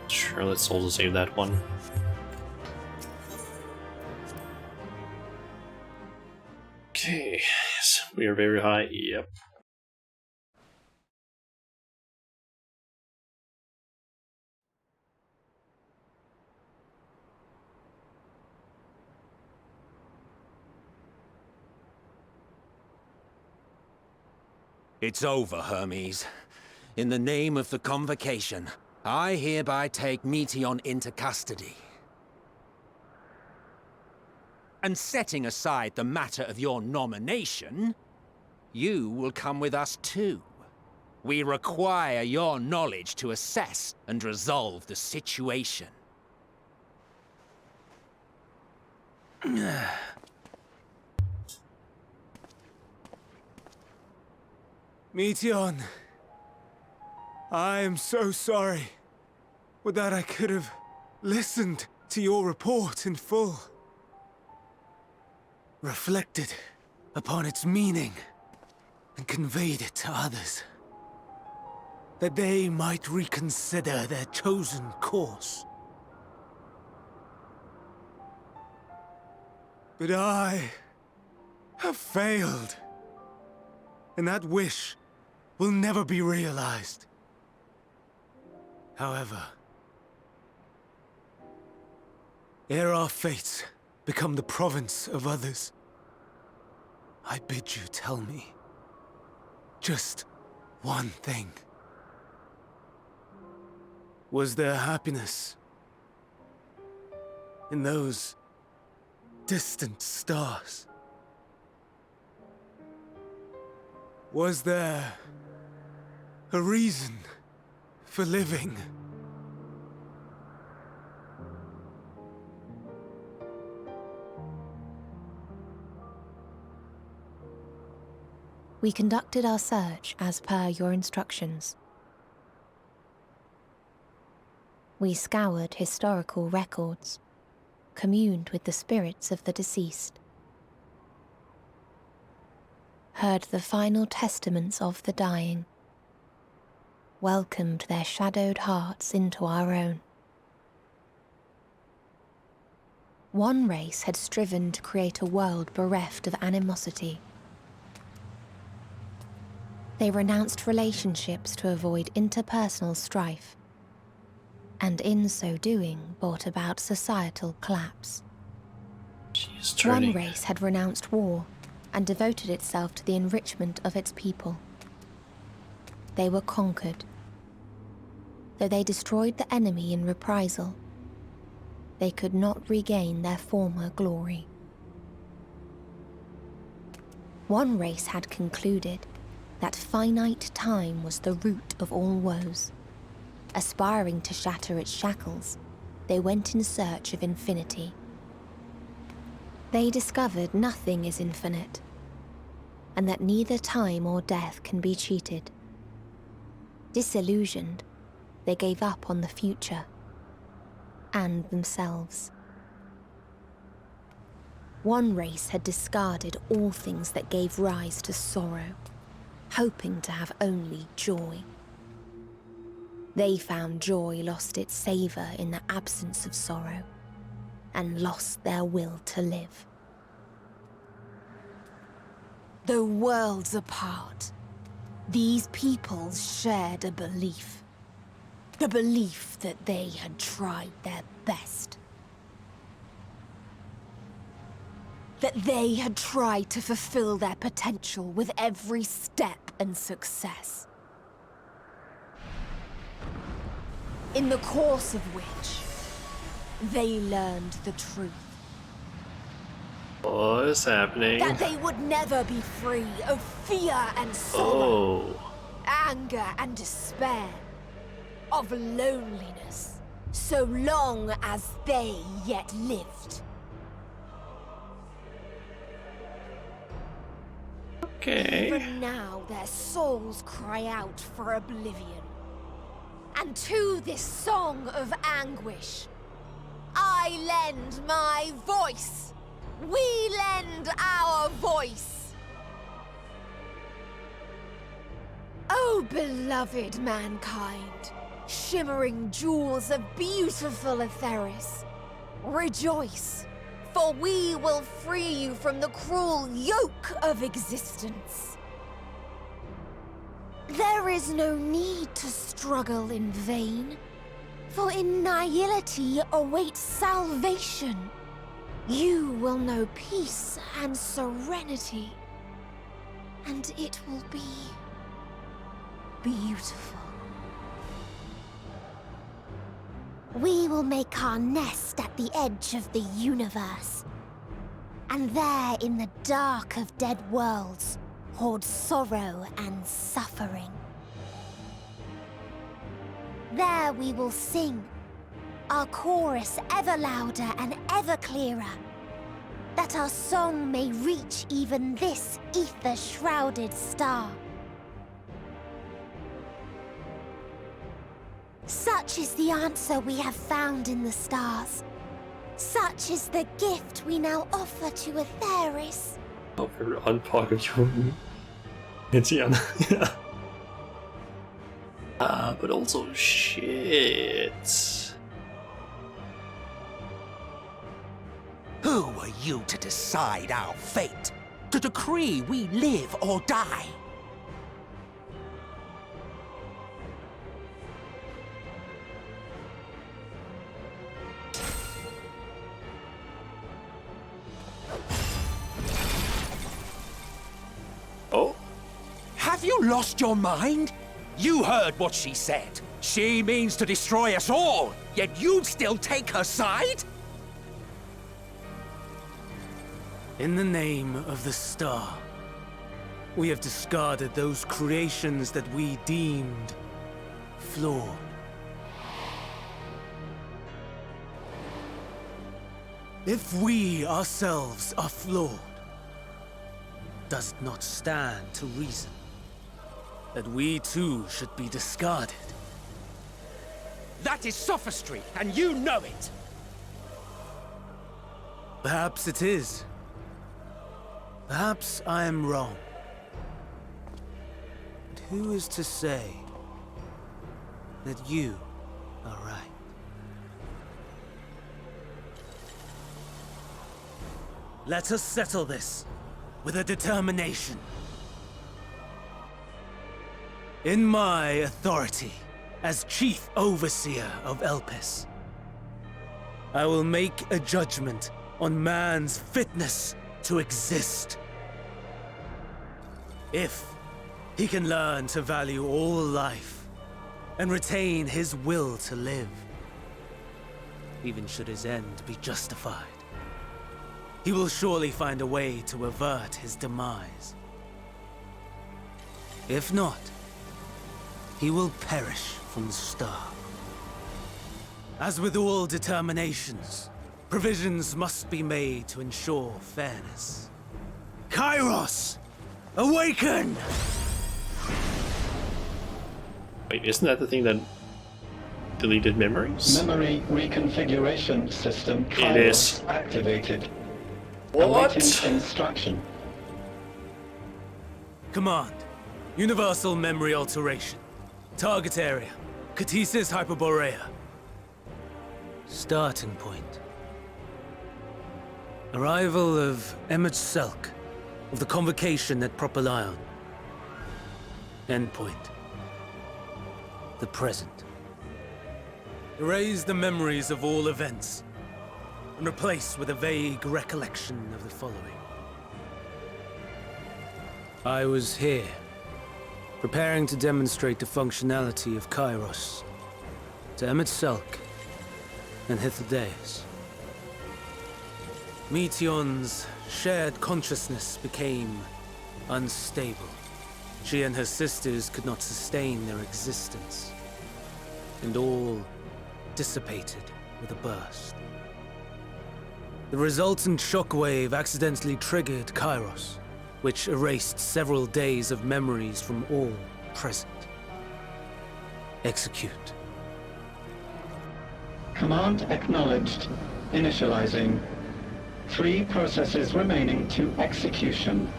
Sure, let's also save that one. Okay, so we are very high, yep. It's over, Hermes. In the name of the Convocation, I hereby take Meteion into custody. And setting aside the matter of your nomination, you will come with us too. We require your knowledge to assess and resolve the situation. Meteion, I am so sorry. Would that I could have listened to your report in full. Reflected upon its meaning and conveyed it to others. That they might reconsider their chosen course. But I have failed. And that wish will never be realized. However, ere our fates become the province of others, I bid you tell me just one thing. Was there happiness in those distant stars? Was there a reason for living? We conducted our search as per your instructions. We scoured historical records, communed with the spirits of the deceased, heard the final testaments of the dying, welcomed their shadowed hearts into our own. One race had striven to create a world bereft of animosity. They renounced relationships to avoid interpersonal strife, and in so doing brought about societal collapse. One race had renounced war and devoted itself to the enrichment of its people. They were conquered. Though they destroyed the enemy in reprisal, they could not regain their former glory. One race had concluded that finite time was the root of all woes. Aspiring to shatter its shackles, they went in search of infinity. They discovered nothing is infinite, and that neither time or death can be cheated. Disillusioned, they gave up on the future and themselves. One race had discarded all things that gave rise to sorrow, hoping to have only joy. They found joy lost its savor in the absence of sorrow, and lost their will to live. Though worlds apart, these peoples shared a belief. The belief that they had tried their best. That they had tried to fulfill their potential with every step and success. In the course of which, they learned the truth. What is happening? That they would never be free of fear and sorrow, anger and despair, of loneliness, so long as they yet lived. Okay. Even now their souls cry out for oblivion. And to this song of anguish, I lend my voice. We lend our voice. Oh, beloved mankind, shimmering jewels of beautiful Etheris, rejoice, for we will free you from the cruel yoke of existence. There is no need to struggle in vain, for in nihility awaits salvation. You will know peace and serenity, and it will be beautiful. We will make our nest at the edge of the universe, and there in the dark of dead worlds hoard sorrow and suffering. There we will sing, our chorus ever louder and ever clearer, that our song may reach even this ether-shrouded star. Such is the answer we have found in the stars. Such is the gift we now offer to Etheris. Very unpopular. Irriterende. But also shit. Who are you to decide our fate? To decree we live or die? Oh? Have you lost your mind? You heard what she said. She means to destroy us all, yet you'd still take her side? In the name of the star, we have discarded those creations that we deemed flawed. If we ourselves are flawed, does it not stand to reason that we too should be discarded? That is sophistry, and you know it! Perhaps it is. Perhaps I am wrong. But who is to say that you are right? Let us settle this with a determination. In my authority as Chief Overseer of Elpis, I will make a judgment on man's fitness to exist. If he can learn to value all life and retain his will to live, even should his end be justified. He will surely find a way to avert his demise. If not, he will perish from the start. As with all determinations, provisions must be made to ensure fairness. Kairos! Awaken! Wait, isn't that the thing that deleted memories? Memory reconfiguration system It is. Kairos activated. What? Awaiting instruction. Command. Universal memory alteration. Target area. Catesis Hyperborea. Starting point. Arrival of Emmett Selk of the Convocation at Propylion. Endpoint. The present. Erase the memories of all events and replace with a vague recollection of the following. I was here, preparing to demonstrate the functionality of Kairos to Emmett Selk and Hythlodaeus. Meteon's shared consciousness became unstable. She and her sisters could not sustain their existence, and all dissipated with a burst. The resultant shockwave accidentally triggered Kairos, which erased several days of memories from all present. Execute. Command acknowledged. Initializing. 3 processes remaining to execution.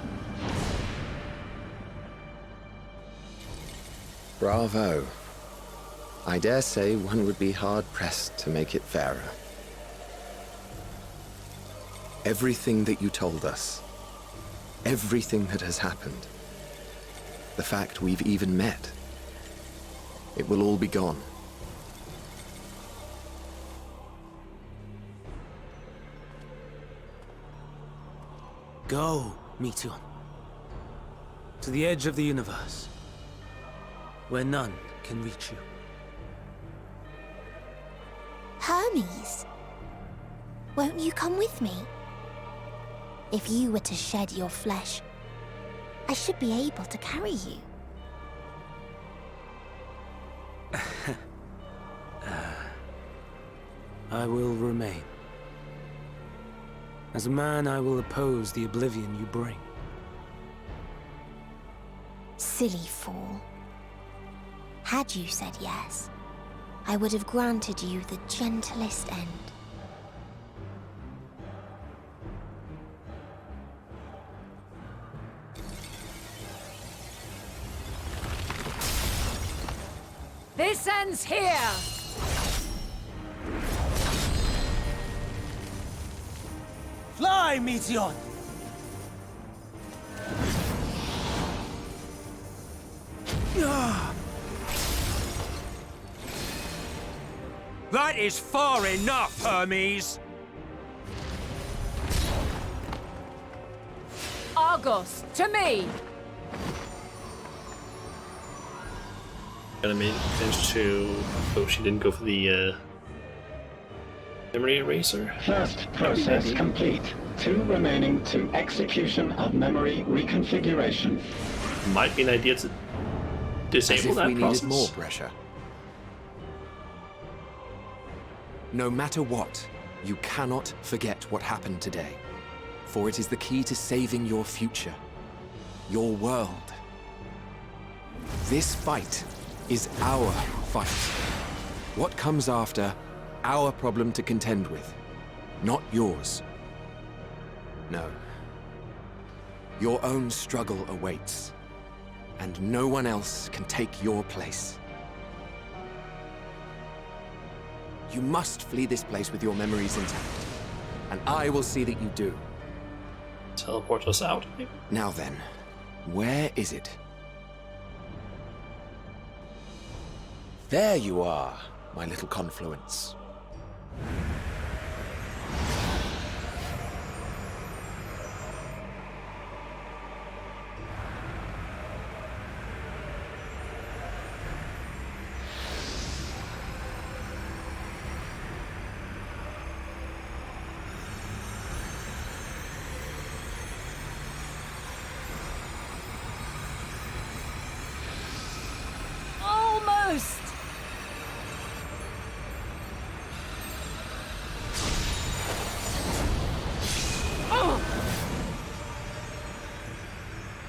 Bravo. I dare say one would be hard-pressed to make it fairer. Everything that you told us, everything that has happened, the fact we've even met, it will all be gone. Go, Meteon. To the edge of the universe, where none can reach you. Hermes, won't you come with me? If you were to shed your flesh, I should be able to carry you. I will remain. As a man, I will oppose the oblivion you bring. Silly fool. Had you said yes, I would have granted you the gentlest end. This ends here! Fly, Meteon! That is far enough, Hermes! Argos, to me! Gonna manage to. Oh, she didn't go for the memory eraser. First process complete. 2 remaining to execution of memory reconfiguration. Might be an idea to disable As if that we process. needed more pressure. No matter what, you cannot forget what happened today. For it is the key to saving your future. Your world. This fight is our fight. What comes after, our problem to contend with, not yours. No. Your own struggle awaits, and no one else can take your place. You must flee this place with your memories intact, and I will see that you do. Teleport us out, maybe? Now then, where is it? There you are, my little confluence.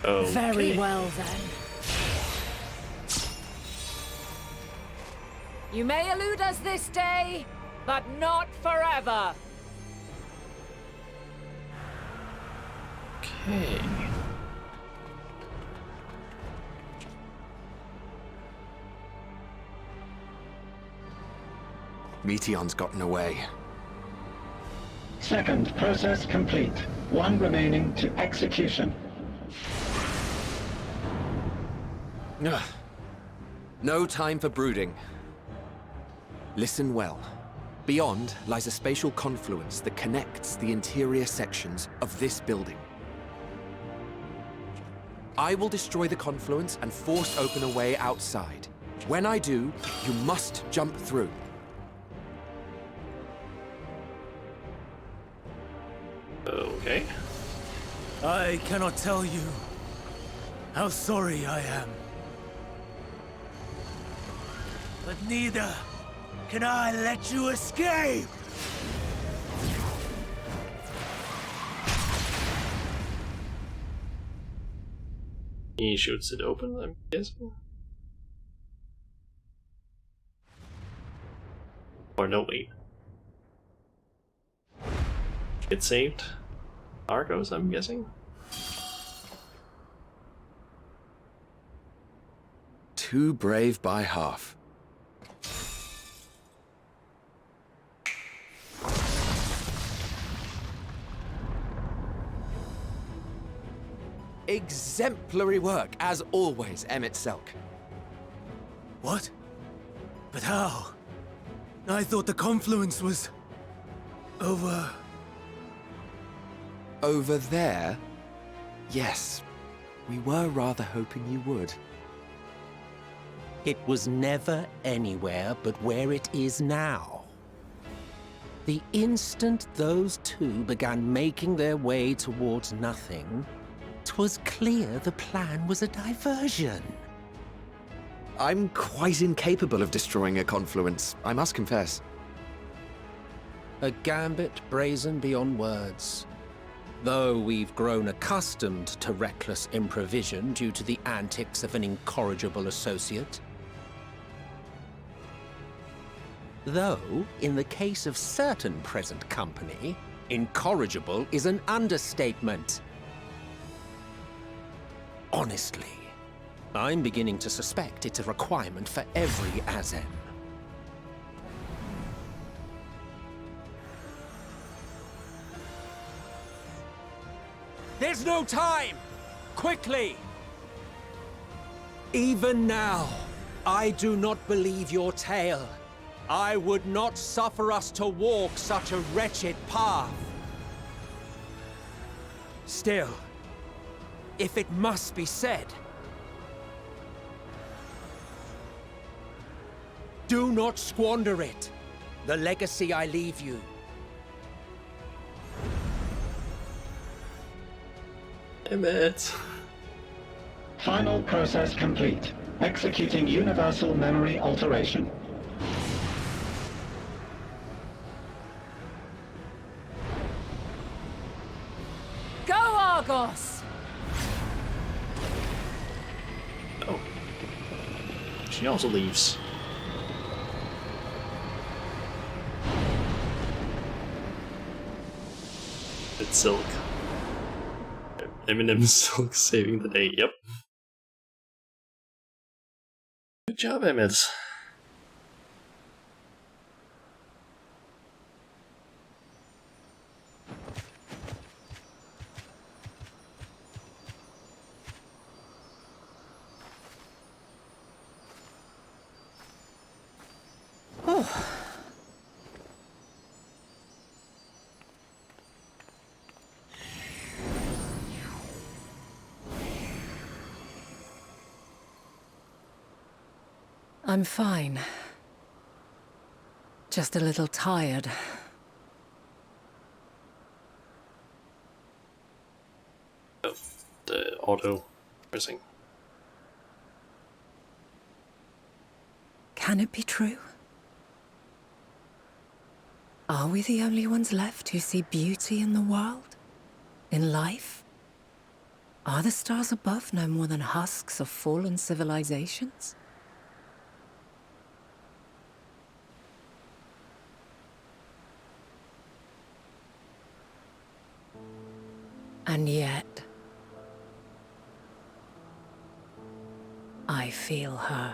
Okay. Very well, then. You may elude us this day, but not forever. Okay. Meteon's gotten away. Second process complete. One remaining to execution. Ugh. No time for brooding. Listen well. Beyond lies a spatial confluence that connects the interior sections of this building. I will destroy the confluence and force open a way outside. When I do, you must jump through. Okay. I cannot tell you how sorry I am. But neither can I let you escape! He shoots it open, I'm guessing. Or no, wait. It saved Argos, I'm guessing. Too brave by half. Exemplary work, as always, Emmett Selk. What? But how? I thought the confluence was... over... Over there? Yes. We were rather hoping you would. It was never anywhere but where it is now. The instant those two began making their way towards nothing, 'twas clear the plan was a diversion. I'm quite incapable of destroying a confluence, I must confess. A gambit brazen beyond words. Though we've grown accustomed to reckless improvision due to the antics of an incorrigible associate. Though, in the case of certain present company, incorrigible is an understatement. Honestly, I'm beginning to suspect it's a requirement for every Azem. There's no time! Quickly! Even now, I do not believe your tale. I would not suffer us to walk such a wretched path. Still, if it must be said, do not squander it. The legacy I leave you. Emmett. Final process complete. Executing universal memory alteration. Go, Argos! Oh. She also leaves. It's Silk. Eminem Silk saving the day, yep. Good job, Emmett. I'm fine. Just a little tired. Oh, the auto pressing. Can it be true? Are we the only ones left who see beauty in the world? In life? Are the stars above no more than husks of fallen civilizations? And yet, I feel her.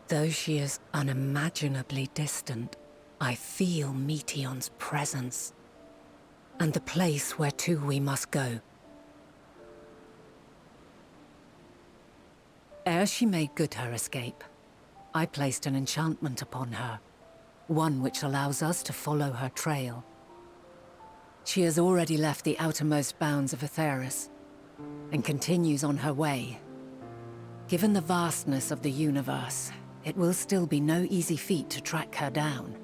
Though she is unimaginably distant, I feel Meteion's presence, and the place where to we must go. Ere she made good her escape, I placed an enchantment upon her, one which allows us to follow her trail. She has already left the outermost bounds of Aetheris, and continues on her way. Given the vastness of the universe, it will still be no easy feat to track her down.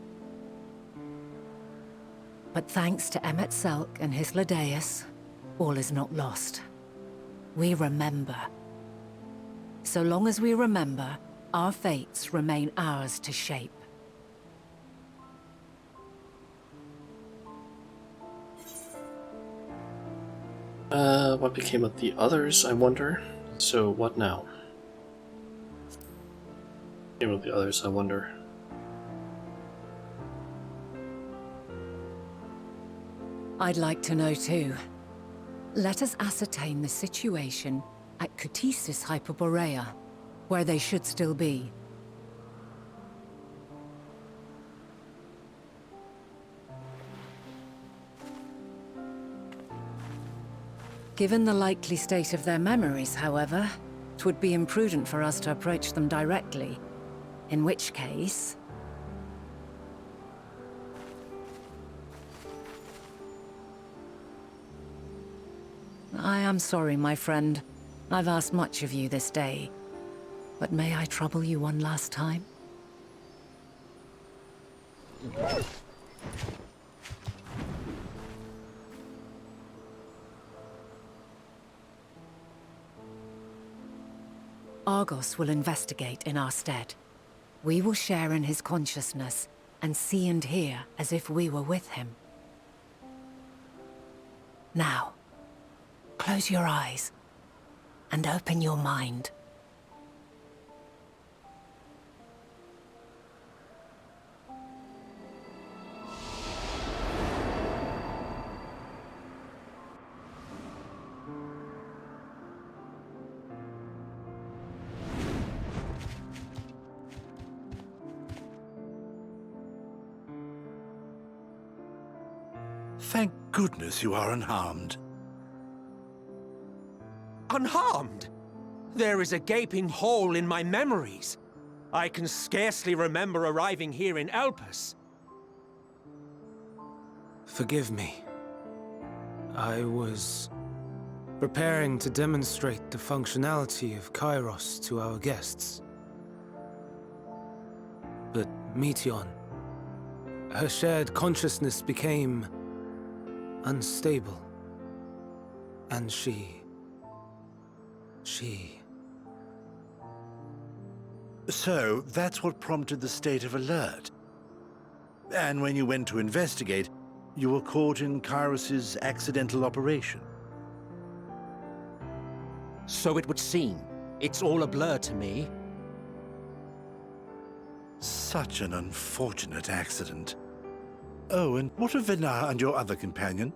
But thanks to Emet-Selch and Hythlodaeus, all is not lost. We remember. So long as we remember, our fates remain ours to shape. What became of the others, I wonder? So, what now? What became of the others, I wonder? I'd like to know too. Let us ascertain the situation at Kutisis Hyperborea, where they should still be. Given the likely state of their memories, however, it would be imprudent for us to approach them directly. In which case... I am sorry, my friend. I've asked much of you this day. But may I trouble you one last time? Argos will investigate in our stead. We will share in his consciousness and see and hear as if we were with him. Now, close your eyes and open your mind. Thank goodness you are unharmed. Unharmed? There is a gaping hole in my memories. I can scarcely remember arriving here in Elpis. Forgive me. I was preparing to demonstrate the functionality of Kairos to our guests. But Meteion, her shared consciousness became unstable. And she... So, that's what prompted the state of alert. And when you went to investigate, you were caught in Kairos's accidental operation. So it would seem. It's all a blur to me. Such an unfortunate accident. Oh, and what of Venar and your other companion?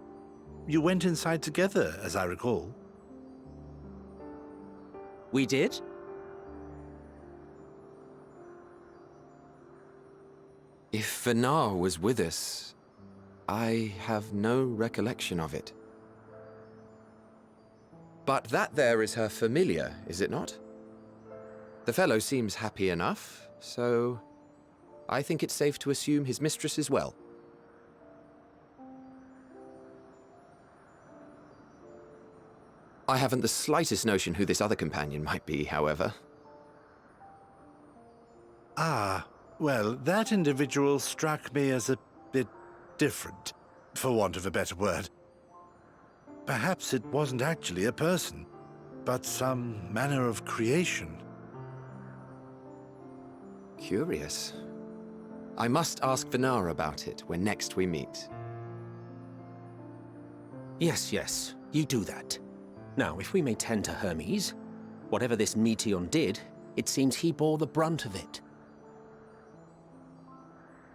You went inside together, as I recall. We did? If Venar was with us, I have no recollection of it. But that there is her familiar, is it not? The fellow seems happy enough, so I think it's safe to assume his mistress is well. I haven't the slightest notion who this other companion might be, however. Ah, well, that individual struck me as a bit different, for want of a better word. Perhaps it wasn't actually a person, but some manner of creation. Curious. I must ask Venar about it when next we meet. Yes, you do that. Now, if we may tend to Hermes, whatever this Meteion did, it seems he bore the brunt of it.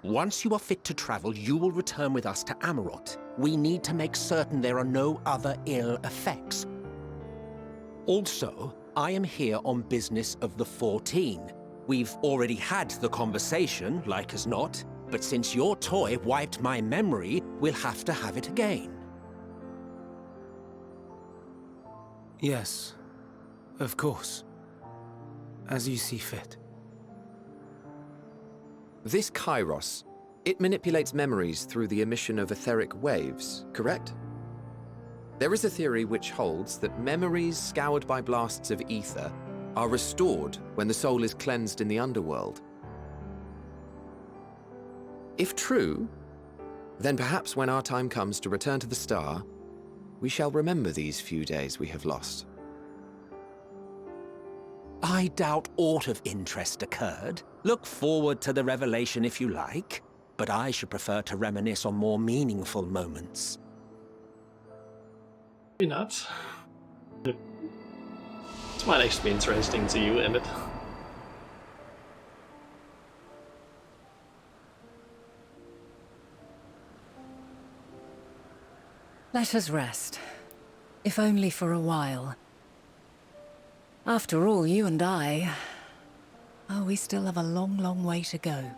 Once you are fit to travel, you will return with us to Amarot. We need to make certain there are no other ill effects. Also, I am here on business of the 14. We've already had the conversation, like as not, but since your toy wiped my memory, we'll have to have it again. Yes, of course. As you see fit. This Kairos, it manipulates memories through the emission of etheric waves, correct? There is a theory which holds that memories scoured by blasts of ether are restored when the soul is cleansed in the underworld. If true, then perhaps when our time comes to return to the star, we shall remember these few days we have lost. I doubt aught of interest occurred. Look forward to the revelation if you like, but I should prefer to reminisce on more meaningful moments. Maybe not. This might actually be interesting to you, Emmett. Let us rest. If only for a while. After all, you and I... Oh, we still have a long, long way to go.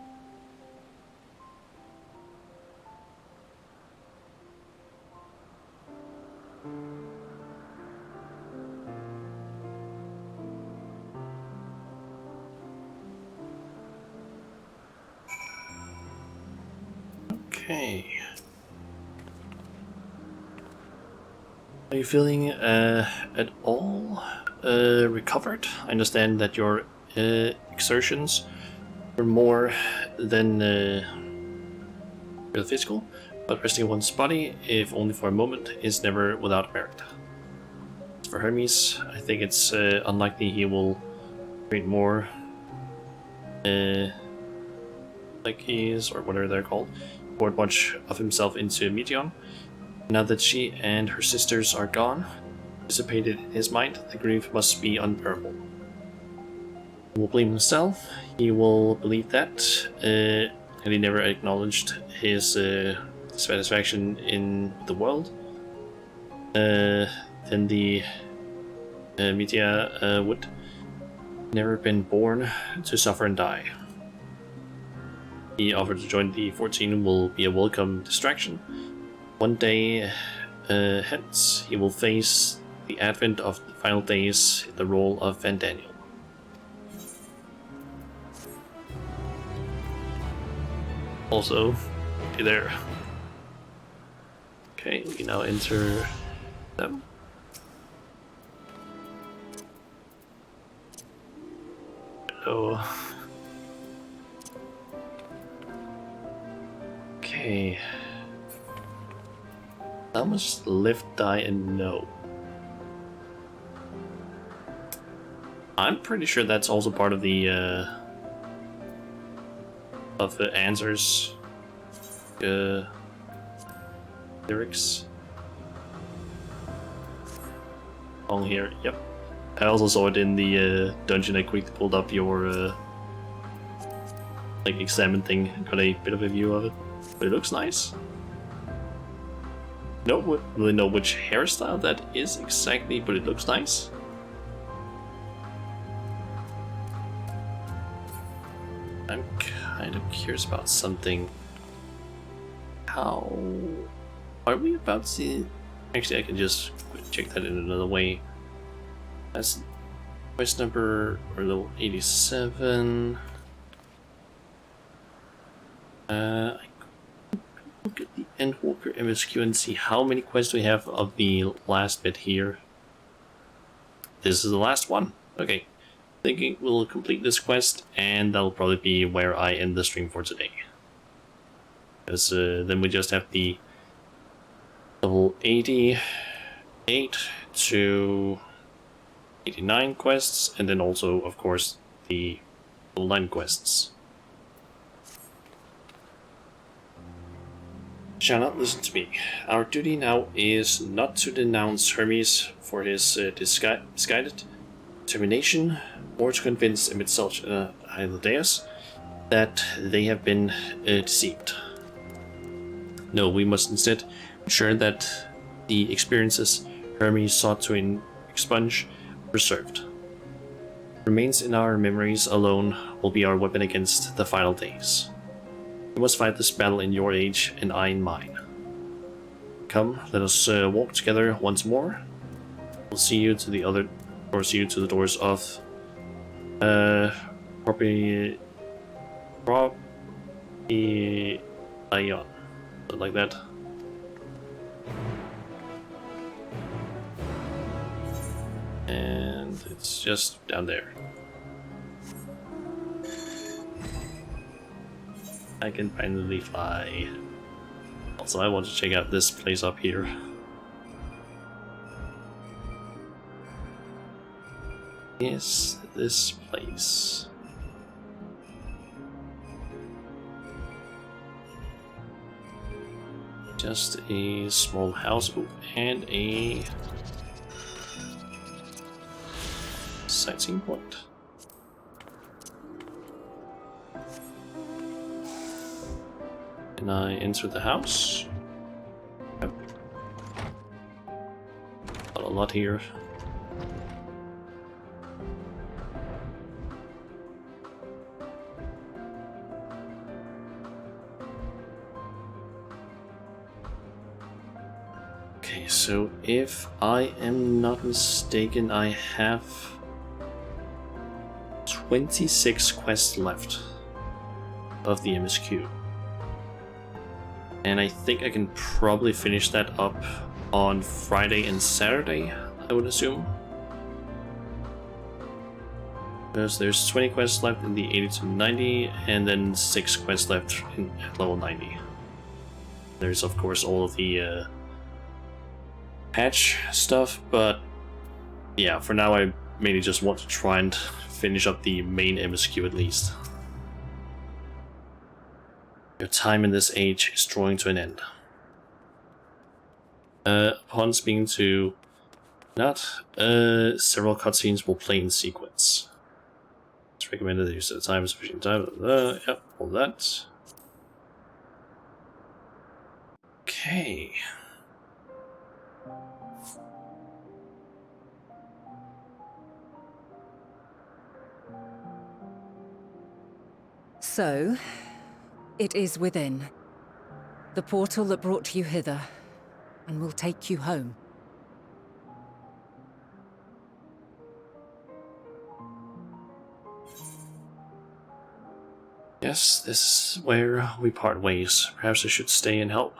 Okay. Are you feeling at all recovered? I understand that your exertions were more than real physical, but resting one's body, if only for a moment, is never without merit. As for Hermes, I think it's unlikely he will create more like he is, or whatever they're called, poured much of himself into Meteion. Now that she and her sisters are gone, dissipated in his mind, the grief must be unbearable. He will blame himself, he will believe that, and he never acknowledged his satisfaction in the world. Then the Media would never been born to suffer and die. He offered to join the 14 will be a welcome distraction. One day hence, he will face the advent of the final days in the role of Van Daniel. Also, be there. Okay, we now enter them. Hello. Okay. How much live, die, and know? I'm pretty sure that's also part of the answers. Lyrics. On here, yep. I also saw it in the dungeon. I quickly pulled up your like examine thing, got a bit of a view of it. But it looks nice. Don't really know which hairstyle that is exactly, but it looks nice. I'm kind of curious about something. How are we about to see? Actually, I can just check that in another way. That's quest number or level 87. I look at the Endwalker MSQ and see how many quests we have of the last bit here. This is the last one. Okay. Thinking we'll complete this quest, and that'll probably be where I end the stream for today. Because then we just have the level 88 to 89 quests, and then also, of course, the level 9 quests. shall not listen to me. Our duty now is not to denounce Hermes for his misguided determination, or to convince Emet-Selch and Hylodeus that they have been deceived. No, we must instead ensure that the experiences Hermes sought to expunge are preserved. Remains in our memories alone will be our weapon against the final days. We must fight this battle in your age and I in mine. Come, let us walk together once more. We'll see you to the doors of Propion. Something like that. And it's just down there. I can finally fly. Also, I want to check out this place up here. Yes, this place. Just a small house. Ooh, and a sightseeing point. Can I enter the house? Yep. Not a lot here. Okay, so if I am not mistaken, I have 26 quests left of the MSQ. And I think I can probably finish that up on Friday and Saturday, I would assume. Because there's 20 quests left in the 80 to 90, and then 6 quests left at level 90. There's of course all of the patch stuff, but yeah, for now I mainly just want to try and finish up the main MSQ at least. Your time in this age is drawing to an end. Upon speaking to several cutscenes will play in sequence. It's recommended that you set a time sufficient time. Yep, all that. Okay. So, it is within. The portal that brought you hither, and will take you home. Yes, this is where we part ways. Perhaps I should stay and help.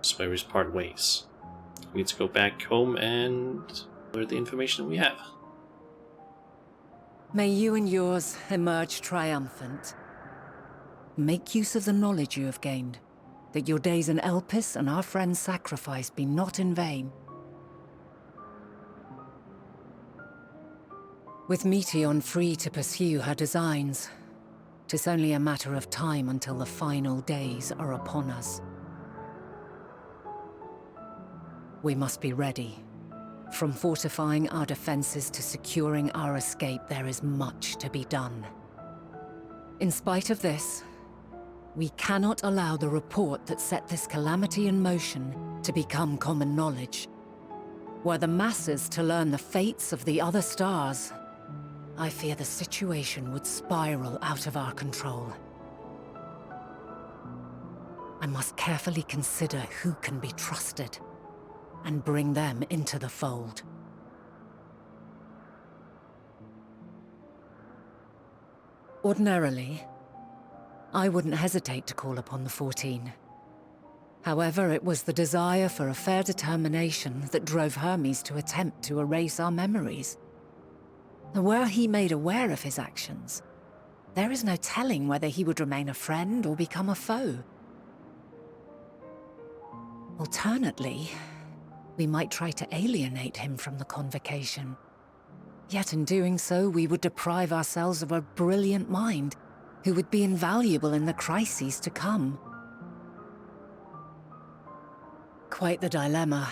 This is where we part ways. We need to go back home and learn the information we have. May you and yours emerge triumphant. Make use of the knowledge you have gained, that your days in Elpis and our friend's sacrifice be not in vain. With Meteion free to pursue her designs, 'tis only a matter of time until the final days are upon us. We must be ready. From fortifying our defenses to securing our escape, there is much to be done. In spite of this, we cannot allow the report that set this calamity in motion to become common knowledge. Were the masses to learn the fates of the other stars, I fear the situation would spiral out of our control. I must carefully consider who can be trusted and bring them into the fold. Ordinarily, I wouldn't hesitate to call upon the 14. However, it was the desire for a fair determination that drove Hermes to attempt to erase our memories. And were he made aware of his actions, there is no telling whether he would remain a friend or become a foe. Alternately, we might try to alienate him from the convocation. Yet in doing so, we would deprive ourselves of a brilliant mind who would be invaluable in the crises to come. quite the dilemma.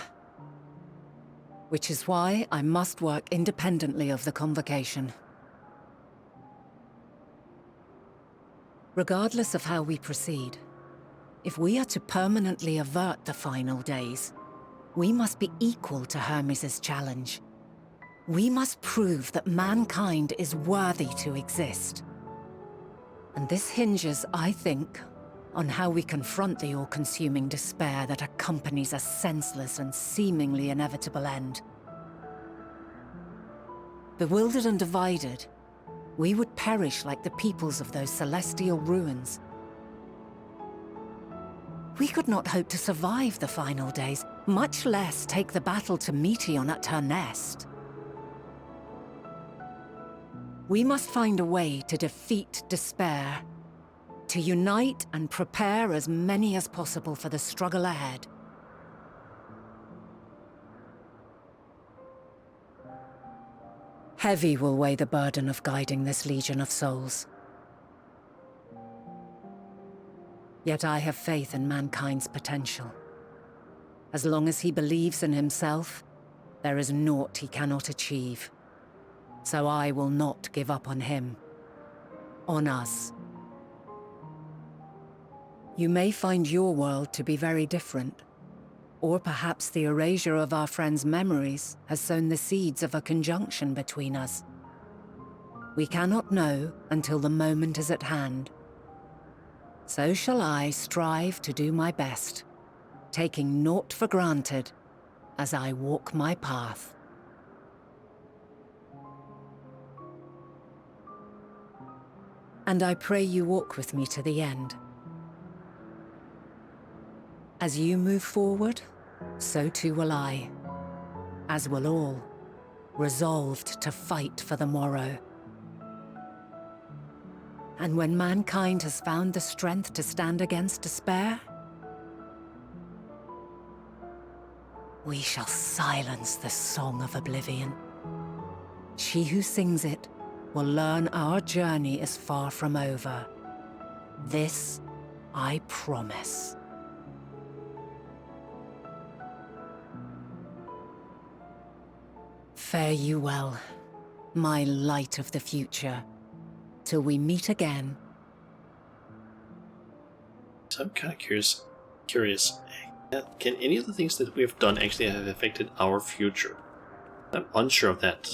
Which is why I must work independently of the Convocation. Regardless of how we proceed, if we are to permanently avert the final days, we must be equal to Hermes' challenge. We must prove that mankind is worthy to exist. And this hinges, I think, on how we confront the all-consuming despair that accompanies a senseless and seemingly inevitable end. Bewildered and divided, we would perish like the peoples of those celestial ruins. We could not hope to survive the final days, much less take the battle to Meteon at her nest. We must find a way to defeat despair, to unite and prepare as many as possible for the struggle ahead. Heavy will weigh the burden of guiding this legion of souls. Yet I have faith in mankind's potential. As long as he believes in himself, there is naught he cannot achieve. So I will not give up on him. On us. You may find your world to be very different. Or perhaps the erasure of our friends' memories has sown the seeds of a conjunction between us. We cannot know until the moment is at hand. So shall I strive to do my best, taking naught for granted as I walk my path. And I pray you walk with me to the end. As you move forward, so too will I, as will all, resolved to fight for the morrow. And when mankind has found the strength to stand against despair, we shall silence the song of oblivion. She who sings it will learn our journey is far from over. This I promise. Fare you well, my light of the future, till we meet again. So I'm kind of curious. Can any of the things that we've done actually have affected our future? I'm unsure of that.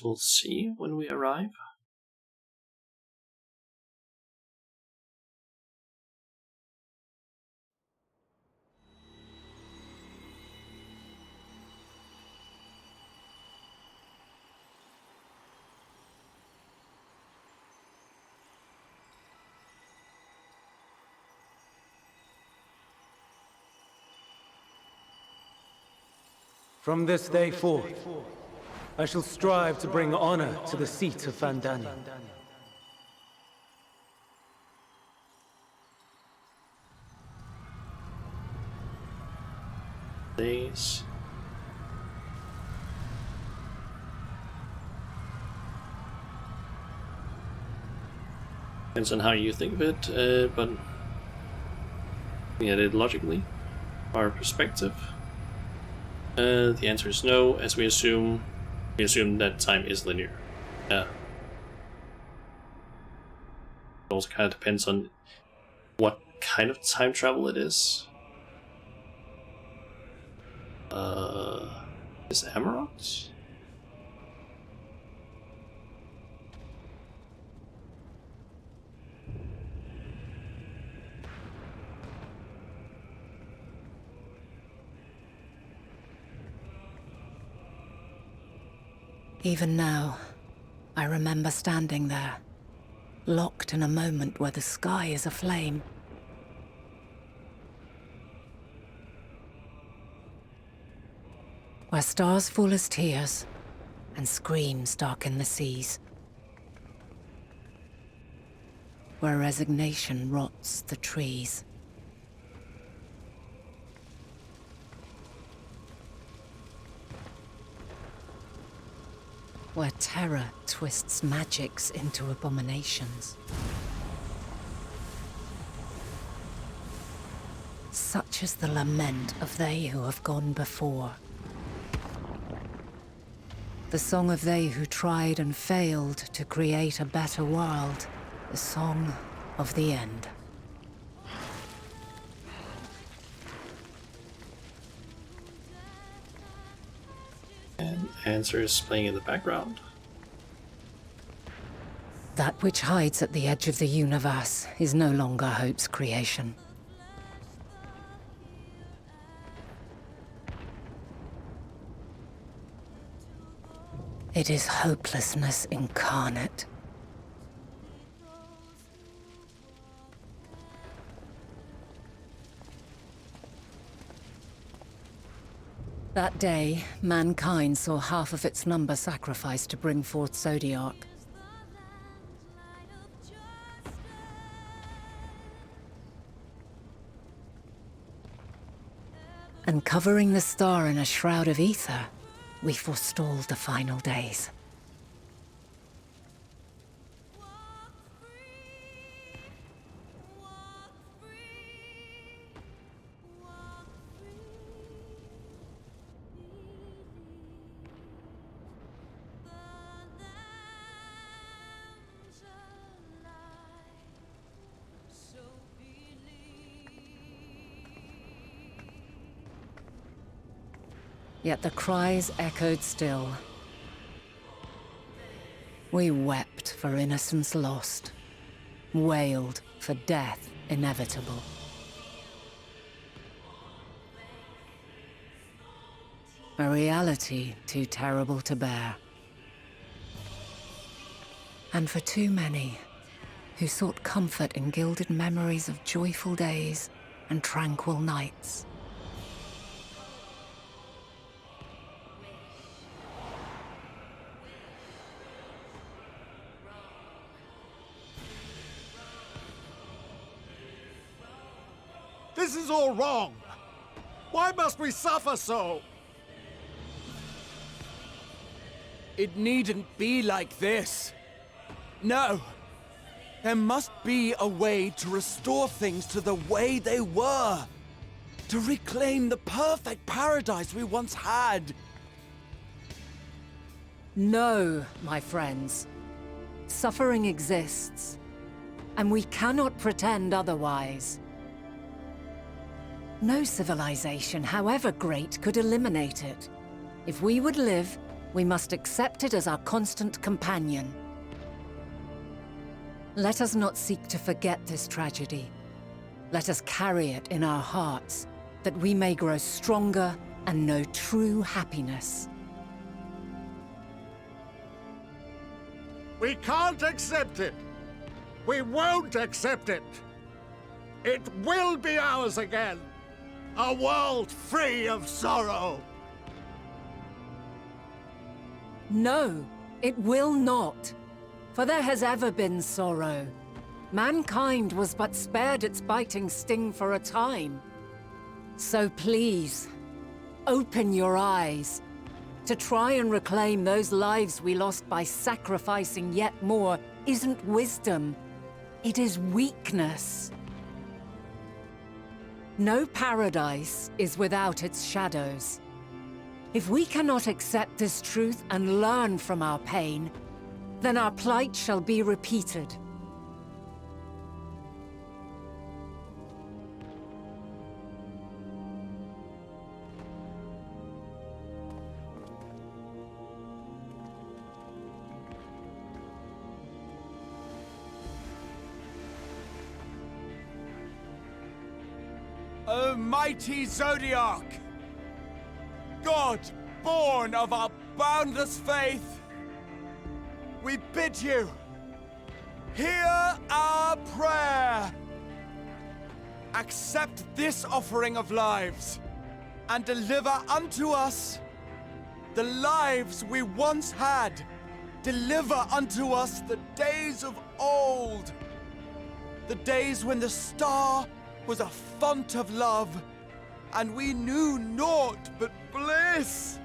We'll see when we arrive. From this day forth, I shall strive to bring honor to the seat of Vandani. Days. Depends on how you think of it, but looking at it logically, our perspective, the answer is no, as we assume that time is linear. Yeah. It also kind of depends on what kind of time travel it is. Is Emerald? Even now, I remember standing there, locked in a moment where the sky is aflame. Where stars fall as tears, and screams darken the seas. where resignation rots the trees. Where terror twists magics into abominations. Such is the lament of they who have gone before. The song of they who tried and failed to create a better world. The song of the end. And Answer is playing in the background. That which hides at the edge of the universe is no longer Hope's creation. It is hopelessness incarnate. That day, mankind saw half of its number sacrificed to bring forth Zodiark. And covering the star in a shroud of ether, we forestalled the final days. Yet the cries echoed still. We wept for innocence lost, wailed for death inevitable. A reality too terrible to bear. And for too many who sought comfort in gilded memories of joyful days and tranquil nights. This is all wrong! Why must we suffer so? It needn't be like this. No. There must be a way to restore things to the way they were. To reclaim the perfect paradise we once had. No, my friends. Suffering exists, and we cannot pretend otherwise. No civilization, however great, could eliminate it. If we would live, we must accept it as our constant companion. Let us not seek to forget this tragedy. Let us carry it in our hearts, that we may grow stronger and know true happiness. We can't accept it! We won't accept it! It will be ours again! A world free of sorrow! No, it will not. For there has ever been sorrow. Mankind was but spared its biting sting for a time. So please, open your eyes. To try and reclaim those lives we lost by sacrificing yet more isn't wisdom. It is weakness. No paradise is without its shadows. If we cannot accept this truth and learn from our pain, then our plight shall be repeated. O mighty Zodiark! God, born of our boundless faith, we bid you, hear our prayer! Accept this offering of lives, and deliver unto us the lives we once had. Deliver unto us the days of old. The days when the star was a font of love, and we knew naught but bliss.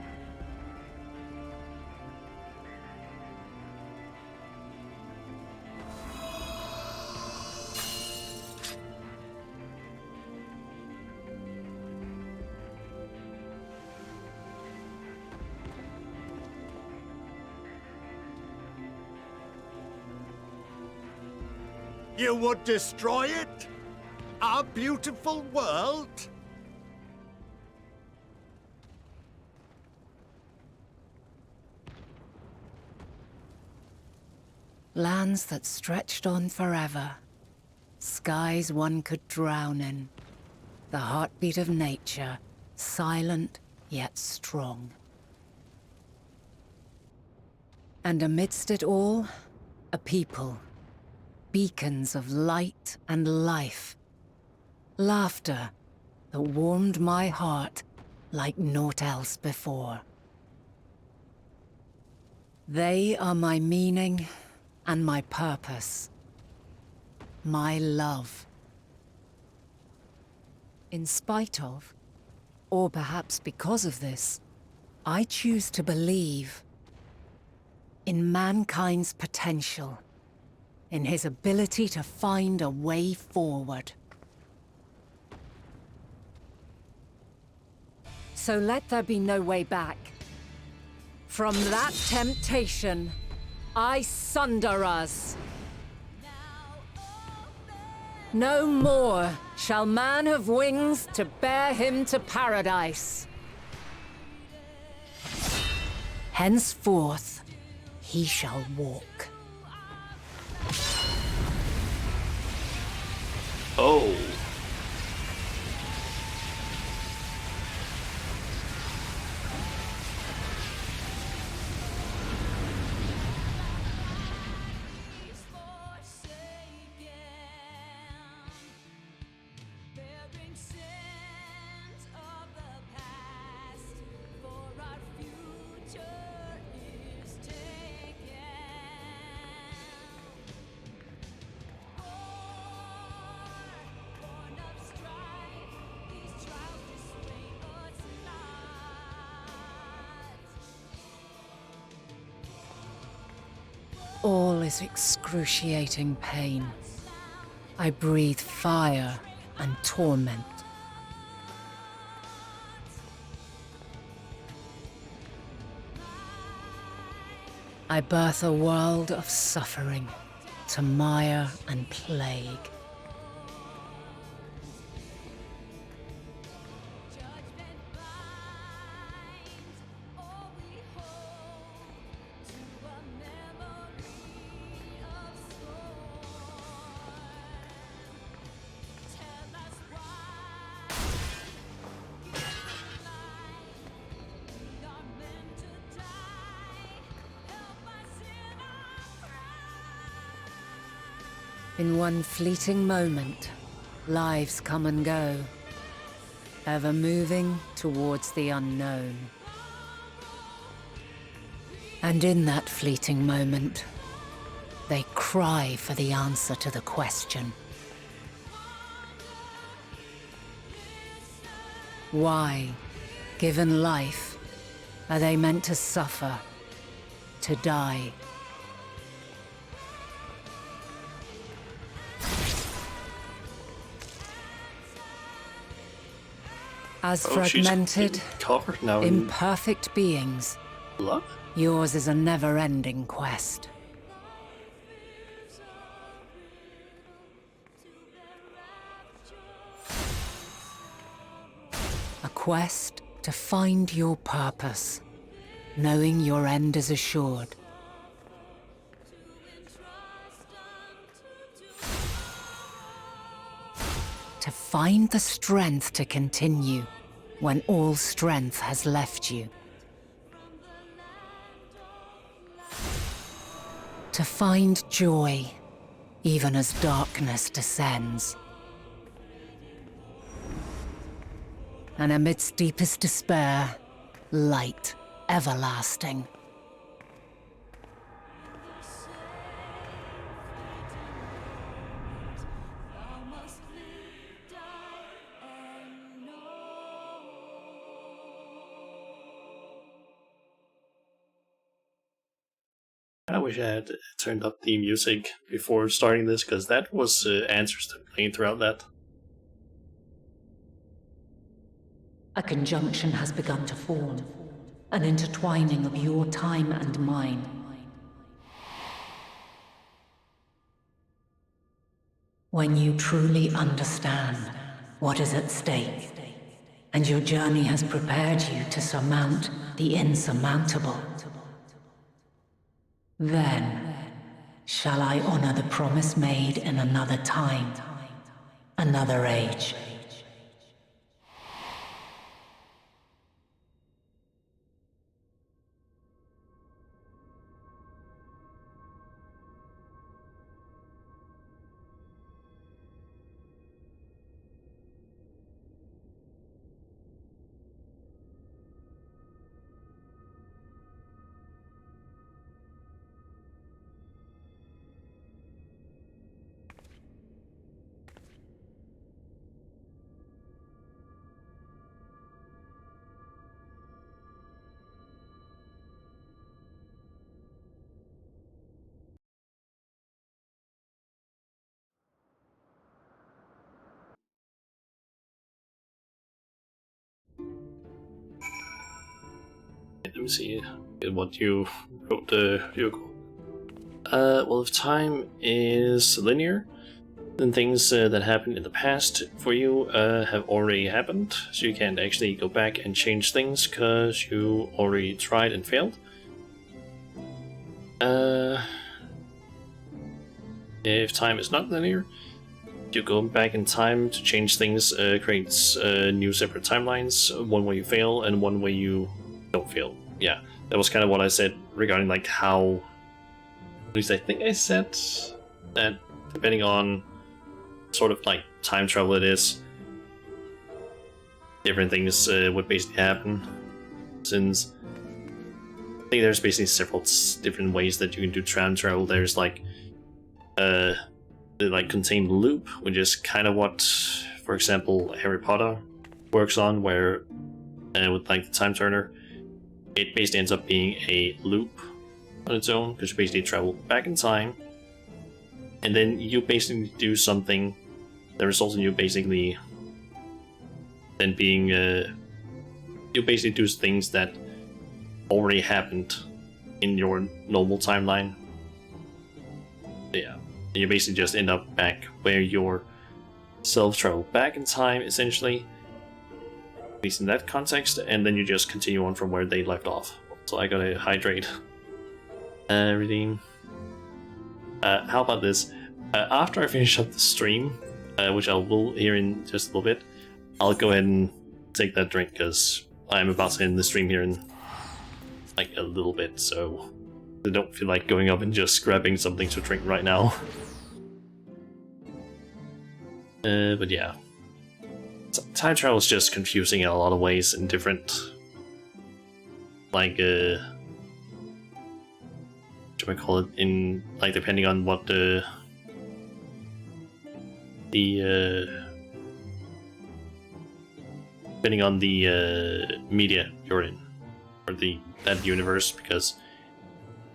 You would destroy it? Our beautiful world? Lands that stretched on forever. Skies one could drown in. The heartbeat of nature, silent yet strong. And amidst it all, a people. Beacons of light and life. Laughter that warmed my heart like naught else before. They are my meaning and my purpose. My love. In spite of, or perhaps because of this, I choose to believe in mankind's potential. In his ability to find a way forward. So let there be no way back. From that temptation, I sunder us. No more shall man have wings to bear him to paradise. Henceforth, he shall walk. Oh. All is excruciating pain. I breathe fire and torment. I birth a world of suffering, to mire and plague. In one fleeting moment, lives come and go, ever moving towards the unknown. And in that fleeting moment, they cry for the answer to the question. Why, given life, are they meant to suffer, to die? As fragmented, imperfect beings, yours is a never-ending quest. A quest to find your purpose, knowing your end is assured. To find the strength to continue when all strength has left you. To find joy even as darkness descends. And amidst deepest despair, light everlasting. I wish I had turned up the music before starting this, because that was answers playing throughout that. A conjunction has begun to form, an intertwining of your time and mine. When you truly understand what is at stake, and your journey has prepared you to surmount the insurmountable, then shall I honor the promise made in another time, another age. Let me see what you wrote, Hugo. Well, if time is linear, then things that happened in the past for you have already happened, so you can't actually go back and change things because you already tried and failed. If time is not linear, you go back in time to change things, creates new separate timelines, one where you fail and one where you don't fail. Yeah, that was kind of what I said regarding like how, at least I think I said that depending on sort of like time travel it is, different things would basically happen, since I think there's basically several different ways that you can do time travel. There's like the like contained loop, which is kind of what, for example, Harry Potter works on, where with like the time turner, it basically ends up being a loop on its own, because you basically travel back in time, and then you basically do something that results in you basically then being you basically do things that already happened in your normal timeline. Yeah, and you basically just end up back where your self travel back in time, essentially, at least in that context, and then you just continue on from where they left off. So I gotta hydrate. Redeem. How about this? After I finish up the stream, which I will hear in just a little bit, I'll go ahead and take that drink, because I'm about to end the stream here in like a little bit, so I don't feel like going up and just grabbing something to drink right now. But yeah. Time travel is just confusing in a lot of ways, in different, like, what do I call it, in, like, depending on what the depending on the media you're in, or that universe, because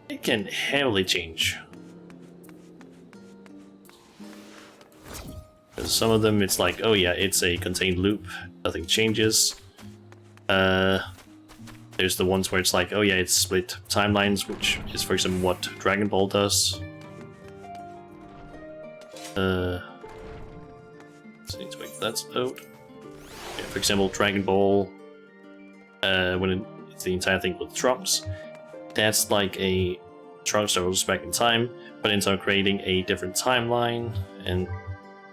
it can heavily change. Some of them, it's like, oh yeah, it's a contained loop, nothing changes. There's the ones where it's like, oh yeah, it's split timelines, which is, for example, what Dragon Ball does. Just need to make that out. Yeah, for example, Dragon Ball, when it's the entire thing with Trunks, that's like a Trunks that goes back in time, but ends up creating a different timeline, and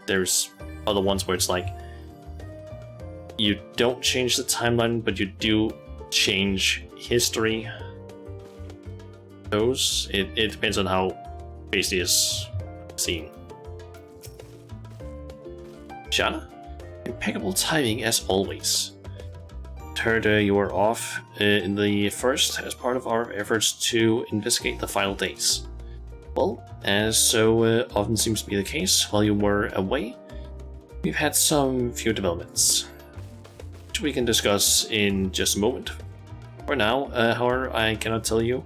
there's other ones where it's like you don't change the timeline, but you do change history. It depends on how basically is seen. Shana, impeccable timing as always. Heard you were off in the first as part of our efforts to investigate the final days. Well, as so often seems to be the case while you were away, we've had some few developments, which we can discuss in just a moment. For now, however, I cannot tell you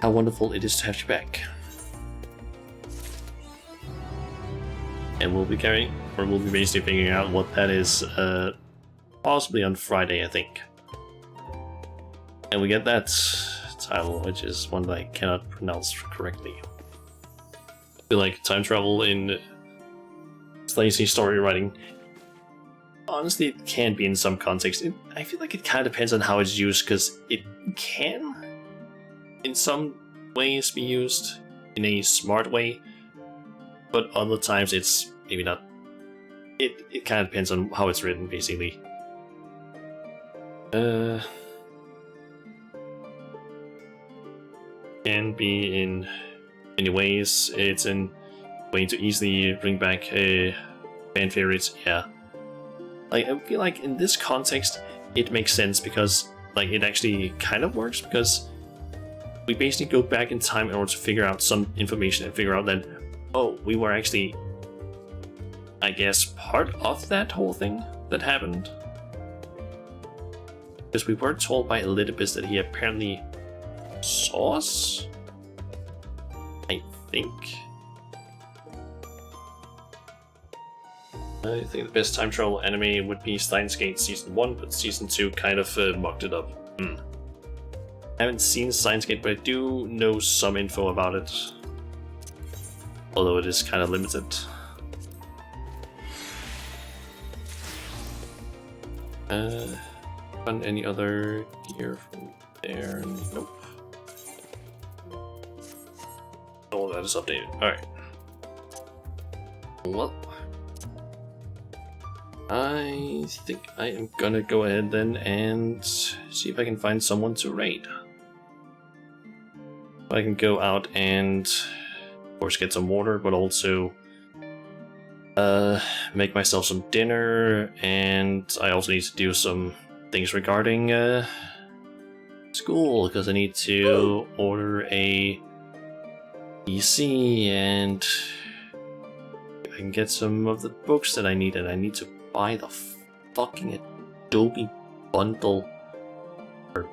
how wonderful it is to have you back. And we'll be basically figuring out what that is, possibly on Friday, I think. And we get that title, which is one that I cannot pronounce correctly. I feel like time travel in lazy story writing, honestly, it can be in some context. I feel like it kind of depends on how it's used, because it can, in some ways, be used in a smart way, but other times it's maybe not. It kind of depends on how it's written, basically. Can be in many ways. It's in way to easily bring back fan favorites. Yeah, like I feel like in this context it makes sense, because like it actually kind of works, because we basically go back in time in order to figure out some information and figure out that, oh, we were actually, I guess, part of that whole thing that happened. Because we were told by Elidibus that he apparently saw us, I think. I think the best time travel anime would be Steins Gate Season 1, but Season 2 kind of mucked it up. I haven't seen Steins Gate, but I do know some info about it. Although it is kind of limited. Found any other gear from there? Nope. Oh, that is updated. Alright. Well, I think I am gonna go ahead then and see if I can find someone to raid. I can go out and, of course, get some water, but also make myself some dinner, and I also need to do some things regarding school, because I need to order a PC, and I can get some of the books that I need, and I need to buy the fucking Adobe bundle, or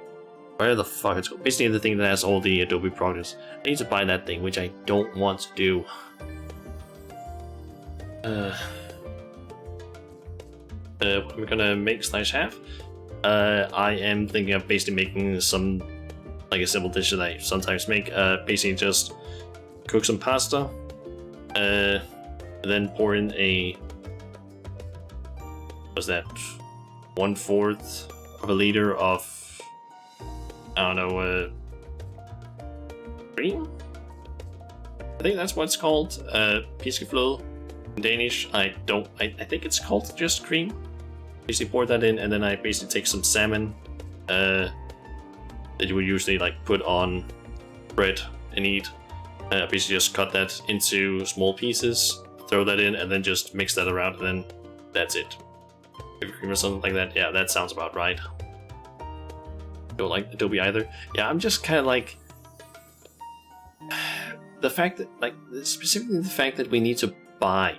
whatever the fuck it's called. Basically the thing that has all the Adobe products. I need to buy that thing, which I don't want to do. What am I gonna make / have? I am thinking of basically making some, like a simple dish that I sometimes make. Basically just cook some pasta, then pour in a, what's that, 1/4 of a liter of, I don't know, cream? I think that's what it's called, piskefløde in Danish. I think it's called just cream. Basically pour that in, and then I basically take some salmon that you would usually like put on bread and eat. Basically just cut that into small pieces, throw that in, and then just mix that around, and then that's it. Cream or something like that. Yeah, that sounds about right. Don't like Adobe either. Yeah, I'm just kind of like, the fact that, like, specifically the fact that we need to buy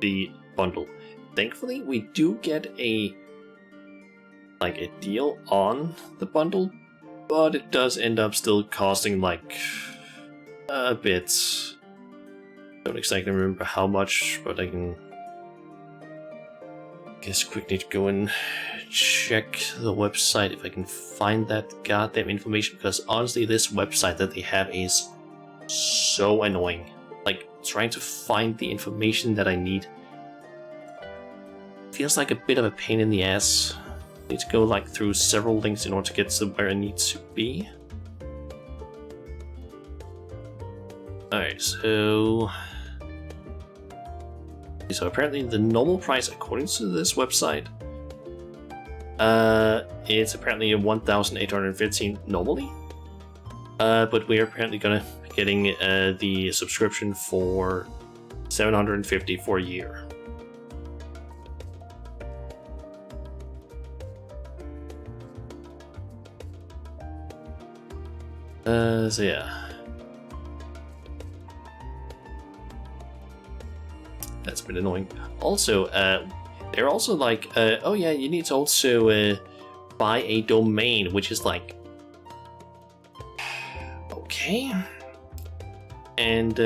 the bundle. Thankfully, we do get a deal on the bundle, but it does end up still costing like a bit. Don't exactly remember how much, but I can guess quickly to go and check the website if I can find that goddamn information, because honestly this website that they have is so annoying. Like, trying to find the information that I need feels like a bit of a pain in the ass. I need to go like through several links in order to get to where I need to be. Alright, so apparently the normal price, according to this website, it's apparently 1,815 normally. But we are apparently gonna be getting the subscription for 750 for a year. So yeah. That's a bit annoying. Also, they're also like, oh yeah, you need to also buy a domain, which is like, Okay. And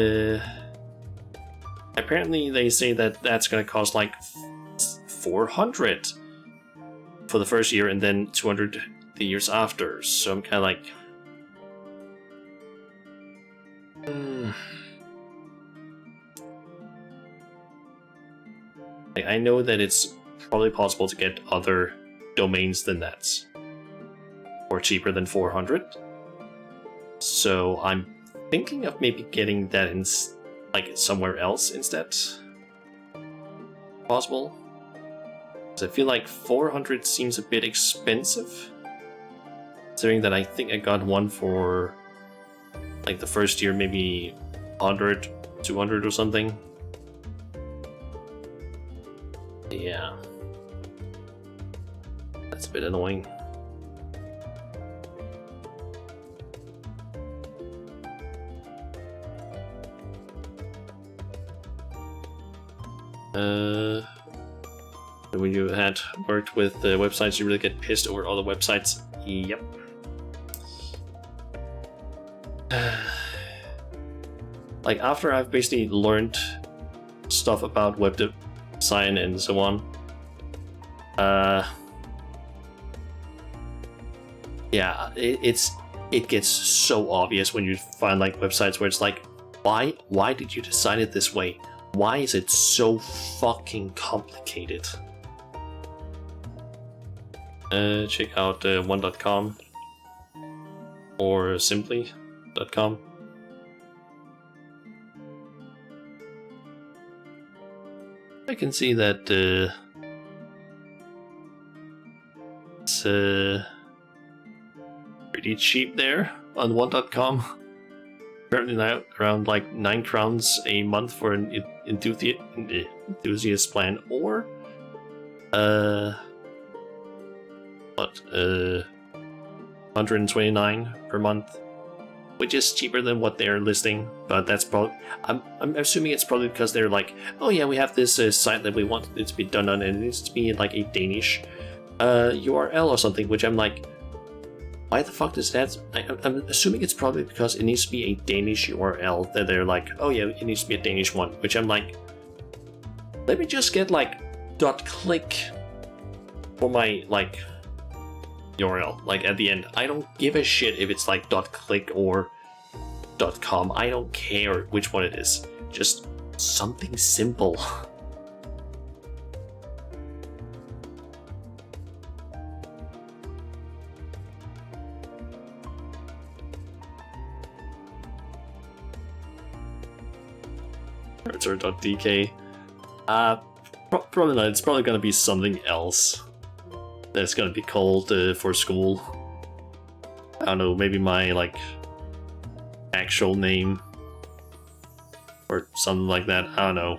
apparently they say that that's gonna cost like 400 for the first year and then 200 the years after. So I'm kind of like, I know that it's probably possible to get other domains than that, or cheaper than 400. So I'm thinking of maybe getting that in like somewhere else instead. Possible. Because I feel like 400 seems a bit expensive, considering that I think I got one for like the first year, maybe 100, 200 or something. Yeah. That's a bit annoying. When you had worked with websites, you really get pissed over other websites. Yep. Like, after I've basically learned stuff about web design and so on, yeah, it gets so obvious when you find like websites where it's like, why did you design it this way? Why is it so fucking complicated? Check out one.com or simply.com. I can see that it's pretty cheap there on one.com. Apparently now around like 9 crowns a month for an enthusiast plan, or 129 per month, which is cheaper than what they're listing. But that's probably, I'm assuming it's probably because they're like, oh yeah, we have this site that we want it to be done on, and it needs to be like a Danish URL or something, which I'm like, why the fuck does that? I'm assuming it's probably because it needs to be a Danish URL that they're like, oh yeah, it needs to be a Danish one, which I'm like, let me just get like .click for my like URL, like at the end. I don't give a shit if it's like .click or .com. I don't care which one it is. Just something simple. Or .dk. Probably not. It's probably gonna be something else that's gonna be called for school. I don't know, maybe my like actual name or something like that. I don't know.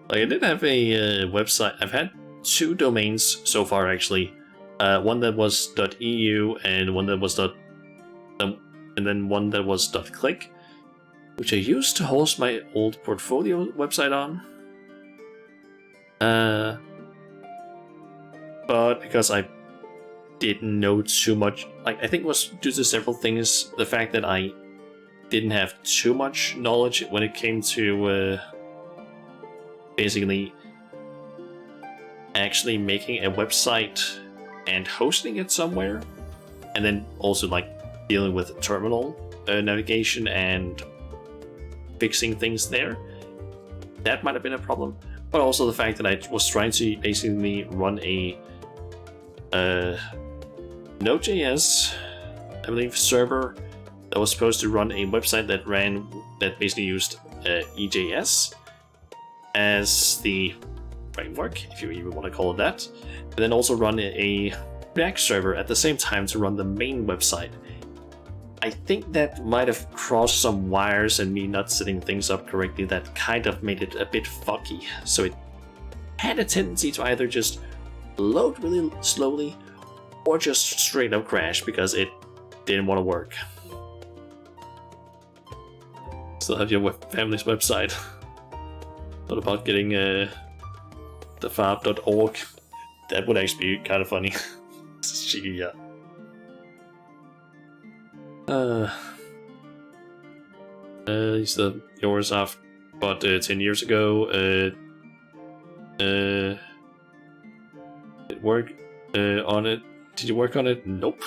Like, I did have a website. I've had 2 domains so far actually. One that was .eu and one that was and then one that was .click, which I used to host my old portfolio website on. But because I didn't know too much, like, I think it was due to several things. The fact that I didn't have too much knowledge when it came to basically actually making a website and hosting it somewhere, and then also like dealing with terminal navigation and fixing things there. That might have been a problem. But also the fact that I was trying to basically run a Node.js, I believe, server that was supposed to run a website that basically used EJS as the framework, if you even want to call it that, and then also run a React server at the same time to run the main website. I think that might have crossed some wires and me not setting things up correctly that kind of made it a bit fucky. So it had a tendency to either just load really slowly or just straight up crash because it didn't want to work. Still have your family's website. What about getting the fab.org? That would actually be kind of funny. This is cheeky, yeah. These are yours I've bought 10 years ago. Did work on it? Did you work on it? Nope.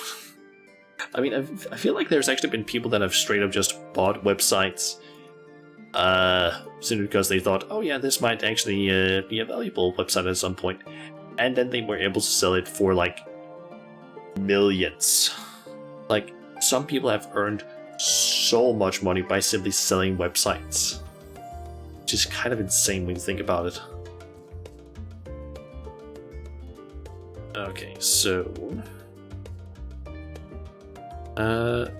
I mean, I feel like there's actually been people that have straight up just bought websites simply because they thought, oh yeah, this might actually be a valuable website at some point, and then they were able to sell it for like millions. Like, some people have earned so much money by simply selling websites, which is kind of insane when you think about it. Okay, so okay,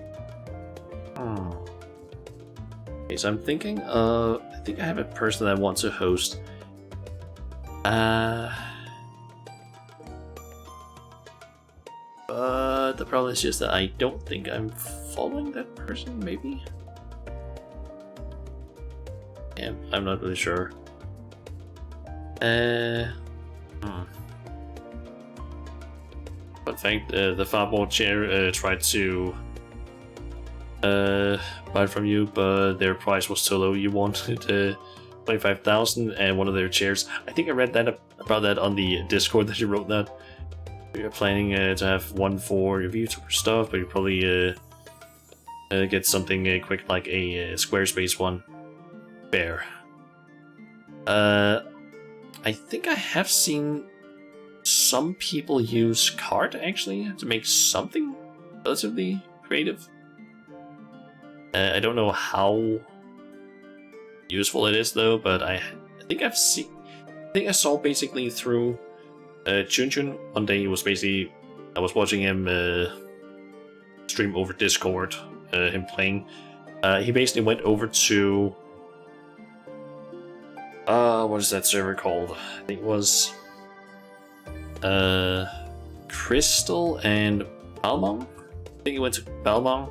so I'm thinking I think I have a person that I want to host. But the problem is just that I don't think I'm following that person, maybe? Yeah, I'm not really sure. In fact, the Farboard chair tried to buy it from you, but their price was so low you wanted 25,000 and one of their chairs. I think I read that about that on the Discord that you wrote that. You're planning to have one for your VTuber stuff, but you probably get something quick like a Squarespace one. Fair. I think I have seen some people use card actually to make something relatively creative. I don't know how useful it is though, but I think I saw basically through Chun one day. He was basically, I was watching him stream over Discord, him playing. He basically went over to what is that server called? I think it was Crystal and Balmong. I think he went to Balmong,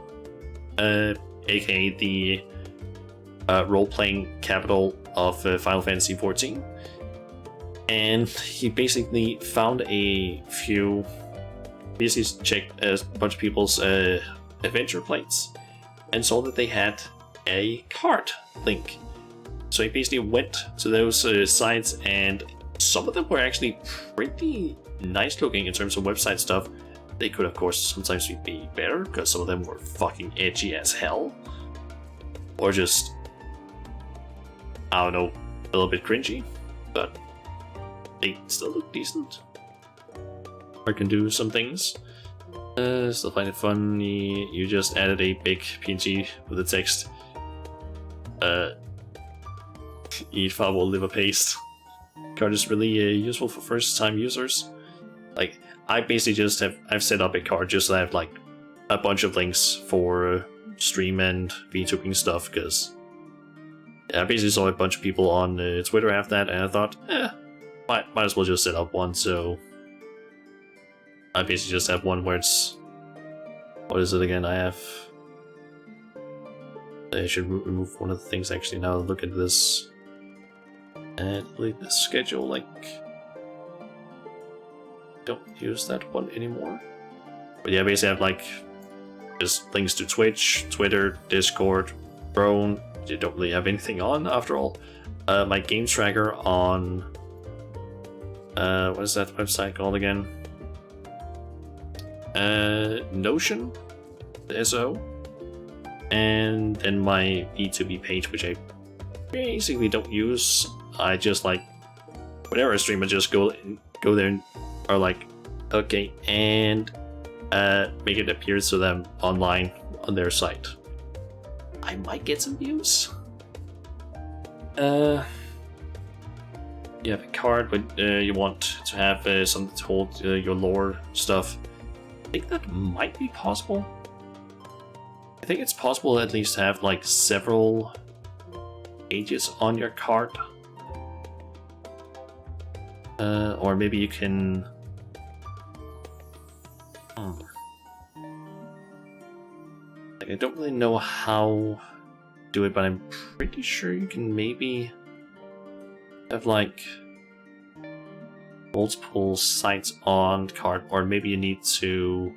aka the role-playing capital of Final Fantasy XIV. And he basically found a few, basically checked a bunch of people's adventure plates and saw that they had a card link. So he basically went to those sites, and some of them were actually pretty nice looking in terms of website stuff. They could, of course, sometimes be better, because some of them were fucking edgy as hell. Or just, I don't know, a little bit cringy. But they still look decent. Or can do some things. Still find it funny. You just added a big PNG with the text. Eat Fable liver paste. Card is really useful for first time users. Like, I basically just I've set up a card just so I have like a bunch of links for stream and VTubing stuff, because I basically saw a bunch of people on Twitter have that, and I thought, might as well just set up one. So I basically just have one where it's, what is it again? I should remove one of the things actually now. Look at this. And delete the schedule, like, don't use that one anymore. But yeah, basically I have like just links to Twitch, Twitter, Discord, Drone. You don't really have anything on after all. My game tracker on what is that website called again? Notion, the SO, and then my B2B page, which I basically don't use. I just like, whenever I stream, I just go there and are like, okay, and make it appear to them online on their site. I might get some views. You have a card, but you want to have something to hold your lore stuff. I think that might be possible. I think it's possible to at least have like several pages on your card. Or maybe you can... Like, I don't really know how to do it, but I'm pretty sure you can maybe have like multiple sites on card, or maybe you need to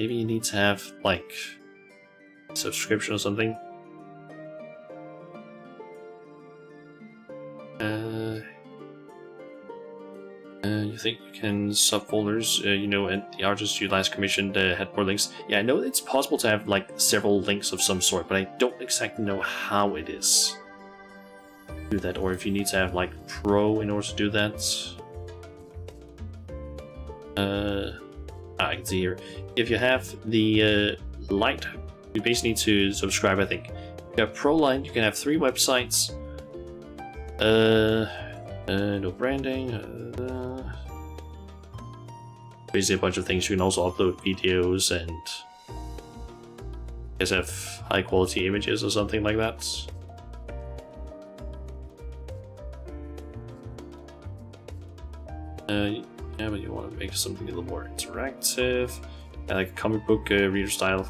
maybe you need to have, like, subscription or something. You think you can subfolders, you know, and the artists you last commissioned had more links. Yeah, I know it's possible to have, like, several links of some sort, but I don't exactly know how it is. Do that, or if you need to have, like, Pro in order to do that. I can see here. If you have the Lite, you basically need to subscribe, I think. If you have Pro Lite, you can have 3 websites. No branding. Basically a bunch of things. You can also upload videos and I guess have high quality images or something like that. Yeah, but you want to make something a little more interactive, like a comic book reader style.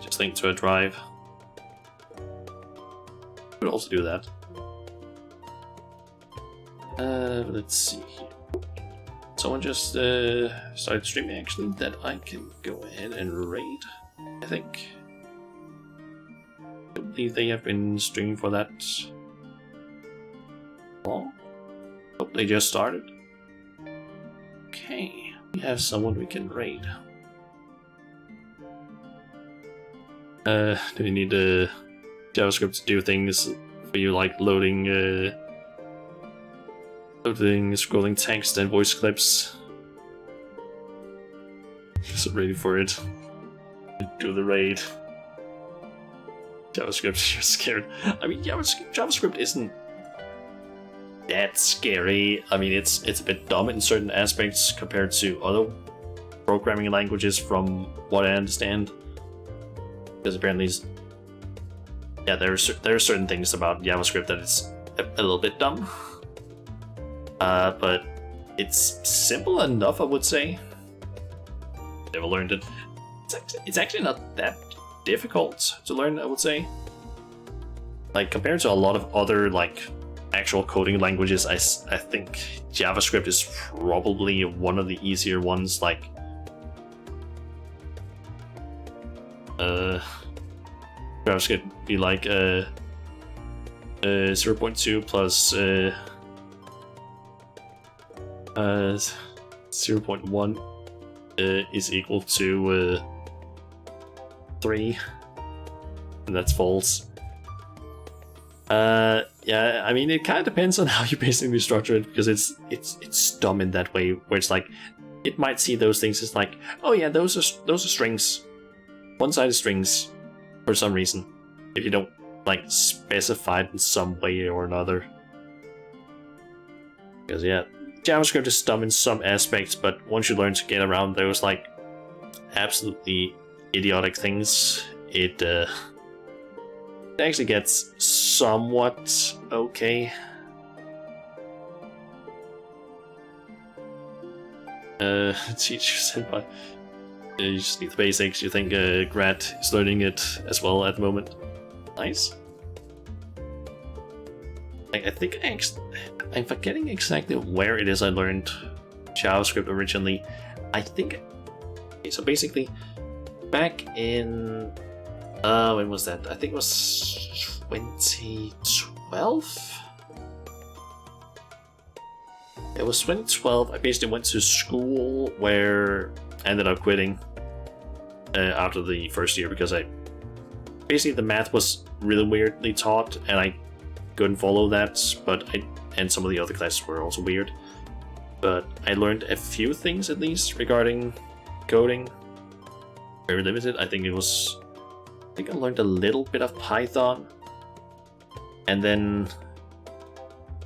Just link to a drive. Could also do that. Let's see here. Someone just started streaming actually that I can go ahead and raid, I think. I believe they have been streaming for that long. Oh, they just started. Okay, we have someone we can raid. Do you need JavaScript to do things for you, like loading scrolling text and voice clips? Just ready for it. Do the raid. JavaScript, you're scared. I mean, JavaScript isn't that scary. I mean, it's a bit dumb in certain aspects compared to other programming languages, from what I understand. Because apparently, yeah, there are certain things about JavaScript that is a little bit dumb. But it's simple enough, I would say. Never learned it. It's actually not that difficult to learn, I would say. Like, compared to a lot of other, like, actual coding languages, I think JavaScript is probably one of the easier ones. Like, JavaScript would be like 0.2 plus 0.1 is equal to 3, and that's false. Yeah, I mean, it kind of depends on how you basically structure it, because it's dumb in that way, where it's like, it might see those things as like, oh yeah, those are strings, one-sided strings, for some reason, if you don't, like, specify it in some way or another. Because yeah, JavaScript is dumb in some aspects, but once you learn to get around those, like, absolutely idiotic things, it actually gets somewhat okay. Teach you said, but you just need the basics. You think Grat is learning it as well at the moment. Nice. I think I'm forgetting exactly where it is I learned JavaScript originally. I think, okay, so basically back in when was that? I think it was 2012. It was 2012. I basically went to school where I ended up quitting after the first year, because basically the math was really weirdly taught and I couldn't follow that, and some of the other classes were also weird. But I learned a few things at least regarding coding. Very limited. I think I learned a little bit of Python. And then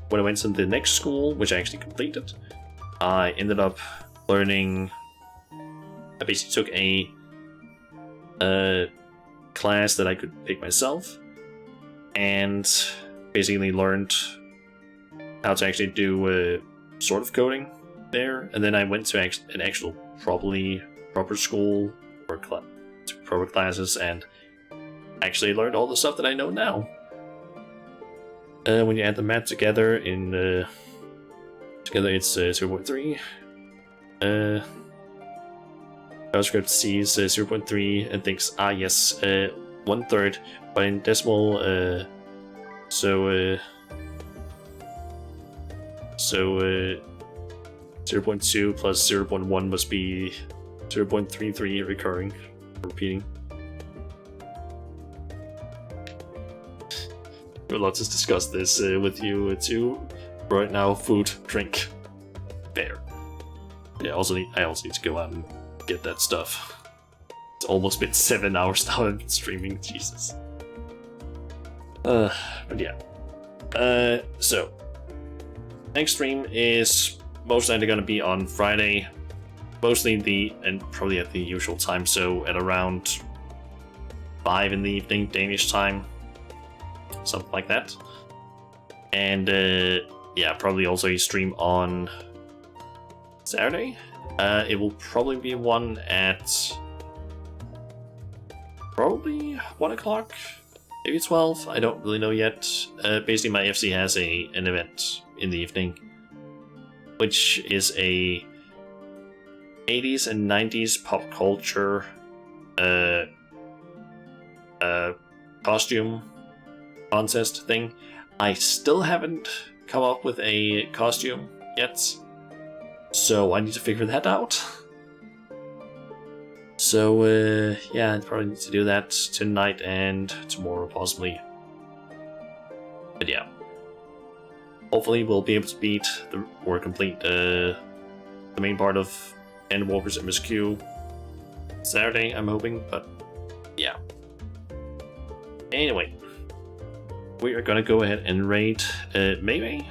when I went to the next school, which I actually completed, I ended up learning. I basically took a class that I could pick myself, and basically learned how to actually do sort of coding there. And then I went to an actual proper school or proper classes, and actually learned all the stuff that I know now. When you add the math together, it's 0.3. JavaScript sees 0.3 and thinks, ah yes, 1/3, but in decimal, so 0.2 plus 0.1 must be 0.33 recurring, repeating. I would love to discuss this with you too. Right now, food, drink, bear. Yeah, I also need to go out and get that stuff. It's almost been 7 hours now I've been streaming, Jesus. But yeah. So next stream is most likely gonna be on Friday. Mostly and probably at the usual time, so at around 5 in the evening, Danish time. Something like that. And yeah, probably also a stream on Saturday. It will probably be one at probably 1 o'clock, maybe 12. I don't really know yet. Basically, my FC has an event in the evening, which is a 80s and 90s pop culture costume contest thing. I still haven't come up with a costume yet, so I need to figure that out. So yeah, I probably need to do that tonight and tomorrow possibly. But yeah, hopefully we'll be able to beat or complete the main part of Endwalker's MSQ Saturday, I'm hoping, but yeah. Anyway, we are gonna go ahead and raid Mei.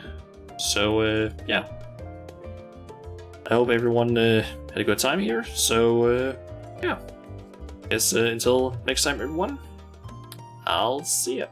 So yeah, I hope everyone had a good time here. So yeah, guess until next time, everyone, I'll see ya.